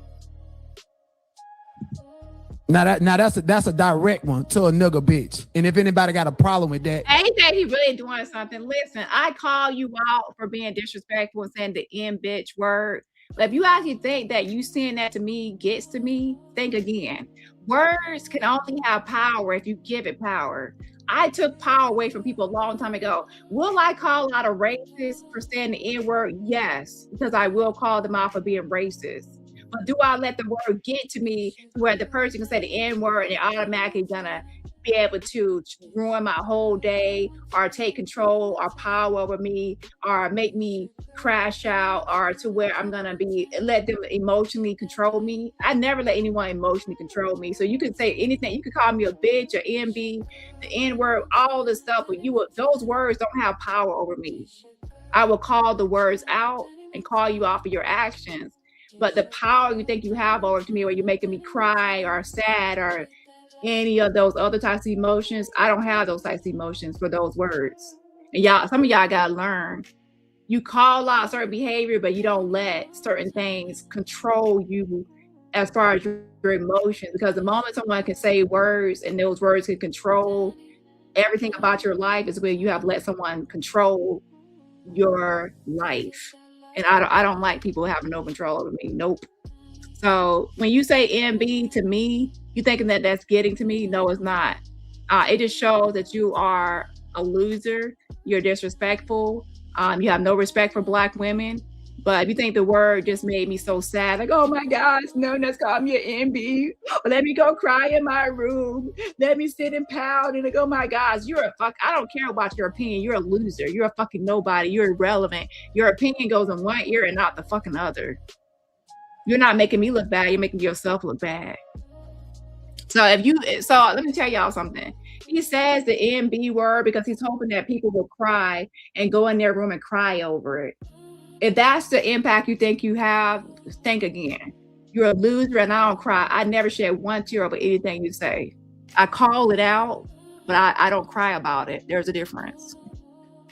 Now that's a direct one to a nigga, bitch. And if anybody got a problem with that, ain't that he really doing something? Listen, I call you out for being disrespectful and saying the N bitch word. But if you actually think that you saying that to me gets to me, think again. Words can only have power if you give it power. I took power away from people a long time ago. Will I call out a racist for saying the N-word? Yes, because I will call them out for being racist. But do I let the word get to me where the person can say the N-word and automatically gonna be able to ruin my whole day or take control or power over me or make me crash out or to where I'm gonna let them emotionally control me? I never let anyone emotionally control me. So you can say anything. You can call me a bitch or NB, the N-word, all this stuff, but those words don't have power over me. I will call the words out and call you out for your actions. But the power you think you have over me, where you're making me cry or sad or any of those other types of emotions, I don't have those types of emotions for those words. And some of y'all gotta learn. You call out certain behavior, but you don't let certain things control you as far as your emotions. Because the moment someone can say words and those words can control everything about your life is where you have let someone control your life. And I don't like people having no control over me. Nope. So when you say MB to me, you thinking that that's getting to me? No, it's not. It just shows that you are a loser. You're disrespectful. You have no respect for Black women. But if you think the word just made me so sad, like, oh my gosh, no one has called me an MB. Let me go cry in my room. Let me sit and pout and like, oh my gosh, I don't care about your opinion. You're a loser. You're a fucking nobody. You're irrelevant. Your opinion goes in one ear and not the fucking other. You're not making me look bad. You're making yourself look bad. So let me tell y'all something. He says the MB word because he's hoping that people will cry and go in their room and cry over it. If that's the impact you think you have, think again. You're a loser and I don't cry. I never shed one tear over anything you say. I call it out, but I don't cry about it. There's a difference.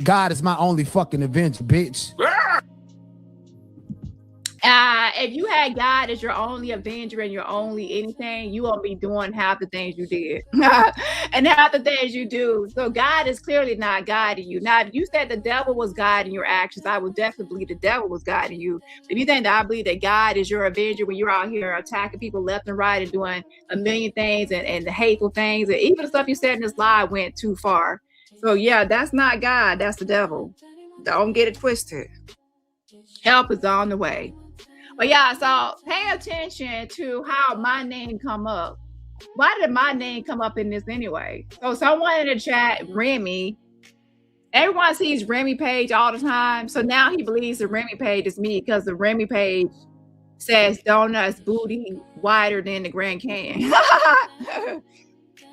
God is my only fucking avenger, bitch. If you had God as your only avenger and your only anything, you won't be doing half the things you did and half the things you do. So God is clearly not guiding you. Now, if you said the devil was guiding your actions, I would definitely believe the devil was guiding you. If you think that I believe that God is your avenger when you're out here attacking people left and right and doing a million things and the hateful things, and even the stuff you said in this live went too far. So yeah, that's not God. That's the devil. Don't get it twisted. Help is on the way. But yeah, so pay attention to how my name come up. Why did my name come up in this anyway? So someone in the chat, Remy, everyone sees Remy page all the time. So now he believes the Remy page is me because the Remy page says donuts booty wider than the Grand Canyon.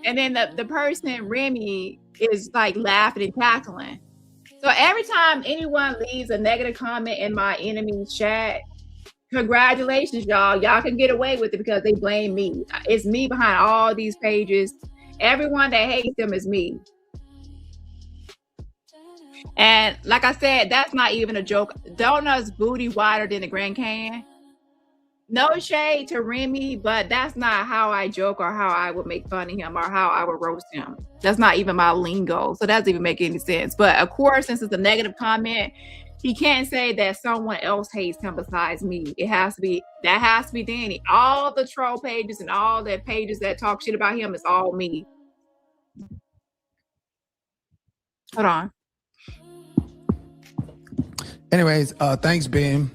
And then the person, Remy, is like laughing and cackling. So every time anyone leaves a negative comment in my enemy's chat, congratulations, y'all. Y'all can get away with it because they blame me. It's me behind all these pages. Everyone that hates them is me. And like I said, that's not even a joke. Donuts booty wider than the Grand Canyon. No shade to Remy, but that's not how I joke or how I would make fun of him or how I would roast him. That's not even my lingo. So that doesn't even make any sense. But of course, since it's a negative comment, he can't say that someone else hates him besides me. That has to be Dani. All the troll pages and all the pages that talk shit about him is all me. Hold on. Anyways, thanks, Ben.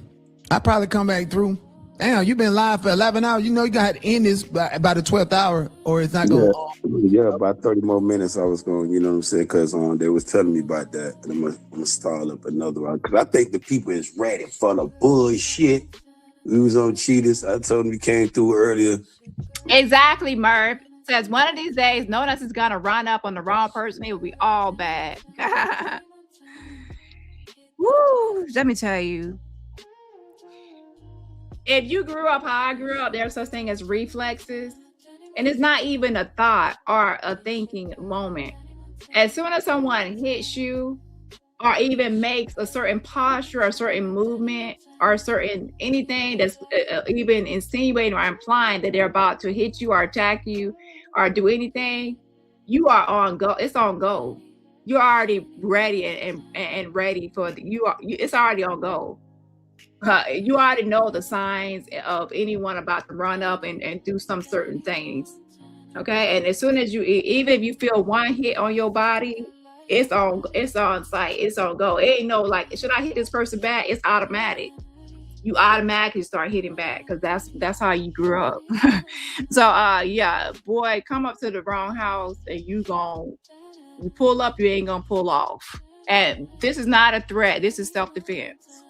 I'll probably come back through. Damn, you've been live for 11 hours. You know you got to end this by the 12th hour or it's not going on. Yeah, about 30 more minutes I was going, you know what I'm saying? Because they was telling me about that. And I'm going to start up another one. Because I think the people is ready for the bullshit. We was on Cheetahs. I told them we came through earlier. Exactly, Murph. Says one of these days, none of us is going to run up on the wrong person. It will be all bad. Woo! Let me tell you. If you grew up how I grew up, there's such thing as reflexes. And it's not even a thought or a thinking moment. As soon as someone hits you or even makes a certain posture or a certain movement or a certain anything that's even insinuating or implying that they're about to hit you or attack you or do anything, you are on go. It's on go. You're already ready and ready for it's already on go. You already know the signs of anyone about to run up and do some certain things. Okay. And as soon as even if you feel one hit on your body, it's on site, it's on go. It ain't no like, should I hit this person back? It's automatic. You automatically start hitting back because that's how you grew up. So yeah, boy, come up to the wrong house and you pull up, you ain't gonna pull off. And this is not a threat, this is self-defense.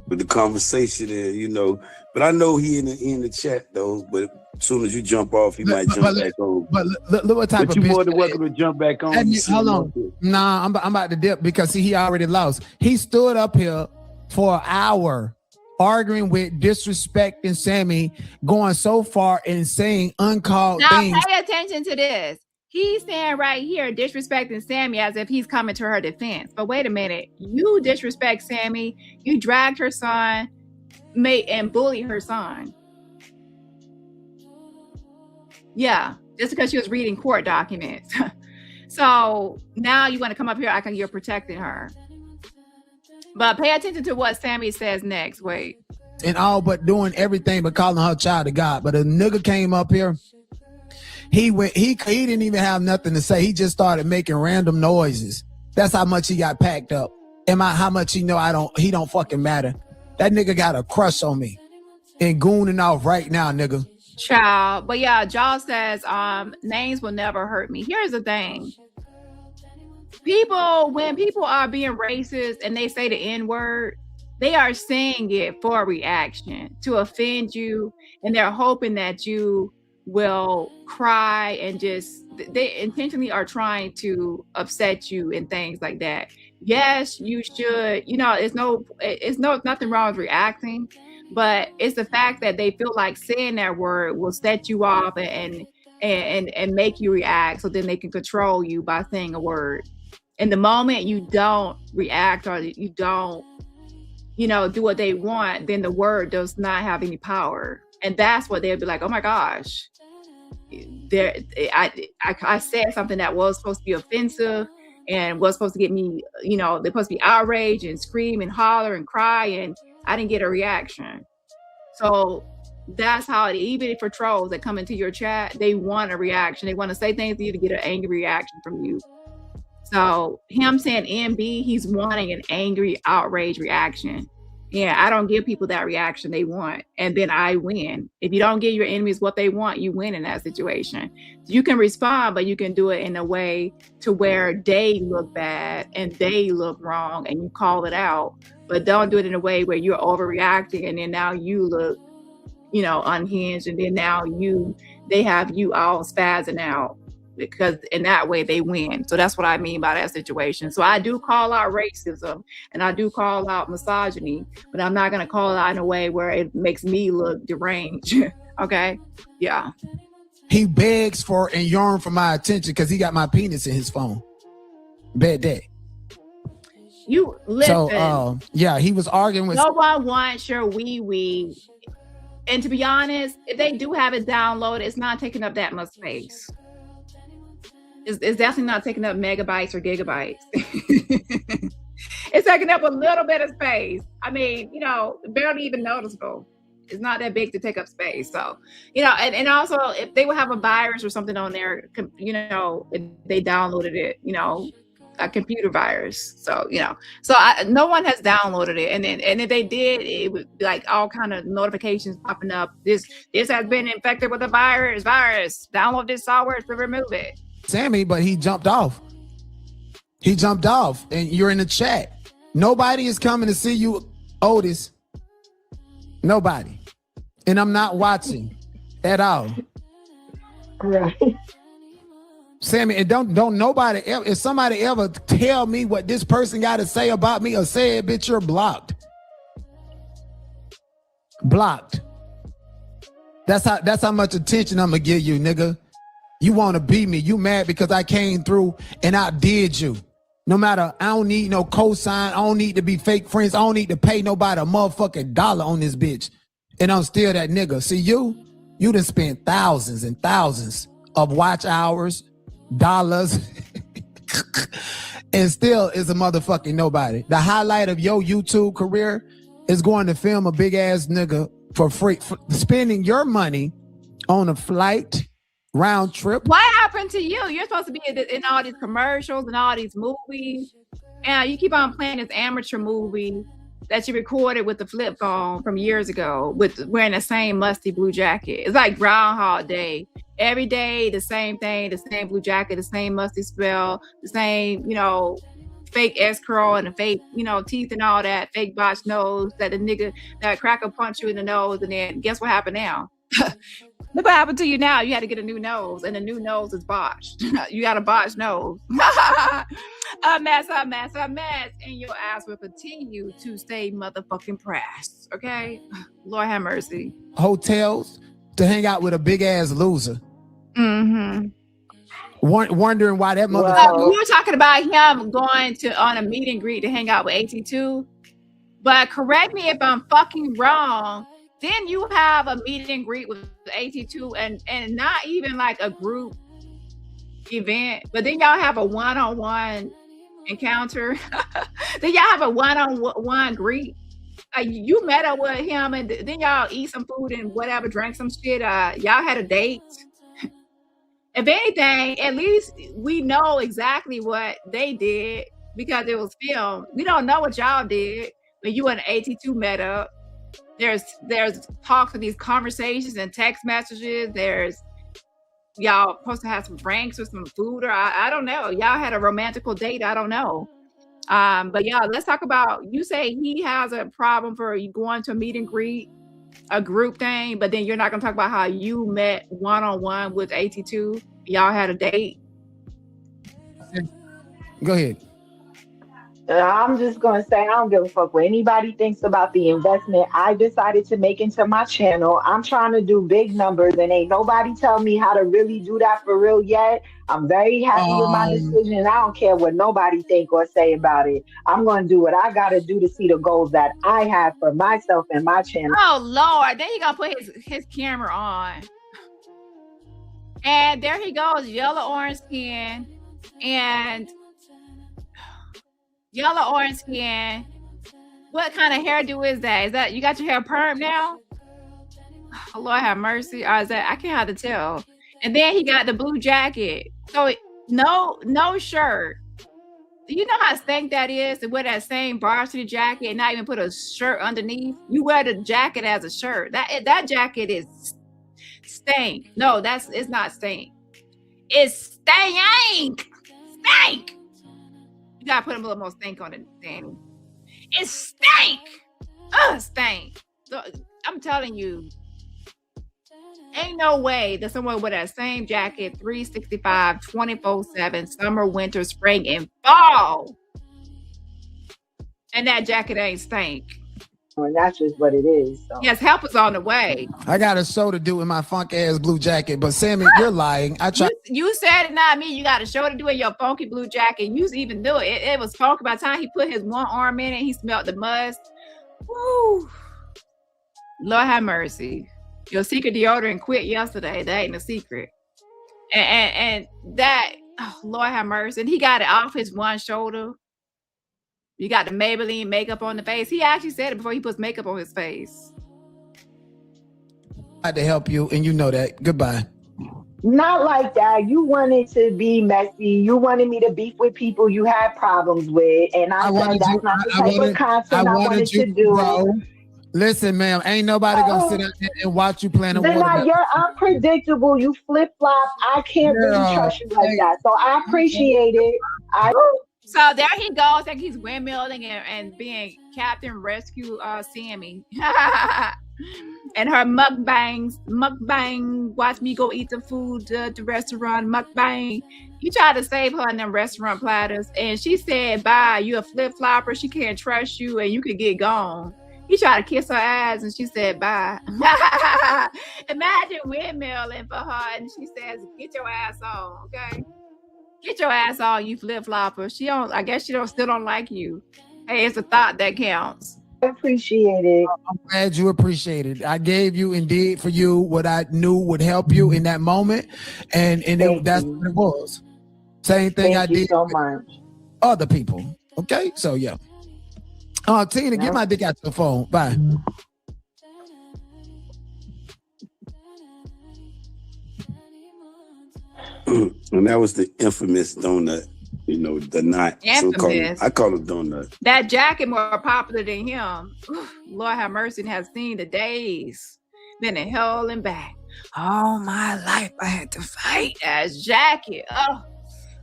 With the conversation there, but I know he in the chat though. But as soon as you jump off, he might jump back on. But look what type but of you more than welcome to jump back on. Hold on, nah, I'm about to dip because he already lost. He stood up here for an hour arguing with, disrespecting Sammy, going so far and saying uncalled things. Now pay attention to this. He's saying right here, disrespecting Sammy as if he's coming to her defense. But wait a minute, you disrespect Sammy, you dragged her son, and bullied her son. Yeah, just because she was reading court documents. So now you want to come up here acting you're protecting her. But pay attention to what Sammy says next. Wait. And all but doing everything but calling her child of God. But a nigga came up here. He didn't even have nothing to say. He just started making random noises. That's how much he got packed up. How much he know he don't fucking matter. That nigga got a crush on me. And gooning off right now, nigga. Child. But yeah, Jaw says, names will never hurt me. Here's the thing. When people are being racist and they say the N-word, they are saying it for a reaction to offend you. And they're hoping that you will cry and they intentionally are trying to upset you and things like that. Yes, you should, it's nothing wrong with reacting, but it's the fact that they feel like saying that word will set you off and make you react, so then they can control you by saying a word. And the moment you don't react or you don't, do what they want, then the word does not have any power. And that's what they'll be like, oh my gosh, I said something that was supposed to be offensive and was supposed to get me, they're supposed to be outraged and scream and holler and cry, and I didn't get a reaction. So that's how even for trolls that come into your chat, they want a reaction. They want to say things to you to get an angry reaction from you. So him saying MB, he's wanting an angry, outraged reaction. Yeah, I don't give people that reaction they want, and then I win. If you don't give your enemies what they want, you win in that situation. You can respond, but you can do it in a way to where they look bad and they look wrong, and you call it out. But don't do it in a way where you're overreacting, and then now you look, unhinged, and then now they have you all spazzing out. Because in that way they win. So that's what I mean by that situation. So I do call out racism and I do call out misogyny, but I'm not going to call it out in a way where it makes me look deranged. Okay? Yeah. He begs for and yearns for my attention because he got my penis in his phone. Bad day. You listen. So yeah, he was arguing with. No one wants your wee. And to be honest, if they do have it downloaded, it's not taking up that much space. It's definitely not taking up megabytes or gigabytes. It's taking up a little bit of space. I mean, barely even noticeable. It's not that big to take up space. So, and also if they would have a virus or something on there, if they downloaded it, a computer virus. So, no one has downloaded it. And if they did, it would be like all kind of notifications popping up. This has been infected with a virus. Download this software to remove it. Sammy, but he jumped off. And you're in the chat. Nobody is coming to see you, Otis. Nobody. And I'm not watching at all. Right. Sammy, and don't nobody ever, if somebody ever tell me what this person got to say about me or say it, bitch, you're blocked. Blocked. That's how much attention I'm gonna give you, nigga. You want to beat me. You mad because I came through and outdid you. No matter, I don't need no cosign. I don't need to be fake friends. I don't need to pay nobody a motherfucking dollar on this bitch. And I'm still that nigga. See, you done spent thousands and thousands of watch hours, dollars, and still is a motherfucking nobody. The highlight of your YouTube career is going to film a big ass nigga for free, for spending your money on a flight, round trip. What happened to you? You're supposed to be in all these commercials and all these movies, and you keep on playing this amateur movie that you recorded with the flip phone from years ago with wearing the same musty blue jacket. It's like Groundhog Day. Every day, the same thing, the same blue jacket, the same musty smell, the same, fake S-curl and the fake, teeth and all that, fake botched nose that the nigga, that cracker punch you in the nose, and then guess what happened now? Look what happened to you now. You had to get a new nose, and the new nose is botched. You got a botched nose. a mess, and your ass will continue to stay motherfucking pressed. Okay? Lord have mercy. Hotels to hang out with a big ass loser. Mm-hmm. Wondering why that motherfucker. We were talking about him going on a meet and greet to hang out with AT2. But correct me if I'm fucking wrong. Then you have a meet and greet with AT2 and not even like a group event, but then y'all have a one-on-one encounter. Then y'all have a one-on-one greet. You met up with him and then y'all eat some food and whatever, drank some shit. Y'all had a date. If anything, at least we know exactly what they did because it was filmed. We don't know what y'all did when you and AT2 met up. There's talks of these conversations and text messages. There's y'all supposed to have some drinks or some food, or I don't know. Y'all had a romantical date. I don't know. But yeah, let's talk about, you say he has a problem for you going to a meet and greet, a group thing, but then you're not gonna talk about how you met one-on-one with AT2. Y'all had a date. Go ahead. I'm just going to say, I don't give a fuck what anybody thinks about the investment I decided to make into my channel. I'm trying to do big numbers and ain't nobody tell me how to really do that for real yet. I'm very happy with my decision. I don't care what nobody think or say about it. I'm going to do what I got to do to see the goals that I have for myself and my channel. Oh, Lord. Then he going to put his camera on. And there he goes, yellow orange skin and yellow orange skin. What kind of hairdo is that? Is that you got your hair perm now? Oh, Lord have mercy. Or is that, I can't have to tell. And then he got the blue jacket. So no shirt. Do you know how stank that is to wear that same varsity jacket and not even put a shirt underneath? You wear the jacket as a shirt. That jacket is stank. No, it's not stank. It's stank. Stank. You gotta put a little more stank on it, Danny. It's stank. Stank. So, I'm telling you, ain't no way that someone with that same jacket, 365, 24/7, summer, winter, spring, and fall, and that jacket ain't stank. And that's just what it is. So. Yes, help is on the way. I got a show to do in my funk ass blue jacket, but Sammy, you're lying. You said it, not me. You got a show to do in your funky blue jacket. You even knew it. It was funky. By the time he put his one arm in it, he smelled the must. Woo! Lord have mercy. Your secret deodorant quit yesterday. That ain't a secret. And that, oh, Lord have mercy. And he got it off his one shoulder. You got the Maybelline makeup on the face. He actually said it before he puts makeup on his face. I had to help you, and you know that. Goodbye. Not like that. You wanted to be messy. You wanted me to beef with people you had problems with. And I said that's not the type of content I wanted to do. Bro. Listen, ma'am, ain't nobody gonna sit out there and watch you playing a water. You're unpredictable. You flip-flop. I can't really trust you like that. So I appreciate it. So there he goes, like he's windmilling and being Captain Rescue Sammy. And her mukbang, watch me go eat the food at the restaurant, mukbang. He tried to save her in them restaurant platters, and she said, bye, you a flip-flopper, she can't trust you, and you could get gone. He tried to kiss her ass, and she said, bye. Imagine windmilling for her, and she says, get your ass on, okay? Get your ass on, you flip-flopper. I guess she still don't like you. Hey, it's a thought that counts. I appreciate it. I'm glad you appreciate it. I gave you and did for you what I knew would help you in that moment, and that's what it was. Same thing I did so much. Other people. Okay, so yeah. Tina, get my dick out your phone. Bye. And that was the infamous donut. You know, the knot. Infamous. I call it donut. That jacket more popular than him. Lord have mercy, and has seen the days. Been in hell and back. All my life I had to fight as jacket. Oh,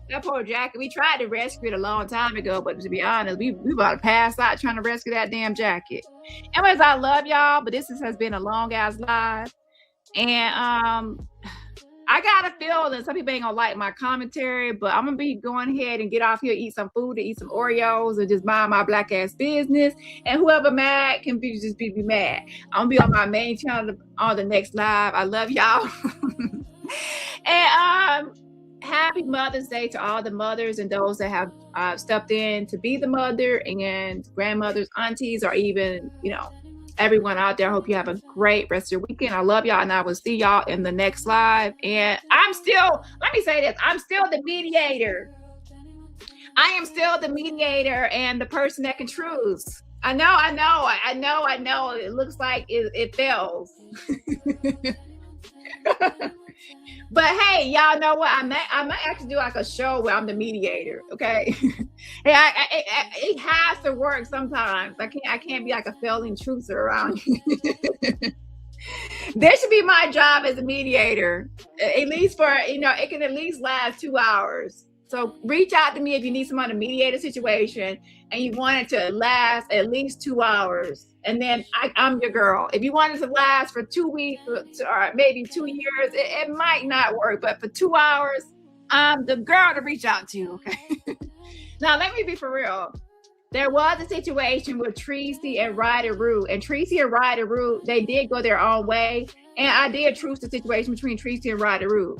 that poor jacket. We tried to rescue it a long time ago, but to be honest, we about to pass out trying to rescue that damn jacket. Anyways, I love y'all, but this has been a long ass live. And I got a feeling some people ain't gonna like my commentary, but I'm gonna be going ahead and get off here, eat some food, eat some Oreos, and just mind my black ass business. And whoever mad can be mad. I'm gonna be on my main channel on the next live. I love y'all. And happy Mother's Day to all the mothers and those that have stepped in to be the mother, and grandmothers, aunties, or even, everyone out there. I hope you have a great rest of your weekend. I love y'all, and I will see y'all in the next live. And let me say this, I'm still the mediator. I am still the mediator and the person that can truce. I know. It looks like it fails. But hey, y'all know what? I might actually do like a show where I'm the mediator, okay? It has to work sometimes. I can't be like a failing truther around you. This should be my job as a mediator, at least for, it can at least last 2 hours. So reach out to me if you need someone to mediate a situation and you want it to last at least 2 hours. And then I'm your girl. If you want it to last for 2 weeks or maybe 2 years, it might not work. But for 2 hours, I'm the girl to reach out to, okay? Now, let me be for real. There was a situation with Tracy and Ryder Root. And Tracy and Ryder Root, they did go their own way. And I did truce the situation between Tracy and Ryder Root.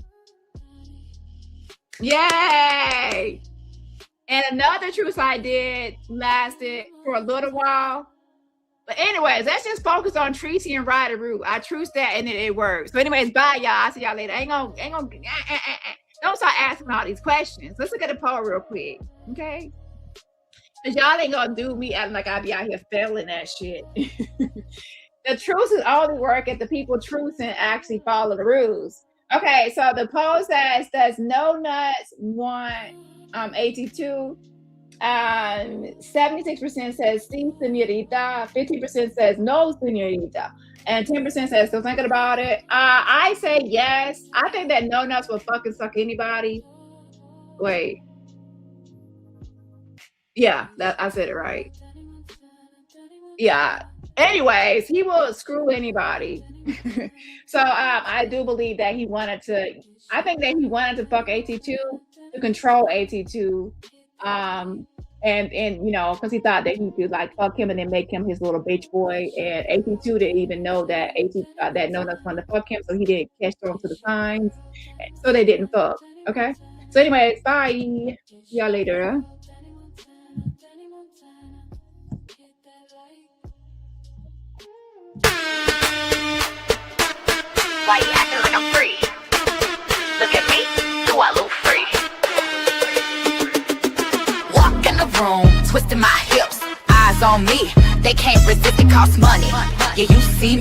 Yay! And another truce I did lasted for a little while. But anyways, let's just focus on Tracy and Ryder Root. I truced that and it works. So anyways, bye y'all. I'll see y'all later. Don't start asking all these questions. Let's look at the poll real quick. Okay? Because y'all ain't gonna do me acting like I be out here failing that shit. The truce is only work if the people trucing actually follow the rules. Okay, so the poll says, does no nuts want 82? 76% says sí, señorita. 50% says no, señorita. And 10% says still thinking about it. I say yes. I think that no nuts will fucking suck anybody. Wait. Yeah, I said it right. Yeah. Anyways, he will screw anybody. So I do believe that he wanted to fuck AT2 to control AT2. And you know, because he thought that he could like fuck him and then make him his little bitch boy. And 82 didn't even know that that no one's going to fuck him, so he didn't catch on to the signs. So they didn't fuck. Okay. So anyway, bye. See y'all later. Why you acting like I'm free? Look at me, do I look free? Walk in the room, twisting my hips, eyes on me. They can't resist, it costs money. Yeah, you see me,